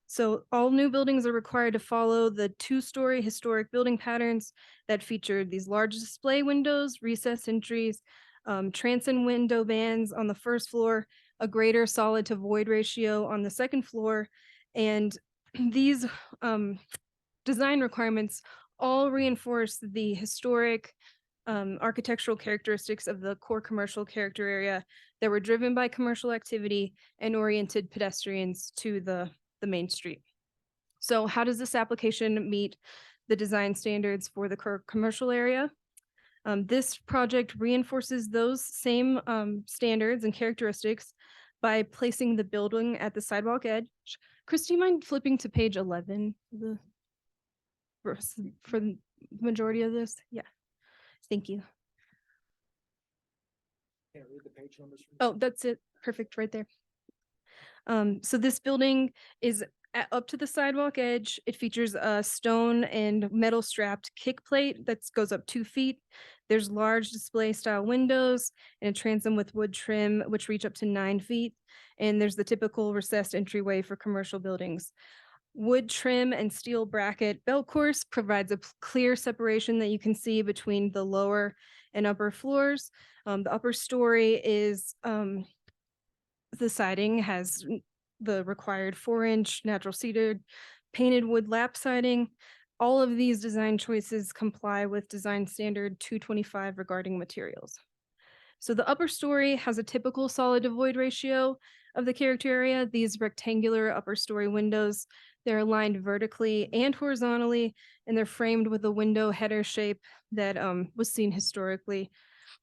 Speaker 21: So all new buildings are required to follow the 2-story historic building patterns that feature these large display windows, recessed entries, transom window bands on the first floor, a greater solid to void ratio on the second floor. And these design requirements all reinforce the historic architectural characteristics of the core commercial character area that were driven by commercial activity and oriented pedestrians to the main street. So how does this application meet the design standards for the core commercial area? This project reinforces those same standards and characteristics by placing the building at the sidewalk edge. Chris, do you mind flipping to page 11 for the majority of this? Yeah, thank you.
Speaker 11: Can't read the page numbers.
Speaker 21: Oh, that's it. Perfect, right there. So this building is up to the sidewalk edge. It features a stone and metal strapped kick plate that goes up 2 feet. There's large display style windows and a transom with wood trim, which reach up to 9 feet. And there's the typical recessed entryway for commercial buildings. Wood trim and steel bracket belt course provides a clear separation that you can see between the lower and upper floors. The upper story is the siding has the required 4-inch natural cedar painted wood lap siding. All of these design choices comply with design standard 225 regarding materials. So the upper story has a typical solid to void ratio of the character area. These rectangular upper story windows, they're aligned vertically and horizontally, and they're framed with a window header shape that was seen historically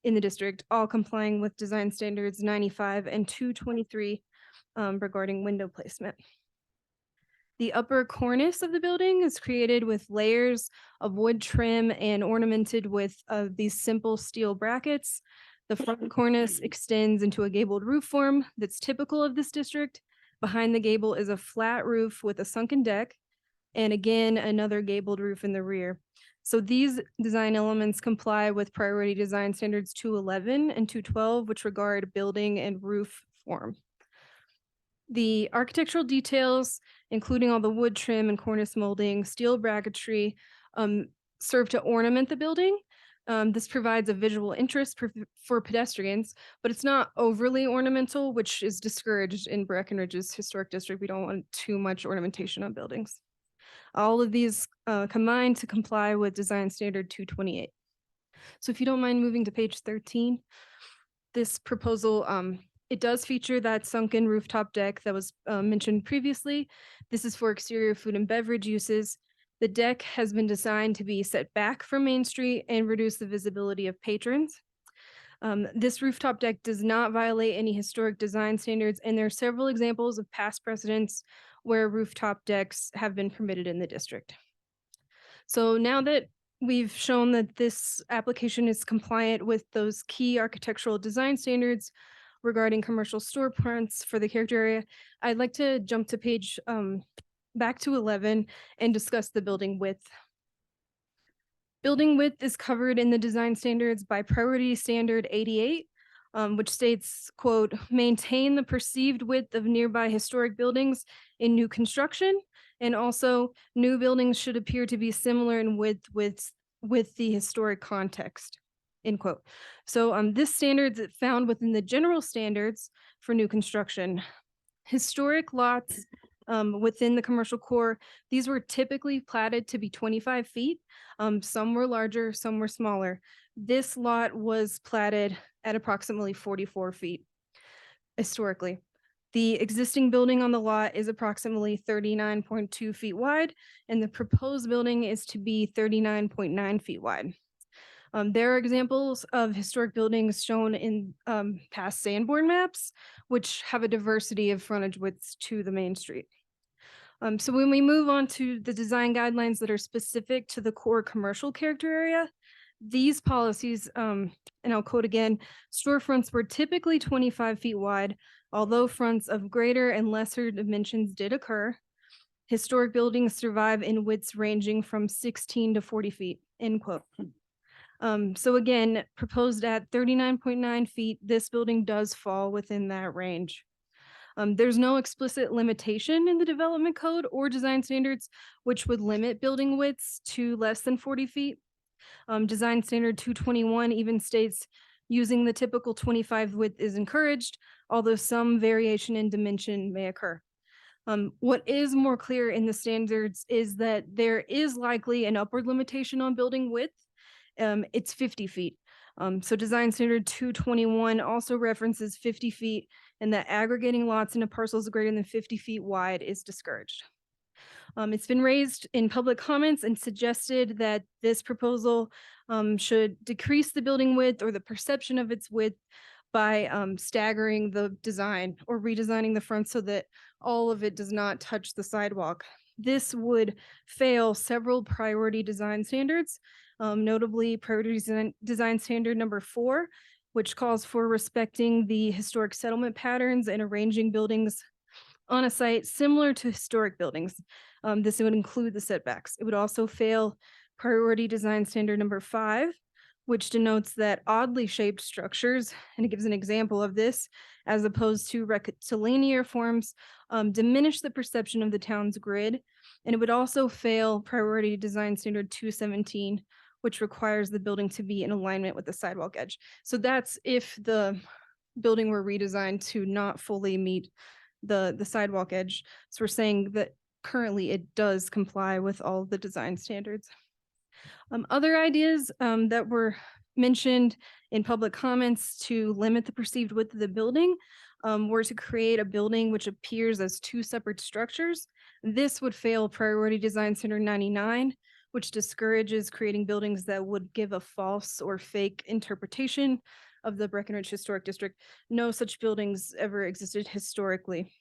Speaker 21: in the district, all complying with design standards 95 and 223 regarding window placement. The upper cornice of the building is created with layers of wood trim and ornamented with these simple steel brackets. The front cornice extends into a gabled roof form that's typical of this district. Behind the gable is a flat roof with a sunken deck, and again, another gabled roof in the rear. So these design elements comply with priority design standards 211 and 212, which regard building and roof form. The architectural details, including all the wood trim and cornice molding, steel bracketry, serve to ornament the building. This provides a visual interest for pedestrians, but it's not overly ornamental, which is discouraged in Breckenridge's historic district. We don't want too much ornamentation on buildings. All of these combine to comply with design standard 228. So if you don't mind moving to page 13, this proposal, it does feature that sunken rooftop deck that was mentioned previously. This is for exterior food and beverage uses. The deck has been designed to be set back from Main Street and reduce the visibility of patrons. This rooftop deck does not violate any historic design standards, and there are several examples of past precedents where rooftop decks have been permitted in the district. So now that we've shown that this application is compliant with those key architectural design standards regarding commercial storefronts for the character area, I'd like to jump to page back to 11 and discuss the building width. Building width is covered in the design standards by Priority Standard 88, which states, quote, maintain the perceived width of nearby historic buildings in new construction, and also new buildings should appear to be similar in width with the historic context, end quote. So this standard is found within the general standards for new construction. Historic lots within the commercial core, these were typically platted to be 25 feet. Some were larger, some were smaller. This lot was platted at approximately 44 feet historically. The existing building on the lot is approximately 39.2 feet wide, and the proposed building is to be 39.9 feet wide. There are examples of historic buildings shown in past Sanborn maps, which have a diversity of frontage widths to the main street. So when we move on to the design guidelines that are specific to the core commercial character area, these policies, and I'll quote again, storefronts were typically 25 feet wide, although fronts of greater and lesser dimensions did occur. Historic buildings survive in widths ranging from 16 to 40 feet, end quote. So again, proposed at 39.9 feet, this building does fall within that range. There's no explicit limitation in the development code or design standards, which would limit building widths to less than 40 feet. Design standard 221 even states using the typical 25 width is encouraged, although some variation in dimension may occur. What is more clear in the standards is that there is likely an upward limitation on building width. It's 50 feet. So design standard 221 also references 50 feet, and that aggregating lots into parcels greater than 50 feet wide is discouraged. It's been raised in public comments and suggested that this proposal should decrease the building width or the perception of its width by staggering the design or redesigning the front so that all of it does not touch the sidewalk. This would fail several priority design standards, notably priority design standard number 4, which calls for respecting the historic settlement patterns and arranging buildings on a site similar to historic buildings. This would include the setbacks. It would also fail priority design standard number 5, which denotes that oddly shaped structures, and it gives an example of this, as opposed to rectilinear forms, diminish the perception of the town's grid. And it would also fail priority design standard 217, which requires the building to be in alignment with the sidewalk edge. So that's if the building were redesigned to not fully meet the sidewalk edge. So we're saying that currently it does comply with all the design standards. Other ideas that were mentioned in public comments to limit the perceived width of the building were to create a building which appears as 2 separate structures. This would fail priority design standard 99, which discourages creating buildings that would give a false or fake interpretation of the Breckenridge Historic District. No such buildings ever existed historically.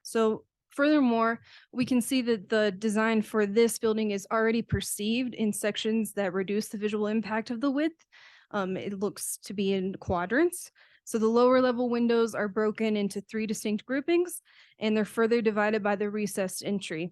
Speaker 21: So furthermore, we can see that the design for this building is already perceived in sections that reduce the visual impact of the width. It looks to be in quadrants. So the lower level windows are broken into 3 distinct groupings, and they're further divided by the recessed entry.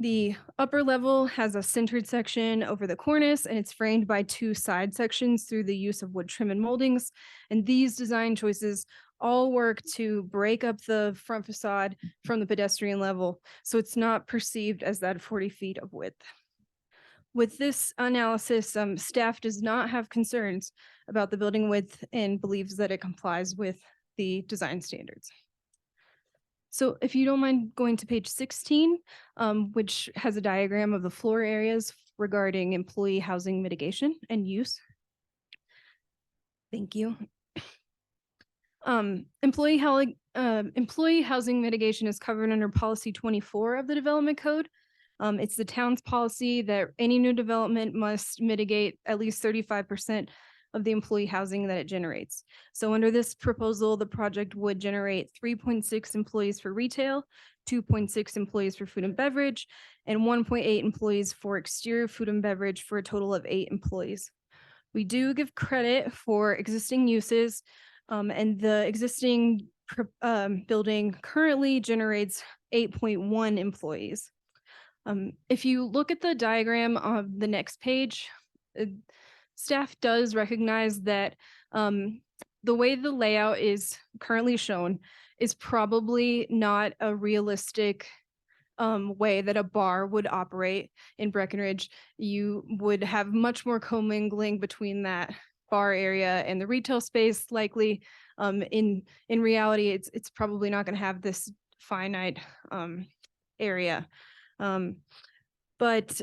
Speaker 21: The upper level has a centered section over the cornice, and it's framed by 2 side sections through the use of wood trim and moldings. And these design choices all work to break up the front facade from the pedestrian level, so it's not perceived as that 40 feet of width. With this analysis, staff does not have concerns about the building width and believes that it complies with the design standards. So if you don't mind going to page 16, which has a diagram of the floor areas regarding employee housing mitigation and use. Thank you. Employee housing mitigation is covered under policy 24 of the development code. It's the town's policy that any new development must mitigate at least 35% of the employee housing that it generates. So under this proposal, the project would generate 3.6 employees for retail, 2.6 employees for food and beverage, and 1.8 employees for exterior food and beverage, for a total of 8 employees. We do give credit for existing uses, and the existing building currently generates 8.1 employees. If you look at the diagram on the next page, staff does recognize that the way the layout is currently shown is probably not a realistic way that a bar would operate in Breckenridge. You would have much more commingling between that bar area and the retail space likely. In reality, it's probably not going to have this finite area. But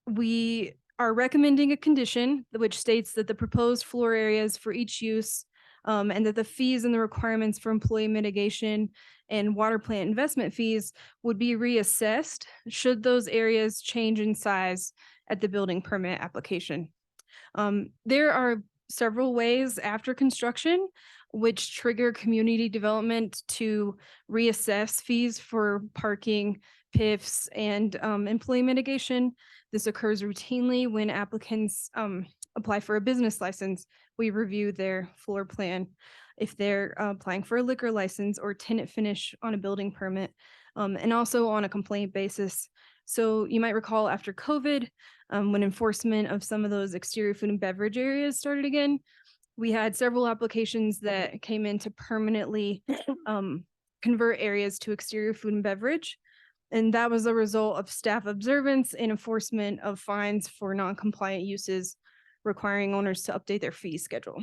Speaker 21: we are recommending a condition which states that the proposed floor areas for each use and that the fees and the requirements for employee mitigation and water plant investment fees would be reassessed should those areas change in size at the building permit application. There are several ways after construction which trigger community development to reassess fees for parking, PIFs, and employee mitigation. This occurs routinely when applicants apply for a business license. We review their floor plan. If they're applying for a liquor license or tenant finish on a building permit, and also on a complaint basis. So you might recall after COVID, when enforcement of some of those exterior food and beverage areas started again, we had several applications that came in to permanently convert areas to exterior food and beverage. And that was a result of staff observance and enforcement of fines for non-compliant uses, requiring owners to update their fee schedule.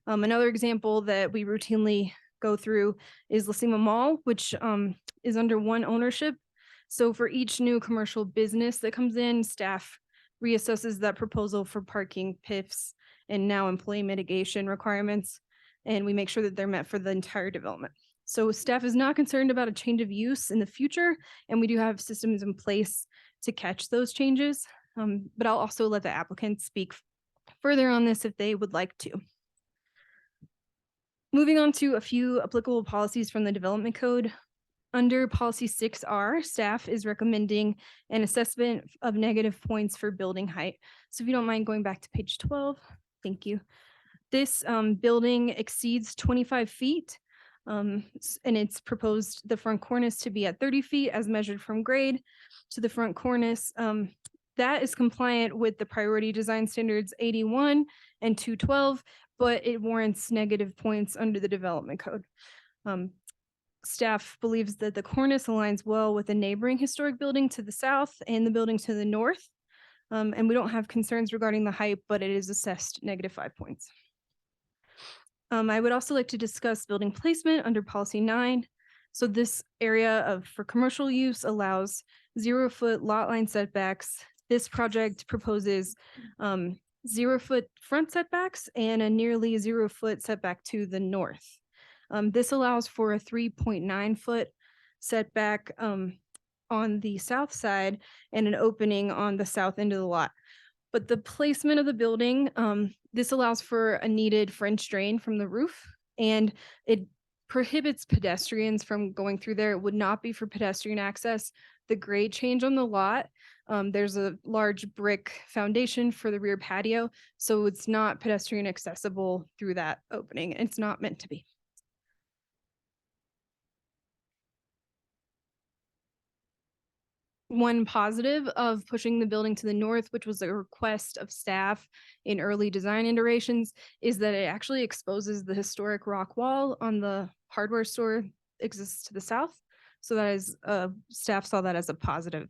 Speaker 21: Another example that we routinely go through is Lacima Mall, which is under one ownership. So for each new commercial business that comes in, staff reassesses that proposal for parking, PIFs, and now employee mitigation requirements, and we make sure that they're met for the entire development. So staff is not concerned about a change of use in the future, and we do have systems in place to catch those changes. But I'll also let the applicants speak further on this if they would like to. Moving on to a few applicable policies from the development code. Under policy 6R, staff is recommending an assessment of negative points for building height. So if you don't mind going back to page 12, thank you. This building exceeds 25 feet. And it's proposed the front cornice to be at 30 feet as measured from grade to the front cornice. That is compliant with the priority design standards 81 and 212, but it warrants negative points under the development code. Staff believes that the cornice aligns well with the neighboring historic building to the south and the building to the north. And we don't have concerns regarding the height, but it is assessed negative 5 points. I would also like to discuss building placement under policy 9. So this area for commercial use allows 0-foot lot line setbacks. This project proposes 0-foot front setbacks and a nearly 0-foot setback to the north. This allows for a 3.9-foot setback on the south side and an opening on the south end of the lot. But the placement of the building, this allows for a needed French drain from the roof, and it prohibits pedestrians from going through there. It would not be for pedestrian access. The grade change on the lot, there's a large brick foundation for the rear patio, so it's not pedestrian accessible through that opening. It's not meant to be. One positive of pushing the building to the north, which was a request of staff in early design iterations, is that it actually exposes the historic rock wall on the hardware store that exists to the south. So that is, staff saw that as a positive.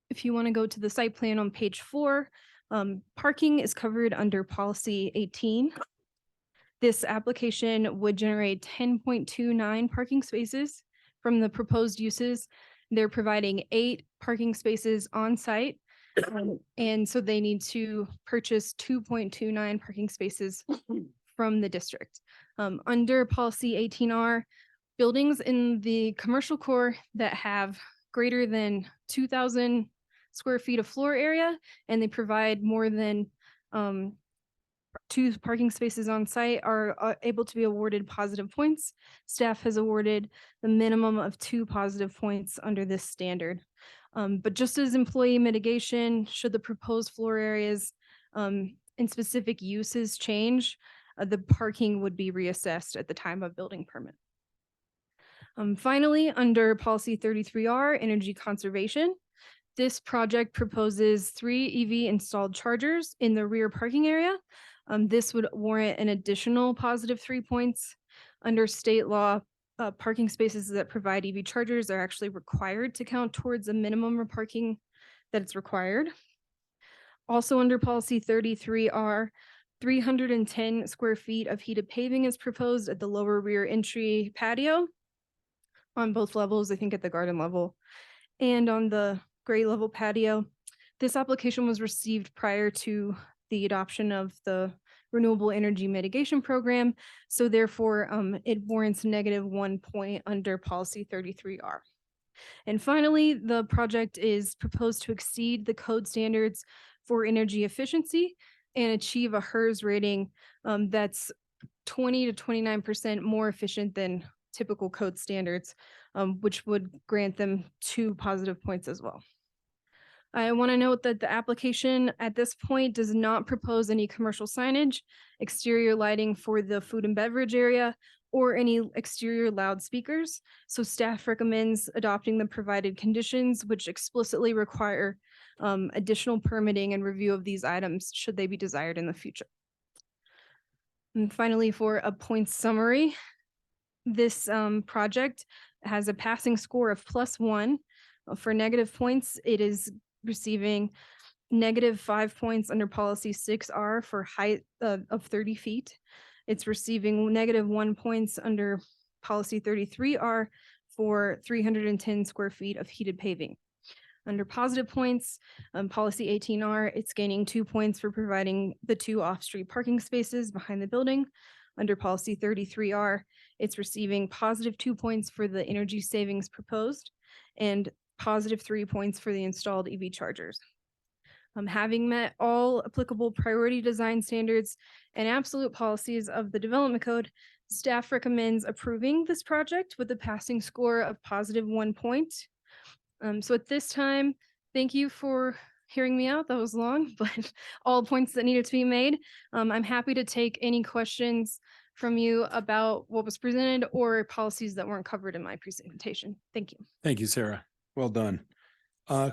Speaker 21: If you want to go to the site plan on page 4, parking is covered under policy 18. This application would generate 10.29 parking spaces from the proposed uses. They're providing 8 parking spaces on site. And so they need to purchase 2.29 parking spaces from the district. Under policy 18R, buildings in the commercial core that have greater than 2,000 square feet of floor area, and they provide more than 2 parking spaces on site are able to be awarded positive points. Staff has awarded the minimum of 2 positive points under this standard. But just as employee mitigation, should the proposed floor areas and specific uses change, the parking would be reassessed at the time of building permit. Finally, under policy 33R, energy conservation, this project proposes 3 EV installed chargers in the rear parking area. This would warrant an additional positive 3 points. Under state law, parking spaces that provide EV chargers are actually required to count towards a minimum of parking that it's required. Also under policy 33R, 310 square feet of heated paving is proposed at the lower rear entry patio on both levels, I think at the garden level and on the grade level patio. This application was received prior to the adoption of the Renewable Energy Mitigation Program. So therefore, it warrants -1 point under policy 33R. And finally, the project is proposed to exceed the code standards for energy efficiency and achieve a HERS rating that's 20 to 29% more efficient than typical code standards, which would grant them 2 positive points as well. I want to note that the application at this point does not propose any commercial signage, exterior lighting for the food and beverage area, or any exterior loudspeakers. So staff recommends adopting the provided conditions, which explicitly require additional permitting and review of these items should they be desired in the future. And finally, for a points summary, this project has a passing score of +1. For negative points, it is receiving -5 points under policy 6R for height of 30 feet. It's receiving -1 points under policy 33R for 310 square feet of heated paving. Under positive points, policy 18R, it's gaining 2 points for providing the 2 off-street parking spaces behind the building. Under policy 33R, it's receiving +2 points for the energy savings proposed and +3 points for the installed EV chargers. Having met all applicable priority design standards and absolute policies of the development code, staff recommends approving this project with a passing score of +1 point. So at this time, thank you for hearing me out. That was long, but all points that needed to be made. I'm happy to take any questions from you about what was presented or policies that weren't covered in my presentation. Thank you.
Speaker 1: Thank you, Sarah. Well done.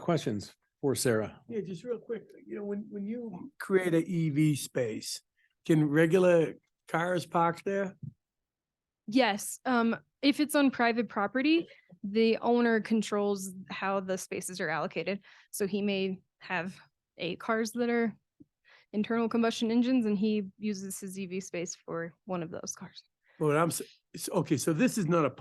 Speaker 1: Questions for Sarah?
Speaker 5: Yeah, just real quick, when you create a EV space, can regular cars park there?
Speaker 21: Yes, if it's on private property, the owner controls how the spaces are allocated. So he may have cars that are internal combustion engines and he uses his EV space for one of those cars.
Speaker 5: Well, okay, so this is not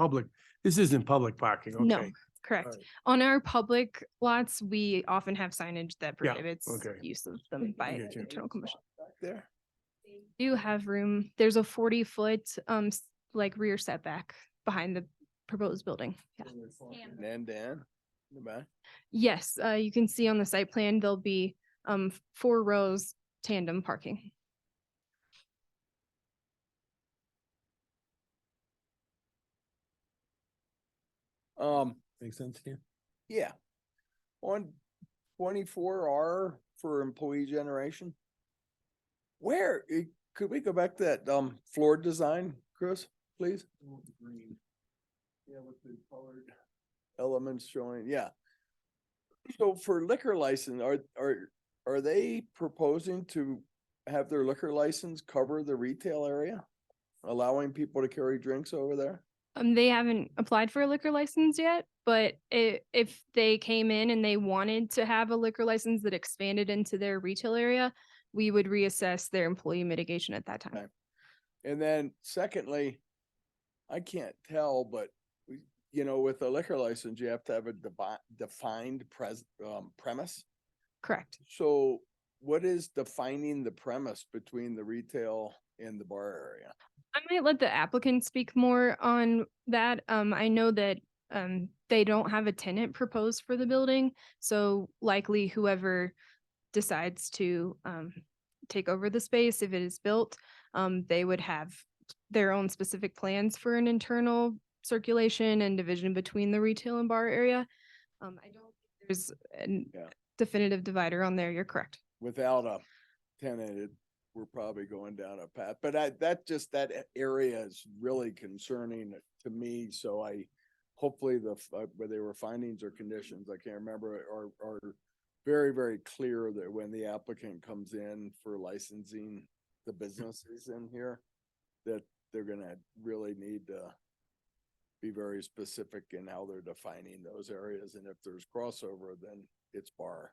Speaker 5: this isn't public parking, okay?
Speaker 21: No, correct.
Speaker 5: Alright.
Speaker 21: On our public lots, we often have signage that
Speaker 5: Yeah,
Speaker 21: prohibits
Speaker 5: okay.
Speaker 21: use of them by
Speaker 5: get you.
Speaker 21: internal combustion.
Speaker 3: Back there.
Speaker 21: We do have room. There's a 40-foot like rear setback behind the proposed building. Yeah.
Speaker 3: And Dan, in the back.
Speaker 21: Yes, you can see on the site plan, there'll be 4 rows tandem parking.
Speaker 1: Makes sense to you?
Speaker 3: Yeah. On 24R for employee generation. Could we go back to that floor design, Chris, please? Green. Yeah, with the colored elements showing, yeah. So for liquor license, are they proposing to have their liquor license cover the retail area? Allowing people to carry drinks over there?
Speaker 21: They haven't applied for a liquor license yet, but if they came in and they wanted to have a liquor license that expanded into their retail area, we would reassess their employee mitigation at that time.
Speaker 3: Okay. And then secondly, I can't tell, but with a liquor license, you have to have a defined premise.
Speaker 21: Correct.
Speaker 3: So what is defining the premise between the retail and the bar area?
Speaker 21: I might let the applicant speak more on that. I know that They don't have a tenant proposed for the building, so likely whoever decides to take over the space, if it is built, they would have their own specific plans for an internal circulation and division between the retail and bar area. I don't think there's a
Speaker 3: Yeah.
Speaker 21: definitive divider on there. You're correct.
Speaker 3: Without a tenant, we're probably going down a path, but that area is really concerning to me. So hopefully whether they were findings or conditions, I can't remember, are very, very clear that when the applicant comes in for licensing the businesses in here, that they're gonna really need to be very specific in how they're defining those areas. And if there's crossover, then it's bar.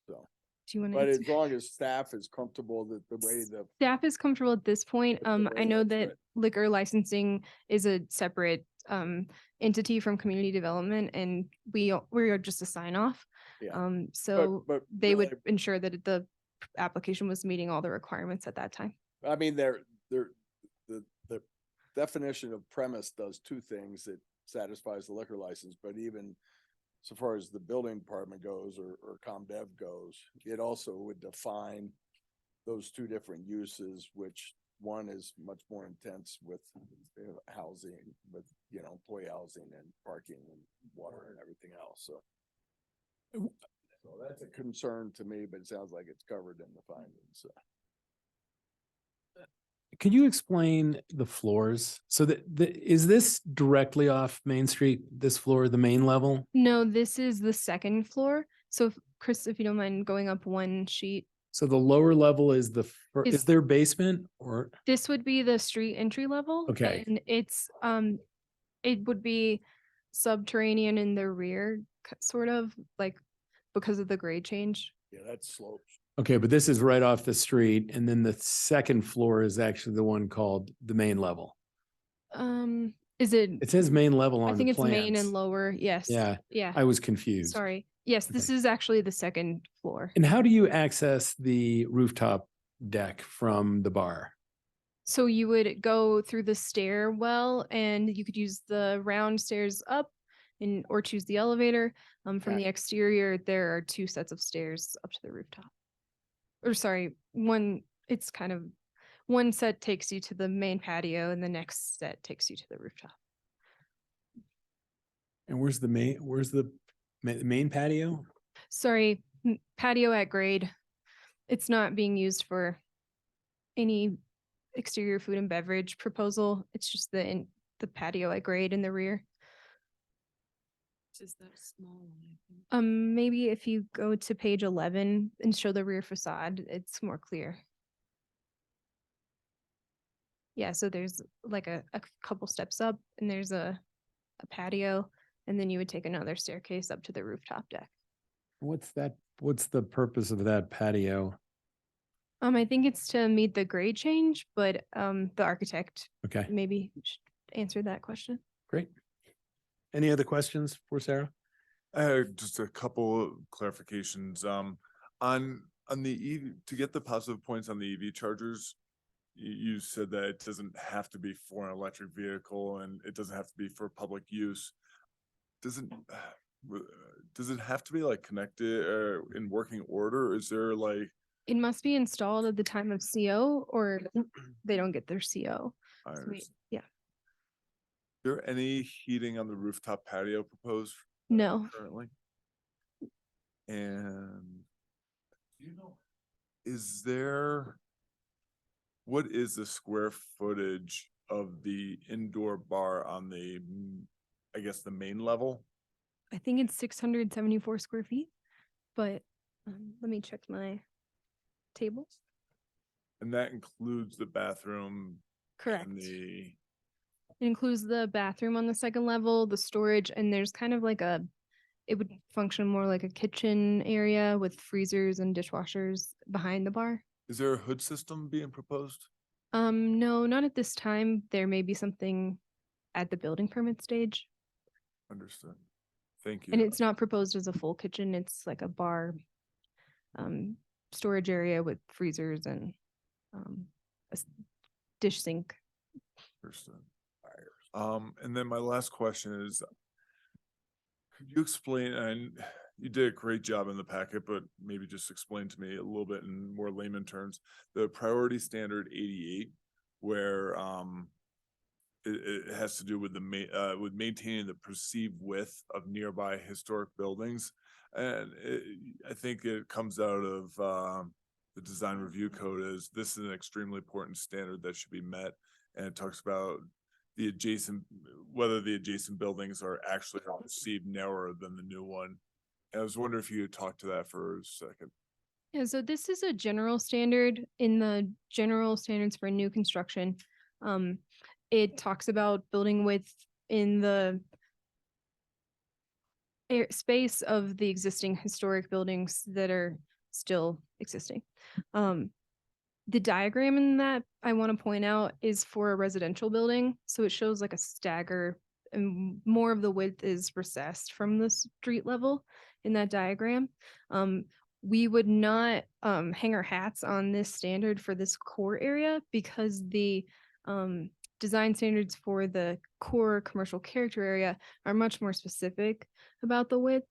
Speaker 3: So,
Speaker 21: Do you want
Speaker 3: but
Speaker 21: to?
Speaker 3: as long as staff is comfortable that the way the
Speaker 21: Staff is comfortable at this point. I know
Speaker 3: that's
Speaker 21: that
Speaker 3: right.
Speaker 21: liquor licensing is a separate entity from community development, and we are just a sign off.
Speaker 3: Yeah.
Speaker 21: So
Speaker 3: but
Speaker 21: they would
Speaker 3: really-
Speaker 21: ensure that the application was meeting all the requirements at that time.
Speaker 3: I mean, the definition of premise does two things. It satisfies the liquor license, but even so far as the building department goes or ComDev goes, it also would define those two different uses, which one is much more intense with housing, with, employee housing and parking and water and everything else. So that's a concern to me, but it sounds like it's covered in the findings. So.
Speaker 1: Could you explain the floors? So is this directly off Main Street, this floor, the main level?
Speaker 21: No, this is the second floor. So Chris, if you don't mind going up one sheet,
Speaker 1: So the lower level is
Speaker 21: Is-
Speaker 1: is there basement or?
Speaker 21: this would be the street entry level.
Speaker 1: Okay.
Speaker 21: And it's, it would be subterranean in the rear, sort of like because of the grade change.
Speaker 3: Yeah, that slopes.
Speaker 1: Okay, but this is right off the street, and then the second floor is actually the one called the main level.
Speaker 21: Is it?
Speaker 1: It says main level
Speaker 21: I
Speaker 1: on
Speaker 21: think
Speaker 1: the
Speaker 21: it's main
Speaker 1: plans.
Speaker 21: and lower. Yes.
Speaker 1: Yeah,
Speaker 21: Yeah.
Speaker 1: I was confused.
Speaker 21: Sorry. Yes, this is actually the second floor.
Speaker 1: And how do you access the rooftop deck from the bar?
Speaker 21: So you would go through the stairwell and you could use the round stairs up and or choose the elevator. From
Speaker 3: Okay.
Speaker 21: the exterior, there are two sets of stairs up to the rooftop. Or sorry, it's kind of one set takes you to the main patio and the next set takes you to the rooftop.
Speaker 1: And where's the main patio?
Speaker 21: Sorry, patio at grade. It's not being used for any exterior food and beverage proposal. It's just the patio at grade in the rear.
Speaker 18: Is that small one, I think.
Speaker 21: Maybe if you go to page 11 and show the rear facade, it's more clear. Yeah, so there's like a couple steps up and there's a patio, and then you would take another staircase up to the rooftop deck.
Speaker 1: What's the purpose of that patio?
Speaker 21: I think it's to meet the grade change, but the architect
Speaker 1: Okay,
Speaker 21: maybe should answer that question.
Speaker 1: great. Any other questions for Sarah?
Speaker 8: Just a couple of clarifications. On the EV, to get the positive points on the EV chargers, you said that it doesn't have to be for an electric vehicle and it doesn't have to be for public use. Does it have to be like connected or in working order? Is there like,
Speaker 21: It must be installed at the time of CO or they don't get their CO.
Speaker 8: I
Speaker 21: So we-
Speaker 8: understand.
Speaker 21: Yeah,
Speaker 8: Is there any heating on the rooftop patio proposed
Speaker 21: no,
Speaker 8: currently? And do you know, what is the square footage of the indoor bar on the, I guess, the main level?
Speaker 21: I think it's 674 square feet, but let me check my tables.
Speaker 8: And that includes the bathroom
Speaker 21: Correct.
Speaker 8: and the,
Speaker 21: It includes the bathroom on the second level, the storage, and there's kind of like it would function more like a kitchen area with freezers and dishwashers behind the bar.
Speaker 8: is there a hood system being proposed?
Speaker 21: No, not at this time. There may be something at the building permit stage.
Speaker 8: Understood. Thank you.
Speaker 21: And it's not proposed as a full kitchen. It's like a bar, storage area with freezers and, dish sink.
Speaker 8: Understood. And then my last question is, could you explain, and you did a great job in the packet, but maybe just explain to me a little bit in more layman terms, the priority standard 88, where it has to do with with maintaining the perceived width of nearby historic buildings. And I think it comes out of the design review code as this is an extremely important standard that should be met. And it talks about the adjacent, whether the adjacent buildings are actually perceived narrower than the new one. And I was wondering if you could talk to that for a second.
Speaker 21: Yeah, so this is a general standard in the general standards for new construction. It talks about building width in the space of the existing historic buildings that are still existing. The diagram in that I want to point out is for a residential building. So it shows like a stagger and more of the width is recessed from the street level in that diagram. We would not hang our hats on this standard for this core area because the design standards for the core commercial character area are much more specific about the width.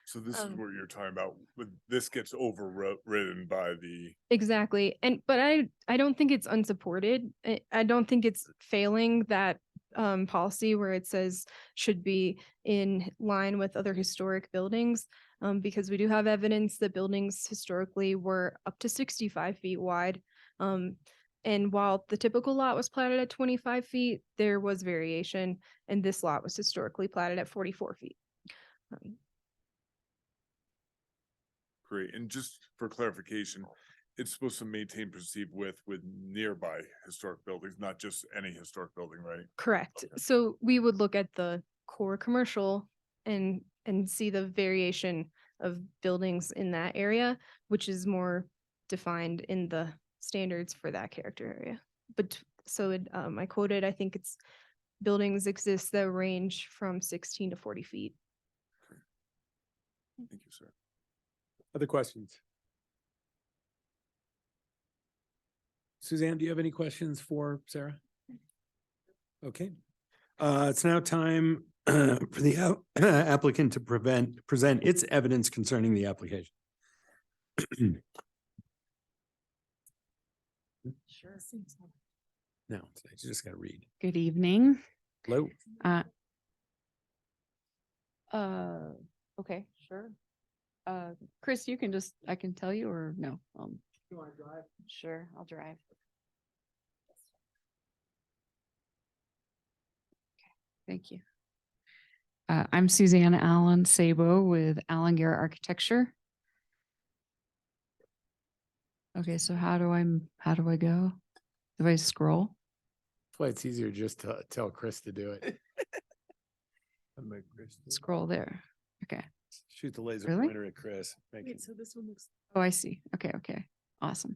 Speaker 8: So this is what you're talking about, with this gets overridden by the.
Speaker 21: Exactly. But I don't think it's unsupported. I don't think it's failing that policy where it says should be in line with other historic buildings, because we do have evidence that buildings historically were up to 65 feet wide. And while the typical lot was platted at 25 feet, there was variation, and this lot was historically platted at 44 feet.
Speaker 8: Great. And just for clarification, it's supposed to maintain perceived width with nearby historic buildings, not just any historic building, right?
Speaker 21: Correct. So we would look at the core commercial and see the variation of buildings in that area, which is more defined in the standards for that character area. But so I quoted, I think it's buildings exist that range from 16 to 40 feet.
Speaker 8: Thank you, sir.
Speaker 1: Other questions? Suzanne, do you have any questions for Sarah? Okay. It's now time for the applicant to present its evidence concerning the application.
Speaker 2: Sure.
Speaker 1: No, I just got to read.
Speaker 2: Good evening.
Speaker 1: Hello.
Speaker 2: Okay, sure. Chris, you can I can tell you or no?
Speaker 11: You want to drive?
Speaker 2: Sure, I'll drive. Okay, thank you. I'm Suzanne Allen Sabo with Allen Garrett Architecture. Okay, so how do I go? Do I scroll?
Speaker 1: That's why it's easier just to tell Chris to do it.
Speaker 2: Scroll there. Okay.
Speaker 1: Shoot the laser
Speaker 2: Really?
Speaker 1: pointer at Chris.
Speaker 2: Wait, so this one looks. Oh, I see. Okay. Awesome.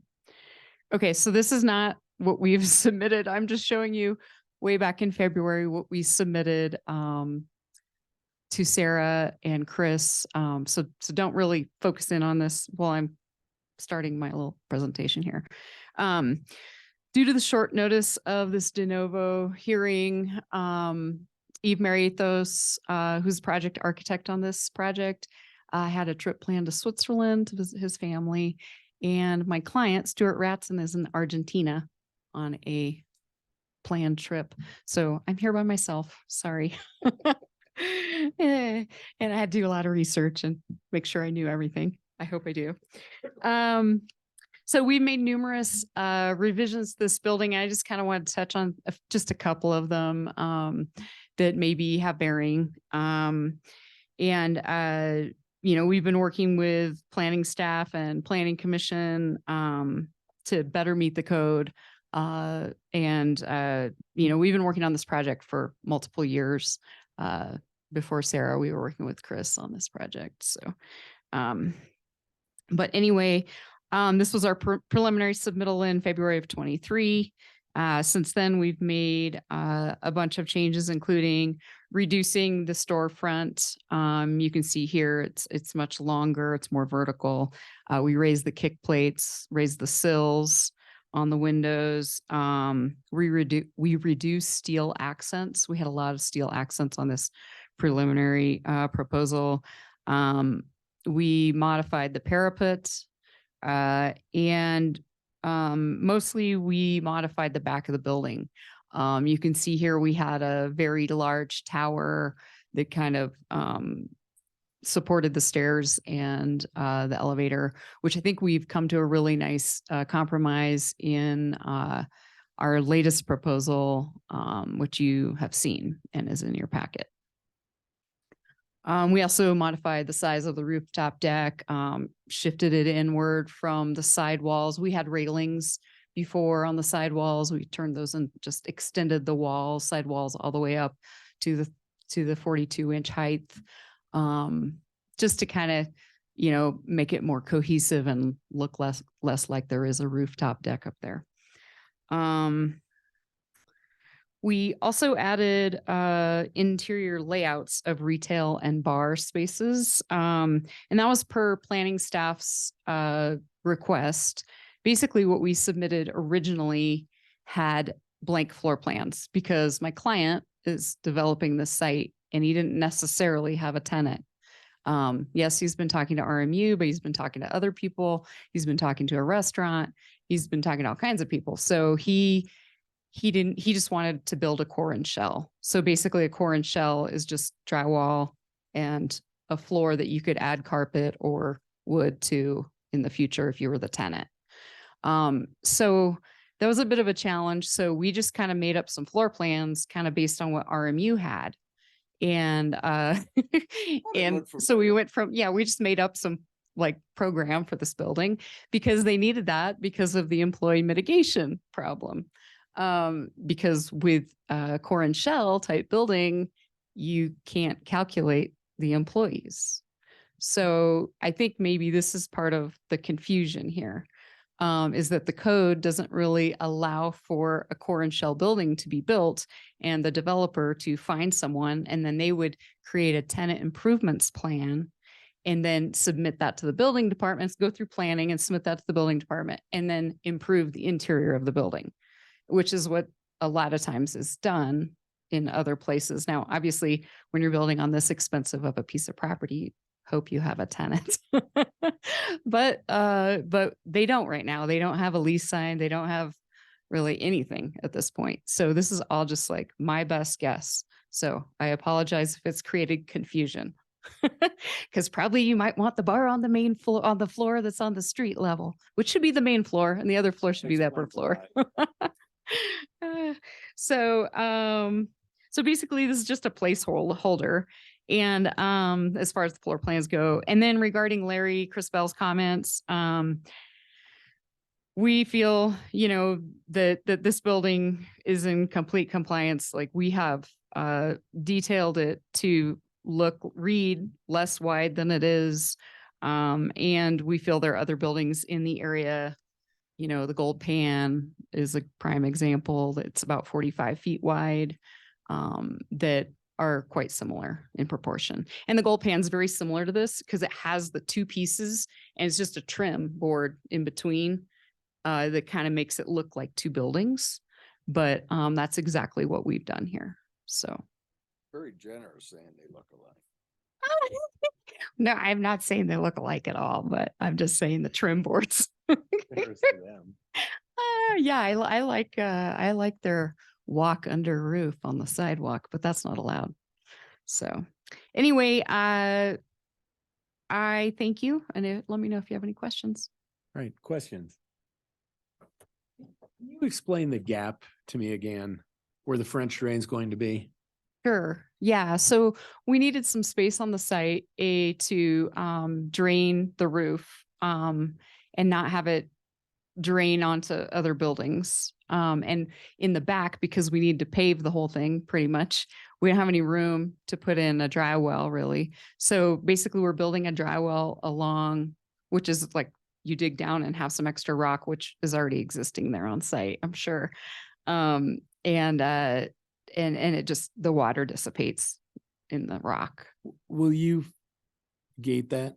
Speaker 2: Okay, so this is not what we've submitted. I'm just showing you way back in February what we submitted to Sarah and Chris. So don't really focus in on this while I'm starting my little presentation here. Due to the short notice of this de novo hearing, Eve Mariethos, who's project architect on this project, had a trip planned to Switzerland to visit his family. And my client, Stuart Ratson, is in Argentina on a planned trip. So I'm here by myself, sorry. And I had to do a lot of research and make sure I knew everything. I hope I do. So we made numerous revisions to this building. I just kind of want to touch on just a couple of them that maybe have bearing. We've been working with planning staff and planning commission to better meet the code. We've been working on this project for multiple years. Before Sarah, we were working with Chris on this project. So, but anyway, this was our preliminary submittal in February of 23. Since then, we've made a bunch of changes, including reducing the storefront. You can see here it's much longer, it's more vertical. We raised the kick plates, raised the sills, on the windows. We reduced steel accents. We had a lot of steel accents on this preliminary proposal. We modified the parapet, and mostly we modified the back of the building. You can see here we had a very large tower that kind of supported the stairs and the elevator, which I think we've come to a really nice compromise in our latest proposal, which you have seen and is in your packet. We also modified the size of the rooftop deck, shifted it inward from the sidewalls. We had railings before on the sidewalls. We turned those and just extended the walls, sidewalls all the way up to the 42-inch height, just to kind of, make it more cohesive and look less like there is a rooftop deck up there. We also added interior layouts of retail and bar spaces. And that was per planning staff's request. Basically, what we submitted originally had blank floor plans because my client is developing this site and he didn't necessarily have a tenant. Yes, he's been talking to RMU, but he's been talking to other people. He's been talking to a restaurant. He's been talking to all kinds of people. So he just wanted to build a core and shell. So basically a core and shell is just drywall and a floor that you could add carpet or wood to in the future if you were the tenant. So that was a bit of a challenge. So we just kind of made up some floor plans kind of based on what RMU had. And and so we went from, we just made up some like program for this building because they needed that because of the employee mitigation problem. Because with a core and shell type building, you can't calculate the employees. So I think maybe this is part of the confusion here, is that the code doesn't really allow for a core and shell building to be built and the developer to find someone, and then they would create a tenant improvements plan and then submit that to the building departments, go through planning and submit that to the building department, and then improve the interior of the building, which is what a lot of times is done in other places. Now, obviously, when you're building on this expensive of a piece of property, hope you have a tenant. But they don't right now. They don't have a lease signed. They don't have really anything at this point. So this is all just like my best guess. So I apologize if it's created confusion. Because probably you might want the bar on the main floor, on the floor that's on the street level, which should be the main floor, and the other floor should be the upper floor. So basically this is just a placeholder. And as far as the floor plans go, and then regarding Larry Crispell's comments, we feel, that this building is in complete compliance. Like we have detailed it to read less wide than it is. And we feel there are other buildings in the area. The Gold Pan is a prime example that's about 45 feet wide, that are quite similar in proportion. And the Gold Pan is very similar to this because it has the two pieces and it's just a trim board in between that kind of makes it look like two buildings. But that's exactly what we've done here. So.
Speaker 3: Very generous saying they look alike.
Speaker 2: No, I'm not saying they look alike at all, but I'm just saying the trim boards. Yeah, I like their walk under roof on the sidewalk, but that's not allowed. So anyway, I thank you, and let me know if you have any questions.
Speaker 1: All right, questions? Can you explain the gap to me again, where the French drain is going to be?
Speaker 2: Sure. Yeah. So we needed some space on the site, to drain the roof and not have it drain onto other buildings. And in the back, because we need to pave the whole thing pretty much, we don't have any room to put in a dry well really. So basically we're building a dry well along, which is like you dig down and have some extra rock, which is already existing there on site, I'm sure. And it just, the water dissipates in the rock.
Speaker 1: Will you gate that?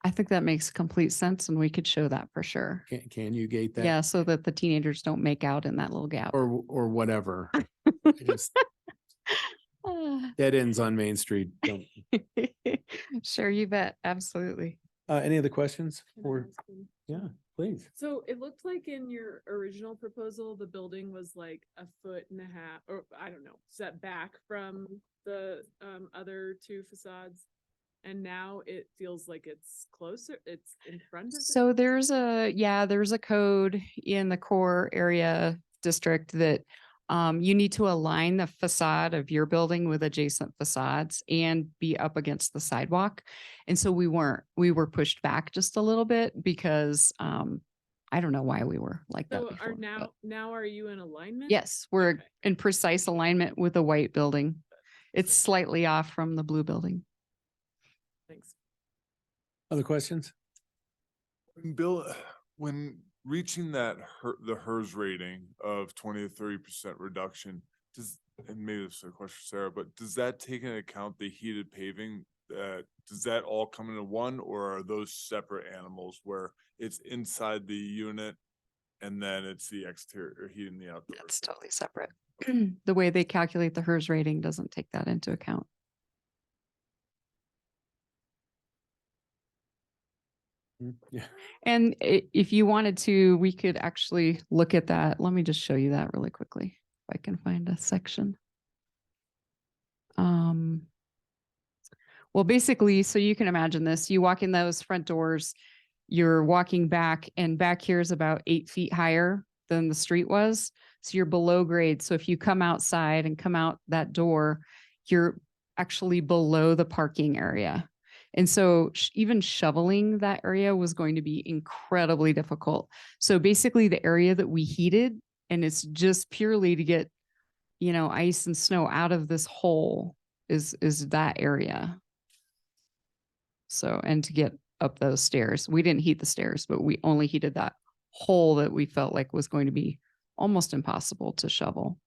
Speaker 2: I think that makes complete sense and we could show that for sure.
Speaker 1: Can you gate that?
Speaker 2: Yeah, so that the teenagers don't make out in that little gap.
Speaker 1: Or whatever. Just dead ends on Main Street. Don't-
Speaker 2: Sure, you bet. Absolutely.
Speaker 1: Any other questions?
Speaker 18: Can I
Speaker 1: Or,
Speaker 18: ask one?
Speaker 1: yeah, please.
Speaker 18: So it looked like in your original proposal, the building was like 1.5 feet, or I don't know, set back from the other two facades. And now it feels like it's closer, it's in front of.
Speaker 2: So there's a code in the core area district that you need to align the facade of your building with adjacent facades and be up against the sidewalk. And so we were pushed back just a little bit because I don't know why we were like that
Speaker 18: So
Speaker 2: before.
Speaker 18: are
Speaker 2: but
Speaker 18: now are you in alignment?
Speaker 2: Yes, we're
Speaker 18: Okay.
Speaker 2: in precise alignment with the white building. It's slightly off from the blue building.
Speaker 18: Thanks.
Speaker 1: Other questions?
Speaker 8: Bill, when reaching that the HERS rating of 20 to 30% reduction, and maybe this is a question for Sarah, but does that take into account the heated paving? Does that all come into one, or are those separate animals where it's inside the unit and then it's the exterior heating the outdoors?
Speaker 2: It's totally separate. The way they calculate the HERS rating doesn't take that into account.
Speaker 1: Yeah.
Speaker 2: And if you wanted to, we could actually look at that. Let me just show you that really quickly. If I can find a section. Well, basically, so you can imagine this, you walk in those front doors, you're walking back and back here is about 8 feet higher than the street was. So you're below grade. So if you come outside and come out that door, you're actually below the parking area. And so even shoveling that area was going to be incredibly difficult. So basically the area that we heated, and it's just purely to get, ice and snow out of this hole is that area. So, and to get up those stairs, we didn't heat the stairs, but we only heated that hole that we felt like was going to be almost impossible to shovel.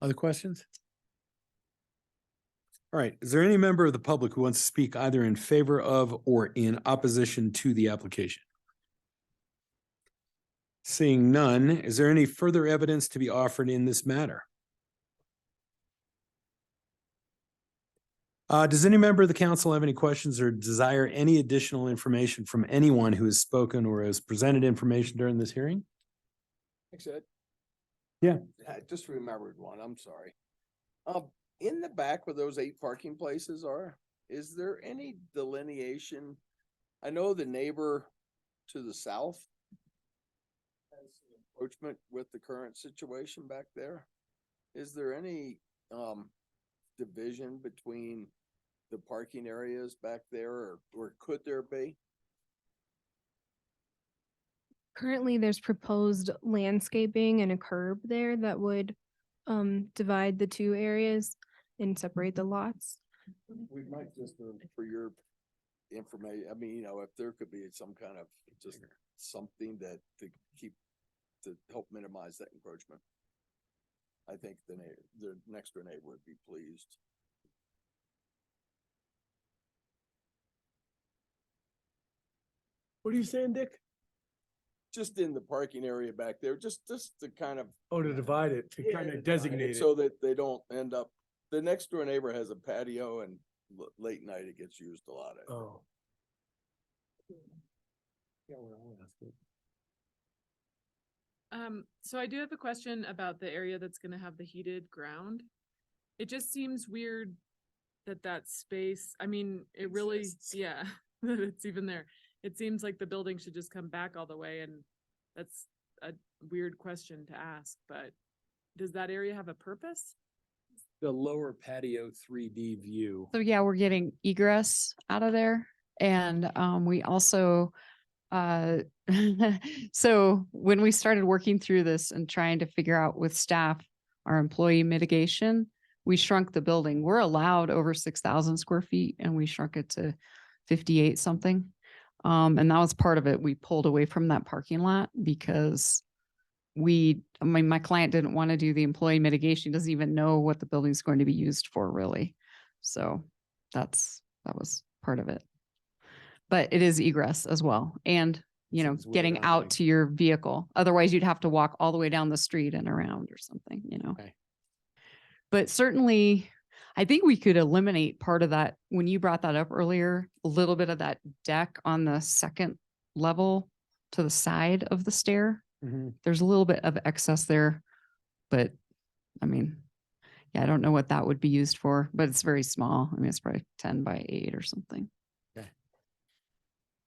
Speaker 1: Other questions? All right. Is there any member of the public who wants to speak either in favor of or in opposition to the application? Seeing none, is there any further evidence to be offered in this matter? Does any member of the council have any questions or desire any additional information from anyone who has spoken or has presented information during this hearing?
Speaker 3: Thanks, Ed.
Speaker 1: Yeah.
Speaker 3: I just remembered one, I'm sorry. In the back where those 8 parking places are, is there any delineation? I know the neighbor to the south has some encroachment with the current situation back there. Is there any division between the parking areas back there, or could there be?
Speaker 21: Currently, there's proposed landscaping and a curb there that would divide the two areas and separate the lots.
Speaker 3: We might just, for your information, I mean, if there could be some kind of just something that to help minimize that encroachment. I think the next door neighbor would be pleased.
Speaker 5: What are you saying, Dick?
Speaker 3: Just in the parking area back there, just to kind of.
Speaker 5: Oh, to divide it, to kind of designate it.
Speaker 3: So that they don't end up, the next door neighbor has a patio and late night it gets used a lot.
Speaker 5: Oh.
Speaker 18: So I do have a question about the area that's gonna have the heated ground. It just seems weird that space, I mean, it really, yeah, that it's even there. It seems like the building should just come back all the way, and that's a weird question to ask, but does that area have a purpose?
Speaker 1: The lower patio 3D view.
Speaker 2: So yeah, we're getting egress out of there. And we also, so when we started working through this and trying to figure out with staff, our employee mitigation, we shrunk the building. We're allowed over 6,000 square feet and we shrunk it to 58 something. And that was part of it. We pulled away from that parking lot because I mean, my client didn't want to do the employee mitigation, doesn't even know what the building's going to be used for really. So that was part of it. But it is egress as well. And, you know,
Speaker 1: Seems weird,
Speaker 2: getting
Speaker 1: I
Speaker 2: out
Speaker 1: think.
Speaker 2: to your vehicle. Otherwise you'd have to walk all the way down the street and around or something, you know.
Speaker 1: Okay.
Speaker 2: But certainly, I think we could eliminate part of that, when you brought that up earlier, a little bit of that deck on the second level to the side of the stair.
Speaker 1: Mhm.
Speaker 2: There's a little bit of excess there, but I mean, yeah, I don't know what that would be used for, but it's very small. I mean, it's probably 10 by 8 or something.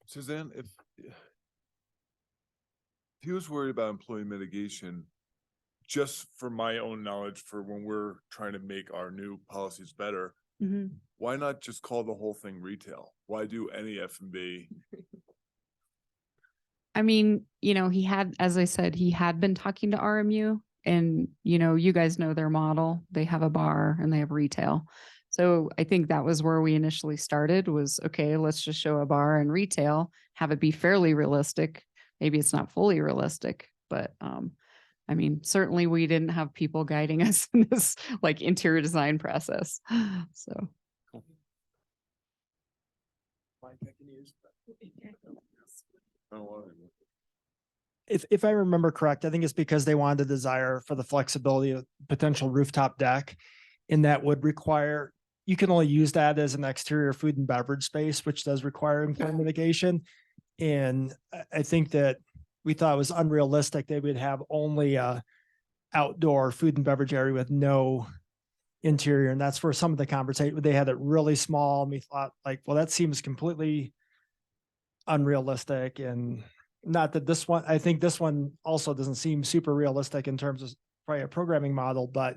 Speaker 8: Suzanne, if he was worried about employee mitigation, just for my own knowledge, for when we're trying to make our new policies better, why not just call the whole thing retail? Why do any F&B?
Speaker 2: I mean, you know, he had, as I said, he had been talking to RMU and, you know, you guys know their model. They have a bar and they have retail. So I think that was where we initially started was, okay, let's just show a bar and retail, have it be fairly realistic. Maybe it's not fully realistic, but I mean, certainly we didn't have people guiding us in this like interior design process. So.
Speaker 11: If I remember correct, I think it's because they wanted a desire for the flexibility of potential rooftop deck. And that would require, you can only use that as an exterior food and beverage space, which does require employee mitigation. And I think that we thought it was unrealistic. They would have only a outdoor food and beverage area with no interior. And that's where some of the conversation, they had it really small. And we thought like, well, that seems completely unrealistic. And not that this one, I think this one also doesn't seem super realistic in terms of probably a programming model, but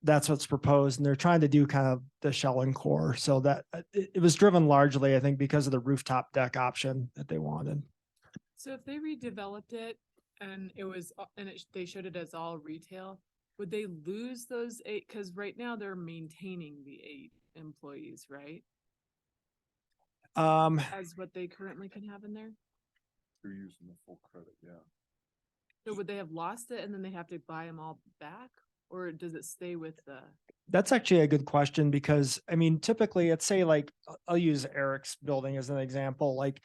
Speaker 11: that's what's proposed. And they're trying to do kind of the shell and core. So that it was driven largely, I think, because of the rooftop deck option that they wanted.
Speaker 18: So if they redeveloped it and it was, they showed it as all retail, would they lose those 8? Because right now they're maintaining the 8 employees, right? As what they currently can have in there?
Speaker 8: They're using the full credit, yeah.
Speaker 18: So would they have lost it and then they have to buy them all back? Or does it stay with the?
Speaker 11: That's actually a good question because I mean, typically it's say like, I'll use Eric's building as an example, like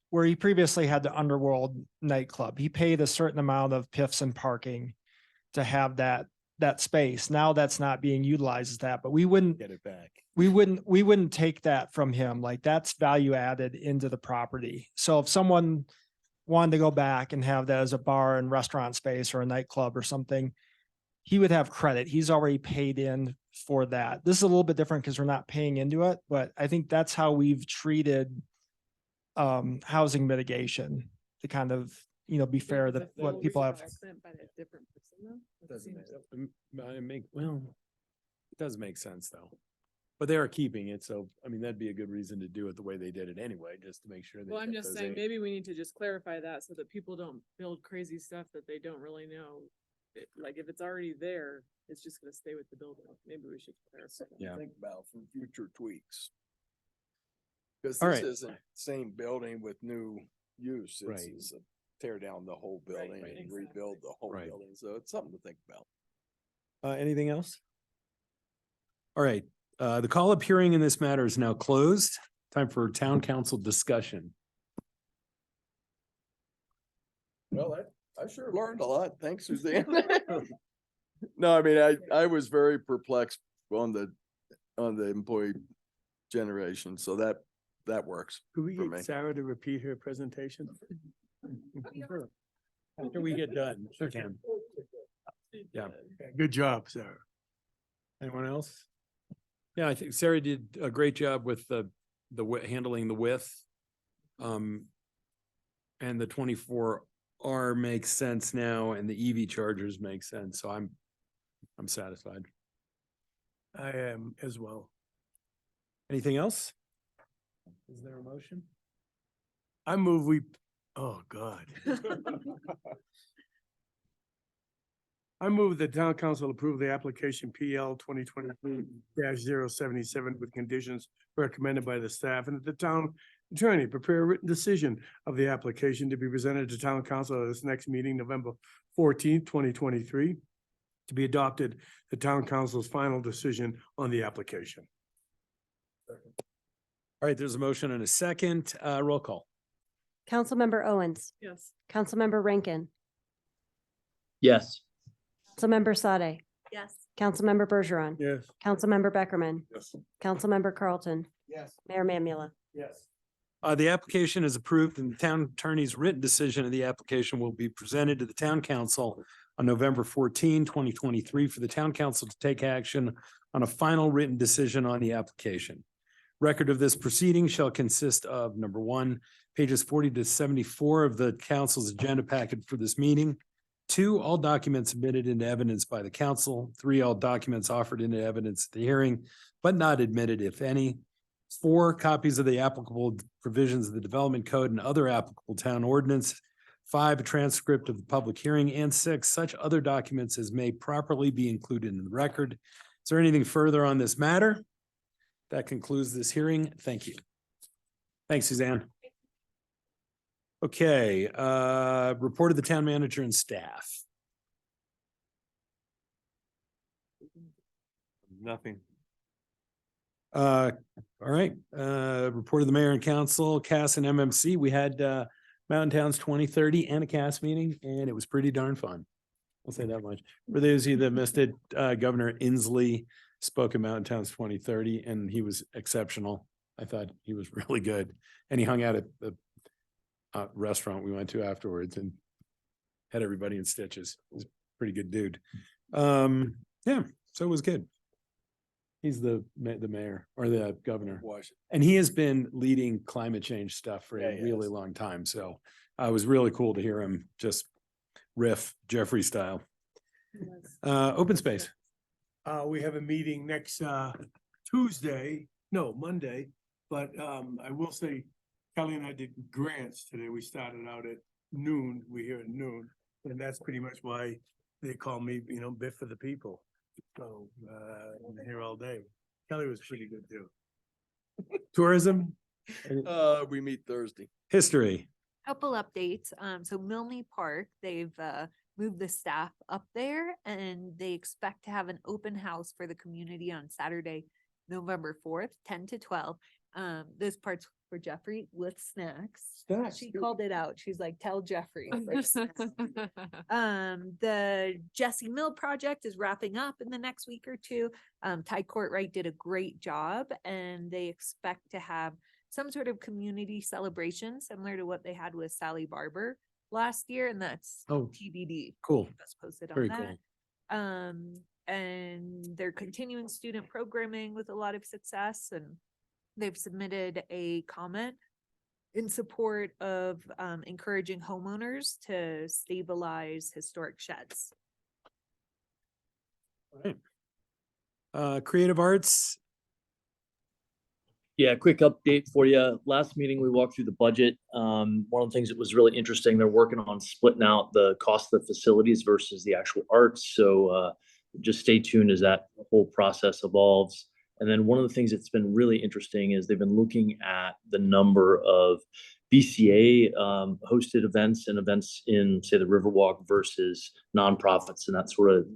Speaker 11: where he previously had the Underworld nightclub, he paid a certain amount of PIFs and parking to have that space. Now that's not being utilized as that, but we wouldn't
Speaker 1: Get it back.
Speaker 11: we wouldn't take that from him. Like that's value added into the property. So if someone wanted to go back and have that as a bar and restaurant space or a nightclub or something, he would have credit. He's already paid in for that. This is a little bit different because we're not paying into it, but I think that's how we've treated housing mitigation to kind of, you know, be fair that what people have.
Speaker 1: Doesn't it? Well, it does make sense though. But they are keeping it, so I mean, that'd be a good reason to do it the way they did it anyway, just to make sure. they
Speaker 18: Well, I'm
Speaker 1: kept
Speaker 18: just
Speaker 1: those
Speaker 18: saying,
Speaker 1: 8.
Speaker 18: maybe we need to just clarify that so that people don't build crazy stuff that they don't really know. Like if it's already there, it's just gonna stay with the building. Maybe we should clarify.
Speaker 1: Yeah.
Speaker 3: Think about for future tweaks. Because
Speaker 1: All
Speaker 3: this
Speaker 1: right.
Speaker 3: isn't same building with new use.
Speaker 1: Right.
Speaker 3: It's a tear down the whole building
Speaker 18: right,
Speaker 3: and
Speaker 18: exactly.
Speaker 3: rebuild the whole
Speaker 1: Right.
Speaker 3: building. So it's something to think about.
Speaker 1: Anything else? All right, the call-up hearing in this matter is now closed. Time for town council discussion.
Speaker 3: Well, I sure learned a lot. Thanks, Suzanne. No, I mean, I was very perplexed on the employee generation. So that works.
Speaker 5: Could we
Speaker 3: for me.
Speaker 5: get Sarah to repeat her presentation?
Speaker 1: After we get done, sure can. Yeah.
Speaker 5: Good job, Sarah.
Speaker 1: Anyone else? Yeah, I think Sarah did a great job with the handling the width. And the 24R makes sense now and the EV chargers make sense. So I'm satisfied.
Speaker 5: I am as well.
Speaker 1: Anything else? Is there a motion?
Speaker 5: I move oh God. I move the town council approve the application PL 2023-077 with conditions recommended by the staff and that the town Attorney, prepare a written decision of the application to be presented to town council at this next meeting, November 14th, 2023, to be adopted, the town council's final decision on the application.
Speaker 1: All right, there's a motion and a second. Roll call.
Speaker 12: Councilmember Owens,
Speaker 18: Yes.
Speaker 12: Councilmember Rankin,
Speaker 9: Yes.
Speaker 12: Councilmember Sade,
Speaker 4: Yes.
Speaker 12: Councilmember Bergeron,
Speaker 5: Yes.
Speaker 12: Councilmember Beckerman,
Speaker 8: Yes.
Speaker 12: Councilmember Carlton,
Speaker 5: Yes.
Speaker 12: Mayor Mamula.
Speaker 5: Yes.
Speaker 1: The application is approved and the town attorney's written decision of the application will be presented to the town council on November 14, 2023, for the town council to take action on a final written decision on the application. Record of this proceeding shall consist of, number one, pages 40 to 74 of the council's agenda packet for this meeting. 2, all documents submitted into evidence by the council. 3, all documents offered into evidence at the hearing, but not admitted, if any. 4, copies of the applicable provisions of the Development Code and other applicable town ordinance. 5, a transcript of the public hearing. And 6, such other documents as may properly be included in the record. Is there anything further on this matter? That concludes this hearing. Thank you. Thanks, Suzanne. Okay, report of the town manager and staff.
Speaker 15: Nothing.
Speaker 1: All right, report of the mayor and council, CAS and MMC. We had Mountain Towns 2030 and a CAS meeting, and it was pretty darn fun. I'll say that much. For those of you that missed it, Governor Inslee spoke at Mountain Towns 2030, and he was exceptional. I thought he was really good. And he hung out at the restaurant we went to afterwards and had everybody in stitches. He's a pretty good dude. Yeah, so it was good. He's the mayor or the governor. And he has been leading climate change stuff for a really long time. So it was really cool to hear him just riff Jeffrey style. Open space.
Speaker 5: We have a meeting next Monday, but I will say Kelly and I did grants today. We started out at noon. We're here at noon, and that's pretty much why they call me, Biff for the people. So I'm here all day. Kelly was pretty good too.
Speaker 1: Tourism.
Speaker 3: We meet Thursday.
Speaker 1: History.
Speaker 4: Couple updates. So Milne Park, they've moved the staff up there and they expect to have an open house for the community on Saturday, November 4th, 10 to 12. This part's for Jeffrey with snacks. She called it out. She's like, tell Jeffrey. for snacks." The Jesse Mill project is wrapping up in the next week or two. Ty Courtwright did a great job and they expect to have some sort of community celebration similar to what they had with Sally Barber last year. And that's TBD.
Speaker 1: Cool.
Speaker 4: That's posted
Speaker 1: Very
Speaker 4: on
Speaker 1: cool.
Speaker 4: that. And they're continuing student programming with a lot of success, and they've submitted a comment in support of encouraging homeowners to stabilize historic sheds.
Speaker 1: All right. Creative arts.
Speaker 9: Yeah, quick update for you. Last meeting, we walked through the budget. One of the things that was really interesting, they're working on splitting out the cost of the facilities versus the actual arts. So just stay tuned as that whole process evolves. And then one of the things that's been really interesting is they've been looking at the number of BCA hosted events and events in, say, the Riverwalk versus nonprofits and that sort of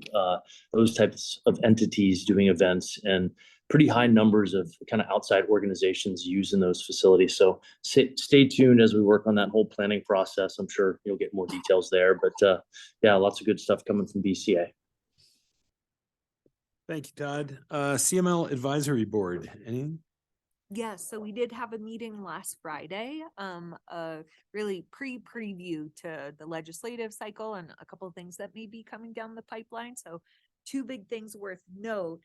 Speaker 9: those types of entities doing events, and pretty high numbers of kind of outside organizations using those facilities. So stay tuned as we work on that whole planning process. I'm sure you'll get more details there, but yeah, lots of good stuff coming from BCA.
Speaker 1: Thank you, Todd. CML Advisory Board. Anything?
Speaker 4: Yes, so we did have a meeting last Friday, a really preview to the legislative cycle and a couple of things that may be coming down the pipeline. So 2 big things worth note.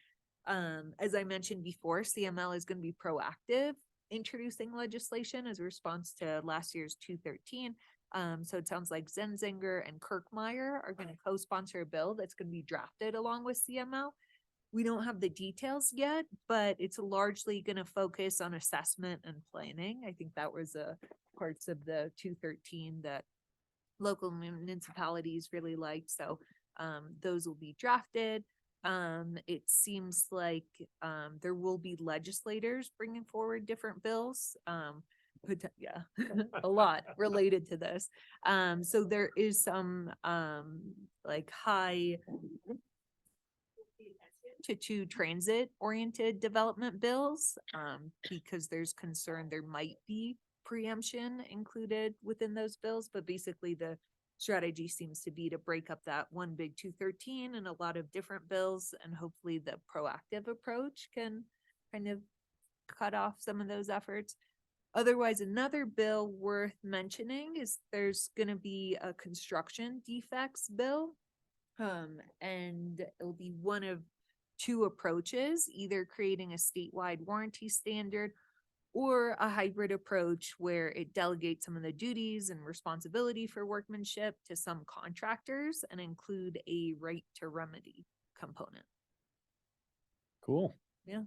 Speaker 4: As I mentioned before, CML is going to be proactive introducing legislation as a response to last year's 213. So it sounds like Zenzinger and Kirkmeyer are going to co-sponsor a bill that's going to be drafted along with CML. We don't have the details yet, but it's largely going to focus on assessment and planning. I think that was parts of the 213 that local municipalities really liked. So those will be drafted. It seems like there will be legislators bringing forward different bills. Yeah, a lot related to this. So there is some, like high to transit oriented development bills, because there's concern there might be preemption included within those bills, but basically the strategy seems to be to break up that one big 213 and a lot of different bills, and hopefully the proactive approach can kind of cut off some of those efforts. Otherwise, another bill worth mentioning is there's gonna be a construction defects bill. And it'll be one of two approaches, either creating a statewide warranty standard or a hybrid approach where it delegates some of the duties and responsibility for workmanship to some contractors and include a right to remedy component.
Speaker 1: Cool.
Speaker 4: Yeah.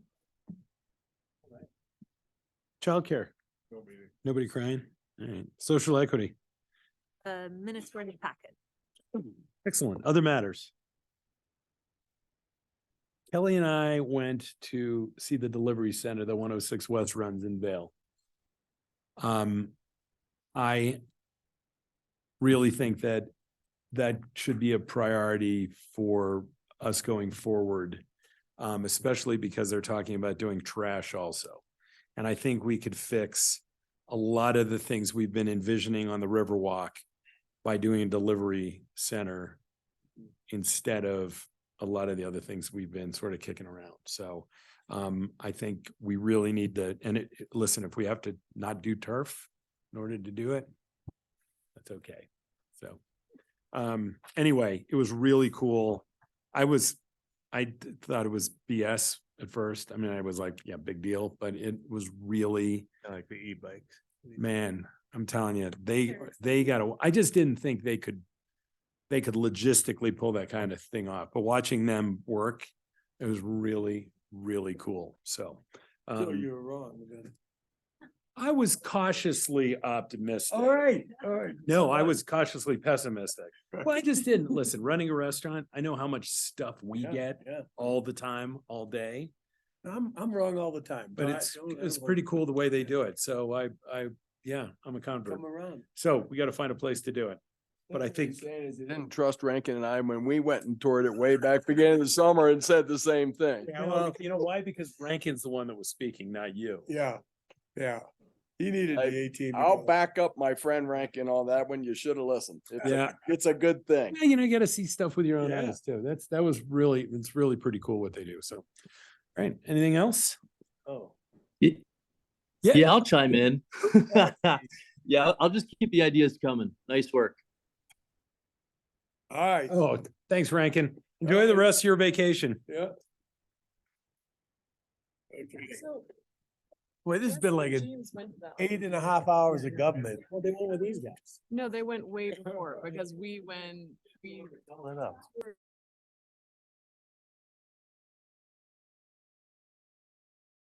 Speaker 1: Childcare. Nobody crying? All right. Social equity.
Speaker 4: Minutes were in the packet.
Speaker 1: Excellent. Other matters. Kelly and I went to see the delivery center that 106 West runs in Vale. I really think that that should be a priority for us going forward, especially because they're talking about doing trash also. And I think we could fix a lot of the things we've been envisioning on the Riverwalk by doing a delivery center instead of a lot of the other things we've been sort of kicking around. So I think we really need to, and listen, if we have to not do turf in order to do it, that's okay. So anyway, it was really cool. I thought it was BS at first. I mean, I was like, yeah, big deal, but it was really
Speaker 15: Like the e-bikes.
Speaker 1: Man, I'm telling you, they gotta, I just didn't think they could logistically pull that kind of thing off, but watching them work, it was really, really cool. So.
Speaker 5: You were wrong.
Speaker 1: I was cautiously optimistic.
Speaker 5: All right.
Speaker 1: No, I was cautiously pessimistic. Well, I just didn't listen, running a restaurant, I know how much stuff we get all the time, all day.
Speaker 5: I'm wrong all the time.
Speaker 1: But it's pretty cool the way they do it. So yeah, I'm a convert.
Speaker 5: Come around.
Speaker 1: So we got to find a place to do it. But I think
Speaker 3: They didn't trust Rankin and I when we went and toured it way back beginning of the summer and said the same thing.
Speaker 1: Yeah, well, you know why? Because Rankin's the one that was speaking, not you.
Speaker 5: Yeah. He needed the 18.
Speaker 3: I'll back up my friend Rankin on that one. You should have listened.
Speaker 1: Yeah.
Speaker 3: It's a good thing.
Speaker 1: Yeah, you got to see stuff with your own
Speaker 5: Yeah.
Speaker 1: eyes too. It's really pretty cool what they do. So, all right. Anything else?
Speaker 5: Oh.
Speaker 7: Yeah, I'll chime in. Yeah, I'll just keep the ideas coming. Nice work.
Speaker 5: All right.
Speaker 1: Oh, thanks, Rankin. Enjoy the rest of your vacation.
Speaker 5: Yeah. Okay. Boy, this has been like 8.5 hours of government.
Speaker 1: Well, they went with these guys.
Speaker 18: No, they went way before because we